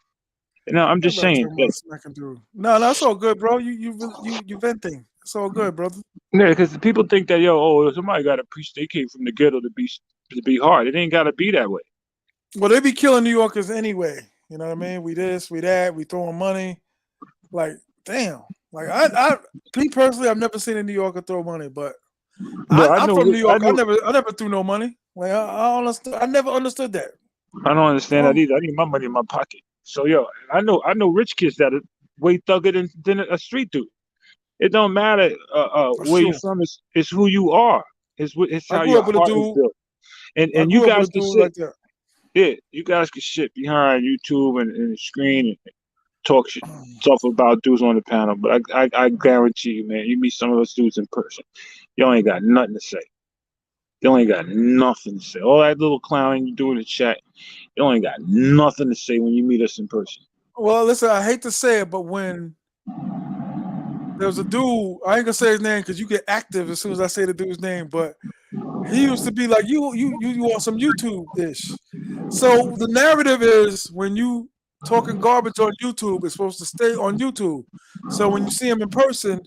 You know, I'm just everybody saying. talking about smacking dude. No, that's all good, bro. You venting. It's all good, brother. Yeah, because people think that somebody got to preach. They came from the ghetto to be hard. It ain't got to be that way. Well, they be killing New Yorkers anyway. You know what I mean? We this, we that, we throwing money. Like, damn. Like me personally, I've never seen a New Yorker throw money, but No, I I'm know. from New I York. know. I never threw no money. Like I never understood that. I don't understand that Oh, either. I need my money in my pocket. So I know rich kids that are way thugger than a street dude. It don't matter that's where you true. from. It's who you are. It's I how grew your up with a heart is dude. built. I And you grew up with guys a can dude sit. like that. Yeah, you guys can sit behind YouTube and the screen and talk stuff about dudes on the panel. But I guarantee you, man, you meet some of those dudes in person, you ain't got nothing to say. You ain't got nothing to say. All that little clowning you do in the chat, you ain't got nothing to say when you meet us in person. Well, listen, I hate to say it, but when there was a dude, I ain't gonna say his name because you get active as soon as I say the dude's name, but he used to be like, you want some YouTube ish. So the narrative is when you talking garbage on YouTube, it's supposed to stay on YouTube. So when you see him in person,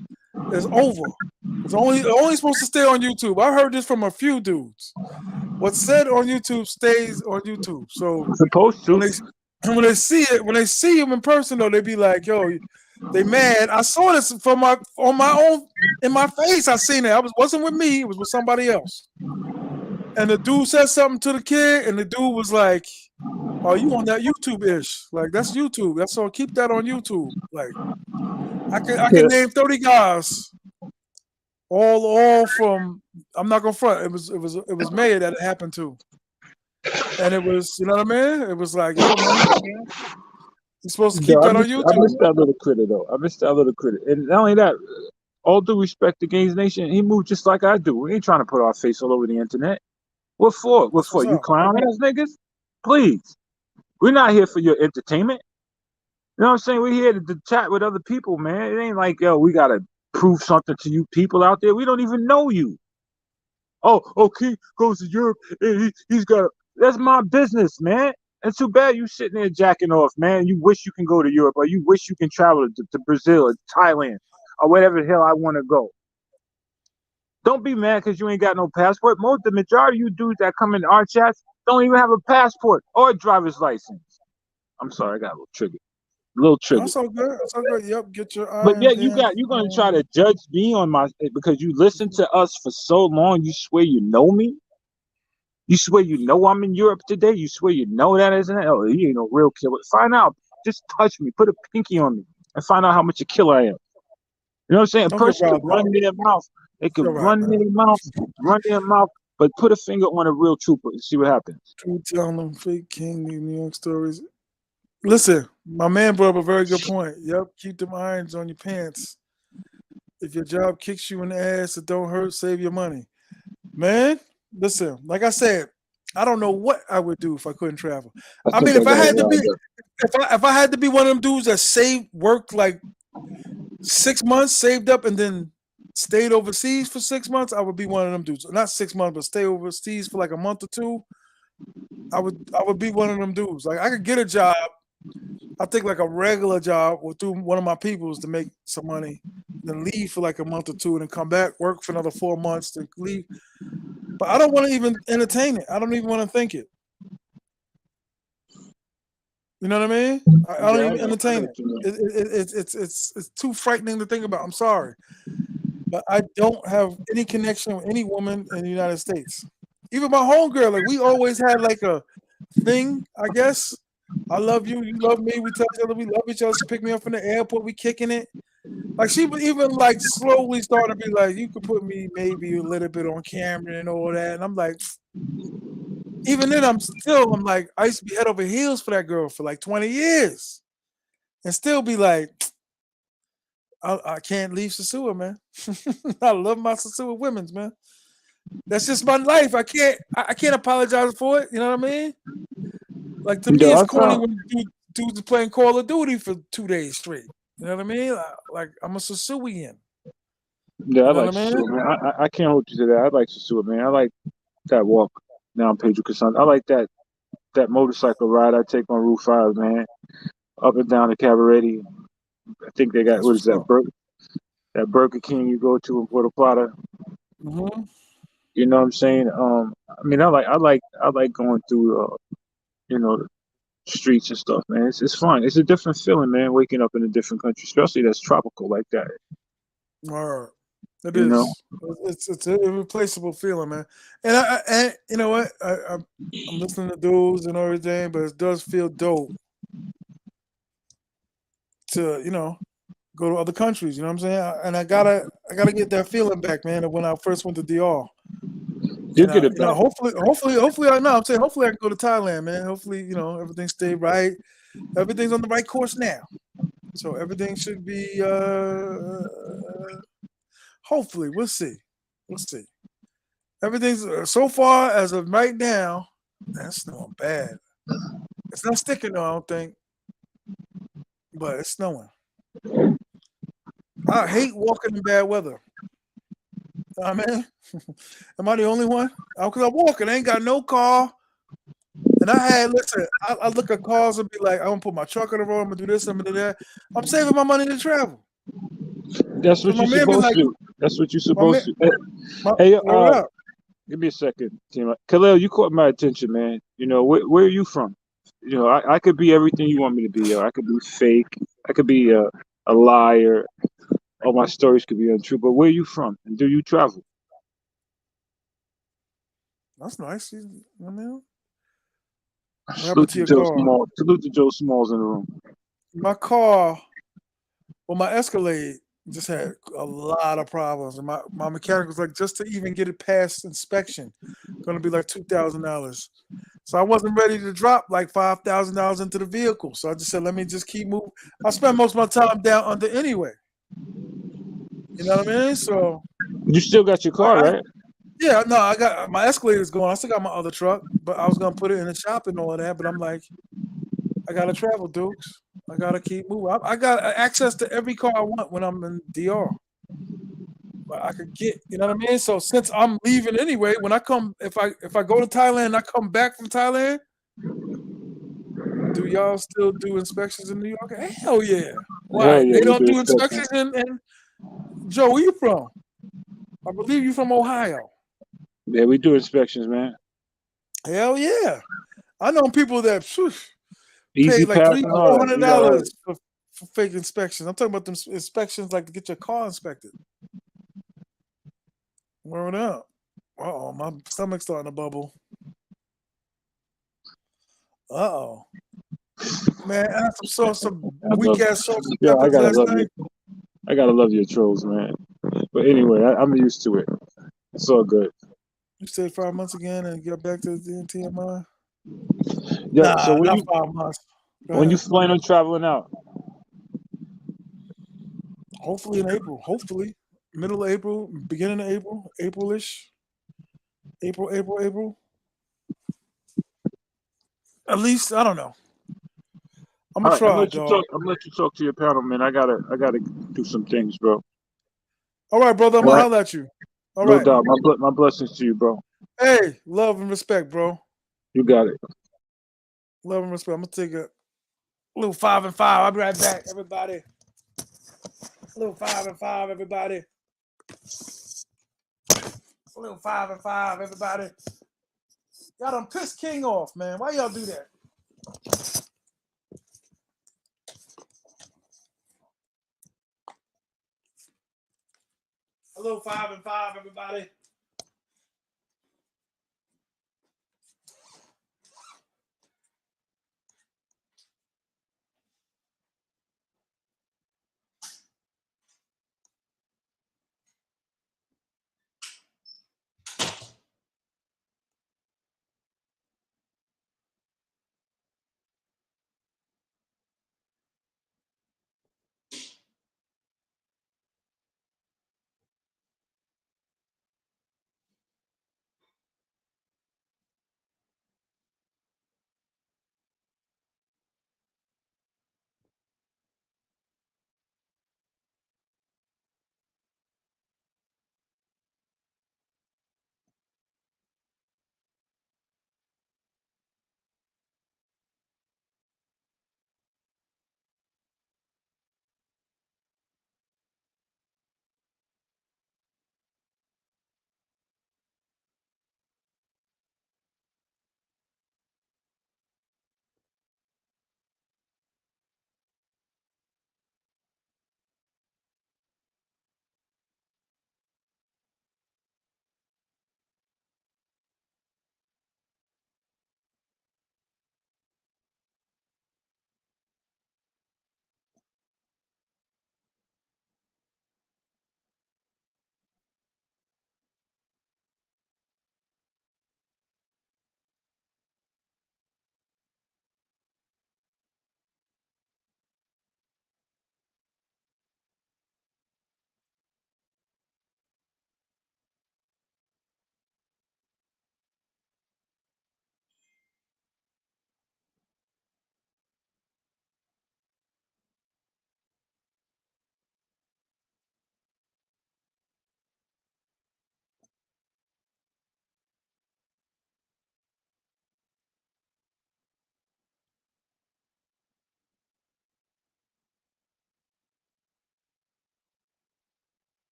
it's over. It's only supposed to stay on YouTube. I heard this from a few dudes. What's said on YouTube stays on YouTube. So Supposed when to. they when they see him in person though, they be like, yo, they mad. I saw this from my on my own in my face. I seen it. Wasn't with me. It was with somebody else. And the dude said something to the kid, and the dude was like, "Oh, you on that YouTube ish? Like that's YouTube. That's all. Keep that on YouTube. Like I can Yeah. name 30 guys, all from. I'm not gonna front. It was Mayor that it happened to, and it was what I mean. It was like, yo, man, you're supposed to keep No, that on I YouTube. missed that little critter though. I missed that little critter. And not only that, all due respect to Gaines Nation, he moved just like I do. We ain't trying to put our face all over the internet. What for? What That's for? what's You up. clown ass niggas? Please. We're not here for your entertainment. You know what I'm saying? We're here to chat with other people, man. It ain't like, yo, we gotta prove something to you people out there. We don't even know you. Oh, okay, goes to Europe and he's got. That's my business, man. And too bad you sitting there jacking off, man. You wish you can go to Europe, or you wish you can travel to Brazil or Thailand or whatever the hell I want to go. Don't be mad because you ain't got no passport. The majority of you dudes that come in our chats don't even have a passport or a driver's license. I'm sorry, I got a little triggered. A little triggered. That's all good. That's all good. Yep, get your But iron yeah, pants you're gonna try on. to judge me on my because you listened to us for so long. You swear you know me. You swear you know I'm in Europe today. You swear you know that isn't it? Oh, you ain't no real killer. Find out. Just touch me. Put a pinky on me and find out how much a killer I am. You know what I'm saying? A Don't get person could riled run up. their mouth. They It's could all right, man. run their mouth, but put a finger on a real trooper and see what happens. Truth telling them fake king, these New York stories. Listen, my man brought up a very good point. Yep, keep them irons on your pants. If your job kicks you in the ass, it don't hurt. Save your money, man. Listen, like I said, I don't know what I would do if I couldn't travel. I I think mean, I if I got it had to be, lined up. if I had to be one of them dudes that worked like 6 months, saved up, and then stayed overseas for 6 months, I would be one of them dudes. Not 6 months, but stay overseas for like a month or two. I would be one of them dudes. Like I could get a job. I think like a regular job or through one of my peoples to make some money, then leave for like a month or two, and then come back, work for another 4 months, to leave. But I don't want to even entertain it. I don't even want to think it. You know what I mean? I don't Yeah, even I know entertain what it. you mean. It's too frightening to think about. I'm sorry, but I don't have any connection with any woman in the United States. Even my homegirl, like we always had like a thing, I guess. I love you, you love me. We tell each other we love each other. She picked me up from the airport. We kicking it. Like she would even like slowly start to be like, you could put me maybe a little bit on camera and all that. And I'm like, even then, I'm like, I used to be head over heels for that girl for like 20 years, and still be like, I can't leave Sosua, man. I love my Sosua women's, man. That's just my life. I can't apologize for it. You know what I mean? Like to me, Yo, it's I corny found. when dudes are playing Call of Duty for 2 days straight. You know what I mean? Like I'm a Sosuian. Yeah, I You know like what I mean? Sasua, man. I can't hold you to that. I like Sasua, man. I like that walk down Pedro Casan. I like that motorcycle ride I take on Route 5, man. Up and down the Cabaretti. I think they got That's what is what's that up. that Burger King you go to in Puerto Plata. Hmm. You know what I'm saying? I mean, I like going through you know, the streets and stuff, man. It's fun. It's a different feeling, man. Waking up in a different country, especially that's tropical like that. Or it You know, is. It's an irreplaceable feeling, man. And you know what? I'm listening to dudes and everything, but it does feel dope to go to other countries. You know what I'm saying? And I gotta get that feeling back, man, of when I first went to DR. you And get it back. hopefully, I know. I'm saying hopefully I can go to Thailand, man. Hopefully, everything stay right. Everything's on the right course now, so everything should be. Hopefully, we'll see. We'll see. Everything's so far as of right now. That's snowing bad. It's not sticking though, I don't think, but it's snowing. I hate walking in bad weather. I mean, am I the only one? Because I'm walking, I ain't got no car. And listen, I look at cars and be like, I'm gonna put my truck on the road, I'm gonna do this, I'm gonna do that. I'm saving my money to travel. That's Because what my you're man be supposed like, to do. That's what you're my man, supposed to. Hey, my, hey, word up. give me a second, T.M.I. Khalil, you caught my attention, man. You know, where are you from? You know, I could be everything you want me to be. Yo. I could be fake. I could be a liar. All my stories could be untrue. But where are you from? And do you travel? That's nice. I mean, what happened Salute to to your Joe car? Small. Salute to Joe Smalls in the room. My car, well, my Escalade just had a lot of problems. And my mechanic was like, just to even get it past inspection, gonna be like $2,000. So I wasn't ready to drop like $5,000 into the vehicle. So I just said, let me just keep moving. I spend most of my time down under anyway. You know what I mean? So You still got your car, I right? yeah, no, I got my Escalade's going. I still got my other truck, but I was gonna put it in the shop and all of that. But I'm like, I gotta travel, Dukes. I gotta keep moving. I got access to every car I want when I'm in DR. what I could get. You know what I mean? So since I'm leaving anyway, when I come, if I go to Thailand and I come back from Thailand, do y'all still do inspections in New York? Hell yeah. Hell Why? yeah, They we don't do do inspections. inspections in Joe, where you from? I believe you from Ohio. Yeah, we do inspections, man. Hell yeah. I know people that pay Easy like pass three, and all four that. hundred We got all dollars that. for fake inspections. I'm talking about them inspections like to get your car inspected. Word up. Uh oh, my stomach's starting to bubble. Uh oh. Man, I had some I weak love, ass salt and yo, I peppers gotta last love you. night. I gotta love your trolls, man. But anyway, I'm used to it. It's all good. You stayed 5 months again and got back to the T.M.I. Yo, so Nah, not 5 months. Go when you ahead. flying on traveling out? Hopefully in April. Hopefully. Middle of April, beginning of April, April-ish. April. At least, I don't know. I'm All gonna right, I'm gonna try, let you dog. talk. I'm gonna let you talk to your panel, man. I gotta do some things, bro. All right, brother, I'm All gonna right, holler at you. All no right. doubt. My blessings to you, bro. Hey, love and respect, bro. You got it. Love and respect. I'm gonna take a little 5 and 5. I'll be right back, everybody. A little 5 and 5, everybody. A little 5 and 5, everybody. Y'all done pissed King off, man. Why y'all do that? A little 5 and 5, everybody.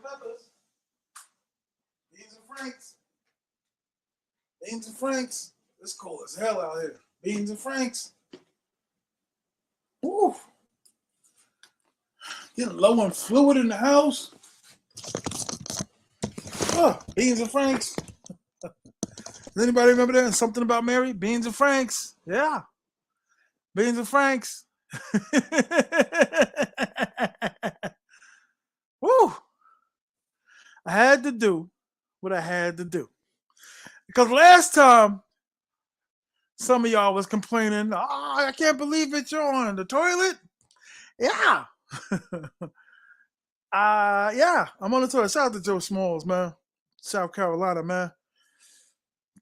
peppers. Beans and franks. Beans and franks. It's cold as hell out here. Beans and franks. Woo. Getting low on fluid in the house. Beans and franks. Does anybody remember that? Something about Mary? Beans and franks. Yeah. Beans and franks. Woo. I had to do what I had to do. Because last time, some of y'all was complaining, I can't believe it, you're on the toilet. Yeah. Yeah, I'm on the toilet. Shout out to Joe Smalls, man. South Carolina, man.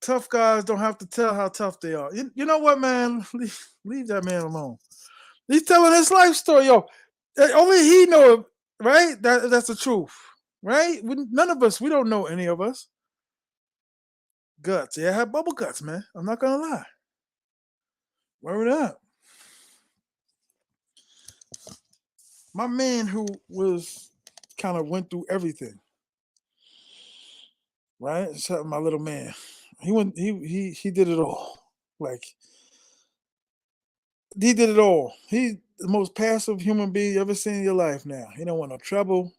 Tough guys don't have to tell how tough they are. You know what, man? Leave that man alone. He's telling his life story, yo. Only he know it, right? That's the truth, right? None of us, we don't know any of us. Guts, yeah, I have bubble guts, man. I'm not gonna lie. Word up. My man who was kind of went through everything, right? Except my little man. He did it all. Like he did it all. He's the most passive human being you ever seen in your life now. He don't want no trouble.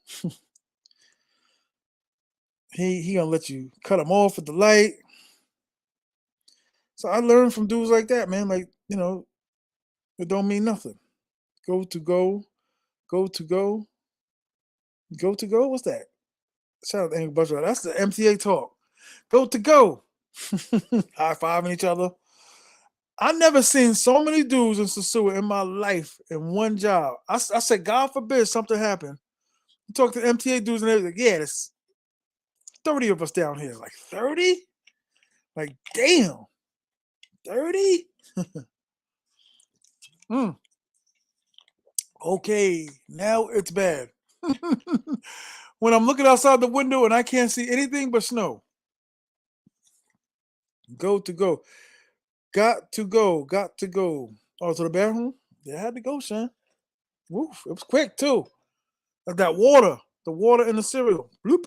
He gonna let you cut him off at the light. So I learned from dudes like that, man. Like, it don't mean nothing. Go to go, go to go, go to go. What's that? Shout out to Angry Buster. That's the MTA talk. Go to go. High fiving each other. I never seen so many dudes in Sosua in my life in one job. I said, God forbid something happened. You talk to MTA dudes and they're like, yeah, there's 30 of us down here. Like 30? Like, damn. 30? Okay, now it's bad. When I'm looking outside the window and I can't see anything but snow. Go to go. Got to go. Got to go. Oh, to the bathroom? Yeah, I had to go, son. Woof. It was quick, too. Like that water. The water in the cereal. Bloop.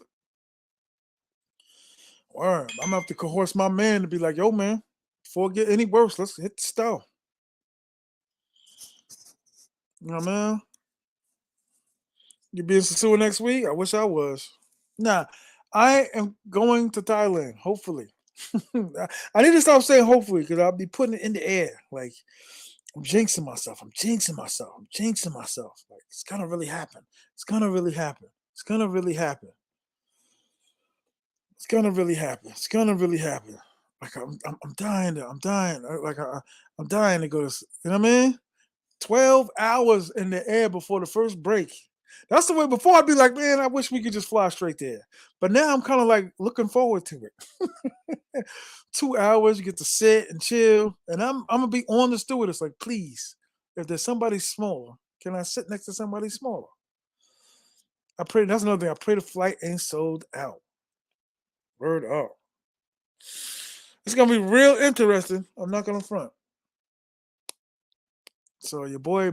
Word. I'm going to have to coerce my man to be like, yo, man, before it get any worse, let's hit the stove. You know what I mean? You be in Sosua next week? I wish I was. Nah, I am going to Thailand, hopefully. I need to stop saying hopefully because I'll be putting it in the air. Like, I'm jinxing myself. I'm jinxing myself. I'm jinxing myself. Like, it's going to really happen. It's going to really happen. It's going to really happen. It's going to really happen. It's going to really happen. Like, I'm dying to, I'm dying. Like, I'm dying to go to, you know what I mean? 12 hours in the air before the first break. That's the way before I'd be like, man, I wish we could just fly straight there. But now I'm kind of like looking forward to it. 2 hours, you get to sit and chill. And I'm gonna be on the stewardess, like, please, if there's somebody smaller, can I sit next to somebody smaller? I pray that's another thing. I pray the flight ain't sold out. Word up. It's gonna be real interesting. I'm not gonna front. So your boy,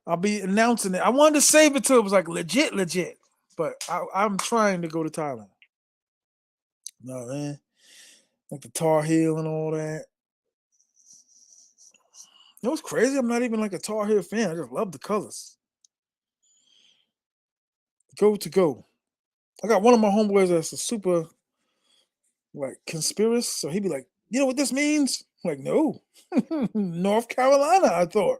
I'll be announcing it. I wanted to save it till it was like legit. But I'm trying to go to Thailand. No, man. Like the Tar Heel and all that. It was crazy. I'm not even like a Tar Heel fan. I just love the colors. Go to go. I got one of my homeboys that's a super like conspiracist. So he'd be like, you know what this means? I'm like, no. North Carolina, I thought.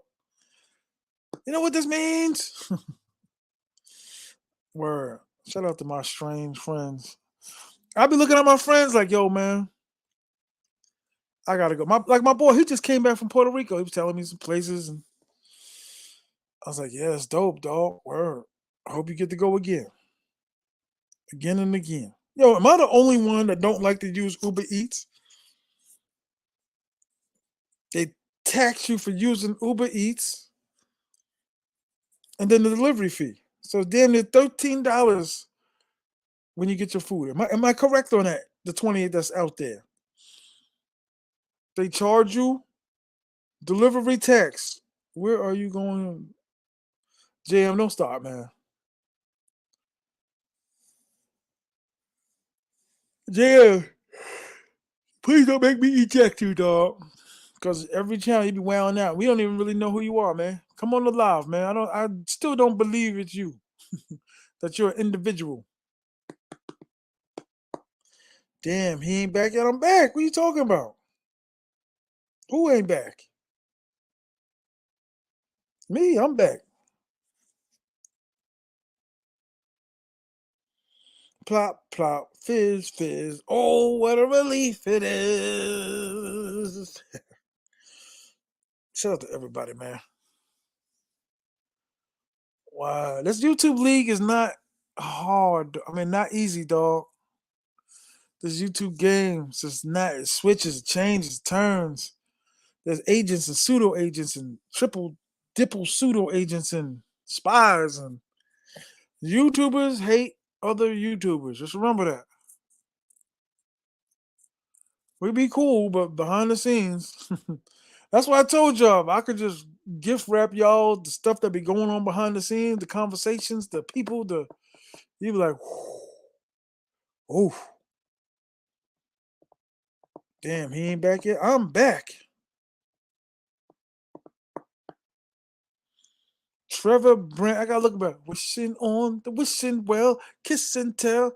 You know what this means? Word. Shout out to my strange friends. I be looking at my friends like, yo, man, I gotta go. My boy, he just came back from Puerto Rico. He was telling me some places, and I was like, yeah, it's dope, dog. Word. I hope you get to go again and again. Yo, am I the only one that don't like to use Uber Eats? They tax you for using Uber Eats, and then the delivery fee. So damn near $13 when you get your food. Am I correct on that? The 28 that's out there. They charge you delivery tax. Where are you going? JM, don't start, man. Yeah. Please don't make me eject you, dog. Because every channel you be wailing out. We don't even really know who you are, man. Come on the live, man. I still don't believe it's you. That you're an individual. Damn, he ain't back yet. I'm back. What are you talking about? Who ain't back? Me, I'm back. Plop, plop, fizz, fizz. Oh, what a relief it is. Shout out to everybody, man. Wow. This YouTube league is not hard. I mean, not easy, dog. This YouTube game is just not, it switches, it changes, it turns. There's agents and pseudo agents and triple dipple pseudo agents and spies, and YouTubers hate other YouTubers. Just remember that. We be cool, but behind the scenes, that's why I told y'all if I could just gift wrap y'all the stuff that be going on behind the scenes, the conversations, the people, you be like, oh, damn, he ain't back yet. I'm back. Trevor Brand, I gotta look back. Wishing on the wishing well, kiss and tell. I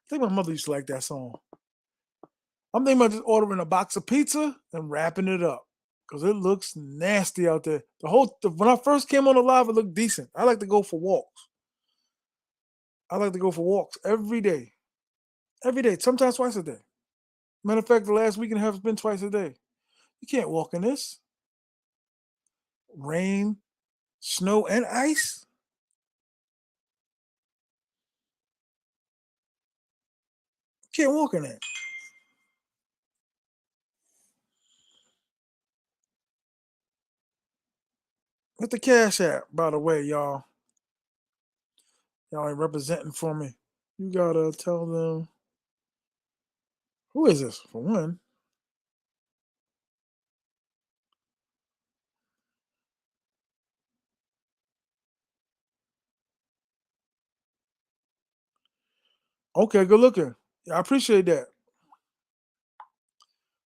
think my mother used to like that song. I'm thinking about just ordering a box of pizza and wrapping it up because it looks nasty out there. When I first came on the live, it looked decent. I like to go for walks. I like to go for walks every day. Every day, sometimes twice a day. Matter of fact, the last week and a half has been twice a day. You can't walk in this. Rain, snow, and ice. You can't walk in that. Hit the Cash App, by the way, y'all. Y'all ain't representing for me. You gotta tell them. Who is this, for one? Okay, good looking. I appreciate that.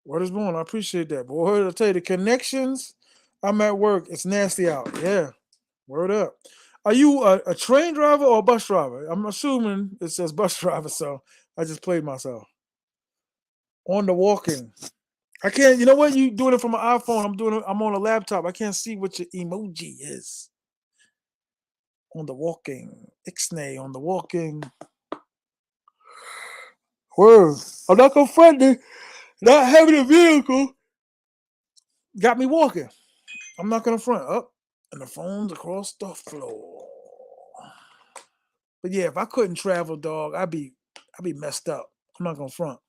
Word is born. I appreciate that. Boy, I tell you, the connections. I'm at work. It's nasty out. Yeah. Word up. Are you a train driver or a bus driver? I'm assuming it says bus driver, so I just played myself. On the walking. I can't, you know what? You doing it from an iPhone. I'm on a laptop. I can't see what your emoji is. On the walking. Ixnay on the walking. Word. I'm not confronting. Not having a vehicle got me walking. I'm not gonna front up. And the phone's across the floor. But yeah, if I couldn't travel, dog, I'd be messed up. I'm not gonna front.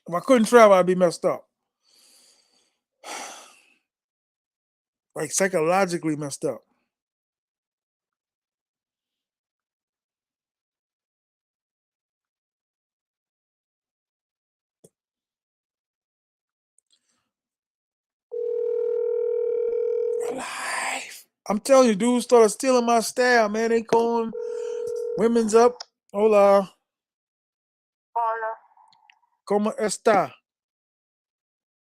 If I couldn't travel, I'd be messed up. Like psychologically messed up. Alive. I'm telling you, dudes started stealing my style, man. They calling women's up. Hola. Hola. ¿Cómo está?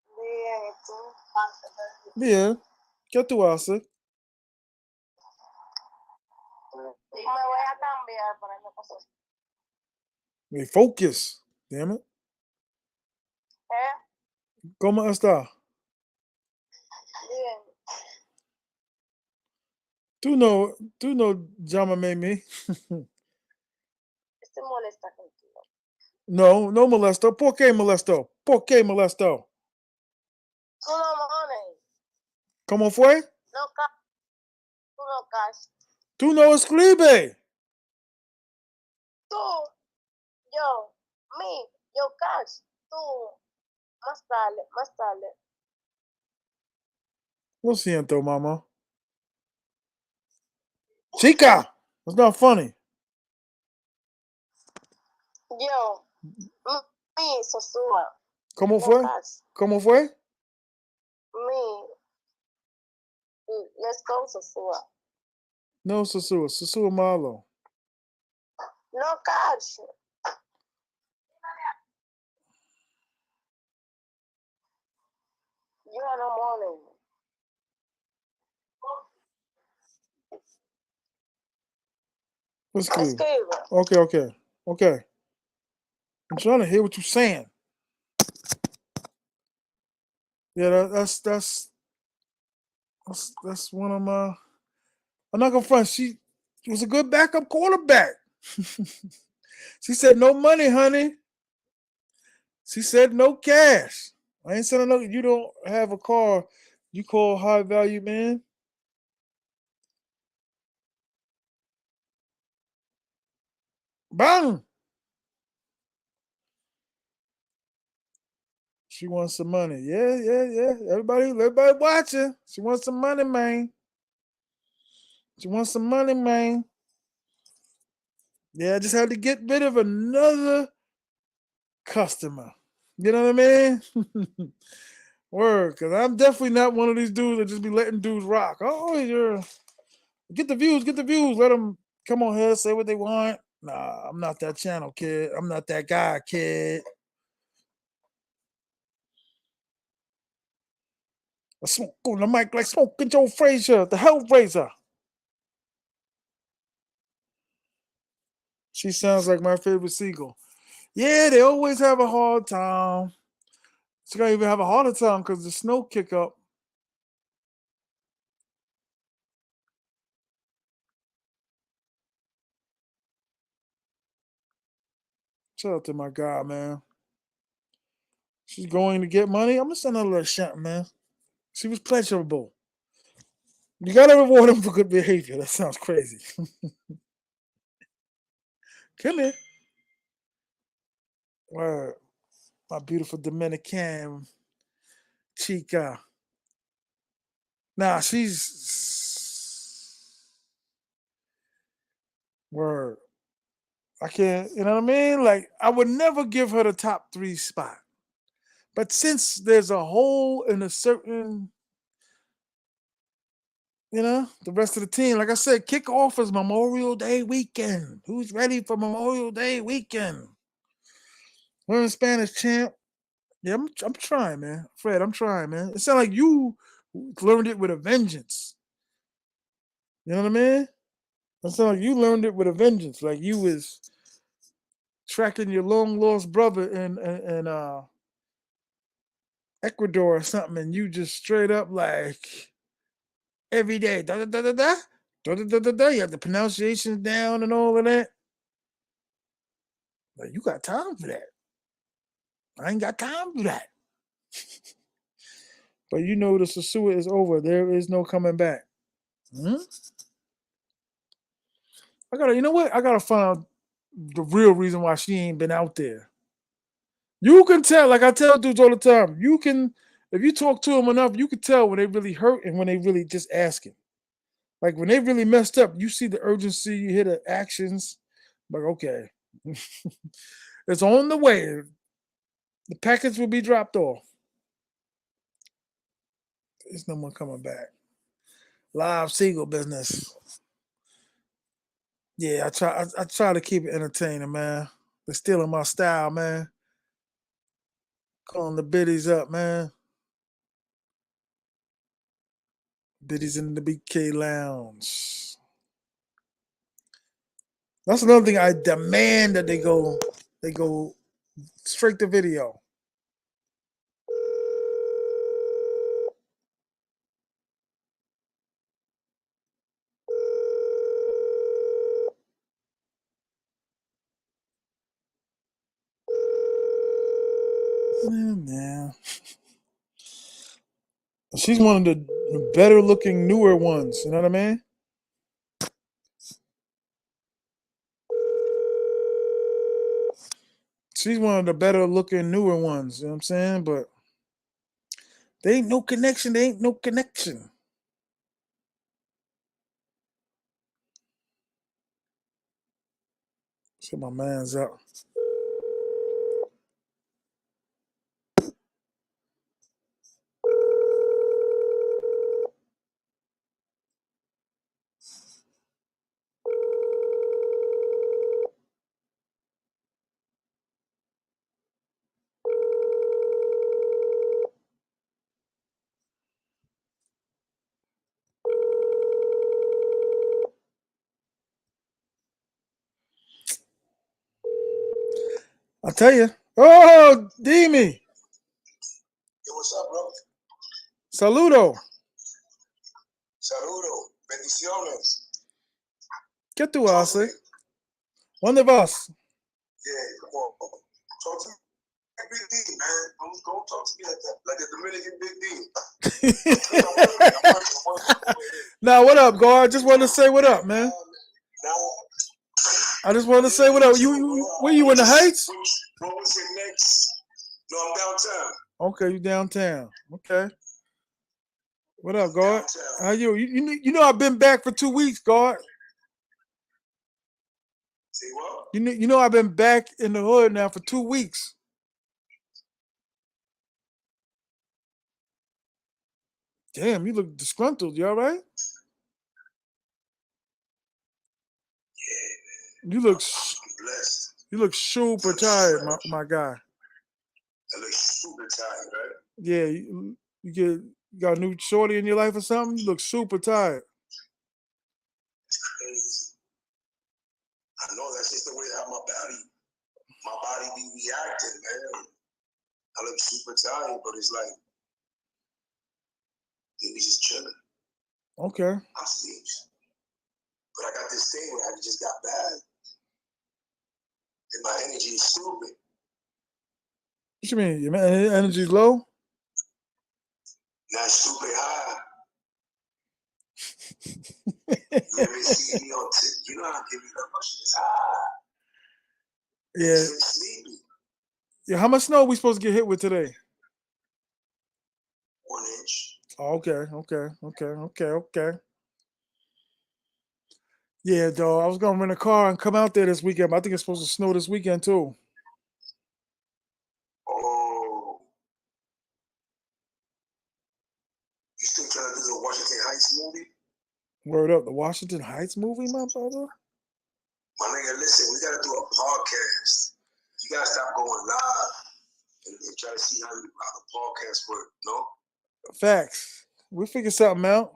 Bien, ¿y tú? Bien. ¿Qué tú haces? Me voy a cambiar para no pasar. Me focus. Damn it. ¿Cómo está? Bien. Tú no llámame me. Estoy molesta contigo. No, no molesto. ¿Por qué molesto? ¿Por qué molesto? Tú no mames. ¿Cómo fue? No tú no caes. Tú no escribe. Tú, yo, yo caes. Tú, más tarde, más tarde. Lo siento, mama. Chica! That's not funny. Yo, sosua. ¿Cómo No fue? caes. ¿Cómo fue? Let's go, sosua. No sosua. Sosua malo. No cats. You are no morning. What's good? Escribe. Okay. I'm trying to hear what you're saying. Yeah, that's one of my. I'm not gonna front. She was a good backup quarterback. She said no money, honey. She said no cash. I ain't saying no. You don't have a car. You call high value man. Bang. She wants some money. Yeah. Everybody watching. She wants some money, man. She wants some money, man. Yeah, I just had to get rid of another customer. You know what I mean? Word, because I'm definitely not one of these dudes that just be letting dudes rock. Oh, you're get the views, get the views. Let them come on here, say what they want. Nah, I'm not that channel, kid. I'm not that guy, kid. I smoke on the mic like smoking Joe Frazier, the Hellraiser. She sounds like my favorite Seagull. Yeah, they always have a hard time. She's gonna even have a harder time because the snow kick up. Shout out to my guy, man. She's going to get money. I'm gonna send her a little shot, man. She was pleasurable. You gotta reward him for good behavior. That sounds crazy. Come here. Word. My beautiful Dominican chica. Nah, she's word. I can't, you know what I mean? Like, I would never give her the top 3 spot. But since there's a hole in a certain, the rest of the team, like I said, kickoff is Memorial Day weekend. Who's ready for Memorial Day weekend? Learn Spanish, champ. Yeah, I'm trying, man. Fred, I'm trying, man. It sounds like you learned it with a vengeance. You know what I mean? It sounds like you learned it with a vengeance. Like you was tracking your long lost brother in Ecuador or something, and you just straight up like every day, da da da da da, da da da da da. You have the pronunciations down and all of that. Like you got time for that. I ain't got time for that. But you know the sosua is over. There is no coming back. Hmm? You know what? I gotta find out the real reason why she ain't been out there. You can tell, like I tell dudes all the time, you can, if you talk to them enough, you can tell when they really hurt and when they really just asking. Like when they really messed up, you see the urgency, you hear the actions. Like, okay, it's on the way. The package will be dropped off. There's no more coming back. Live Seagull business. Yeah, I try to keep it entertaining, man. They're stealing my style, man. Calling the biddies up, man. Biddies in the BK Lounge. That's another thing I demand that they go straight to video. Yeah. She's one of the better looking newer ones, you know what I mean? She's one of the better looking newer ones, you know what I'm saying? But there ain't no connection, there ain't no connection. So my man's up. tell you. Oh, Demi. Yo, what's up, bro? Saludo. Saludo. Bendiciones. ¿Qué tú haces? ¿Dónde vas? Yeah, come on. Talk to me like Big D, man. Don't talk to me like the Dominican Big D. I'm working. Now, what up, guard? Just wanted to say what up, man. Now, I just wanted to say what up. You where you in the Heights? what was your next? No, I'm downtown. Okay, you downtown. Okay. What up, guard? Downtown. How you? You know I've been back for 2 weeks, guard. Say what? You know I've been back in the hood now for 2 weeks. Damn, you look disgruntled. You all right? Yeah, You look I'm blessed. you look super tired, my guy. I look super tired, right? Yeah, you got a new shorty in your life or something? You look super tired. It's crazy. I know that's just the way how my body be reacting, man. I look super tired, but it's like they be just chilling. Okay. I sleep. But I got this thing where I just got bad. And my energy is stupid. What you mean? Your energy's low? Not stupid high. You ever see me on tip? You know how I give you that much is high. Yeah. It's sleepy. Yeah. How much snow are we supposed to get hit with today? 1 inch. Oh, okay. Yeah, dog. I was gonna rent a car and come out there this weekend, but I think it's supposed to snow this weekend too. Oh. You still trying to do the Washington Heights movie? Word up, the Washington Heights movie, my brother. My nigga, listen, we gotta do a podcast. You gotta stop going live and try to see how the podcast work, no? Facts. We'll figure something out.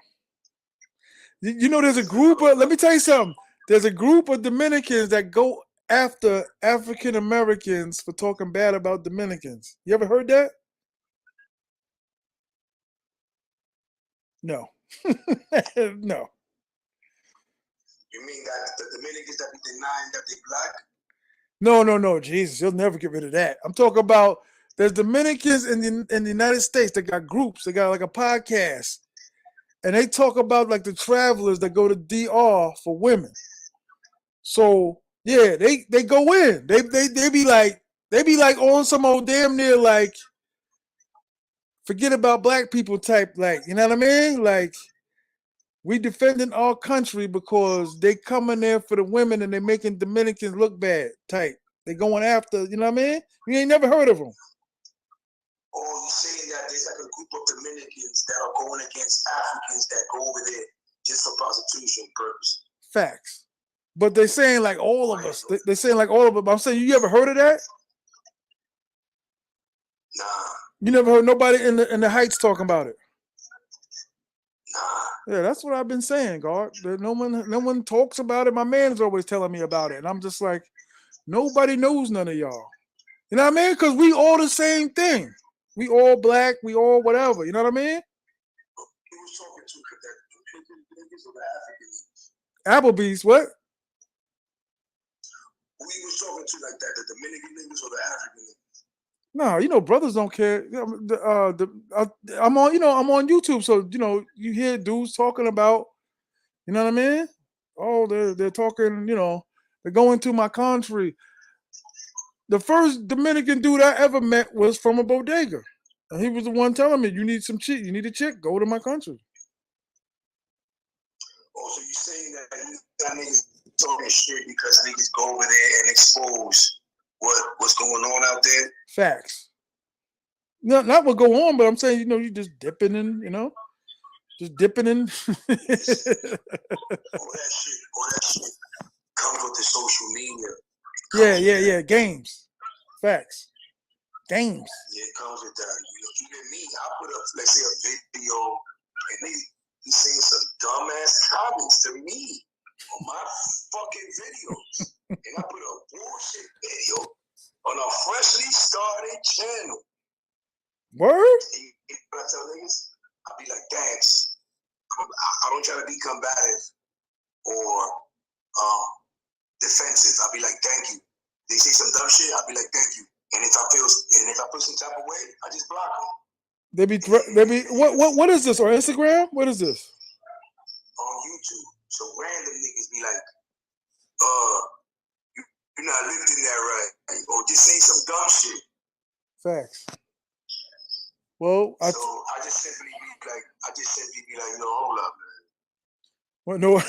You know, there's a group of, let me tell you something. There's a group of Dominicans that go after African Americans for talking bad about Dominicans. You ever heard that? No. No. You mean that the Dominicans that be denying that they black? No. Jesus, you'll never get rid of that. I'm talking about there's Dominicans in the United States that got groups. They got like a podcast. And they talk about like the travelers that go to DR for women. So yeah, they go in. They be like on some old damn near like forget about black people type, like, you know what I mean? Like we defending our country because they coming there for the women and they making Dominicans look bad type. They going after, you know what I mean? You ain't never heard of them. Oh, you saying that there's like a group of Dominicans that are going against Africans that go over there just for prostitution purpose? Facts. But they saying like all of us. They saying like all of us. I'm saying, you ever heard of that? Nah. You never heard nobody in the Heights talking about it? Nah. Yeah, that's what I've been saying, God. No one talks about it. My man's always telling me about it. And I'm just like, nobody knows none of y'all. You know what I mean? Because we all the same thing. We all black. We all whatever. You know what I mean? Who was talking to that Dominicans or the Africans? Applebee's, what? Who he was talking to like that? The Dominican niggas or the African niggas? No, you know, brothers don't care. I'm on YouTube, so you know, you hear dudes talking about, you know what I mean? Oh, they're talking, you know, they're going to my country. The first Dominican dude I ever met was from a bodega. And he was the one telling me, you need some chick, you need a chick, go to my country. Oh, so you saying that niggas talking shit because niggas go over there and expose what's going on out there? Facts. Not what go on, but I'm saying, you know, you just dipping in, you know, just dipping in. all that shit comes with the social media. Yeah. Games. Facts. Games. Yeah, it comes with that. You know, even me, I put up, let's say, a video, and he saying some dumbass comments to me on my fucking videos, and I put a bullshit video, on a freshly started channel. Word? And when I tell niggas, I be like, thanks. I don't try to be combative or defensive. I be like, thank you. They say some dumb shit, I be like, thank you. And if I feel some type of way, I just block them. They be what is this on Instagram? What is this? On YouTube. So random niggas be like, you're not lifting that right. Or just say some dumb shit. Facts. Well, so I just simply be like, no, hold up, man. Well, no.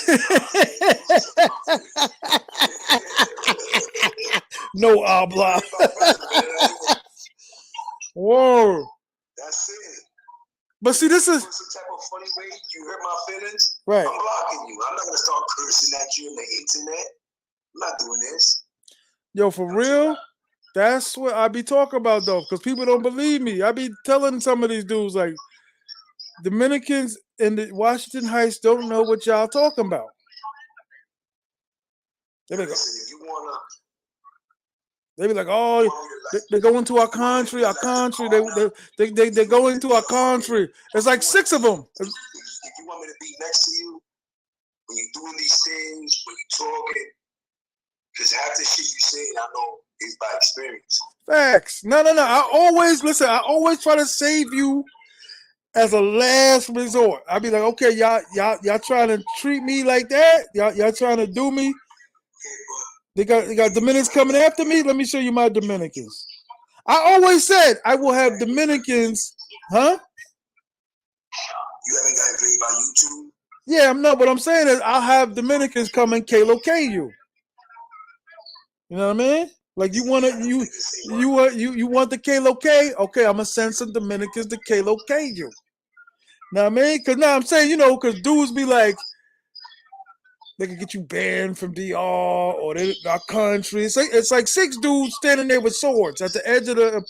No habla. Whoa. That's it. But see, this is some type of funny way you hurt my feelings. Right. I'm blocking you. I'm not gonna start cursing at you on the internet. I'm not doing this. Yo, for real. That's what I be talking about though, because people don't believe me. I be telling some of these dudes like Dominicans in the Washington Heights don't know what y'all talking about. They be like, oh, they go into our country. They go into our country. It's like 6 of them. If you want me to be next to you when you're doing these things, when you're talking, because half the shit you say, I know is by experience. Facts. No. I always try to save you as a last resort. I be like, okay, y'all trying to treat me like that? Y'all trying to do me? They got Dominicans coming after me. Let me show you my Dominicans. I always said I will have Dominicans, huh? You haven't got played by YouTube? Yeah, I'm not. What I'm saying is I'll have Dominicans come and K-locate you. You know what I mean? Like you want the K-locate? Okay, I'm gonna send some Dominicans to K-locate you. Know what I mean? Because now I'm saying, because dudes be like, they can get you banned from DR or our country. It's like 6 dudes standing there with swords at the edge of the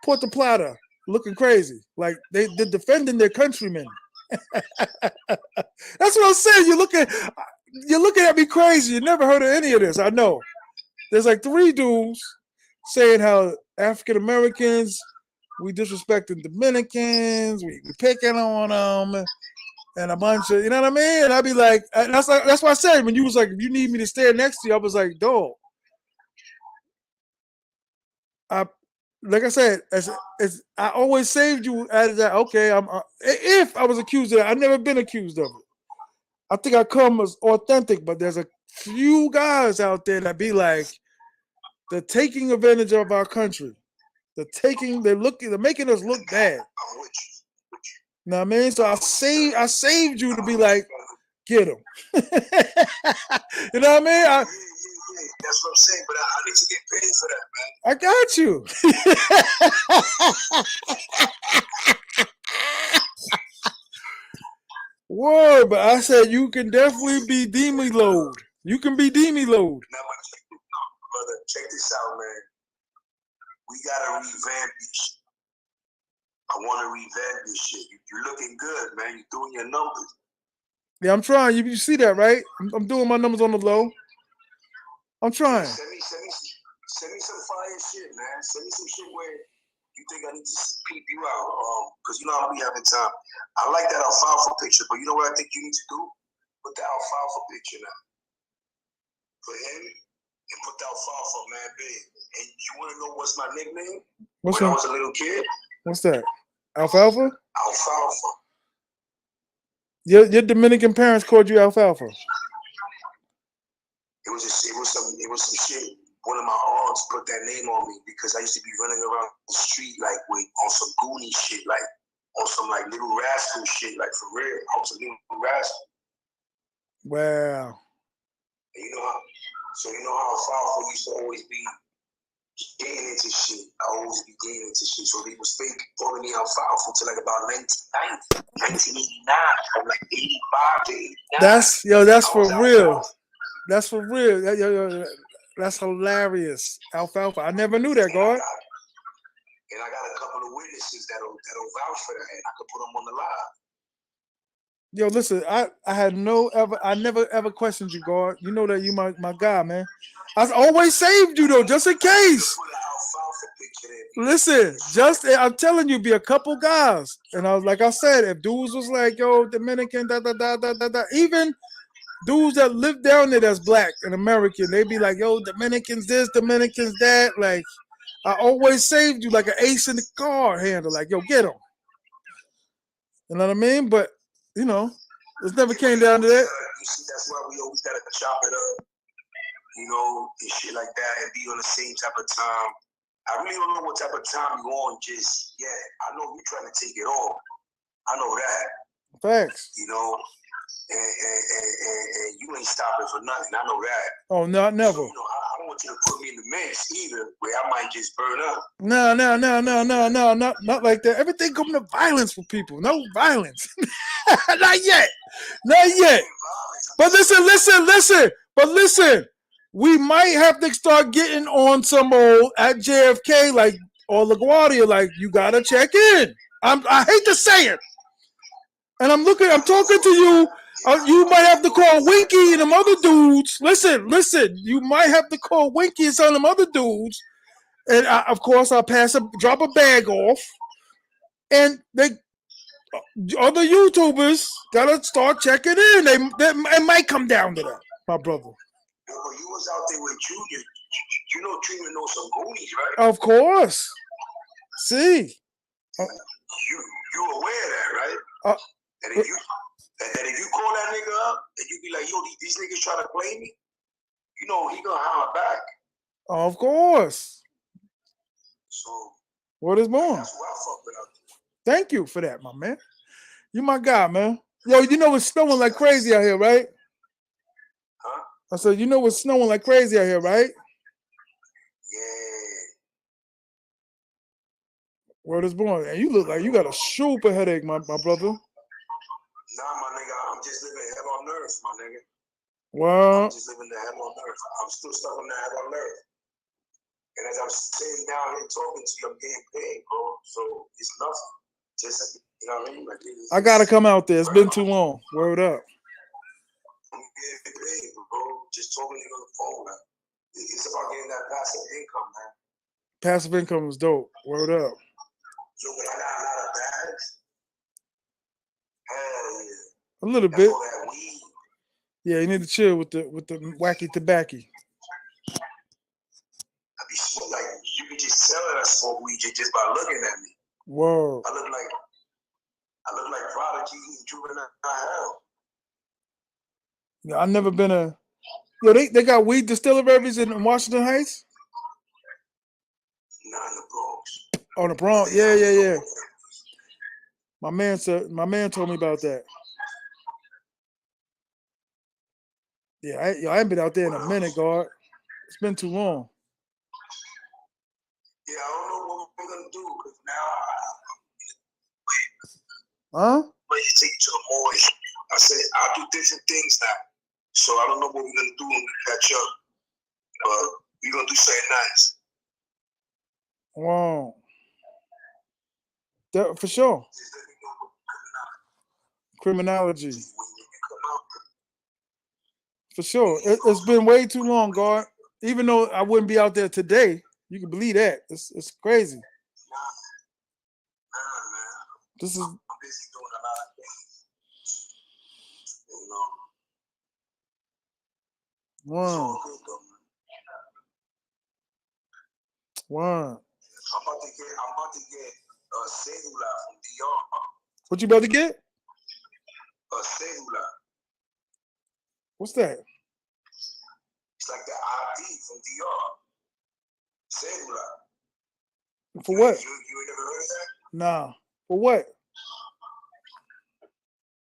Puerto Plata, looking crazy, like they're defending their countrymen. That's what I'm saying. You're looking at me crazy. You never heard of any of this. I know. There's like 3 dudes saying how African Americans, we disrespecting Dominicans, we picking on them, and a bunch of, you know what I mean? And I'd be like, that's why I said when you was like, if you need me to stand next to you, I was like, dog. Like I said, I always saved you as that. Okay, if I was accused of that, I've never been accused of it. I think I come as authentic, but there's a few guys out there that be like, they're taking advantage of our country. They're making us look bad. You know what I mean? So I saved you to be like, get him. You know what I mean? That's what I'm saying, but I need to get paid for that, man. I got you. Word, but I said you can definitely be Demi load. You can be Demi load. Now, brother, check this out, man. We gotta revamp this shit. I want to revamp this shit. You're looking good, man. You're doing your numbers. Yeah, I'm trying. You see that, right? I'm doing my numbers on the low. I'm trying. Send me some fire shit, man. Send me some shit where you think I need to peep you out. Because you know I don't be having time. I like that alfalfa picture, but you know what I think you need to do? Put the alfalfa picture now. Put him and put the alfalfa, man, big. And you want to know what's my nickname? When I was a little kid? What's that? Alfalfa? Alfalfa. Your Dominican parents called you alfalfa. It was some shit. One of my aunts put that name on me because I used to be running around the street like on some Goonie shit, like on some like little rascal shit, like for real. I was a little rascal. Wow. And you know how alfalfa used to always be getting into shit. I always be getting into shit. So they was fake calling me alfalfa until like about 1989. I'm like 85 to 89. That's for real. That's for real. That's hilarious. Alfalfa. I never knew that, God. And I got a couple of witnesses that'll vouch for that, and I could put them on the live. Yo, listen, I never ever questioned you, God. You know that you my guy, man. I always saved you though, just in case. Listen, I'm telling you, be a couple guys, and I was like I said, if dudes was like, yo, Dominican, da da da da da da, even dudes that live down there that's black and American, they be like, yo, Dominicans this, Dominicans that. Like, I always saved you like an ace in the card handle. Like, yo, get him. You know what I mean? But you know, it never came down to that. You see, that's why we always gotta chop it up, you know, and shit like that, and be on the same type of time. I really don't know what type of time you're on just yet. I know you're trying to take it off. I know that. Facts. You know, and you ain't stopping for nothing. I know that. Oh, no, never. So, you know, I don't want you to put me in the mix either, where I might just burn up. No, not like that. Everything coming to violence for people. No violence. Not yet. Not yet. But listen. But listen, we might have to start getting on some old at JFK, like, or LaGuardia, like, you gotta check in. I hate to say it. And I'm talking to you. You might have to call Winky and them other dudes. Listen. You might have to call Winky and some of them other dudes. And of course, I'll drop a bag off. And other YouTubers gotta start checking in. It might come down to that, my brother. You was out there with Junior. You know, Trina knows some Goonies, right? Of course. See. You aware of that, right? And if you call that nigga up and you be like, yo, these niggas trying to play me, you know he gonna holler back. Of course. So what is more? That's what I fuck with out there. Thank you for that, my man. You my guy, man. Yo, you know it's snowing like crazy out here, right? Huh? I said, you know it's snowing like crazy out here, right? Yeah. Word is born. And you look like you got a super headache, my brother. Nah, my nigga, I'm just living hell on earth, my nigga. Well, I'm just living the hell on earth. I'm still stuck on the hell on earth. And as I'm sitting down here talking to you, I'm getting paid, bro. So it's nothing. Just, you know what I mean? Like, I gotta come out there. It's been too long. Word up. I'm getting paid, bro. Just talking to you on the phone, man. It's about getting that passive income, man. Passive income is dope. Word up. Yo, when I got a lot of bags, hell yeah. A little bit. All that weed. Yeah, you need to chill with the wacky tobacco. I be like, you can just tell that I smoke weed just by looking at me. Whoa. I look like Prodigy in juvenile hell. Yeah, I've never been a. Yo, they got weed distilleries in Washington Heights. Not in the Bronx. Oh, the Bronx. Yeah. My man told me about that. Yeah, I ain't been out there in a minute, God. It's been too long. Yeah, I don't know what we're gonna do because now Huh? But you take you to the mall. I said I'll do different things now. So I don't know what we're gonna do when we catch up. But we're gonna do something nice. Wow. That, for sure. Criminology. For sure. It's been way too long, God. Even though I wouldn't be out there today, you can believe that. It's crazy. Nah, man. This is. I'm busy doing a lot of things. You know. Wow. Wow. I'm about to get a Seagull from DR. What you about to get? A Seagull. What's that? It's like the ID from DR. Seagull. For what? You ain't never heard of that? Nah. For what?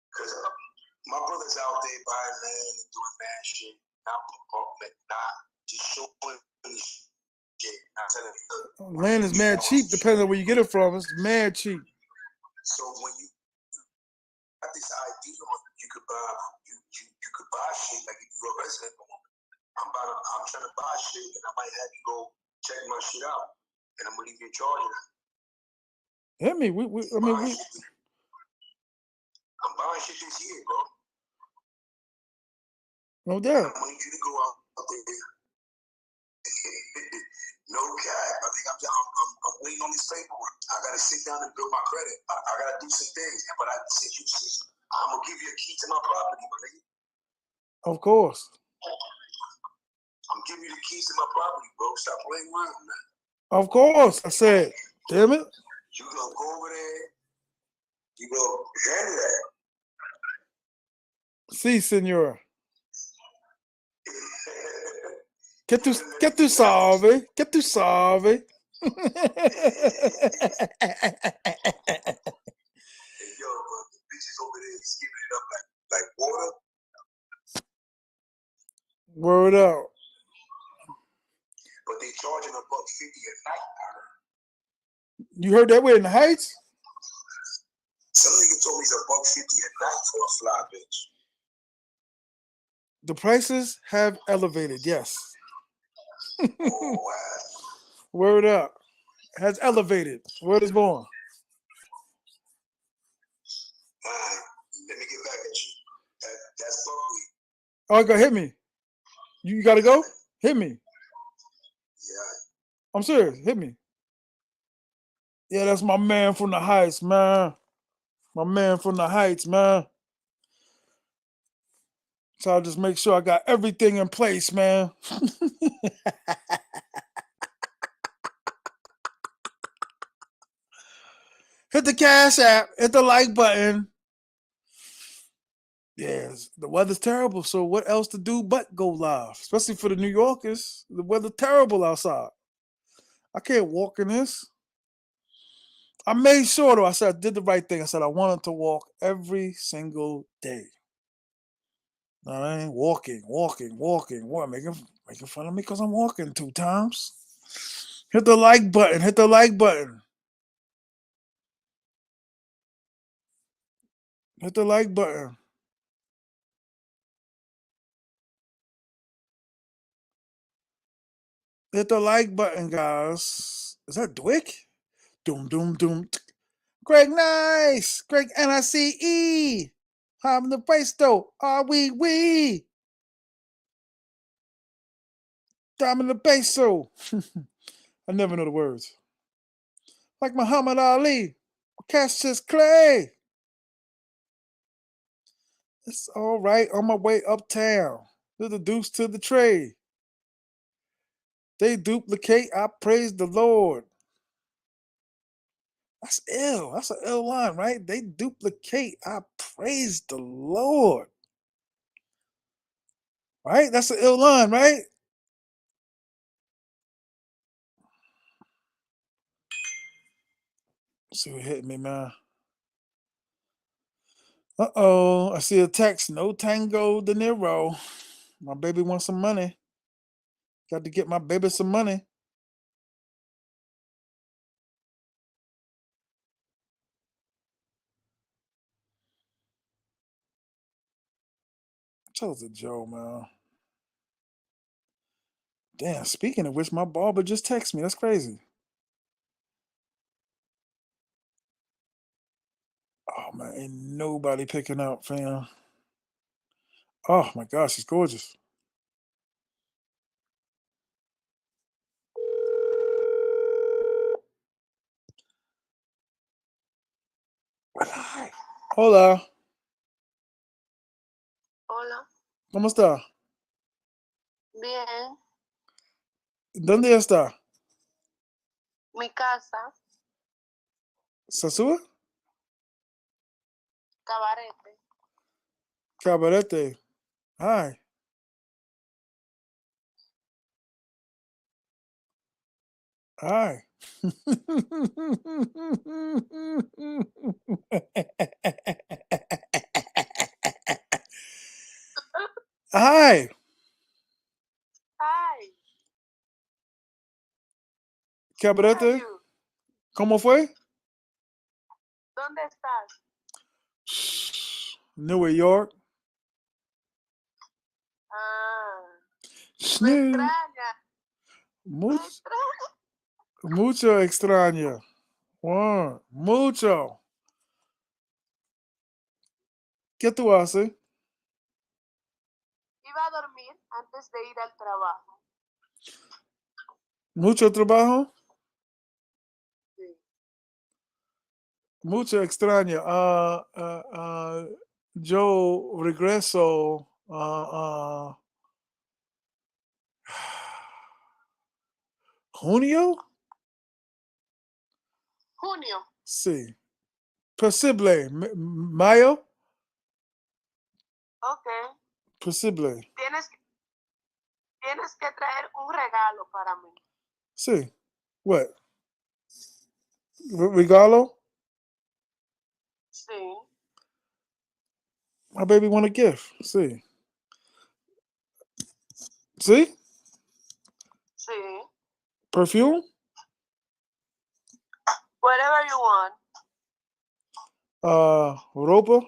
Because my brother's out there buying land and doing mad shit. Not just showing shit. Not telling you. Land is mad cheap, depending on where you get it from. It's mad cheap. So when you got this ID on, you could buy shit like if you're a resident. I'm trying to buy shit, and I might have you go check my shit out, and I'm gonna leave you in charge of that. Hit me. I'm buying shit this year, bro. No doubt. I need you to go out there. No cap. I think I'm waiting on this paperwork. I gotta sit down and build my credit. I gotta do some things. But I'm gonna give you a key to my property, my nigga. Of course. I'm giving you the keys to my property, bro. Stop playing around, man. Of course. I said, damn it. You gonna go over there. You gonna handle that. Si, senor. Que tu sabe? Que tu sabe? Hey, yo, bro, the bitches over there skipping it up like water. Word out. But they charging $150 a night. You heard that way in the Heights? Some nigga told me it's $150 a night for a fly bitch. The prices have elevated, yes. Oh, wow. Word up. Has elevated. Word is born. Let me get back at you. That's Buckley. Oh, go hit me. You gotta go? Hit me. Yeah. I'm serious. Hit me. Yeah, that's my man from the Heights, man. My man from the Heights, man. So I'll just make sure I got everything in place, man. Hit the Cash App. Hit the like button. Yes, the weather's terrible, so what else to do but go live? Especially for the New Yorkers. The weather's terrible outside. I can't walk in this. I made sure, though, I said I did the right thing. I said I wanted to walk every single day. All right, walking, making fun of me because I'm walking 2 times. Hit the like button. Hit the like button. Hit the like button. Hit the like button, guys. Is that Dwick? Doom, doom, doom. Greg Nice. Greg NICE. Having the face though. Are we? Diamond the peso. I never know the words. Like Muhammad Ali. Cassius Clay. It's all right. On my way uptown. To the deuce to the trade. They duplicate. I praise the Lord. That's ill. That's an ill line, right? They duplicate. I praise the Lord. Right? That's an ill line, right? Let's see what hit me, man. Uh-oh. I see a text. No Tango De Niro. My baby wants some money. Got to get my baby some money. Tell us a Joe, man. Damn, speaking of which, my barber just texted me. That's crazy. Oh, man, ain't nobody picking up, fam. Oh, my gosh, she's gorgeous. Hola, Hola. ¿cómo está? Bien. ¿Dónde está? Mi casa. ¿Sosua? Cabarete. Cabarete. Hi. Hi. Hi. Hi. Where are Cabarete. you? ¿Cómo fue? ¿Dónde estás? New York. Ah. Me New. extraña. Me Mucho, extraña. mucho extraño. Wow. Mucho. ¿Qué tú haces? Iba a dormir antes de ir al trabajo. Mucho trabajo. Sí. Mucho extraño. Yo regreso. ¿Junio? Junio. Sí. Posible. Mayo? Ok. Posible. Tienes que traer un regalo para mí. Sí. What? Regalo? Sí. My baby want a gift. Sí. Sí? Sí. Perfume? Whatever you want. Ropa?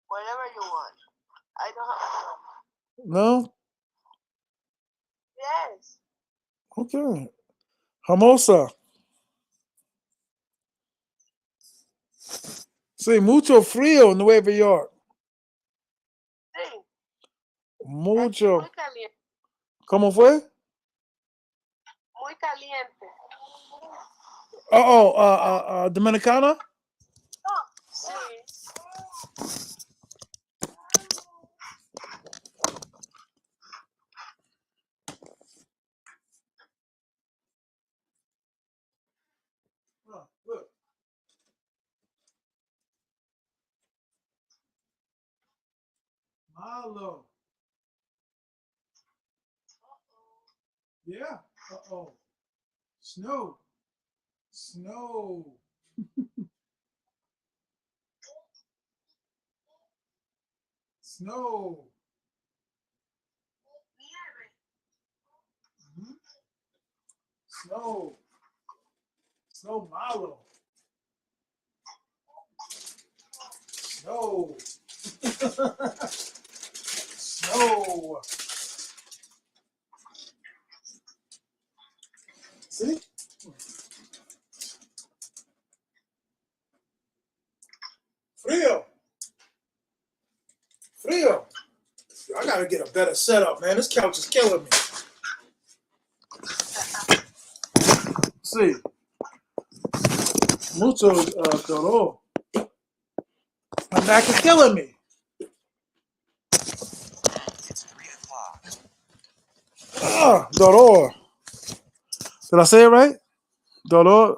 Whatever you want. I don't have a problem. No? Yes. Okay. Hermosa. Sí, mucho frío en Nueva York. Sí. Aquí Mucho. muy caliente. ¿Cómo fue? Muy caliente. Dominicana? Sí. Look. Malo. Yeah. Uh-oh. Snow. Snow. Snow. Nieve. Mhm. Snow. Snow malo. Snow. Snow. See? Frio. Frio. I gotta get a better setup, man. This couch is killing me. See. Mucho dolor. My back is killing me. Dolor. Did I say it right? Dolor.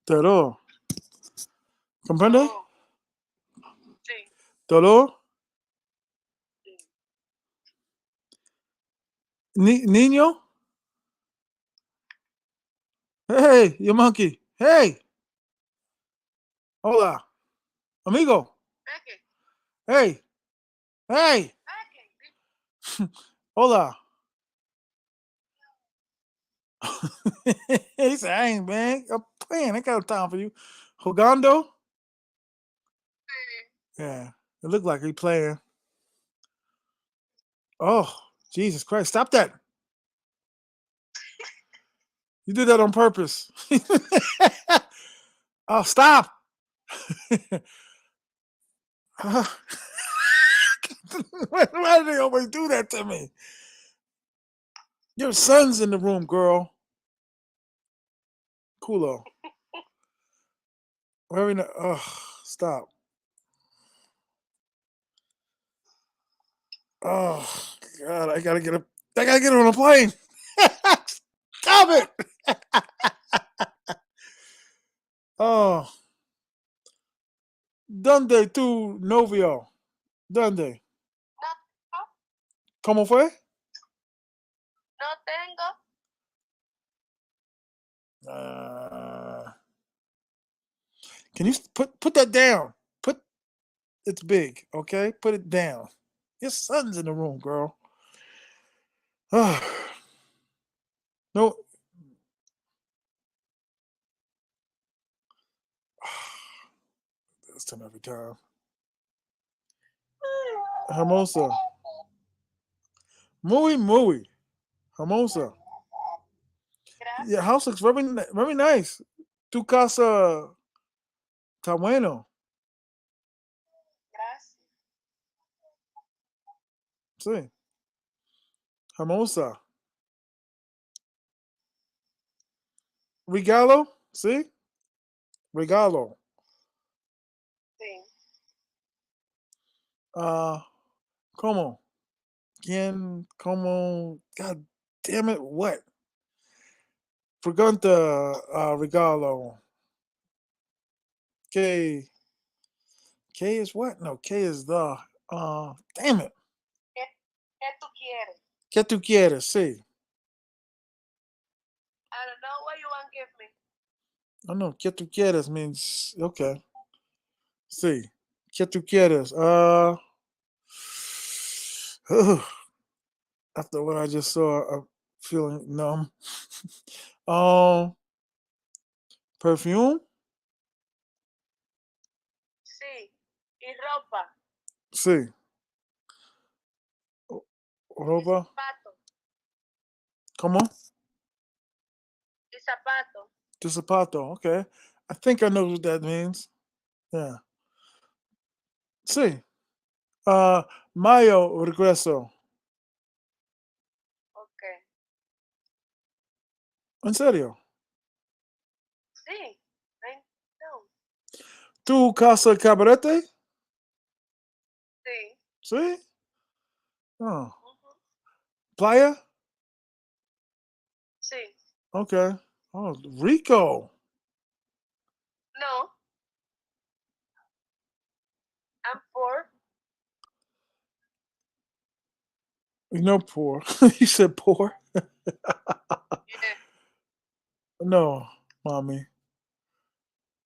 Dolor. ¿Comprende? Oh. Sí. Dolor. Sí. Niño. Hey, you monkey. Hey. Hola. Amigo. Peque. Hey. Hey. Peque. Hola. He said, I ain't, man. I'm playing. I ain't got time for you. Hogando? Sí. Yeah. It looked like he playing. Oh, Jesus Christ. Stop that. You did that on purpose. Oh, stop. Why do they always do that to me? Your son's in the room, girl. Coolo. Very nice. Oh, stop. Oh God, I gotta get on a plane. Stop it. Oh. ¿Dónde tu novio? ¿Dónde? No, ¿Cómo fue? no tengo. Can you put that down? It's big, okay? Put it down. Your son's in the room, girl. No. That's time every time. Hermosa. Muy. Hermosa. Your Gracias. house looks very nice. Tu casa está bueno. Gracias. Sí. Hermosa. Regalo. Sí. Regalo. Sí. ¿Cómo? ¿Quién? ¿Cómo? God damn it. What? Pregunta, regalo. K. K is what? No, K is the. Damn it. ¿Qué, qué tú quieres? ¿Qué tú quieres? Sí. I don't know what you want to give me. Oh, no. ¿Qué tú quieres means. Okay. Sí. ¿Qué tú quieres? After what I just saw, I'm feeling numb. Perfume? Sí. Y ropa. Sí. Y Ropa? zapato. ¿Cómo? Y zapato. Tu zapato. Okay. I think I know what that means. Yeah. Sí. Mayo regreso. Ok. ¿En serio? Sí. No. ¿Tu casa cabarete? Sí. Sí. Oh. Ujú. Playa? Sí. Okay. Oh, Rico. No. I'm poor. You know, poor. You said poor? Yeah. No, mommy.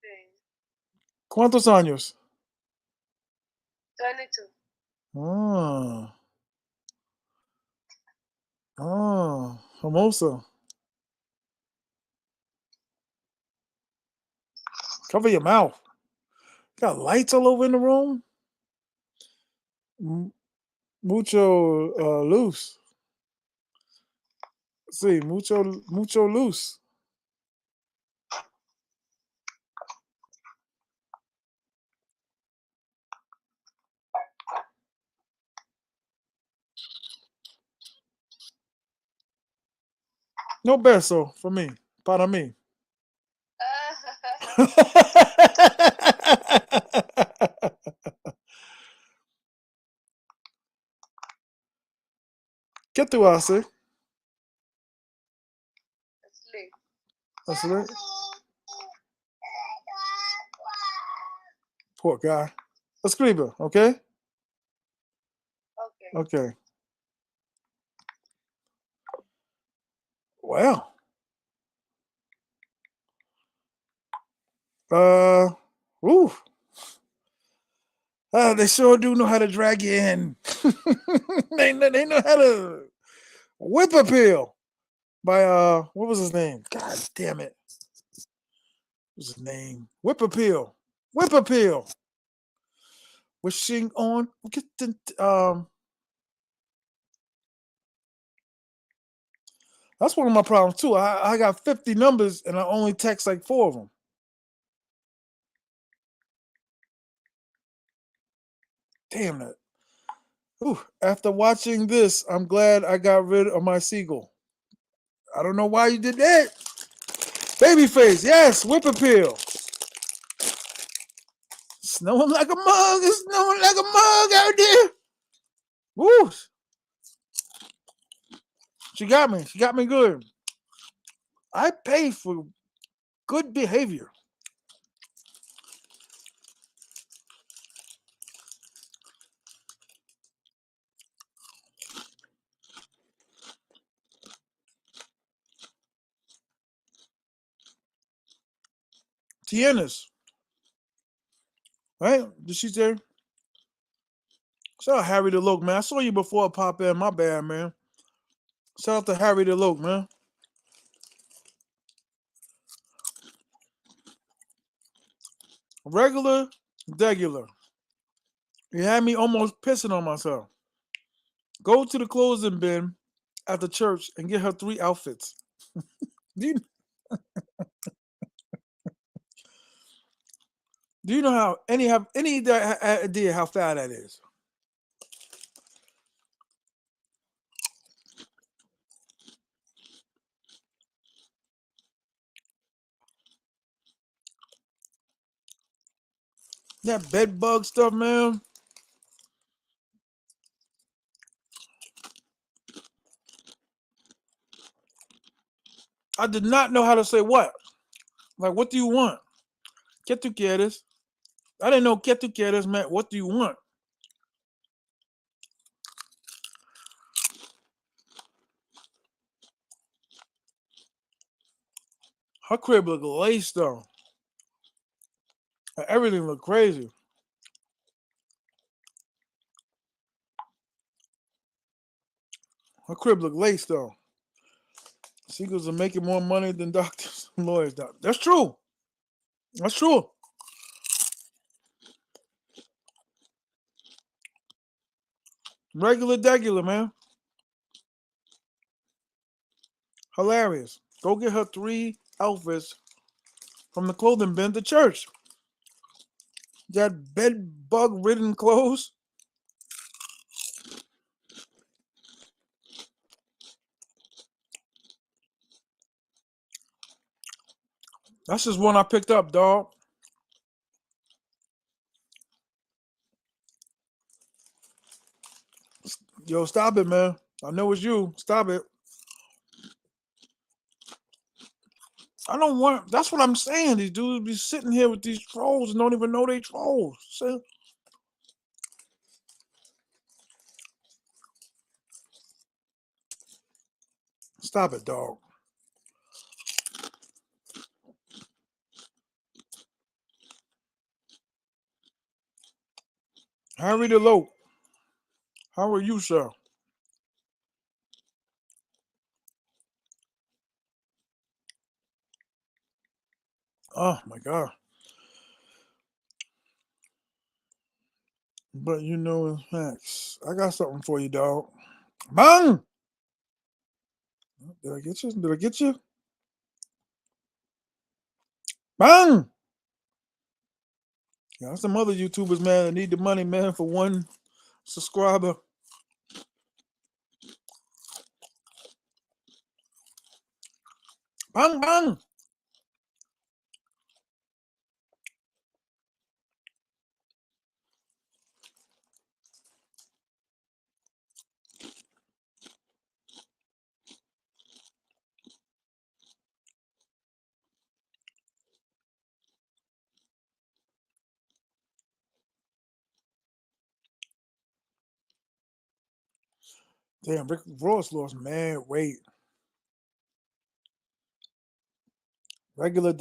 Sí. ¿Cuántos años? 22. Ah. Hermosa. Cover your mouth. Got lights all over in the room. Mucho luz. Sí, mucho luz. No beso for me. Para mí. ¿Qué tú haces? Sleep. Asleep? Poor guy. Escribe, okay? Okay. Okay. Well. Ooh. They sure do know how to drag you in. they know how to whip appeal by what was his name? God damn it. What was his name? Whip appeal. Whip appeal. Wishing on get the that's one of my problems too. I got 50 numbers and I only text like 4 of them. Damn that. Ooh, after watching this, I'm glad I got rid of my Seagull. I don't know why you did that. Babyface, yes, whip appeal. Snowing like a mug. It's snowing like a mug out there. Woo. She got me. She got me good. I pay for good behavior. Tienes. Right? Did she say? Shout out Harry the Loke, man. I saw you before I pop in. My bad, man. Shout out to Harry the Loke, man. Regular, degular. You had me almost pissing on myself. Go to the clothing bin at the church and get her 3 outfits. Do you, Do you know how have any idea how fat that is? That bed bug stuff, man. I did not know how to say what. Like, what do you want? ¿Qué tú quieres? I didn't know ¿qué tú quieres meant what do you want? Her crib look laced though. Everything look crazy. Her crib look laced though. Seagulls are making more money than doctors and lawyers. That's true. That's true. Regular, man. Hilarious. Go get her 3 outfits from the clothing bin to church. That bed bug ridden clothes. That's just one I picked up, dog. Yo, stop it, man. I know it's you. Stop it. I don't want. That's what I'm saying. These dudes be sitting here with these trolls and don't even know they trolls. See? Stop it, dog. Harry the Lope. How are you, sir? Oh my God. But you know, facts. I got something for you, dog. Bang! Did I get you? Did I get you? Bang! Yeah, some other YouTubers, man, that need the money, man, for one subscriber. Bang, bang! Damn, Rick Ross lost mad weight. Regular.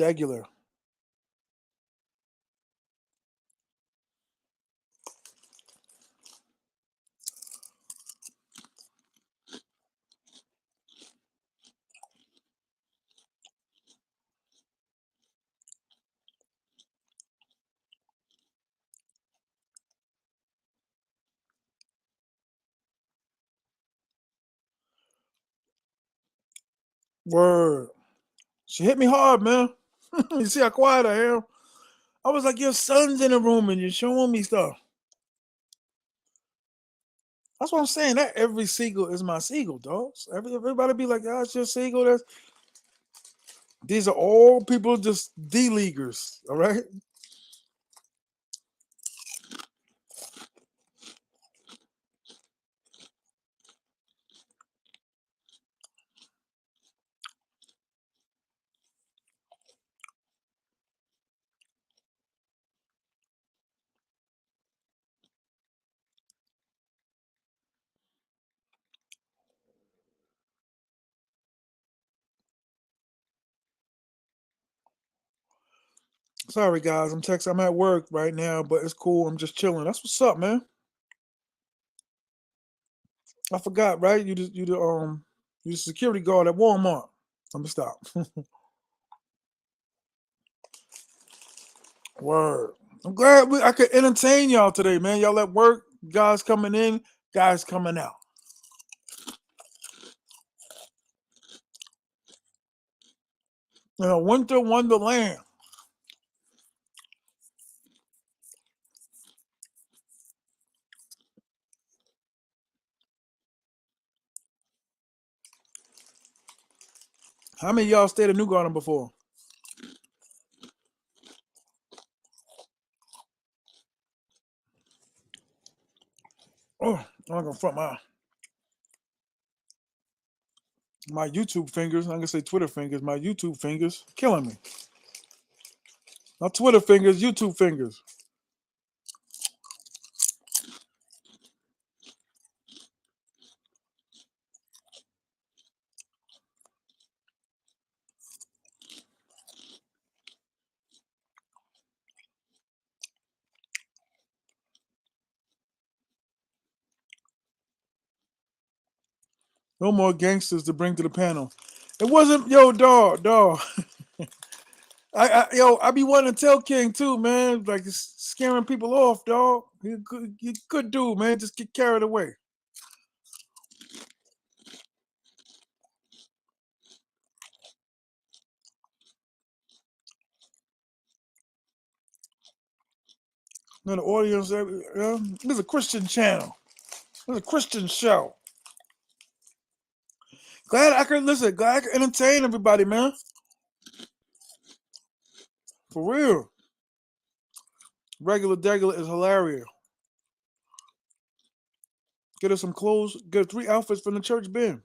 Word. She hit me hard, man. You see how quiet I am? I was like, your son's in the room and you're showing me stuff. That's what I'm saying. That every seagull is my seagull, dogs. Everybody be like, oh, it's your seagull. These are all people just D-leaguers, all right? Sorry, guys. I'm at work right now, but it's cool. I'm just chilling. That's what's up, man. I forgot, right? You the security guard at Walmart. I'm gonna stop. Word. I'm glad I could entertain y'all today, man. Y'all at work, guys coming in, guys coming out. Winter wonderland. How many of y'all stayed in New Garden before? Oh, I'm not gonna front my YouTube fingers. I'm gonna say Twitter fingers. My YouTube fingers killing me. Not Twitter fingers, YouTube fingers. No more gangsters to bring to the panel. It wasn't dog. I be wanting to tell King too, man. Like it's scaring people off, dog. He good dude, man. Just get carried away. Then the audience, this is a Christian channel. This is a Christian show. Glad I can entertain everybody, man. For real. Regular Degular is hilarious. Get her some clothes. Get her 3 outfits from the church bin.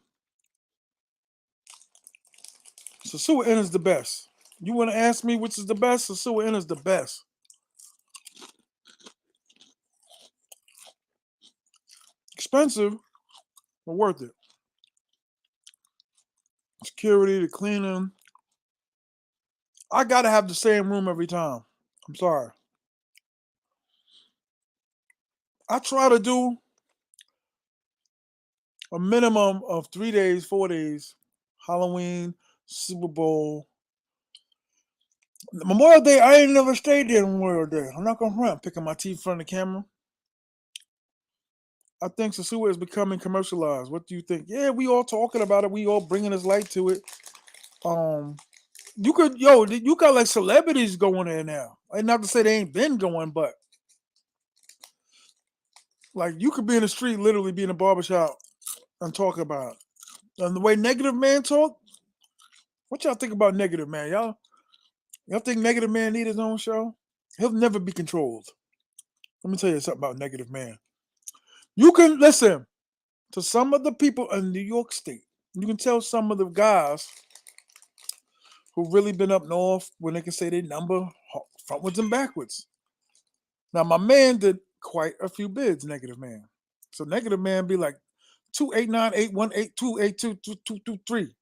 Sosua Inn is the best. You want to ask me which is the best? Sosua Inn is the best. Expensive, but worth it. Security, the cleaning. I gotta have the same room every time. I'm sorry. I try to do a minimum of 3 days, 4 days. Halloween, Super Bowl. Memorial Day, I ain't never stayed there Memorial Day. I'm not gonna run picking my teeth in front of the camera. I think Sosua is becoming commercialized. What do you think? Yeah, we all talking about it. We all bringing this light to it. You got like celebrities going there now. And not to say they ain't been going, but like you could be in the street, literally be in a barbershop and talk about it. And the way Negative Man talk, what y'all think about Negative Man? Y'all think Negative Man need his own show? He'll never be controlled. Let me tell you something about Negative Man. You can listen to some of the people in New York State. You can tell some of the guys who really been up north when they can say their number frontwards and backwards. Now my man did quite a few bids, Negative Man. So Negative Man be like 289-818-282-2223.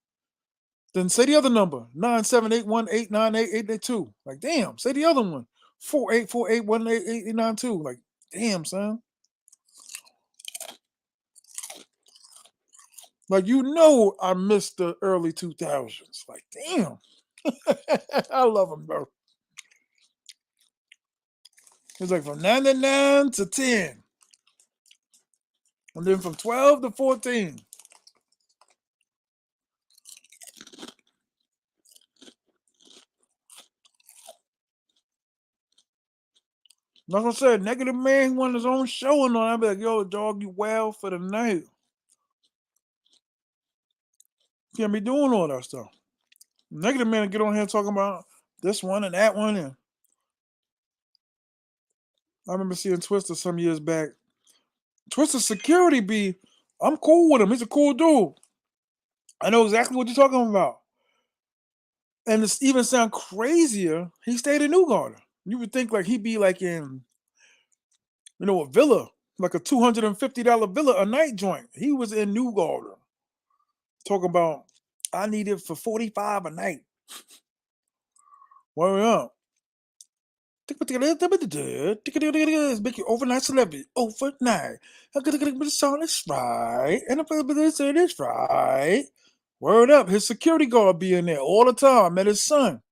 Then say the other number, 978-189-8882. Like, damn, say the other one, 4848-18892. Like, damn, son. Like, I missed the early 2000s. Like, damn. I love him, bro. It's like from 99 to 10. And then from 12 to 14. Like I said, Negative Man wanted his own show and all. I'd be like, yo, dog, you wild for the night. Can't be doing all that stuff. Negative Man get on here talking about this one and that one. And I remember seeing Twister some years back. Twister's security I'm cool with him. He's a cool dude. I know exactly what you're talking about. And it's even sound crazier. He stayed in New Garden. You would think like he'd be like in, a villa, like a $250 villa a night joint. He was in New Garden. Talking about, I need it for $45 a night. Where up? Make you overnight celebrity. Overnight. The song is right. And the saying it's right. Word up. His security guard be in there all the time. I met his son.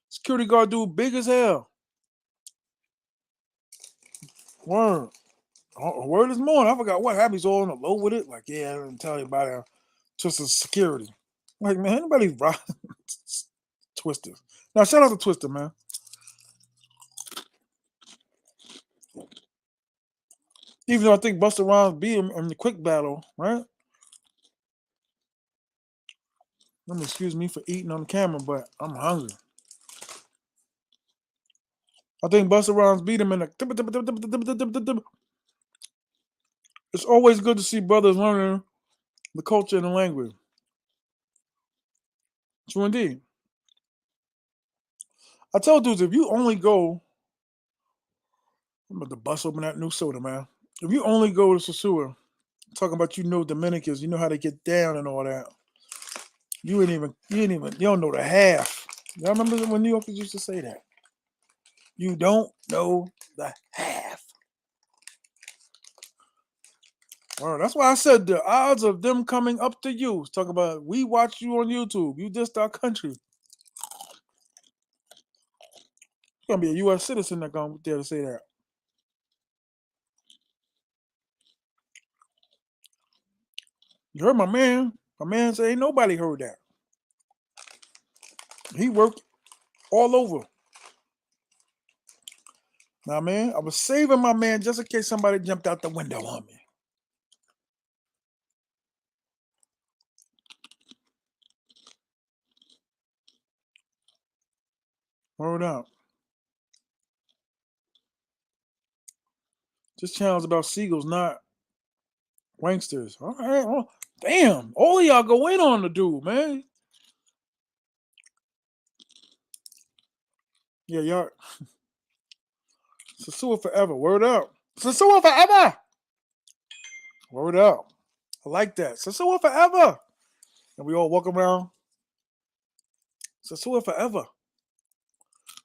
Security guard dude big as hell. Word. Word this morning. I forgot what happened. He's all on the low with it. Like, yeah, I didn't tell you about it. Just a security. Like, man, anybody rock Twister. Now, shout out to Twister, man. Even though I think Busta Rhymes beat him in the quick battle, right? Excuse me for eating on the camera, but I'm hungry. I think Busta Rhymes beat him in the. It's always good to see brothers learning the culture and the language. True indeed. I tell dudes, if you only go, I'm about to bust open that new soda, man. If you only go to Sosua, talking about Dominicans, you know how they get down and all that. You don't know the half. Y'all remember when New Yorkers used to say that? You don't know the half. Well, that's why I said the odds of them coming up to you. Talk about we watch you on YouTube. You dissed our country. You're gonna be a U.S. citizen that gonna there to say that. You heard my man. My man say ain't nobody heard that. He worked all over. Now, man, I was saving my man just in case somebody jumped out the window on me. Word up. This channel's about seagulls, not wanksters. All right. Oh, damn. All of y'all go in on the dude, man. Yeah, y'all. Sosua forever. Word up. Sosua forever. Word up. I like that. Sosua forever. And we all walk around. Sosua forever.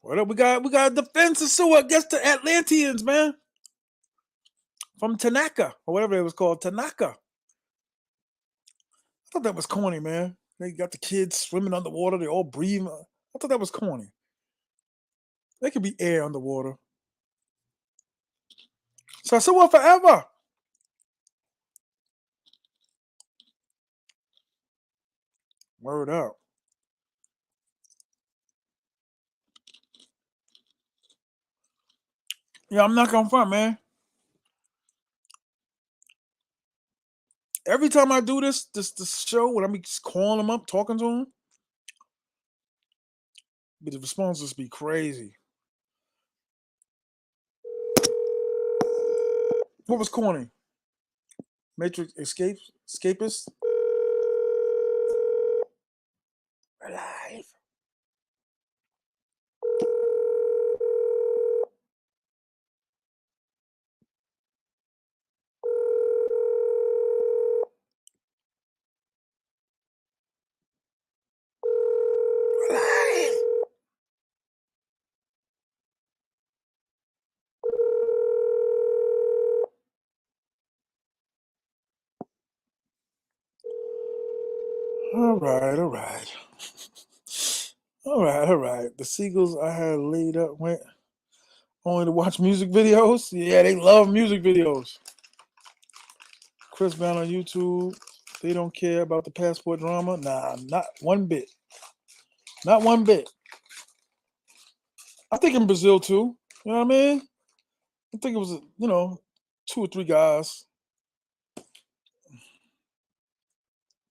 Word up. We got to defend Sosua against the Atlanteans, man. From Tanaka, or whatever it was called. Tanaka. I thought that was corny, man. They got the kids swimming underwater. They all breathing. I thought that was corny. They could be air underwater. Sosua forever. Word up. Yeah, I'm not gonna front, man. Every time I do this show, when I'm calling them up, talking to them, but the responses be crazy. What was corny? Matrix Escapist? Alive. Alive. All right. All right. The seagulls I had laid up went only to watch music videos. Yeah, they love music videos. Chris Brown on YouTube. They don't care about the passport drama. Nah, not one bit. Not one bit. I think in Brazil too. You know what I mean? I think it was, 2 or 3 guys.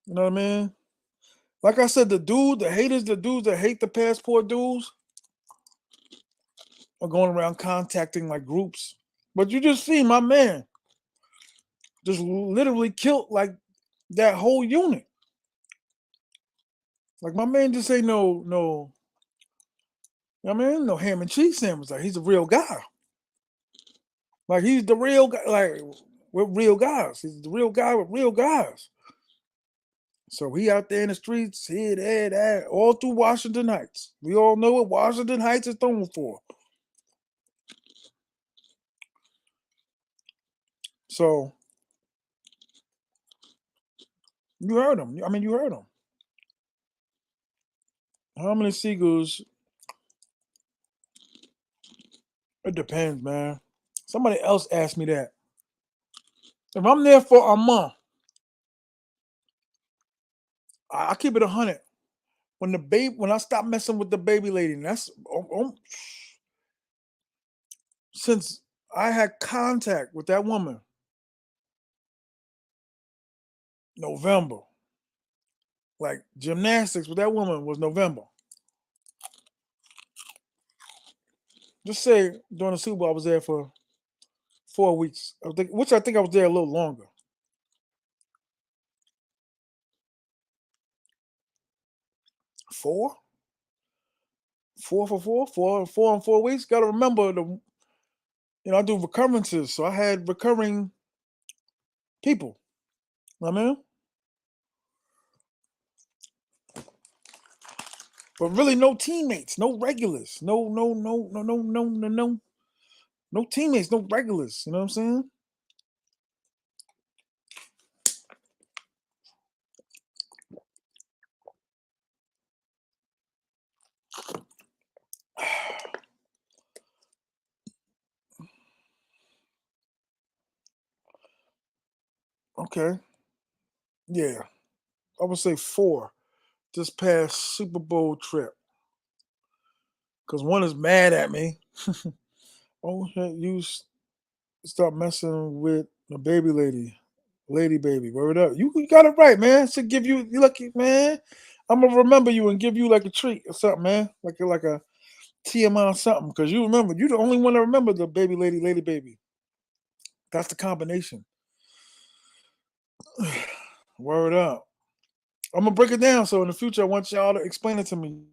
You know what I mean? Like I said, the dudes that hate the passport dudes are going around contacting like groups. But you just see my man just literally killed like that whole unit. Like my man just ain't no, you know what I mean? No ham and cheese sandwich. Like he's a real guy. Like he's the real guy. Like with real guys. He's the real guy with real guys. So he out there in the streets, here, there, that, all through Washington Heights. We all know what Washington Heights is known for. So you heard him. I mean, you heard him. How many seagulls? It depends, man. Somebody else asked me that. If I'm there for a month, I keep it 100. When I stop messing with the baby lady, and that's since I had contact with that woman, November. Like gymnastics with that woman was November. Just say during the Super Bowl I was there for 4 weeks, which I think I was there a little longer. Four in 4 weeks. Got to remember I do recurrences, so I had recurring people. You know what I mean, but really no teammates, no regulars, no teammates, no regulars. You know what I'm saying? Okay, yeah, I would say 4 this past Super Bowl trip. Because one is mad at me. Oh, you stop messing with the baby lady baby. Word up. You got it right, man. Should give you lucky, man. I'm gonna remember you and give you like a treat or something, man. Like a T.M.I or something. Because you remember, you're the only one that remember the baby lady baby. That's the combination. Word up. I'm gonna break it down. So in the future, I want y'all to explain it to me.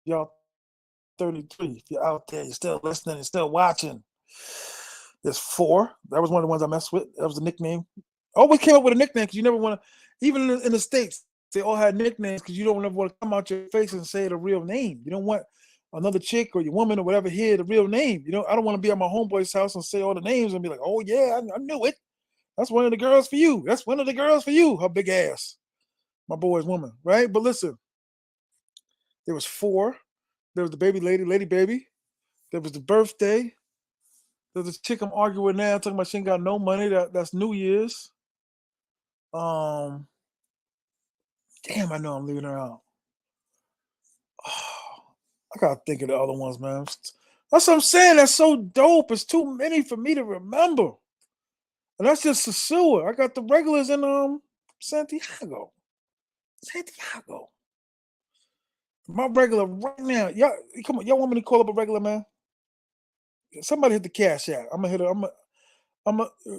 Y'all 33. If you're out there, you're still listening, you're still watching. There's 4. That was one of the ones I messed with. That was the nickname. I always came up with a nickname because you never want to, even in the States, they all had nicknames because you don't ever want to come out your face and say the real name. You don't want another chick or your woman or whatever hear the real name. I don't want to be at my homeboy's house and say all the names and be like, oh yeah, I knew it. That's one of the girls for you. That's one of the girls for you. Her big ass. My boy's woman, right? But listen, there was 4. There was the baby lady baby. There was the birthday. There's this chick I'm arguing with now, talking about she ain't got no money. That's New Year's. Um, Damn, I know I'm leaving her out. I gotta think of the other ones, man. That's what I'm saying. That's so dope. It's too many for me to remember. And that's just sosua. I got the regulars in Santiago. Santiago. My regular right now. Y'all, come on. Y'all want me to call up a regular, man? Somebody hit the cash out. I'm gonna hit her.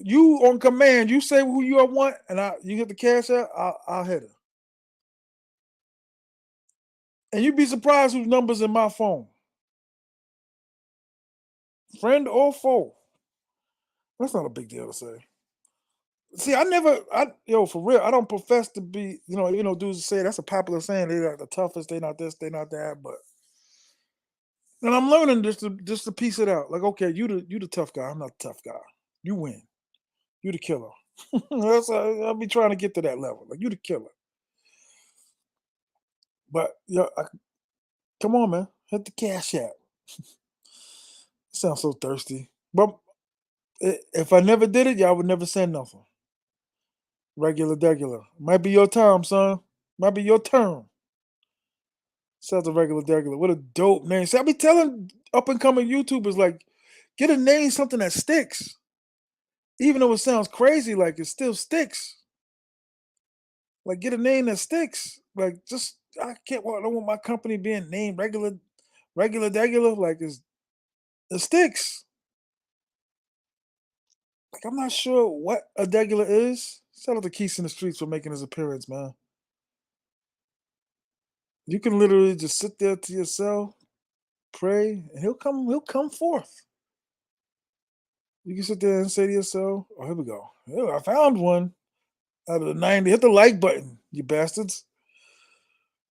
You on command. You say who you want, and you hit the cash out. I'll hit her. And you'd be surprised whose number's in my phone. Friend or foe. That's not a big deal to say. See, for real, I don't profess to be, dudes say that's a popular saying, they're like the toughest, they not this, they not that, but and I'm learning just to piece it out. Like, okay, you the tough guy, I'm not the tough guy. You win. You the killer. I'll be trying to get to that level. Like, you the killer. But yeah, come on, man. Hit the cash app. Sounds so thirsty. But if I never did it, y'all would never say nothing. Regular. Might be your time, son. Might be your turn. Sounds a regular. What a dope name. See, I be telling up and coming YouTubers, like, get a name, something that sticks. Even though it sounds crazy, like it still sticks. Like, get a name that sticks. Like, I don't want my company being named regular. Like, it sticks. Like, I'm not sure what a regular is. Shout out to Keith in the Streets for making his appearance, man. You can literally just sit there to yourself, pray, and he'll come forth. You can sit there and say to yourself, oh, here we go. Oh, I found one out of the 90. Hit the like button, you bastards.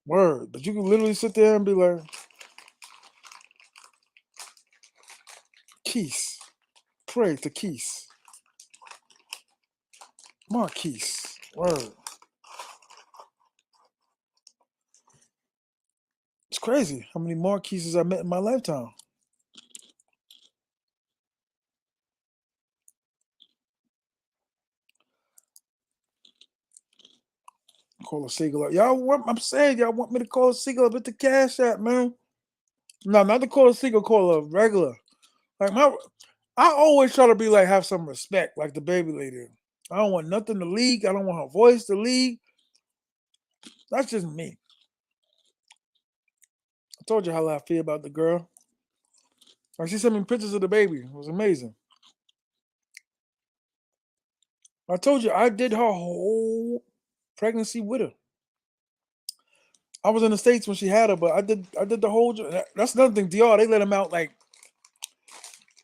Word. But you can literally sit there and be like, Keith. Pray to Keith. Marquise. Word. It's crazy how many Marquises I met in my lifetime. Call a Seagull up. I'm saying y'all want me to call a Seagull up at the cash app, man. No, not to call a Seagull, call a regular. Like I always try to be like, have some respect, like the baby lady. I don't want nothing to leak. I don't want her voice to leak. That's just me. I told you how I feel about the girl. Like she sent me pictures of the baby. It was amazing. I told you I did her whole pregnancy with her. I was in the States when she had her, but I did the whole. That's another thing. DR, they let them out like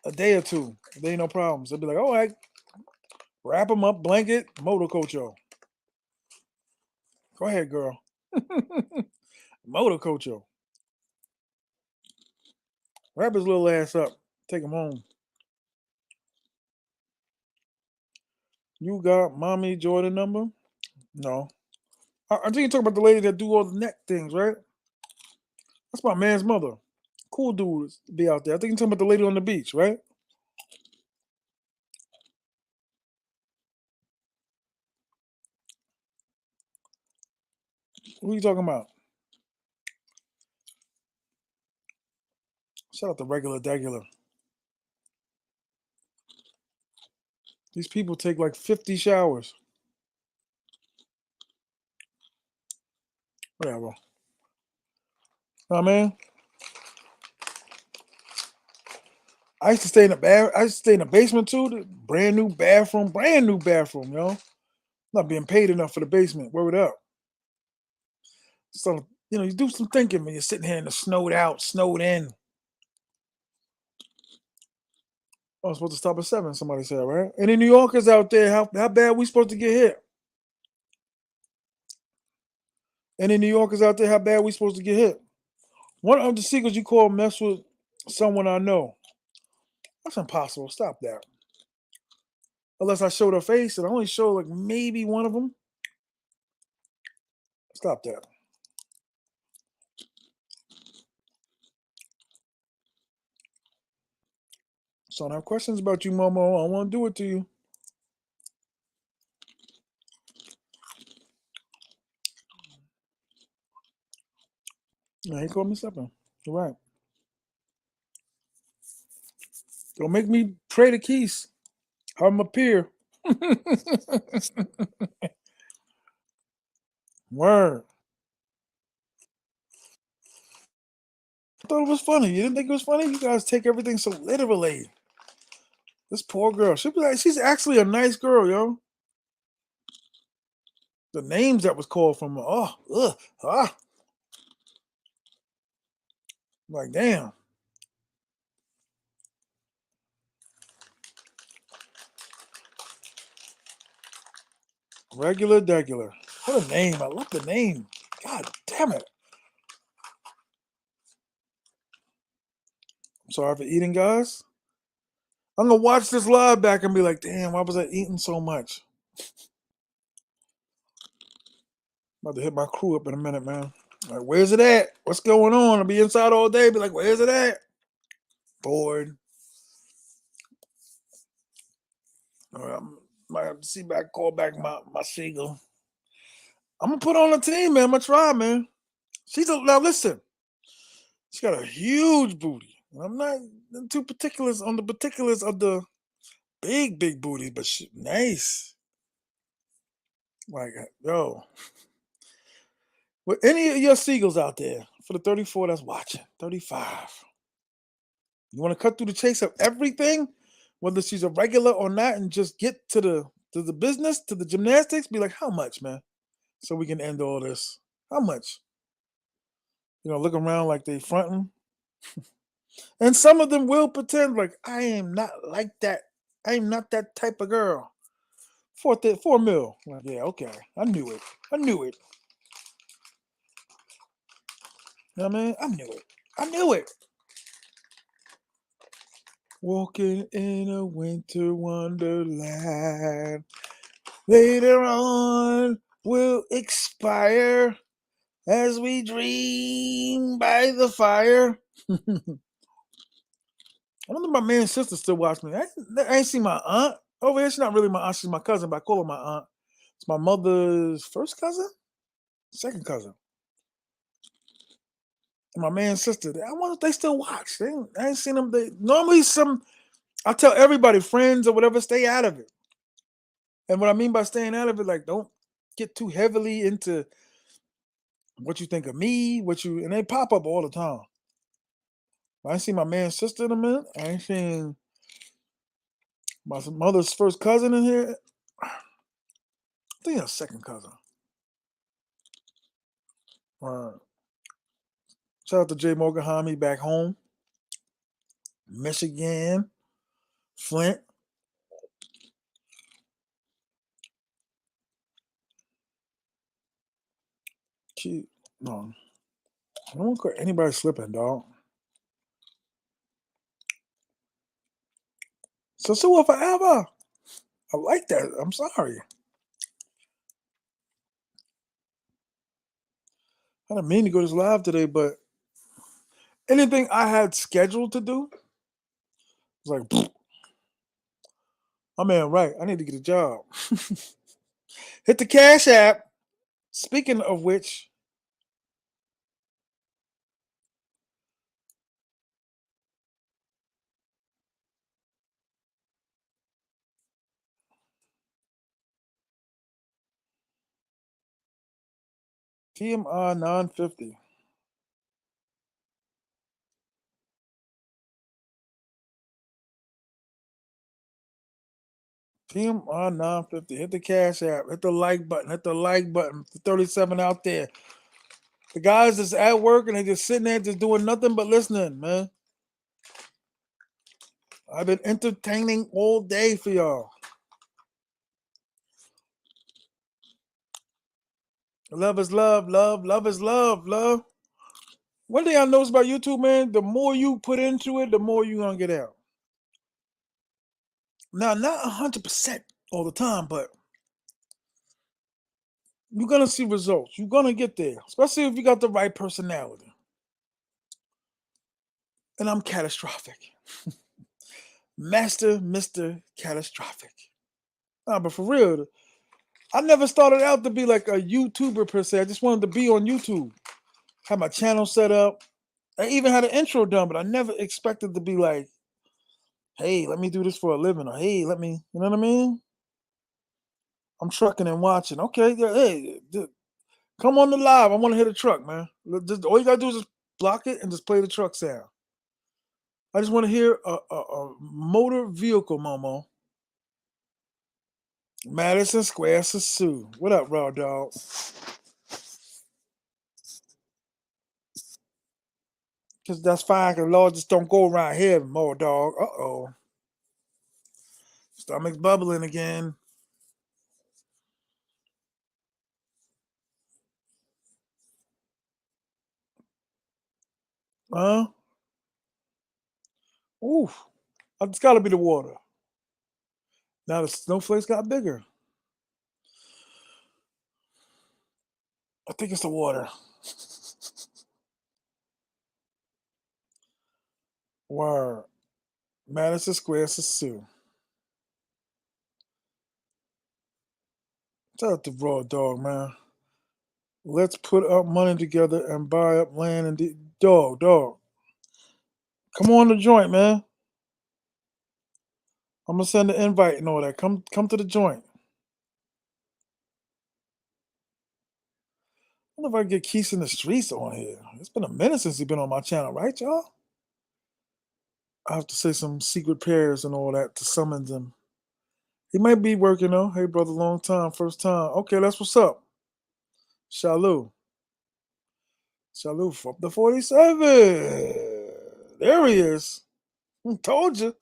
a day or two. There ain't no problems. They'll be like, all right, wrap them up, blanket, motor coach yo. Go ahead, girl. Motor coach yo. Wrap his little ass up. Take him home. You got mommy Jordan number? No. I think you're talking about the lady that do all the neck things, right? That's my man's mother. Cool dudes be out there. I think you're talking about the lady on the beach, right? Who you talking about? Shout out to regular degular. These people take like 50 showers. Whatever. Know what I mean? I used to stay in the basement too. The brand new bathroom, yo. Not being paid enough for the basement. Word up. So, you do some thinking when you're sitting here in the snowed out, snowed in. I was supposed to stop at 7, somebody said, right? Any New Yorkers out there, how bad we supposed to get hit? Any New Yorkers out there, how bad we supposed to get hit? One of the secrets you call mess with someone I know. That's impossible. Stop that. Unless I showed her face, and I only show like maybe one of them. Stop that. So I have questions about you, Momo. I want to do it to you. Yeah, he called me stepping. You're right. Don't make me pray to Keys. I'm a peer. Word. I thought it was funny. You didn't think it was funny? You guys take everything so literally. This poor girl. She's actually a nice girl, yo. The names that was called from her. Like, damn. Regular degular. What a name. I love the name. God damn it. I'm sorry for eating, guys. I'm going to watch this live back and be like, damn, why was I eating so much? I'm about to hit my crew up in a minute, man. Like, where's it at? What's going on? I'll be inside all day. Be like, where's it at? Bored. All right, I might have to see back, call back my Seagull. I'm going to put on a team, man. I'm going to try, man. Now listen. She's got a huge booty. I'm not too particulars on the particulars of the big booties, but she nice. Like, yo. With any of your Seagulls out there, for the 34 that's watching, 35. You want to cut through the chase of everything, whether she's a regular or not, and just get to the business, to the gymnastics, be like, how much, man? So we can end all this. How much? Look around like they fronting. And some of them will pretend like, I am not like that. I am not that type of girl. 4 mil. Like, yeah, okay. I knew it. You know what I mean? I knew it. Walking in a winter wonderland. Later on will expire as we dream by the fire. I wonder if my man's sister still watch me. I ain't seen my aunt over here. She's not really my aunt. She's my cousin, but I call her my aunt. It's my mother's first cousin? Second cousin. And my man's sister. I wonder if they still watch. I ain't seen them. Normally I tell everybody, friends or whatever, stay out of it. And what I mean by staying out of it, like, don't get too heavily into What you think of me? And they pop up all the time. I ain't seen my man's sister in a minute. I ain't seen my mother's first cousin in here. I think a second cousin. Shout out to Jay Mogahami back home. Michigan. Flint. No. I don't want anybody slipping, dog. Sosua forever. I like that. I'm sorry. I didn't mean to go this live today, but anything I had scheduled to do was like, my man, right. I need to get a job. Hit the Cash App. Speaking of which, T.M.I. 950. T.M.I. 950. Hit the Cash App. Hit the like button. Hit the like button. 37 out there. The guys that's at work and they just sitting there just doing nothing but listening, man. I've been entertaining all day for y'all. Love is love, love is love, love. One thing I noticed about YouTube, man, the more you put into it, the more you're going to get out. Now, not 100% all the time, but you're going to see results. You're going to get there, especially if you got the right personality. And I'm catastrophic. Mr. Catastrophic. Nah, but for real, I never started out to be like a YouTuber per se. I just wanted to be on YouTube. Had my channel set up. I even had an intro done, but I never expected to be like, hey, let me do this for a living, or hey, let me, you know what I mean? I'm trucking and watching. Okay, yeah, hey, come on the live. I want to hear the truck, man. All you gotta do is just block it and just play the truck sound. I just want to hear a motor vehicle, Momo. Madison Square Sosua. What up, raw dog? Because that's fine, because Lord just don't go around here more, dog. Uh-oh. Stomach's bubbling again. Huh? Oof. It's got to be the water. Now the snowflakes got bigger. I think it's the water. Word. Madison Square Sosua. Shout out to Raw Dog, man. Let's put up money together and buy up land and dog. Come on the joint, man. I'm gonna send an invite and all that. Come to the joint. I wonder if I can get Keys in the Streets on here. It's been a minute since he's been on my channel, right, y'all? I have to say some secret prayers and all that to summon them. He might be working though. Hey, brother, long time, first time. Okay, that's what's up. Shalom. Shalom from the 47. There he is. Told you.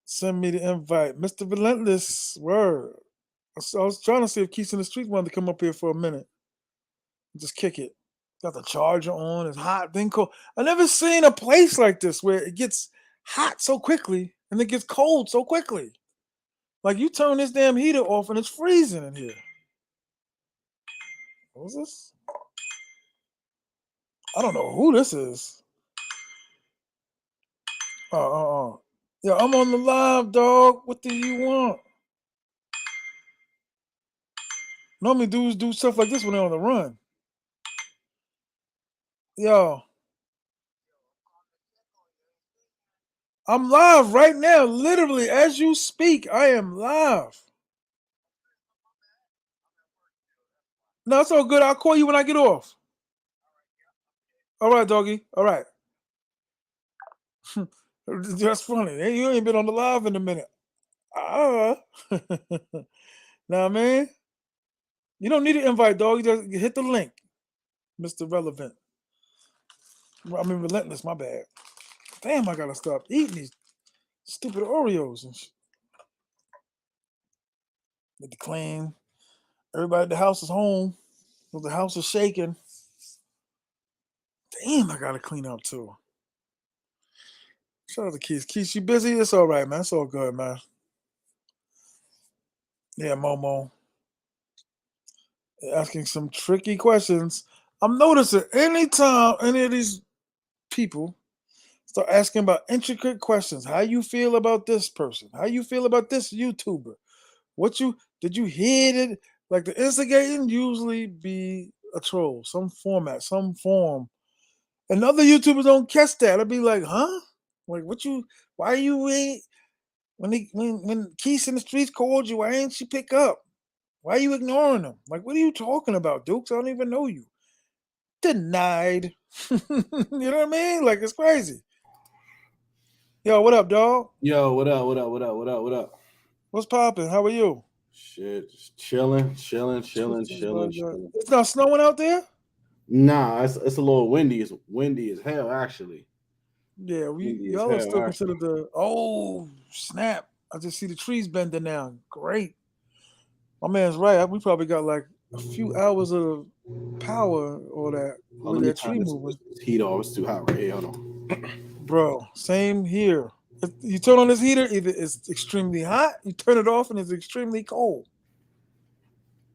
Send me the invite. Mr. Relentless. Word. I was trying to see if Keys in the Streets wanted to come up here for a minute. Just kick it. Got the charger on. It's hot, then cold. I never seen a place like this where it gets hot so quickly and it gets cold so quickly. Like you turn this damn heater off and it's freezing in here. What's this? I don't know who this is. Yeah, I'm on the live, dog. What do you want? Normally dudes do stuff like this when they're on the run. Yo. I'm live right now. Literally, as you speak, I am live. No, it's all good. I'll call you when I get off. All right, doggy. All right. That's funny. Hey, you ain't been on the live in a minute. Now, man, you don't need an invite, dog. You just hit the link, Mr. Relevant. I mean, relentless. My bad. Damn, I gotta stop eating these stupid Oreos and Need to clean. Everybody at the house is home. The house is shaking. Damn, I gotta clean up too. Shout out to Keith. Keith, you busy? It's all right, man. It's all good, man. Yeah, Momo. Asking some tricky questions. I'm noticing anytime any of these people start asking about intricate questions, how you feel about this person? How you feel about this YouTuber? Did you hear it? Like the instigating usually be a troll, some format, some form. And other YouTubers don't catch that. I'd be like, huh? Like why you ain't when Keith in the streets called you, why ain't you pick up? Why are you ignoring them? Like, what are you talking about, Dukes? I don't even know you. Denied. You know what I mean? Like, it's crazy. Yo, what up, dog? Yo, what up? What up? What up? What up? What up? What's popping? How are you? Shit, just chilling. It's not snowing out there? Nah, it's a little windy. It's windy as hell, actually. Yeah, Windy as y'all are hell, still actually. considered the snap. I just see the trees bending now. Great. My man's right. We probably got like a few hours of power or that Oh, with let me that turn tree this moving. heat off. It's too hot right here. Hold on. Bro, same here. If you turn on this heater, either it's extremely hot, you turn it off, and it's extremely cold.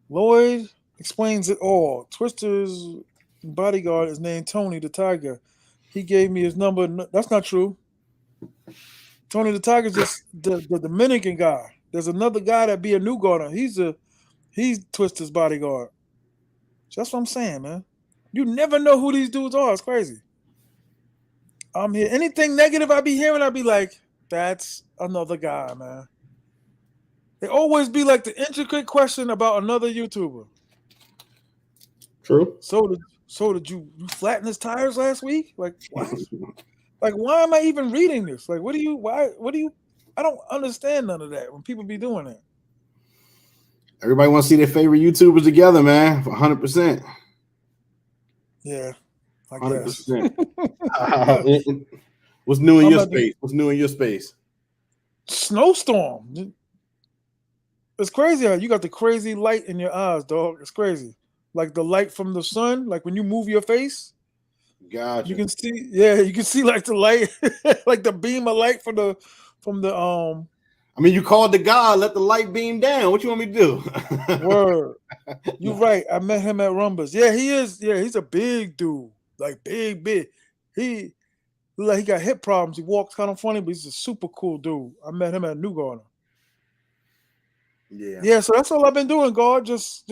Lloyd explains it all. Twister's bodyguard is named Tony the Tiger. He gave me his number. That's not true. Tony the Tiger's just the Dominican guy. There's another guy that be a new gardener. He's Twister's bodyguard. That's what I'm saying, man. You never know who these dudes are. It's crazy. I'm here. Anything negative I be hearing, I be like, that's another guy, man. They always be like the intricate question about another YouTuber. True. So did you flatten his tires last week? Like what? Like why am I even reading this? Like what do you I don't understand none of that when people be doing that. Everybody want to see their favorite YouTubers together, man. 100%. Yeah, I guess. 100%. What's new in your space? What's new in your space? Snowstorm. It's crazy how you got the crazy light in your eyes, dog. It's crazy. Like the light from the sun, like when you move your face. Gotcha. You can see, you can see like the light, like the beam of light from the I mean, you called the God, let the light beam down. What you want me to do? Word. You're right. I met him at Rumbas. Yeah, he is. Yeah, he's a big dude. Like big. He like he got hip problems. He walks kind of funny, but he's a super cool dude. I met him at New Garden. Yeah, so that's all I've been doing, God. Just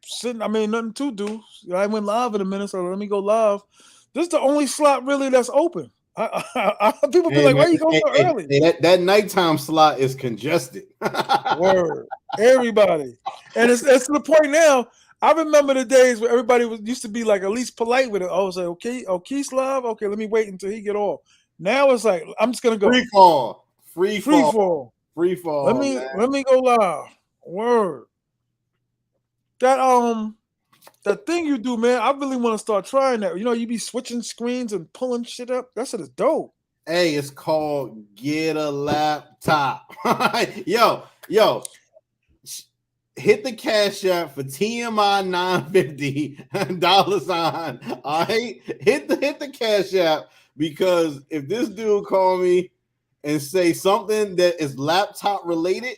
sitting. I mean, nothing to do. I went live in a minute, so let me go live. This is the only slot really that's open. People be like, "Why you go so early?" That nighttime slot is congested. Word, everybody, and it's to the point now. I remember the days where everybody used to be like at least polite with it. I was like, "Okay, Keith's live. Okay, let me wait until he get off." Now it's like I'm just gonna go free fall. Let me go live. Word. That thing you do, man. I really want to start trying that. You know, you be switching screens and pulling shit up. That shit is dope. Hey, it's called Get a Laptop. yo, hit the cash app for TMI 950 $sign. All right, hit the cash app because if this dude call me and say something that is laptop related,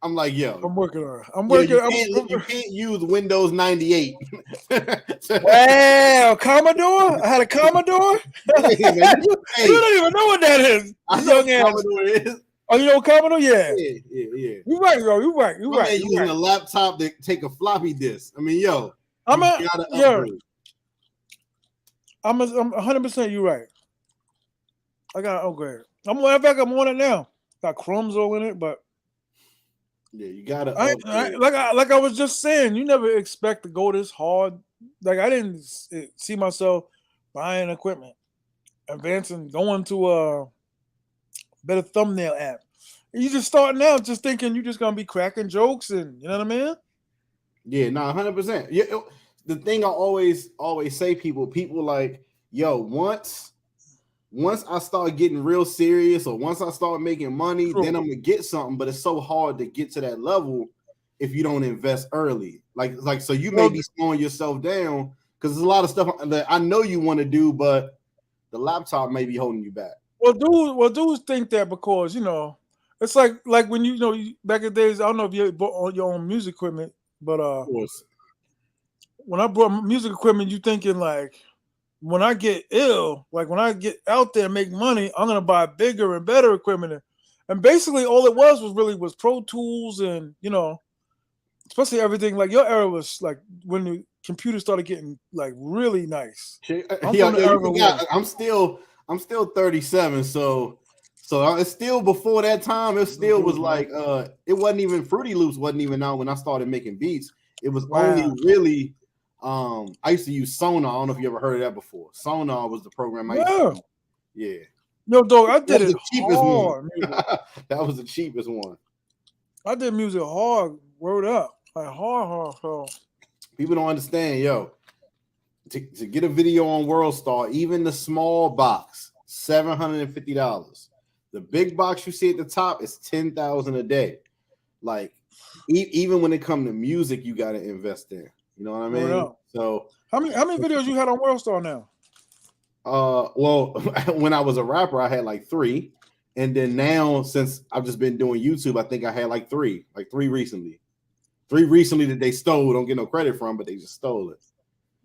I'm like, yo, I'm working on it. I'm working. You can't use Windows 98. Wow, Commodore? I had a Commodore? Hey, man, you don't even know what that is. I know what Commodore is. Oh, you know Commodore? Yeah. Yeah. You're right, bro. You're right. I'm using a laptop to take a floppy disk. I mean, yo, I'm gotta upgrade. I'm 100% you're right. I gotta upgrade. I'm on it now. Got Chromes all in it, but Yeah, you gotta I upgrade. like I was just saying, you never expect to go this hard. Like I didn't see myself buying equipment, advancing, going to a better thumbnail app. You just starting out, just thinking you're just gonna be cracking jokes, and you know what I mean. Yeah, no, 100%. Yeah, the thing I always say, people like, yo, once I start getting real serious, or once I start making money, True. then I'm gonna get something. But it's so hard to get to that level if you don't invest early. Like so you may Well, be slowing yourself down because there's a lot of stuff that I know you want to do, but the laptop may be holding you back. dudes think that because it's like when back in the days. I don't know if you bought your own music equipment, but Of course. when I brought music equipment, you thinking like when I get ill, like when I get out there and make money, I'm gonna buy bigger and better equipment. And basically, all it was Pro Tools, and especially everything. Like your era was like when the computer started getting like really nice. I'm Yeah, from the you era where forgot. I'm still 37, so it's still before that time. It still was like it wasn't even Fruity Loops wasn't even out when I started making beats. It was only wow. really I used to use Sonar. I don't know if you ever heard of that before. Sonar was the program I used to Yeah. use. Yeah. Yo, dog, I That did was it the cheapest one. hard. Music. That was the cheapest one. I did music hard. Word up. Like hard. People don't understand, yo. To get a video on WorldStar, even the small box, $750. The big box you see at the top is $10,000 a day. Like, even when it comes to music, you got to invest in. You know what I Word mean? up. So, How many videos you had on WorldStar now? well, when I was a rapper, I had like 3, and then now since I've just been doing YouTube, I think I had like 3 recently. 3 recently that they stole. Don't get no credit from, but they just stole it.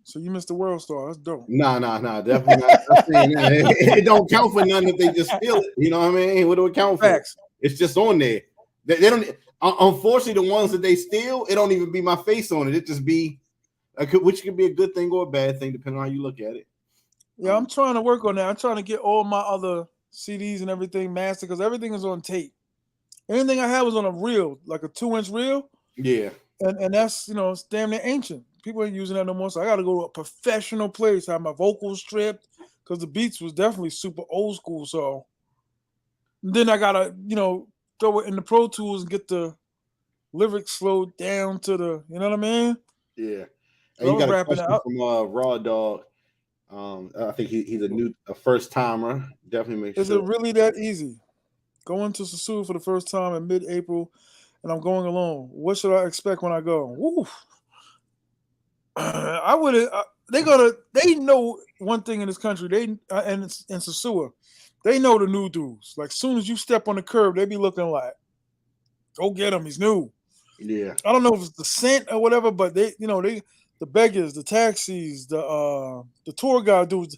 So you missed the WorldStar. That's dope. Nah, definitely not. I'm saying that. It don't count for nothing if they just steal it. You know what I mean? What do it count for? Facts. It's just on there. They don't. Unfortunately, the ones that they steal, it don't even be my face on it. It just be, which could be a good thing or a bad thing depending on how you look at it. Yeah, I'm trying to work on that. I'm trying to get all my other CDs and everything mastered because everything is on tape. Anything I had was on a reel, like a 2-inch reel. Yeah. And that's it's damn near ancient. People ain't using that no more. So I got to go to a professional place, have my vocals stripped because the beats was definitely super old school. So then I gotta throw it in the Pro Tools and get the lyrics slowed down to the you know what I mean. Yeah. So And I you was got a rapping question out. from Raw Dog. I think he's a first timer. Definitely make Is sure. it really that easy? Going to Sosua for the first time in mid-April, and I'm going alone. What should I expect when I go? Woo. I would. They know one thing in this country. They and it's in Sosua, they know the new dudes. Like soon as you step on the curb, they be looking like, "Go get him, he's new." Yeah. I don't know if it's the scent or whatever, but the beggars, the taxis, the tour guide dudes,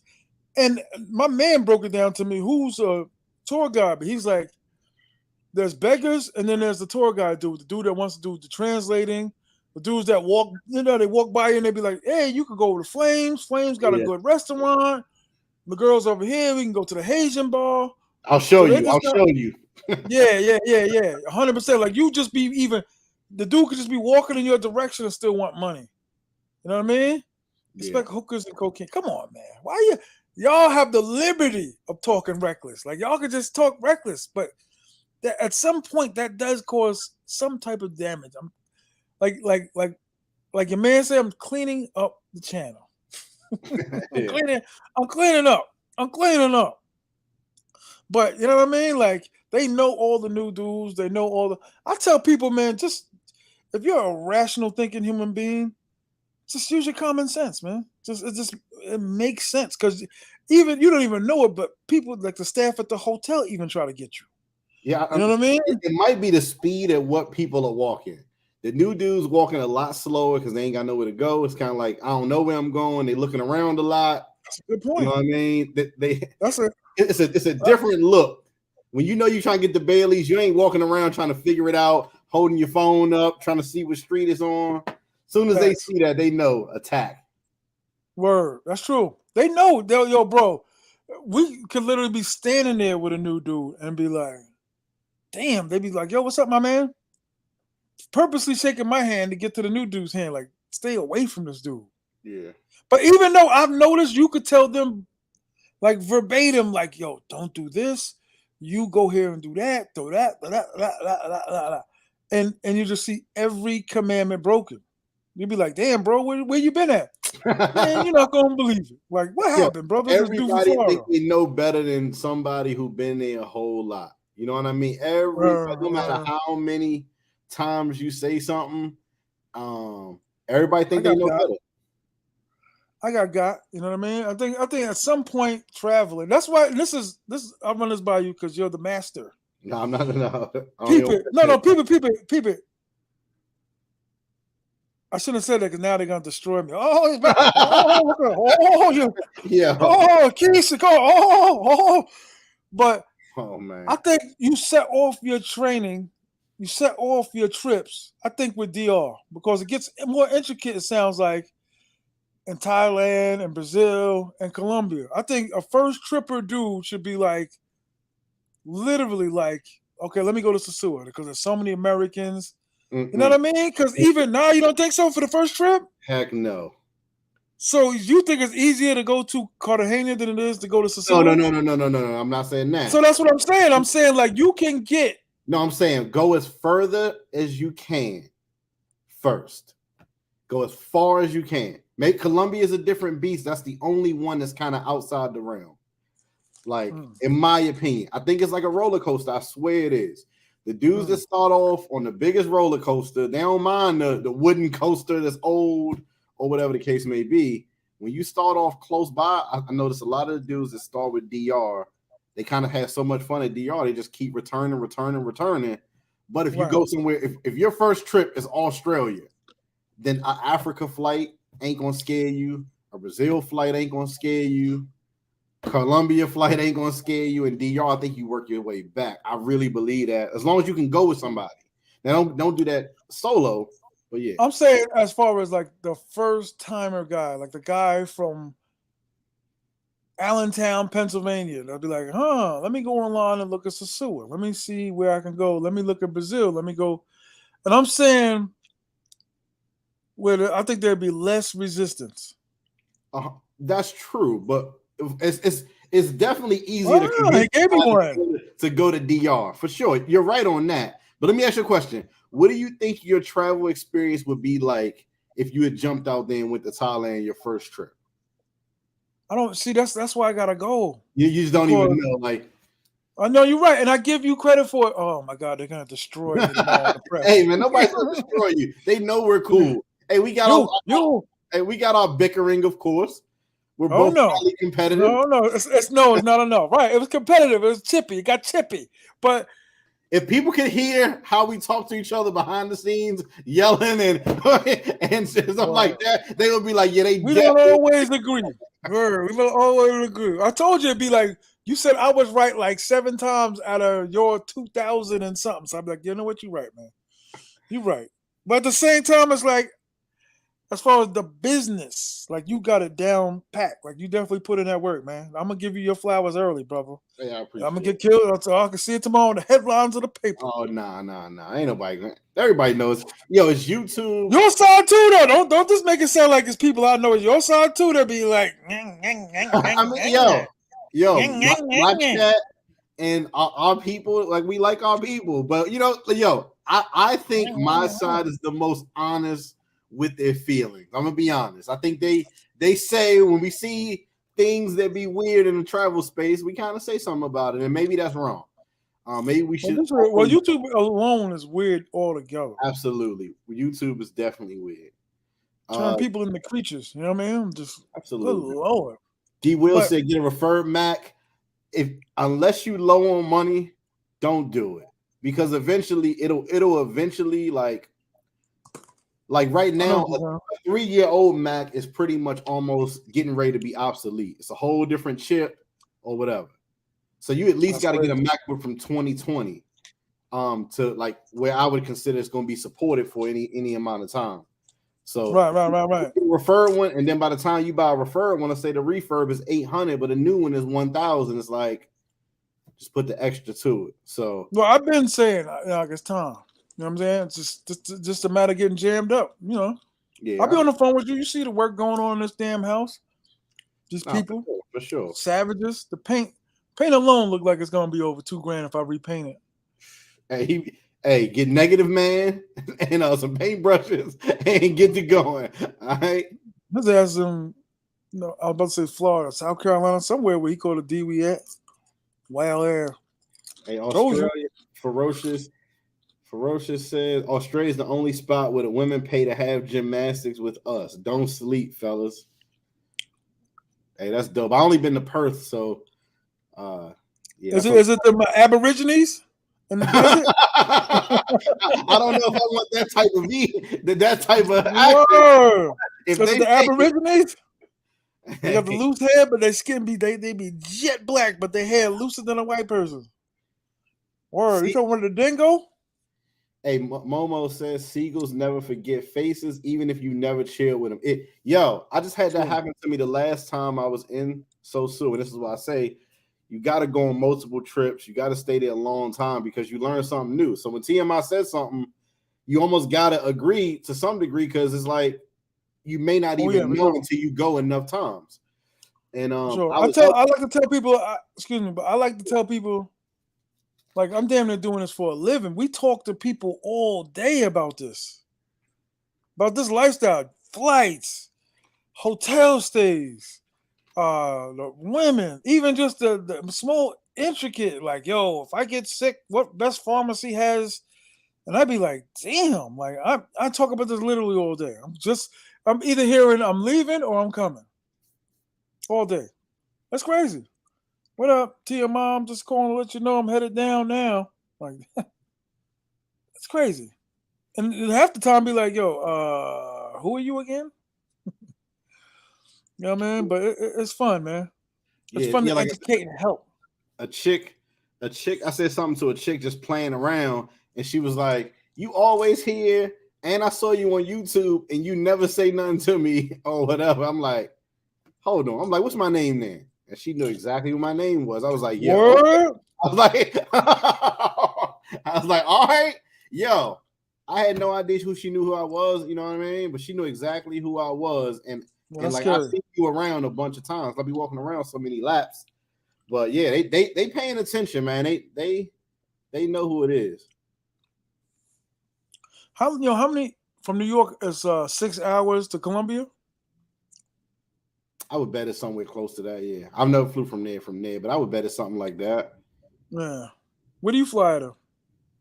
and my man broke it down to me. Who's a tour guide? But he's like, there's beggars, and then there's the tour guide dude, the dude that wants to do the translating. The dudes that walk, they walk by you and they be like, "Hey, you could go to Flames. Flames got a Yeah. good restaurant. The girls over here, we can go to the Haitian bar." I'll show So they you. just got, 100%. Like you just be even, the dude could just be walking in your direction and still want money. You know what I mean? Yeah. Expect hookers and cocaine. Come on, man. Why y'all have the liberty of talking reckless? Like y'all could just talk reckless, but that at some point that does cause some type of damage. I'm like your man said, I'm cleaning up the channel. Yeah. I'm cleaning up. But you know what I mean? Like they know all the new dudes. They know all the. I tell people, man, just if you're a rational thinking human being, just use your common sense, man. It makes sense because even you don't even know it, but people like the staff at the hotel even try to get you. Yeah, You know what I mean? it might be the speed at what people are walking. The new dudes walking a lot slower because they ain't got nowhere to go. It's kind of like I don't know where I'm going. They looking around a lot. That's a good point. You know what I mean? That's it. It's a different look. When you know you're trying to get the Baileys, you ain't walking around trying to figure it out, holding your phone up, trying to see what street it's on. As soon as they see that, they know attack. Word. That's true. They know. Yo, bro, we could literally be standing there with a new dude and be like, damn, they be like, yo, what's up, my man? purposely shaking my hand to get to the new dude's hand. Like, stay away from this dude. Yeah. But even though I've noticed, you could tell them like verbatim, like, yo, don't do this. You go here and do that, and you just see every commandment broken. You'd be like, damn, bro, where you been at? Man, you're not gonna believe it. Like, what happened, bro? This dude from Everybody Florida. think they know better than somebody who been there a whole lot. You know what I mean? Everybody, no matter how many times you say something, everybody think they know better. I got. You know what I mean? I think at some point traveling. That's why this is I'll run this by you because you're the master. No, I'm not. No, peep it. I shouldn't have said that because now they're gonna destroy me. Oh, he's back. Yeah. Oh, Keisha, go. Oh. But oh man, I think you set off your training, you set off your trips. I think with DR because it gets more intricate. It sounds like in Thailand and Brazil and Colombia. I think a first tripper dude should be like, literally like, okay, let me go to Sosua because there's so many Americans. You know what I mean? Because even now, you don't think so for the first trip? Heck no. So you think it's easier to go to Cartagena than it is to go to Sosua? No. I'm not saying that. So that's what I'm saying. I'm saying like you can get. No, I'm saying go as further as you can first. Go as far as you can. Make Colombia is a different beast. That's the only one that's kind of outside the realm. Like, in my opinion, I think it's like a roller coaster. I swear it is. The dudes that start off on the biggest roller coaster, they don't mind the wooden coaster that's old or whatever the case may be. When you start off close by, I notice a lot of the dudes that start with DR, they kind of have so much fun at DR, they just keep returning. But if you go somewhere, if your first trip is Australia, then an Africa flight ain't gonna scare you. A Brazil flight ain't gonna scare you. Colombia flight ain't gonna scare you. And DR, I think you work your way back. I really believe that. As long as you can go with somebody. Now don't do that solo. But yeah. I'm saying as far as like the first timer guy, like the guy from Allentown, Pennsylvania. They'll be like, let me go online and look at Sosua. Let me see where I can go. Let me look at Brazil. Let me go. And I'm saying I think there'd be less resistance. That's true, but it's definitely easier to go to DR for sure. You're right on that. But let me ask you a question. What do you think your travel experience would be like if you had jumped out there and went to Thailand your first trip? I don't see that's why I gotta go. You just don't even know. Like, I know you're right, and I give you credit for it. Oh my God, they're gonna destroy me tomorrow. Hey man, nobody's gonna destroy you. They know we're cool. Hey, we got our bickering, of course. We're both highly competitive. No, it's not enough. Right? It was competitive. It was chippy. It got chippy. But if people can hear how we talk to each other behind the scenes, yelling and stuff like that, they will be like, "Yeah, we don't always agree. We don't always agree." I told you it'd be like you said. I was right like 7 times out of your 2,000 and something. So I'm like, you know what? You're right, man. You're right. But at the same time, it's like, as far as the business, like you got it down pat. Like you definitely put in that work, man. I'm gonna give you your flowers early, brother. Yeah, I appreciate I'm gonna get killed so I can see it tomorrow in the headlines of the paper. Oh, nah. Ain't nobody. Everybody knows. Yo, it's YouTube. Your side too, though. Don't just make it sound like it's people I know. It's your side too. They'll be like, I mean, yo, my chat and our people, like we like our people, but I think my side is the most honest with their feelings. I'm gonna be honest. I think they say when we see things that be weird in the travel space, we kind of say something about it, and maybe that's wrong. Maybe we should. Well, YouTube alone is weird altogether. Absolutely, YouTube is definitely weird. Turn people into creatures. You know what I mean? Just absolutely. Good Lord. D. Will said, "Get a referred Mac. Unless you low on money, don't do it because eventually it'll eventually like." Like right now, a 3-year-old Mac is pretty much almost getting ready to be obsolete. It's a whole different chip or whatever. So you at least got to get a MacBook from 2020 to like where I would consider it's going to be supported for any amount of time. So right. Refer one, and then by the time you buy a referred one, let's say the refurb is 800, but a new one is 1,000. It's like just put the extra to it. So I've been saying, it's time. You know what I'm saying? It's just a matter of getting jammed up. You know, Yeah, I'll be on the phone with you. You see the work going on in this damn house. These nah, people, for sure. savages. The paint alone look like it's gonna be over $2,000 if I repaint it. Hey, get negative man and some paintbrushes and get to going. All right. Let's ask him. No, I was about to say Florida, South Carolina, somewhere where he called a DW at. Wild air. Hey, Told you. Australia, Ferocious says Australia is the only spot where the women pay to have gymnastics with us. Don't sleep, fellas. Hey, that's dope. I only been to Perth, so yeah. Is it the Aborigines in the desert? I don't know if I want that type of that type of Word. If Is they it the Aborigines? They got the hey, loose hair, but their skin they be jet black, but their hair looser than a white person. Word. You talking about the dingo? Hey, Momo says seagulls never forget faces, even if you never chill with them. Yo, I just had that happen to me the last time I was in Sosua. And this is what I say: you got to go on multiple trips. You got to stay there a long time because you learn something new. So when T.M.I says something, you almost got to agree to some degree because it's like you may not even know until you go enough times. And I like to tell people. Excuse me, but I like to tell people. Like, I'm damn near doing this for a living. We talk to people all day about this lifestyle, flights, hotel stays, the women, even just the small intricate, like, yo, if I get sick, what best pharmacy has? And I'd be like, damn, like I talk about this literally all day. I'm either hearing I'm leaving or I'm coming all day. That's crazy. What up, T.M.I? I'm just calling to let you know I'm headed down now. Like, it's crazy. And half the time be like, yo, who are you again? You know what I mean? But it's fun, man. It's fun to educate and help. A chick, I said something to a chick just playing around, and she was like, you always here, and I saw you on YouTube, and you never say nothing to me or whatever. I'm like, hold on. I'm like, what's my name then? And she knew exactly what my name was. I was like, yo. Okay. I was like, all right, yo. I had no idea who she knew who I was, you know what I mean? But she knew exactly who I was. And like I've seen you around a bunch of times. I'll be walking around so many laps. But yeah, they paying attention, man. They know who it is. How many from New York is 6 hours to Columbia? I would bet it's somewhere close to that. Yeah, I've never flew from there, but I would bet it's something like that. Yeah. Where do you fly to?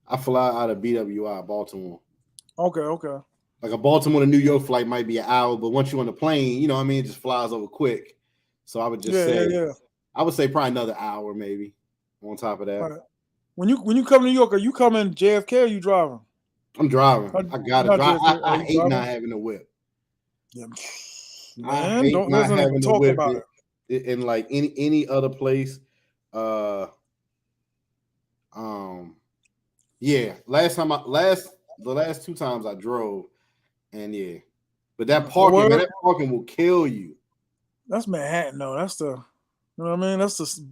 I fly out of BWI, Baltimore. Okay. Like a Baltimore to New York flight might be an hour, but once you're on the plane, you know what I mean, it just flies over quick. So I would just say, I would say probably another hour maybe on top of that. Right. When you come to New York, are you coming JFK or are you driving? I'm driving. I gotta drive. I hate driving? not having a whip. Yeah. Man, I hate not having to whip about it in like any other place. Yeah. The last 2 times I drove, and yeah, but that parking will kill you. That's Manhattan, though. That's the, you know what I mean? That's the.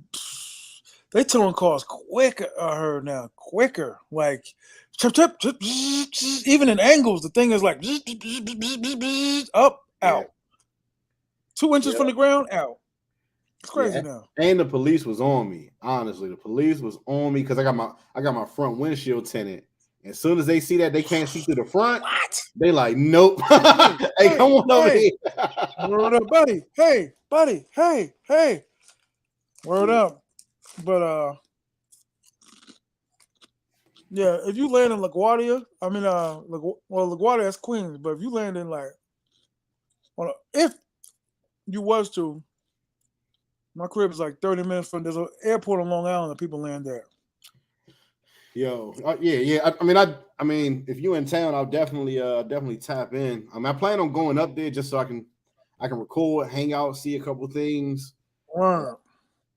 They towing cars quicker. I heard now quicker, like chip, even in angles. The thing is like up, out, 2 inches from the ground, out. It's crazy now. And the police was on me. Honestly, the police was on me because I got my front windshield tinted. As soon as they see that they can't see through the front, they like, nope. Hey, come on over here. Word up, buddy. Hey, buddy. Hey. Word up. But yeah, if you land in LaGuardia, I mean LaGuardia that's Queens, but if you land in like if you was to, my crib is like 30 minutes from there's an airport on Long Island that people land there. Yo, yeah. I mean, if you in town, I'll definitely tap in. I plan on going up there just so I can record, hang out, see a couple things. Wow.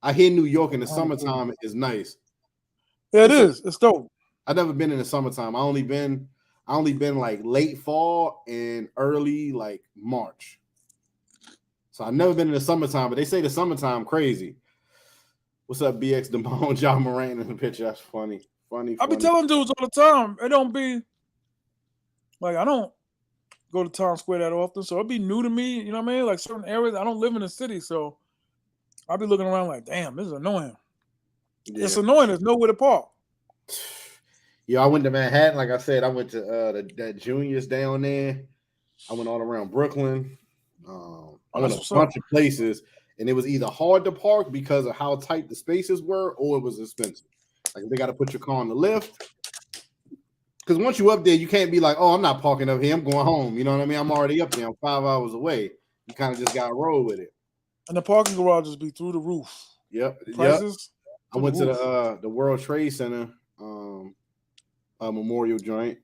I hear New York in the summertime is nice. Yeah, it is. It's dope. I've never been in the summertime. I only been like late fall and early like March. So I've never been in the summertime, but they say the summertime crazy. What's up, BX Damone, John Moran in the picture? That's funny. I be telling dudes all the time, it don't be Like, I don't go to Times Square that often, so it'd be new to me. You know what I mean? Like certain areas, I don't live in the city, so I'll be looking around like, damn, this is annoying. Yeah. It's annoying. There's nowhere to park. Yo, I went to Manhattan. Like I said, I went to that juniors down there. I went all around Brooklyn. I went That's a what's up. bunch of places, and it was either hard to park because of how tight the spaces were, or it was expensive. Like they got to put your car on the lift. Because once you up there, you can't be like, "Oh, I'm not parking up here. I'm going home." You know what I mean? I'm already up there. I'm 5 hours away. You kind of just got to roll with it. And the parking garages be through the roof. Yep. Prices. I went to the World Trade Center memorial joint.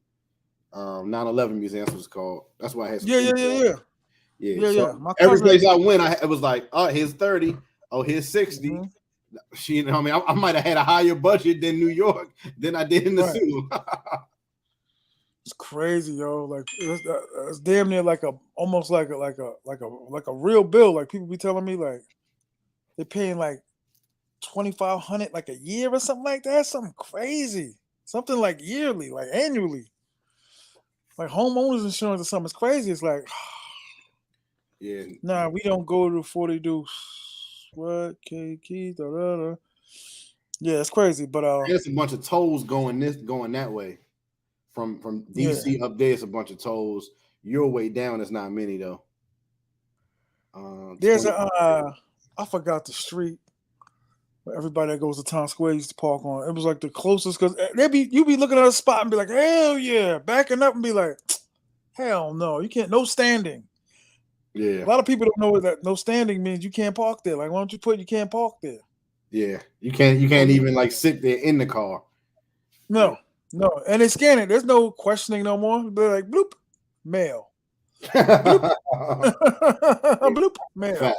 9/11 museum, that's what it's called. That's why I had some. Yeah. So My every cousin, place I went, it was like, oh, here's 30. Oh, here's 60. Mhm. You know, I mean, I might have had a higher budget than New York than I did in the zoo. It's crazy, yo. Like it's damn near like almost like a real bill. Like people be telling me like they're paying like 2,500 like a year or something like that. Something crazy. Something like yearly, like annually. Like homeowners insurance or something. It's crazy. It's like Yeah. Nah, we don't go to 40 deuce. What? Key, da, da, da. Yeah, it's crazy. But there's a bunch of tolls going that way. From DC up there, it's a bunch of tolls. Your way down is not many though. There's I forgot the street where everybody that goes to Times Square used to park on. It was like the closest because you be looking at a spot and be like, hell yeah, backing up and be like, hell no, you can't, no standing. Yeah. A lot of people don't know that no standing means you can't park there. Like, why don't you put you can't park there? Yeah, you can't even like sit there in the car. No, and they scan it. There's no questioning no more. They're like bloop, mail. Bloop. Bloop, mail.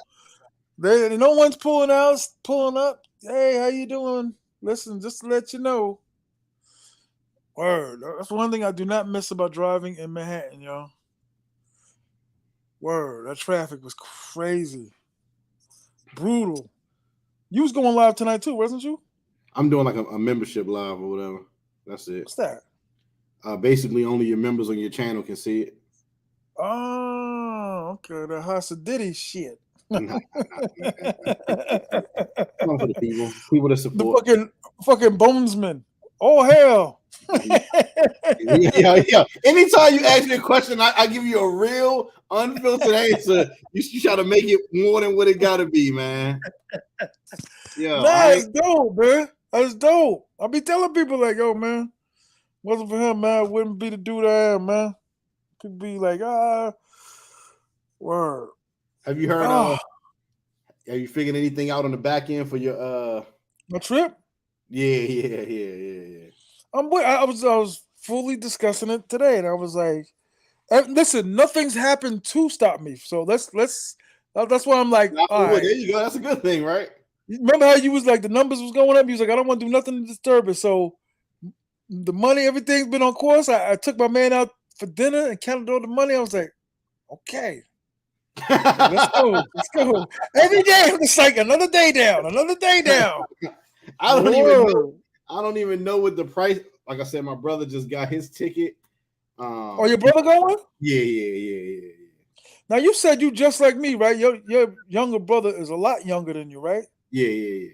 No one's pulling up. Hey, how you doing? Listen, just to let you know. Word. That's one thing I do not miss about driving in Manhattan, yo. Word. That traffic was crazy. Brutal. You was going live tonight too, wasn't you? I'm doing like a membership live or whatever. That's it. What's that? Basically, only your members on your channel can see it. Oh, okay. The Hasidity shit. One for the people that support. The fucking bonesman. Oh hell. Yeah. Anytime you ask me a question, I give you a real unfiltered answer. You try to make it more than what it gotta be, man. Yeah, that's dope, man. That's dope. I be telling people like, yo, man, wasn't for him, man, I wouldn't be the dude I am, man. Could be like, word. Have you heard have you figured anything out on the back end for your my trip? Yeah. I was fully discussing it today, and I was like, listen, nothing's happened to stop me. So let's that's why I'm like, all right. There you go. That's a good thing, right? Remember how you was like the numbers was going up? You was like, I don't want to do nothing to disturb it. So the money, everything's been on course. I took my man out for dinner and counted all the money. I was like, okay. Let's go. Every day I'm just like another day down. I don't even know what the price. Like I said, my brother just got his ticket. Your brother going? Yeah. Now you said you just like me, right? Your younger brother is a lot younger than you, right? Yeah.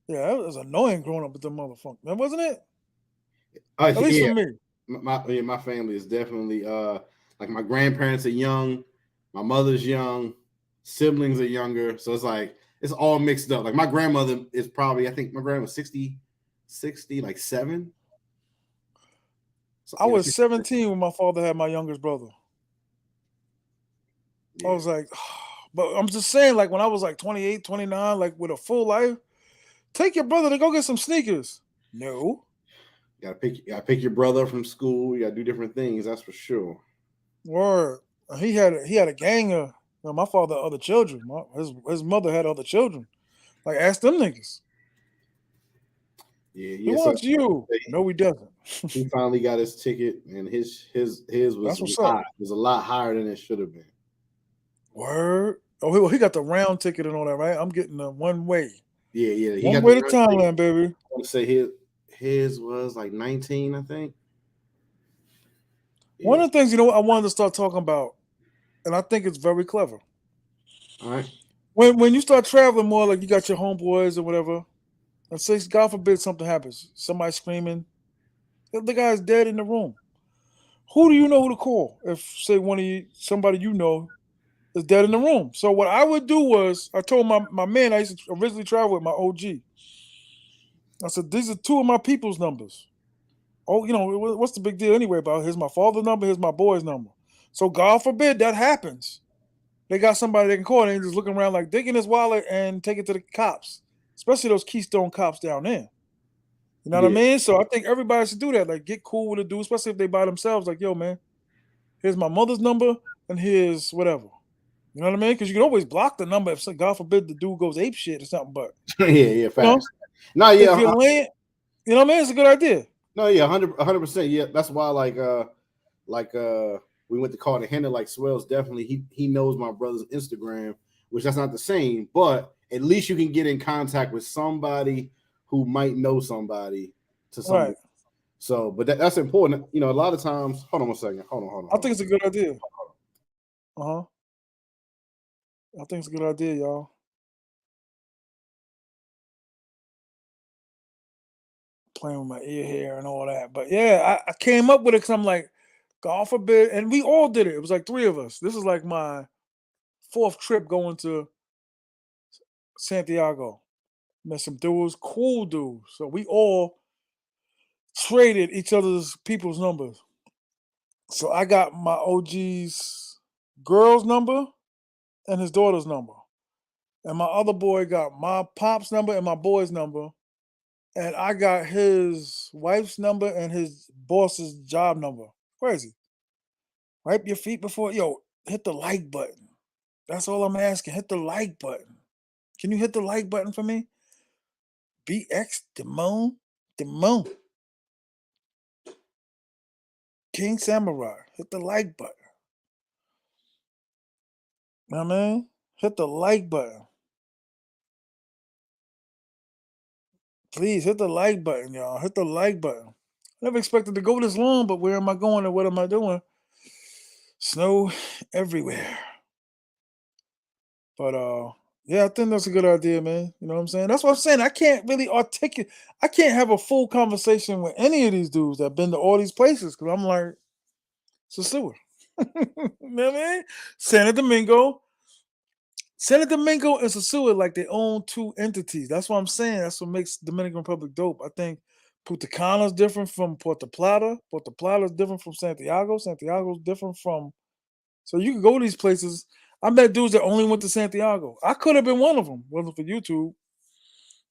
Yeah, it was annoying growing up with the motherfucker, man, wasn't it? At least for me. My family is definitely like my grandparents are young, my mother's young, siblings are younger, so it's like it's all mixed up. Like my grandmother is probably, I think my grandma was 60, like 7. So, I was 17 when my father had my youngest brother. Yeah. I was like, but I'm just saying, like when I was like 28, 29, like with a full life, take your brother to go get some sneakers. No. You gotta pick your brother from school. You gotta do different things, that's for sure. Word. He had a gang of my father had other children. His mother had other children. Like ask them niggas. Yeah. He wants you. No, he doesn't. He finally got his ticket, and his was a lot higher than it should have been. Word. Oh, he got the round ticket and all that, right? I'm getting the one way. Yeah. He one got way to Thailand, baby. I want to say his was like 19, I think. One of the things, I wanted to start talking about, and I think it's very clever. All right. When you start traveling more, like you got your homeboys or whatever, and say, God forbid, something happens, somebody screaming, the guy's dead in the room. Who do you know who to call if, say, somebody you know is dead in the room? So what I would do was, I told my man I used to originally travel with, my OG. I said, these are two of my people's numbers. Oh, what's the big deal anyway about? Here's my father's number, here's my boy's number. So God forbid that happens. They got somebody they can call, and they just looking around like digging his wallet and take it to the cops, especially those Keystone cops down there. You know what I mean? So I think everybody should do that. Like, get cool with a dude, especially if they by themselves. Like, yo, man, here's my mother's number, and here's whatever. You know what I mean? Because you can always block the number if, God forbid, the dude goes ape shit or something. But yeah, facts. No, yeah, if you're laying, you know what I mean? It's a good idea. No, yeah, 100%. Yeah, that's why, we went to Cartagena. Like, Swell's definitely he knows my brother's Instagram, which that's not the same, but at least you can get in contact with somebody who might know somebody to some. Right. So, but that's important. A lot of times. Hold on one second. Hold on. I think it's a good idea. I think it's a good idea, y'all. Playing with my ear hair and all that. But yeah, I came up with it because I'm like, God forbid, and we all did it. It was like 3 of us. This is like my 4th trip going to Santiago. Met some dudes, cool dudes. So we all traded each other's people's numbers. So I got my OG's girl's number and his daughter's number. And my other boy got my pop's number and my boy's number. And I got his wife's number and his boss's job number. Crazy. Wipe your feet before, hit the like button. That's all I'm asking. Hit the like button. Can you hit the like button for me? BX Demone. King Samurai. Hit the like button. You know what I mean? Hit the like button. Please hit the like button, y'all. Hit the like button. Never expected to go this long, but where am I going and what am I doing? Snow everywhere. But yeah, I think that's a good idea, man. You know what I'm saying? That's what I'm saying. I can't really articulate. I can't have a full conversation with any of these dudes that have been to all these places because I'm like, sosua. You know what I mean? Santo Domingo and Sosua, like they own 2 entities. That's what I'm saying. That's what makes Dominican Republic dope. I think Punta Cana is different from Puerto Plata. Puerto Plata is different from Santiago. Santiago is different from. So you can go to these places. I met dudes that only went to Santiago. I could have been one of them, wasn't for YouTube,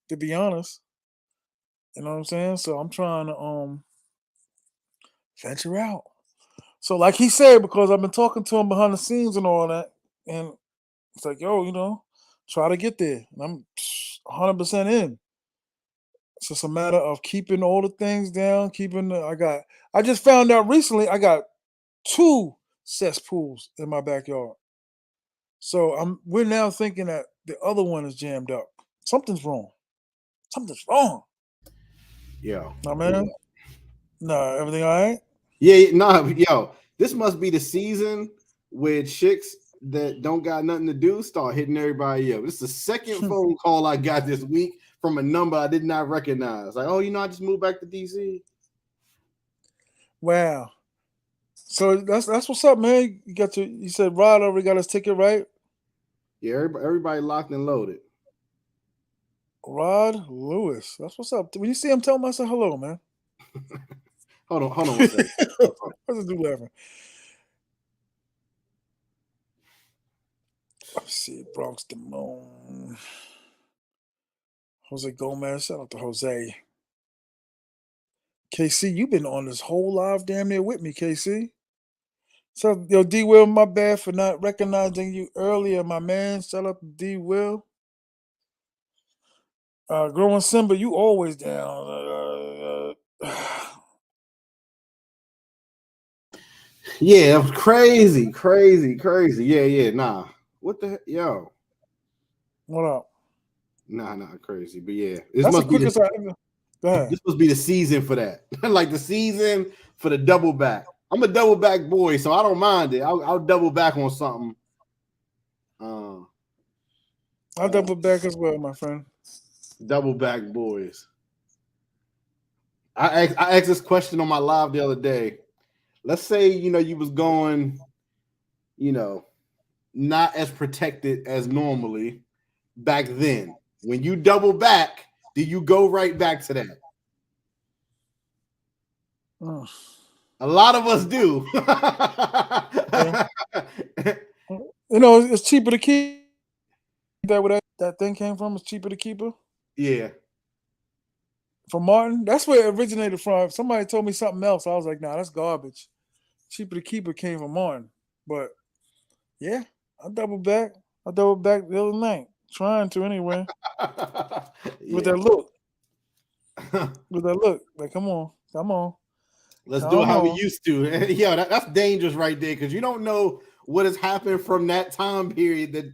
to be honest. You know what I'm saying? So I'm trying to venture out. So like he said, because I've been talking to him behind the scenes and all that, and it's like, yo, try to get there. And I'm 100% in. It's just a matter of keeping all the things down, I just found out recently I got 2 cesspools in my backyard. So we're now thinking that the other one is jammed up. Something's wrong. Yeah. No, man. No, everything all right? Yeah, nah, yo, this must be the season where chicks that don't got nothing to do start hitting everybody up. This is the second phone call I got this week from a number I did not recognize. Like, oh, I just moved back to DC. Wow. So that's what's up, man. You said Rod already got his ticket, right? Yeah, everybody locked and loaded. Rod Lewis. That's what's up. When you see him, tell him I said hello, man. Hold on one second. What's this dude laughing? Let's see, Bronx Demone. Jose Gomez. Shout out to Jose. KC, you've been on this whole live damn near with me, KC. So, yo, D Will, my bad for not recognizing you earlier, my man. Shout out to D Will. Growing Simba, you always down. Yeah, crazy. Yeah. Nah. What the heck? Yo. What up? Nah, crazy. But yeah. That's the quickest I ever. Go ahead. This must be the season for that. Like the season for the double back. I'm a double back boy, so I don't mind it. I'll double back on something. I'll double back as well, my friend. Double back boys. I asked this question on my live the other day. Let's say you was going, not as protected as normally back then. When you double back, do you go right back to that? A lot of us do. It's cheaper to keep that where that thing came from. It's cheaper to keep her. Yeah. From Martin. That's where it originated from. Somebody told me something else. I was like, nah, that's garbage. Cheaper to keep her came from Martin. But yeah, I double back. I double back the other night. Trying to anyway. With that look. With that look. Like, come on. Let's do it how we used to. Yeah, that's dangerous right there because you don't know what has happened from that time period that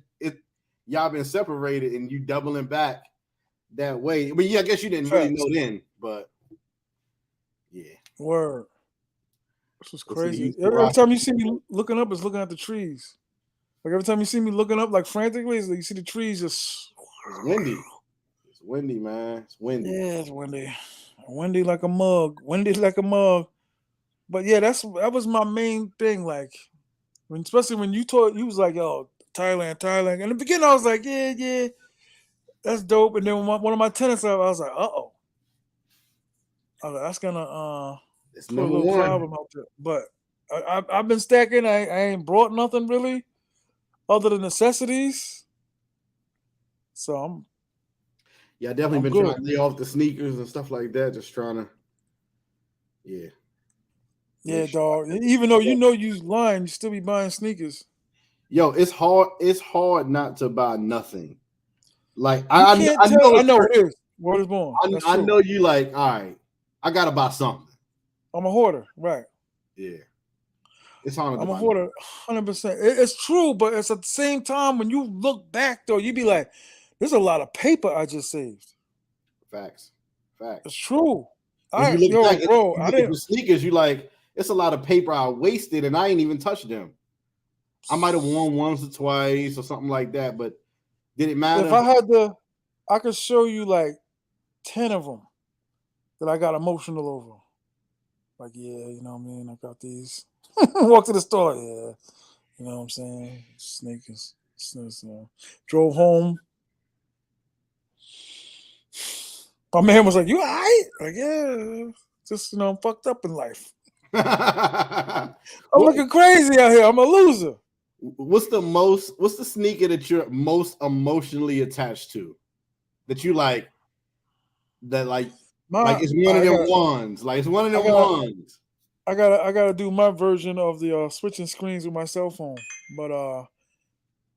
y'all been separated and you doubling back that way. I mean, yeah, I guess you didn't really know then, but yeah. Word. This is crazy. Every time you see me looking up, it's looking at the trees. Like every time you see me looking up like frantically, it's like you see the trees just. It's windy. It's windy, man. It's windy. Yeah, it's windy. Windy like a mug. Windy like a mug. But yeah, that was my main thing. Like, especially when you was like, "Yo, Thailand." In the beginning, I was like, "Yeah, that's dope." And then one of my tenants, I was like, "Uh-oh." I was like, that's gonna it's put a little problem out there. But I've been stacking. I ain't brought nothing really, other than necessities. So I'm. Yeah, I definitely been trying to lay off the sneakers and stuff like that. Just trying to. Yeah. Yeah, dog. Even though you lying, you still be buying sneakers. Yo, it's hard. It's hard not to buy nothing. Like I know it is. Word is born. I know you like. All right, I gotta buy something. I'm a hoarder, right? Yeah, it's hard. I'm a hoarder, 100%. It's true, but it's at the same time when you look back though, you be like, "There's a lot of paper I just saved." Facts. It's true. When you look back, bro, I didn't sneakers. You like. It's a lot of paper I wasted, and I ain't even touched them. I might have worn once or twice or something like that, but did it matter? If I had I could show you like 10 of them that I got emotional over. Like, yeah, you know what I mean? I got these. Walk to the store, yeah. You know what I'm saying? Sneakers. Drove home. My man was like, "You all right?" Like, yeah. Just, I'm fucked up in life. I'm looking crazy out here. I'm a loser. What's the sneaker that you're most emotionally attached to? That you like it's one of them ones. Like it's one of them ones. I gotta do my version of the switching screens with my cell phone. But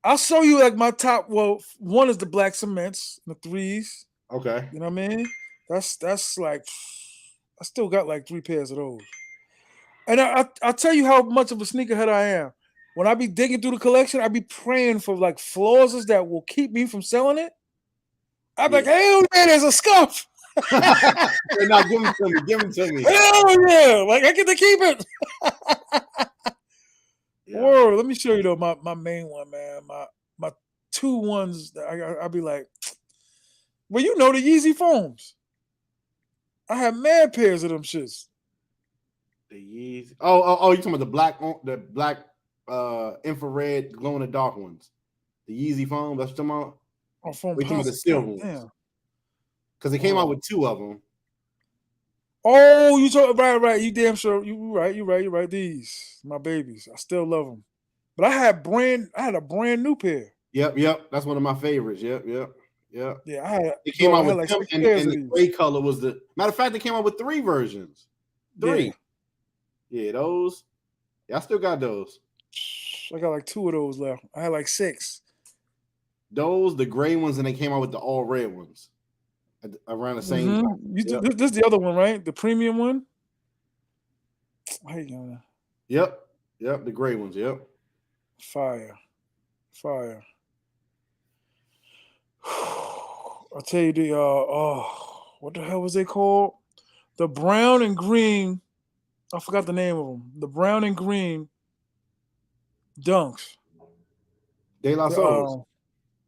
I'll show you like my top. Well, one is the black cements, the threes. Okay. You know what I mean? That's like I still got like 3 pairs of those. And I'll tell you how much of a sneakerhead I am. When I be digging through the collection, I be praying for like flaws that will keep me from selling it. I'm like, hell yeah, there's a scuff. Now give them to me. Hell yeah, like I get to keep it. Whoa, let me show you though my main one, man. My 2 ones that I'll be like, well, the Yeezy foams. I have mad pairs of them shits. The Yeezy. Oh, you talking about the black infrared glow in the dark ones? The Yeezy foam. That's what you're talking about. Oh, foam. We're talking about the silver ones. Because they came out with 2 of them. Oh, you talk right. You damn sure. You right. These my babies. I still love them. But I had a brand new pair. Yep. That's one of my favorites. Yep. Yeah, I had. It came out with like them, and the gray color was the matter of fact. They came out with 3 versions. 3. Yeah, those. Yeah, I still got those. I got like 2 of those left. I had like 6. Those, the gray ones, and they came out with the all red ones around the same time. This is the other one, right? The premium one. How you doing? Yep, the gray ones. Yep. Fire. I'll tell you what the hell was they called? The brown and green I forgot the name of them. The brown and green dunks. De La The, Soul.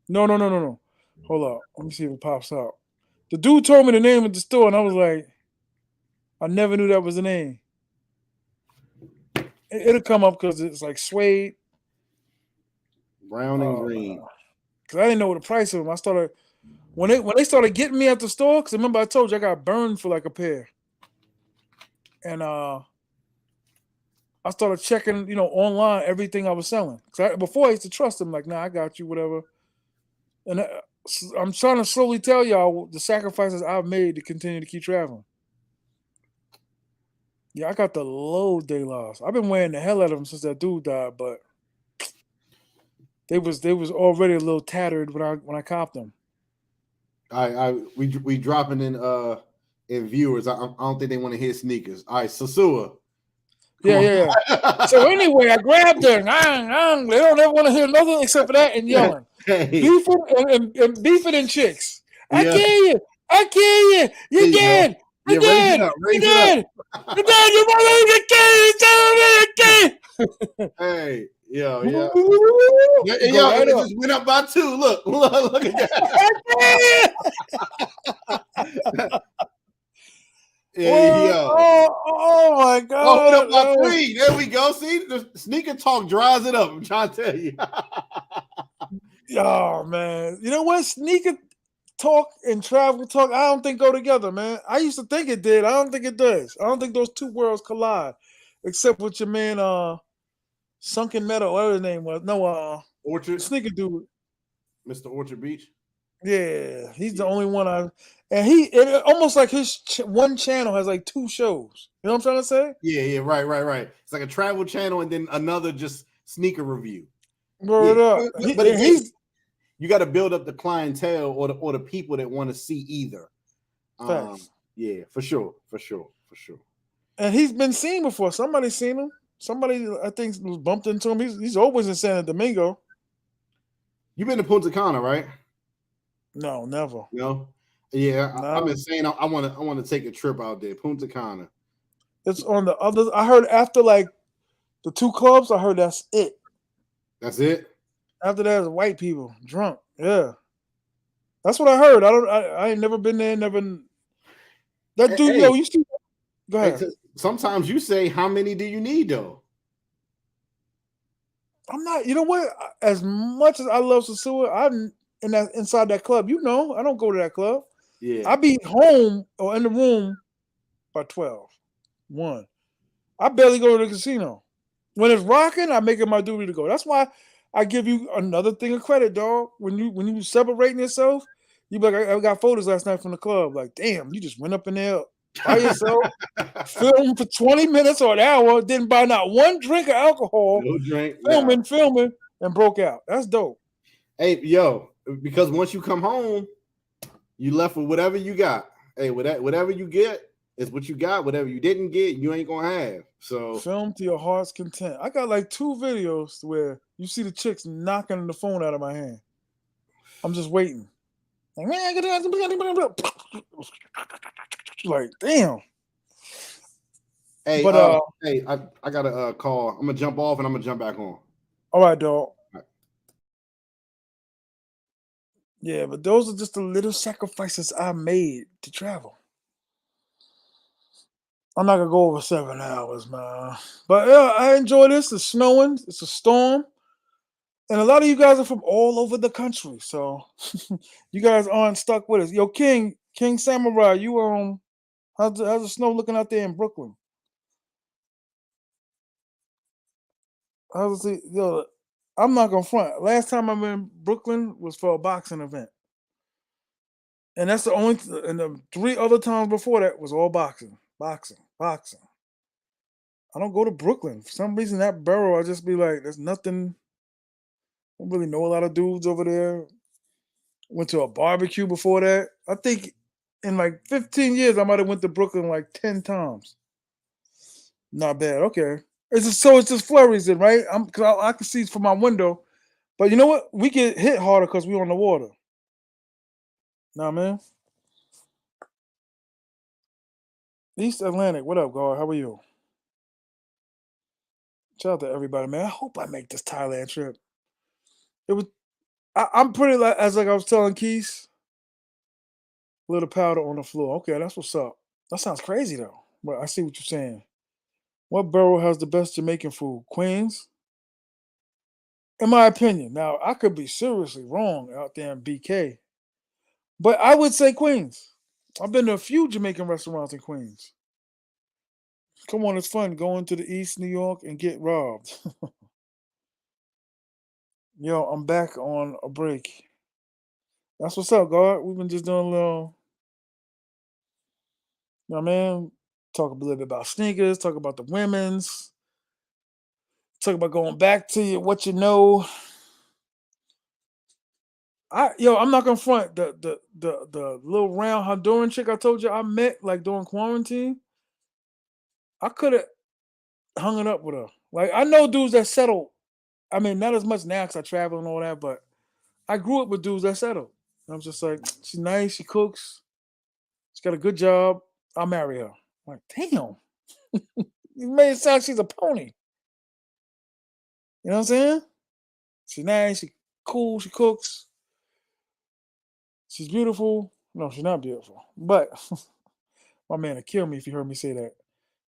no. Hold up. Let me see if it pops out. The dude told me the name of the store, and I was like, I never knew that was the name. It'll come up because it's like suede. Brown and green. Because I didn't know the price of them. I started when they started getting me at the store. Because remember I told you I got burned for like a pair, and I started checking, online everything I was selling. Before I used to trust them, like, nah, I got you, whatever. And I'm trying to slowly tell y'all the sacrifices I've made to continue to keep traveling. Yeah, I got the low De Las. I've been wearing the hell out of them since that dude died, but they was already a little tattered when I copped them. We dropping in viewers. I don't think they want to hear sneakers. All right, Sosua. Yeah. So anyway, I grabbed her. They don't ever want to hear nothing except for that and yelling, beefing and beefing and chicks. I Yeah. kill you. I kill you. You're dead. You're dead. You're dead. You're dead. You're dead. Hey, yeah. Go It right up. just went up by 2. Look at that. Yeah. Oh my God. Went up by 3. There we go. See, the sneaker talk dries it up. I'm trying to tell you. Oh man. You know what? Sneaker talk and travel talk, I don't think go together, man. I used to think it did. I don't think it does. I don't think those two worlds collide. Except with your man, Sunken Meadow, whatever his name was. No, Orchard. sneaker dude. Mr. Orchard Beach. Yeah, he's the only one it almost like his one channel has like 2 shows. You know what I'm trying to say? Yeah, right. It's like a travel channel and then another just sneaker review. Word up. But again, you got to build up the clientele or the people that want to see either. Yeah, for sure. And he's been seen before. Somebody's seen him. Somebody, I think, was bumped into him. He's always in Santo Domingo. You've been to Punta Cana, right? No, never. No. Yeah, No. I've been saying I want to take a trip out there, Punta Cana. It's on the other. I heard after like the 2 clubs, I heard that's it. That's it. After that, it's white people drunk. Yeah, that's what I heard. I ain't never been there. Never. That dude, you see. Go ahead. Sometimes you say, how many do you need though? I'm not. You know what? As much as I love Sosua, I'm inside that club. I don't go to that club. Yeah. I be home or in the room by 12. 1. I barely go to the casino. When it's rocking, I make it my duty to go. That's why I give you another thing of credit, dog. When you separating yourself, you be like, I got photos last night from the club. Like, damn, you just went up in there by yourself, filmed for 20 minutes or an hour, didn't buy not one drink of alcohol, No drink, filming, and broke out. That's dope. Hey, because once you come home, you left with whatever you got. Hey, whatever you get is what you got. Whatever you didn't get, you ain't gonna have. So film to your heart's content. I got like 2 videos where you see the chicks knocking the phone out of my hand. I'm just waiting. Like, damn. Hey, but I got a call. I'm gonna jump off and I'm gonna jump back on. All right, dog. All right. Yeah, but those are just the little sacrifices I made to travel. I'm not gonna go over 7 hours, man. But yeah, I enjoy this. It's snowing. It's a storm. And a lot of you guys are from all over the country, so you guys aren't stuck with us. Yo, King Samurai, you how's the snow looking out there in Brooklyn? How's it? Yo, I'm not gonna front. Last time I'm in Brooklyn was for a boxing event, and that's the only. And the 3 other times before that was all boxing. I don't go to Brooklyn for some reason. That borough, I just be like, there's nothing. I don't really know a lot of dudes over there. Went to a barbecue before that. I think in like 15 years, I might have went to Brooklyn like 10 times. Not bad. Okay. It's just flurries then, right? Cause I can see from my window. But you know what? We get hit harder because we're on the water. Nah, man. East Atlantic. What up, guard? How are you? Shout out to everybody, man. I hope I make this Thailand trip. It was. I'm pretty like as like I was telling Keith. Little powder on the floor. Okay, that's what's up. That sounds crazy though. But I see what you're saying. What borough has the best Jamaican food? Queens, in my opinion. Now I could be seriously wrong out there in BK, but I would say Queens. I've been to a few Jamaican restaurants in Queens. Come on, it's fun going to the East New York and get robbed. Yo, I'm back on a break. That's what's up, God. We've been just doing a little, you know what I mean? Talk a little bit about sneakers, talk about the women's, talk about going back to what you know. I'm not gonna front the little round Honduran chick I told you I met like during quarantine. I could have hung it up with her. Like I know dudes that settle. I mean, not as much now because I travel and all that, but I grew up with dudes that settle. And I'm just like, she's nice, she cooks, she's got a good job. I'll marry her. I'm like, damn, you made it sound like she's a pony. You know what I'm saying? She's nice, she cool, she cooks, she's beautiful. No, she's not beautiful, but my man would kill me if he heard me say that.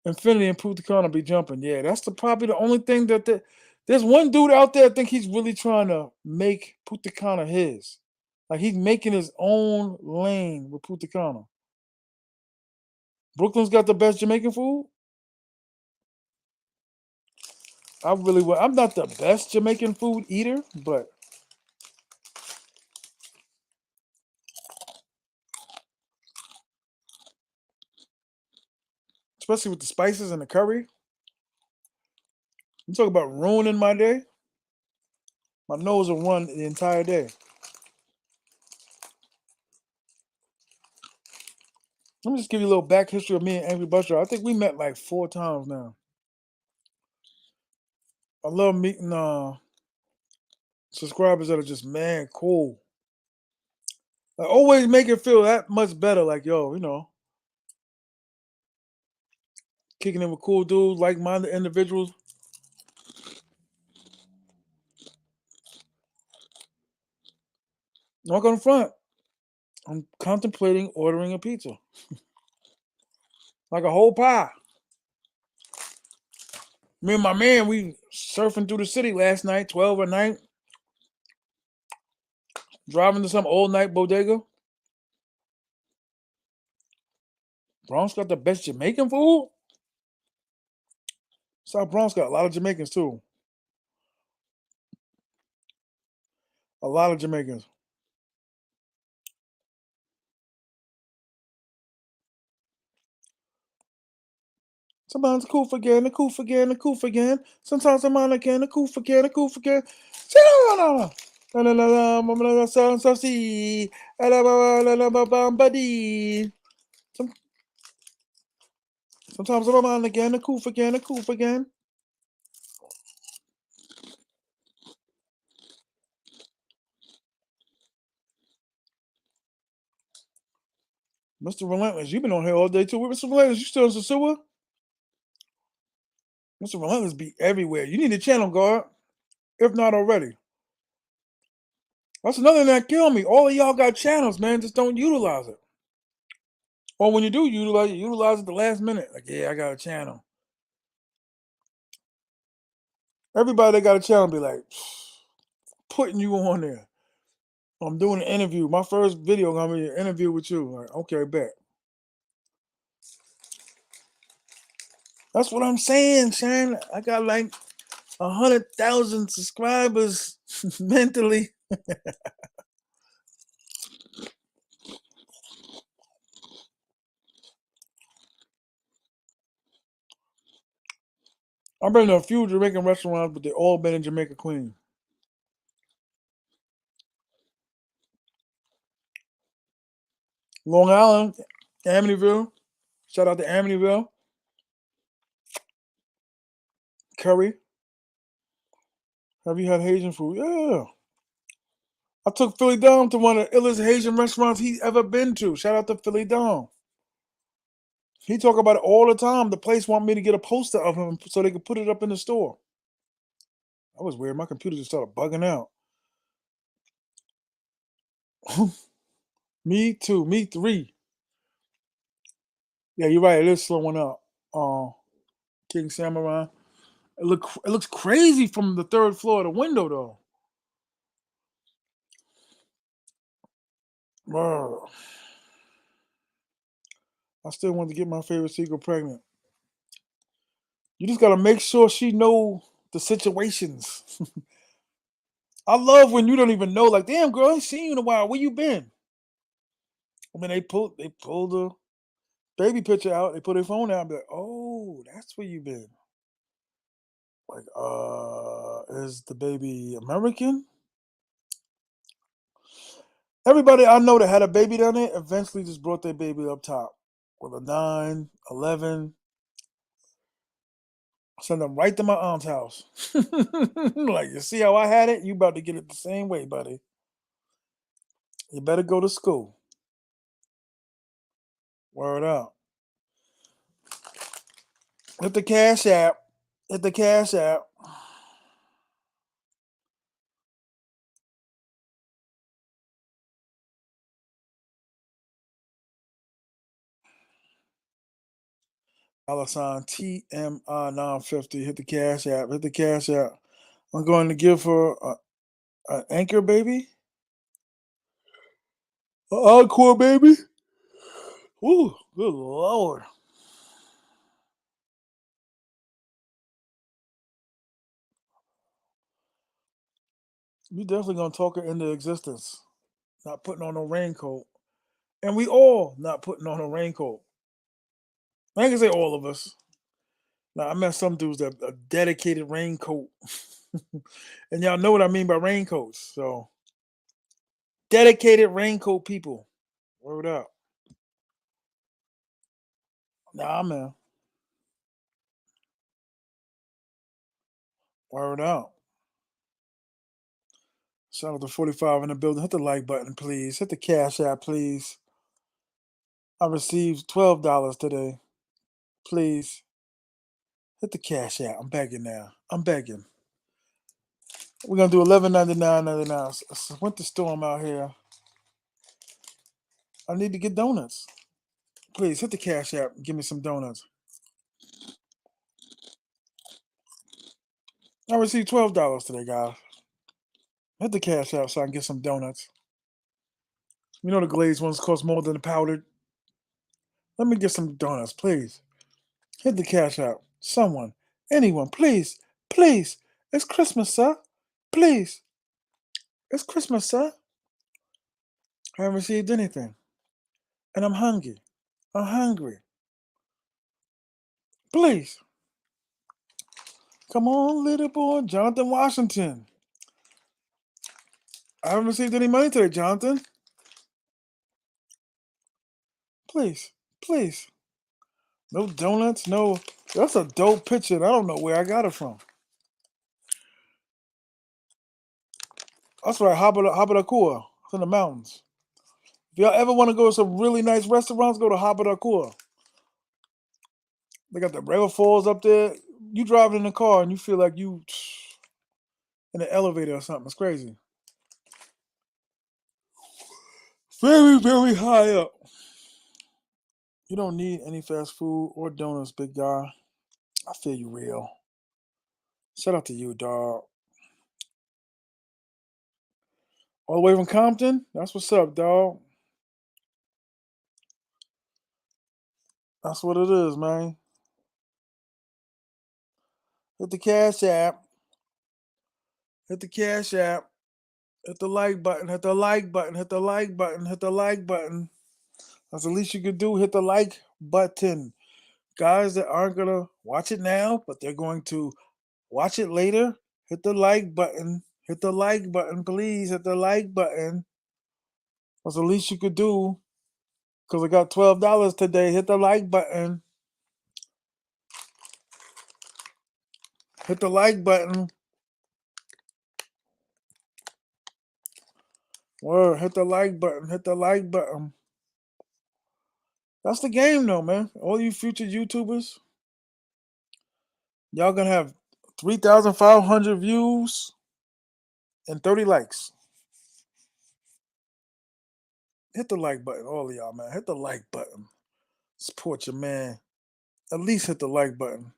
Infinity and Punta Cana be jumping. Yeah, that's probably the only thing there's one dude out there I think he's really trying to make Punta Cana his. Like he's making his own lane with Punta Cana. Brooklyn's got the best Jamaican food. I'm not the best Jamaican food eater, but especially with the spices and the curry. You talk about ruining my day. My nose will run the entire day. Let me just give you a little back history of me and Angry Buster. I think we met like 4 times now. I love meeting subscribers that are just man cool. I always make it feel that much better. Like yo, kicking in with cool dudes, like-minded individuals. Not gonna front. I'm contemplating ordering a pizza, like a whole pie. Me and my man, we surfing through the city last night, 12 at night, driving to some old night bodega. Bronx got the best Jamaican food. South Bronx got a lot of Jamaicans too. A lot of Jamaicans. Sometimes the coof again, the coof again, the coof again. Sometimes I'm on again, the coof again, the coof again. Sometimes I'm on again, the coof again, the coof again. Mr. Relentless, you've been on here all day too. Mr. Relentless, you still in sosua? Mr. Relentless be everywhere. You need a channel, guard, if not already. That's another thing that killed me. All of y'all got channels, man. Just don't utilize it. Or when you do utilize it the last minute. Like, yeah, I got a channel. Everybody that got a channel be like, putting you on there. I'm doing an interview. My first video gonna be an interview with you. Like, okay, bet. That's what I'm saying, Shane. I got like 100,000 subscribers mentally. I've been to a few Jamaican restaurants, but they all been in Jamaica Queen. Long Island, Amityville. Shout out to Amityville. Curry. Have you had Haitian food? Yeah. I took Philly Dom to one of the illest Haitian restaurants he's ever been to. Shout out to Philly Dom. He talk about it all the time. The place want me to get a poster of him so they could put it up in the store. That was weird. My computer just started bugging out. Me too. Me 3. Yeah, you're right. It is slowing up. King Samurai. It looks crazy from the 3rd floor of the window though. Brr. I still want to get my favorite seagull pregnant. You just gotta make sure she know the situations. I love when you don't even know. Like, damn girl, I ain't seen you in a while. Where you been? I mean, they pulled the baby picture out. They put their phone out and be like, oh, that's where you been. Like, is the baby American? Everybody I know that had a baby down there eventually just brought their baby up top with a 9, 11. Send them right to my aunt's house. Like, you see how I had it? You about to get it the same way, buddy. You better go to school. Word up. Hit the Cash App. Hit the Cash App. $sign T.M.I. 950. Hit the Cash App. Hit the Cash App. I'm going to give her an anchor baby. An encore baby. Ooh, good Lord. You definitely going to talk her into existence. Not putting on no raincoat. And we all not putting on a raincoat. I ain't gonna say all of us. Now, I met some dudes that a dedicated raincoat. And y'all know what I mean by raincoats. So, dedicated raincoat people. Word up. Nah, man. Word up. Shout out to 45 in the building. Hit the like button, please. Hit the Cash App, please. I received $12 today. Please. Hit the Cash App. I'm begging now. I'm begging. We're gonna do $11.99.99. Winter storm out here. I need to get donuts. Please hit the Cash App and give me some donuts. I received $12 today, guys. Hit the Cash App so I can get some donuts. You know the glazed ones cost more than the powdered. Let me get some donuts, please. Hit the Cash App. Someone, anyone, please, please. It's Christmas, sir. Please. It's Christmas, sir. I haven't received anything. And I'm hungry. I'm hungry. Please. Come on, little boy. Jonathan Washington. I haven't received any money today, Jonathan. Please. Please. No donuts, no. That's a dope picture. I don't know where I got it from. That's right, Habarakua. It's in the mountains. If y'all ever want to go to some really nice restaurants, go to Habarakua. They got the river falls up there. You driving in the car and you feel like you in an elevator or something. It's crazy. Very, very high up. You don't need any fast food or donuts, big guy. I feel you real. Shout out to you, dog. All the way from Compton? That's what's up, dog. That's what it is, man. Hit the Cash App. Hit the Cash App. Hit the like button. Hit the like button. Hit the like button. Hit the like button. That's the least you could do. Hit the like button. Guys that aren't going to watch it now, but they're going to watch it later, hit the like button. Hit the like button, please. Hit the like button. That's the least you could do. Because I got $12 today. Hit the like button. Hit the like button. Word, hit the like button. Hit the like button. That's the game, though, man. All you future YouTubers, y'all gonna have 3,500 views and 30 likes. Hit the like button, all of y'all, man. Hit the like button. Support your man. At least hit the like button.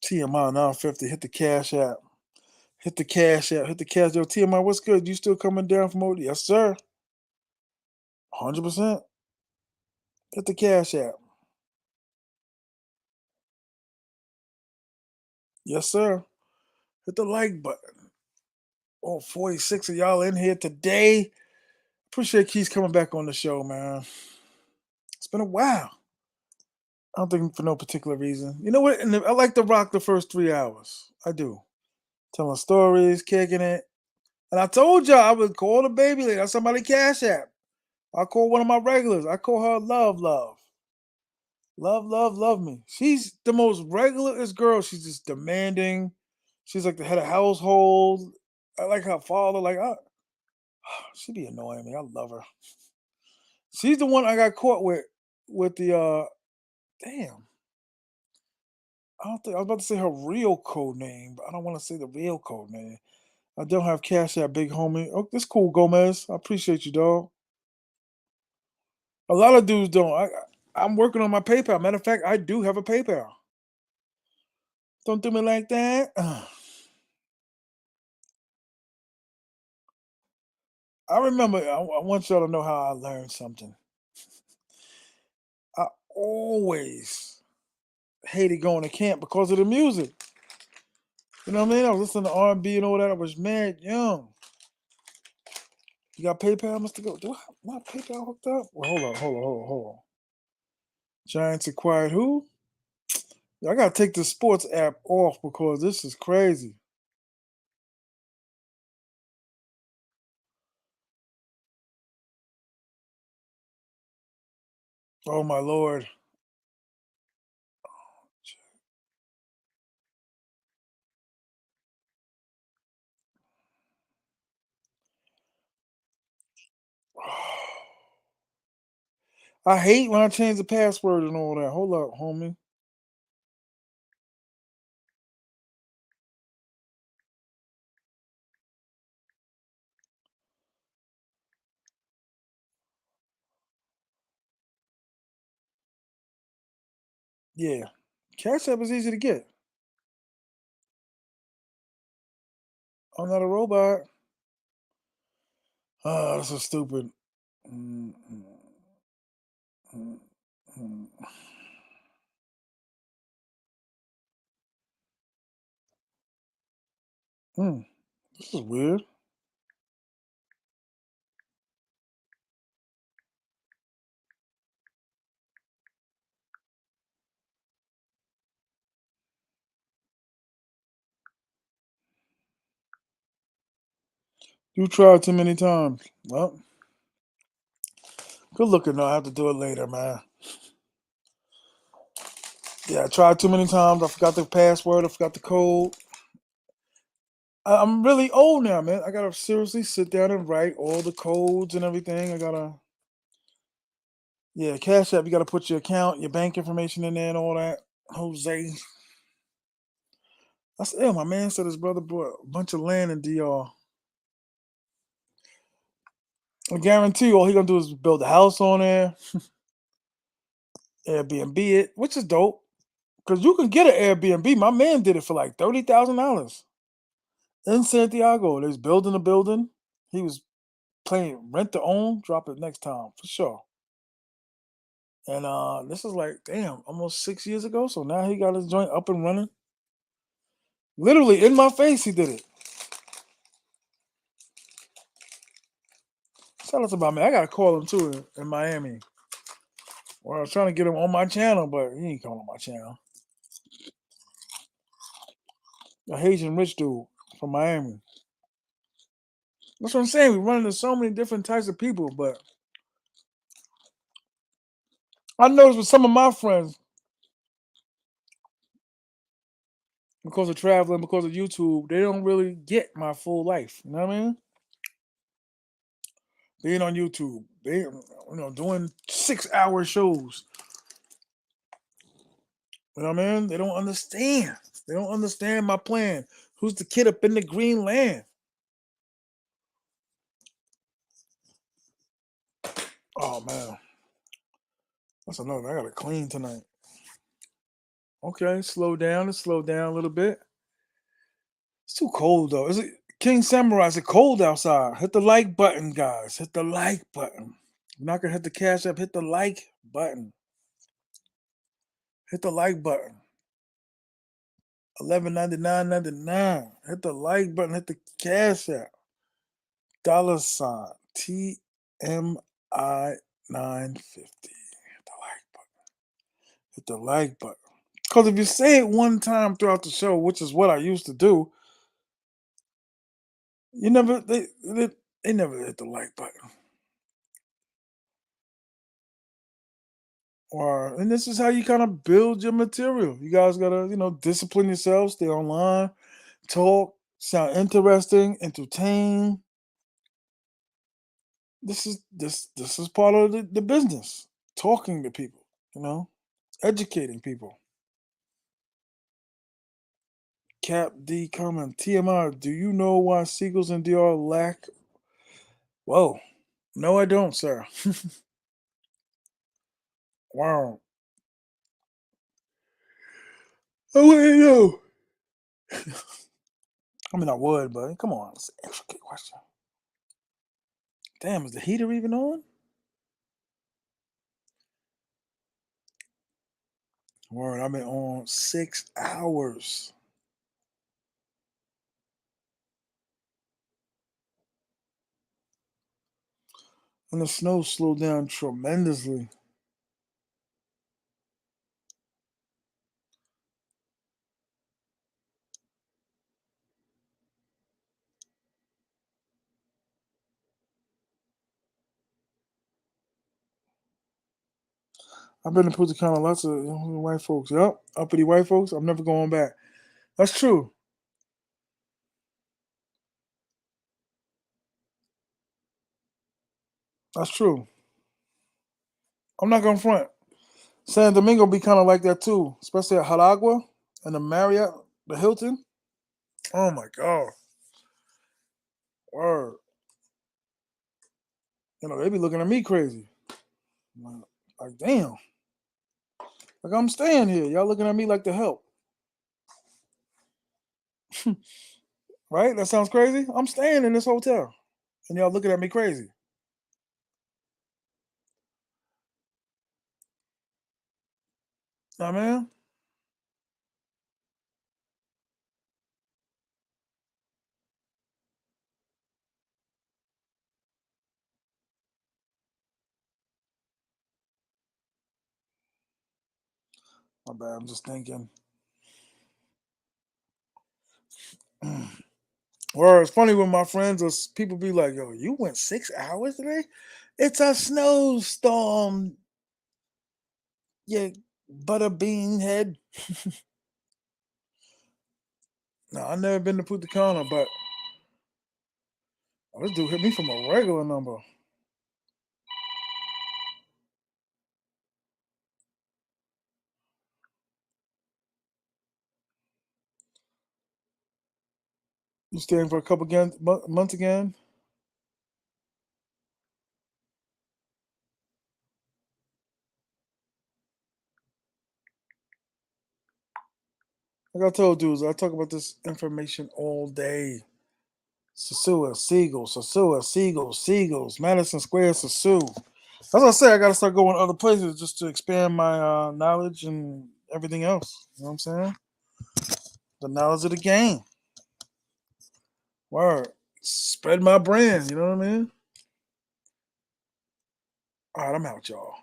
TMI 950. Hit the cash app. Hit the cash app. Hit the cash. Yo, TMI, what's good? You still coming down from OD? Yes, sir. 100%. Hit the cash app. Yes, sir. Hit the like button. Oh, 46 of y'all in here today. Appreciate Keith coming back on the show, man. It's been a while. I don't think for no particular reason. You know what? And I like to rock the first 3 hours. I do. Telling stories, kicking it. And I told y'all I would call the baby lady. That's somebody cash app. I call one of my regulars. I call her Love. Love me. She's the most regularest girl. She's just demanding. She's like the head of household. I like her father. Like, she be annoying me. I love her. She's the one I got caught with the damn. I don't think I was about to say her real code name, but I don't want to say the real code name. I don't have cash app, big homie. Oh, that's cool, Gomez. I appreciate you, dog. A lot of dudes don't. I'm working on my PayPal. Matter of fact, I do have a PayPal. Don't do me like that. I remember. I want y'all to know how I learned something. I always hated going to camp because of the music. You know what I mean? I was listening to R&B and all that. I was mad young. You got PayPal, Mr. Go? Do I have my PayPal hooked up? Well, hold on. Giants acquired who? I gotta take the sports app off because this is crazy. Oh my lord. I hate when I change the password and all that. Hold up, homie. Yeah. Cash App is easy to get. I'm not a robot. Oh, that's so stupid. Mm, mm, mm, mm. This is weird. You tried too many times. Well, good looking though. I have to do it later, man. Yeah, I tried too many times. I forgot the password. I forgot the code. I'm really old now, man. I gotta seriously sit down and write all the codes and everything. Yeah, Cash App. You gotta put your account, your bank information in there and all that. Jose. I said, my man said his brother bought a bunch of land in DR. I guarantee you, all he gonna do is build a house on there, Airbnb it, which is dope. Cause you can get an Airbnb. My man did it for like $30,000 in Santiago. They was building a building. He was playing rent to own. Drop it next time for sure. And this is like, damn, almost 6 years ago. So now he got his joint up and running. Literally in my face, he did it. Shout out to my man. I gotta call him too in Miami. Well, I was trying to get him on my channel, but he ain't coming on my channel. A Haitian rich dude from Miami. That's what I'm saying. We run into so many different types of people, but I noticed with some of my friends, because of traveling, because of YouTube, they don't really get my full life. You know what I mean? Being on YouTube, they doing 6-hour shows. You know what I mean? They don't understand. They don't understand my plan. Who's the kid up in the green land? Oh man, that's another. I gotta clean tonight. Okay, slow down. Let's slow down a little bit. It's too cold though. Is it King Samurai? Is it cold outside? Hit the like button, guys. Hit the like button. You're not gonna hit the cash app. Hit the like button. Hit the like button. 11.99.99. Hit the like button. Hit the cash app. $sign T.M.I 950. Hit the like button. Hit the like button. Because if you say it one time throughout the show, which is what I used to do, you never they never hit the like button. And this is how you kind of build your material. You guys gotta, discipline yourselves, stay online, talk, sound interesting, entertain. This is part of the business. Talking to people, educating people. Cap D comment, TMI, do you know why seagulls in DR lack? Whoa. No, I don't, sir. Wow. I wouldn't know. I mean, I would, but come on. It's an intricate question. Damn, is the heater even on? Word, I've been on 6 hours. And the snow slowed down tremendously. I've been to Punta Cana, lots of white folks. Yep, uppity white folks. I'm never going back. That's true. That's true. I'm not gonna front. San Domingo be kind of like that too, especially at Jaragua and the Marriott, the Hilton. Oh my god, word. They be looking at me crazy. Like damn, like I'm staying here. Y'all looking at me like the help, right? That sounds crazy. I'm staying in this hotel, and y'all looking at me crazy. Nah, man. My bad. I'm just thinking. Or it's funny when my friends or people be like, "Yo, you went 6 hours today? It's a snowstorm, you butterbean head." No, I never been to Punta Cana, but this dude hit me from a regular number. You staying for a couple months again? Like I told dudes, I talk about this information all day. Sosua, Seagull, Sosua, Seagull, Seagulls, Madison Square, Sosu. As I say, I got to start going other places just to expand my knowledge and everything else. You know what I'm saying? The knowledge of the game. Word. Spread my brand. You know what I mean? All right, I'm out, y'all.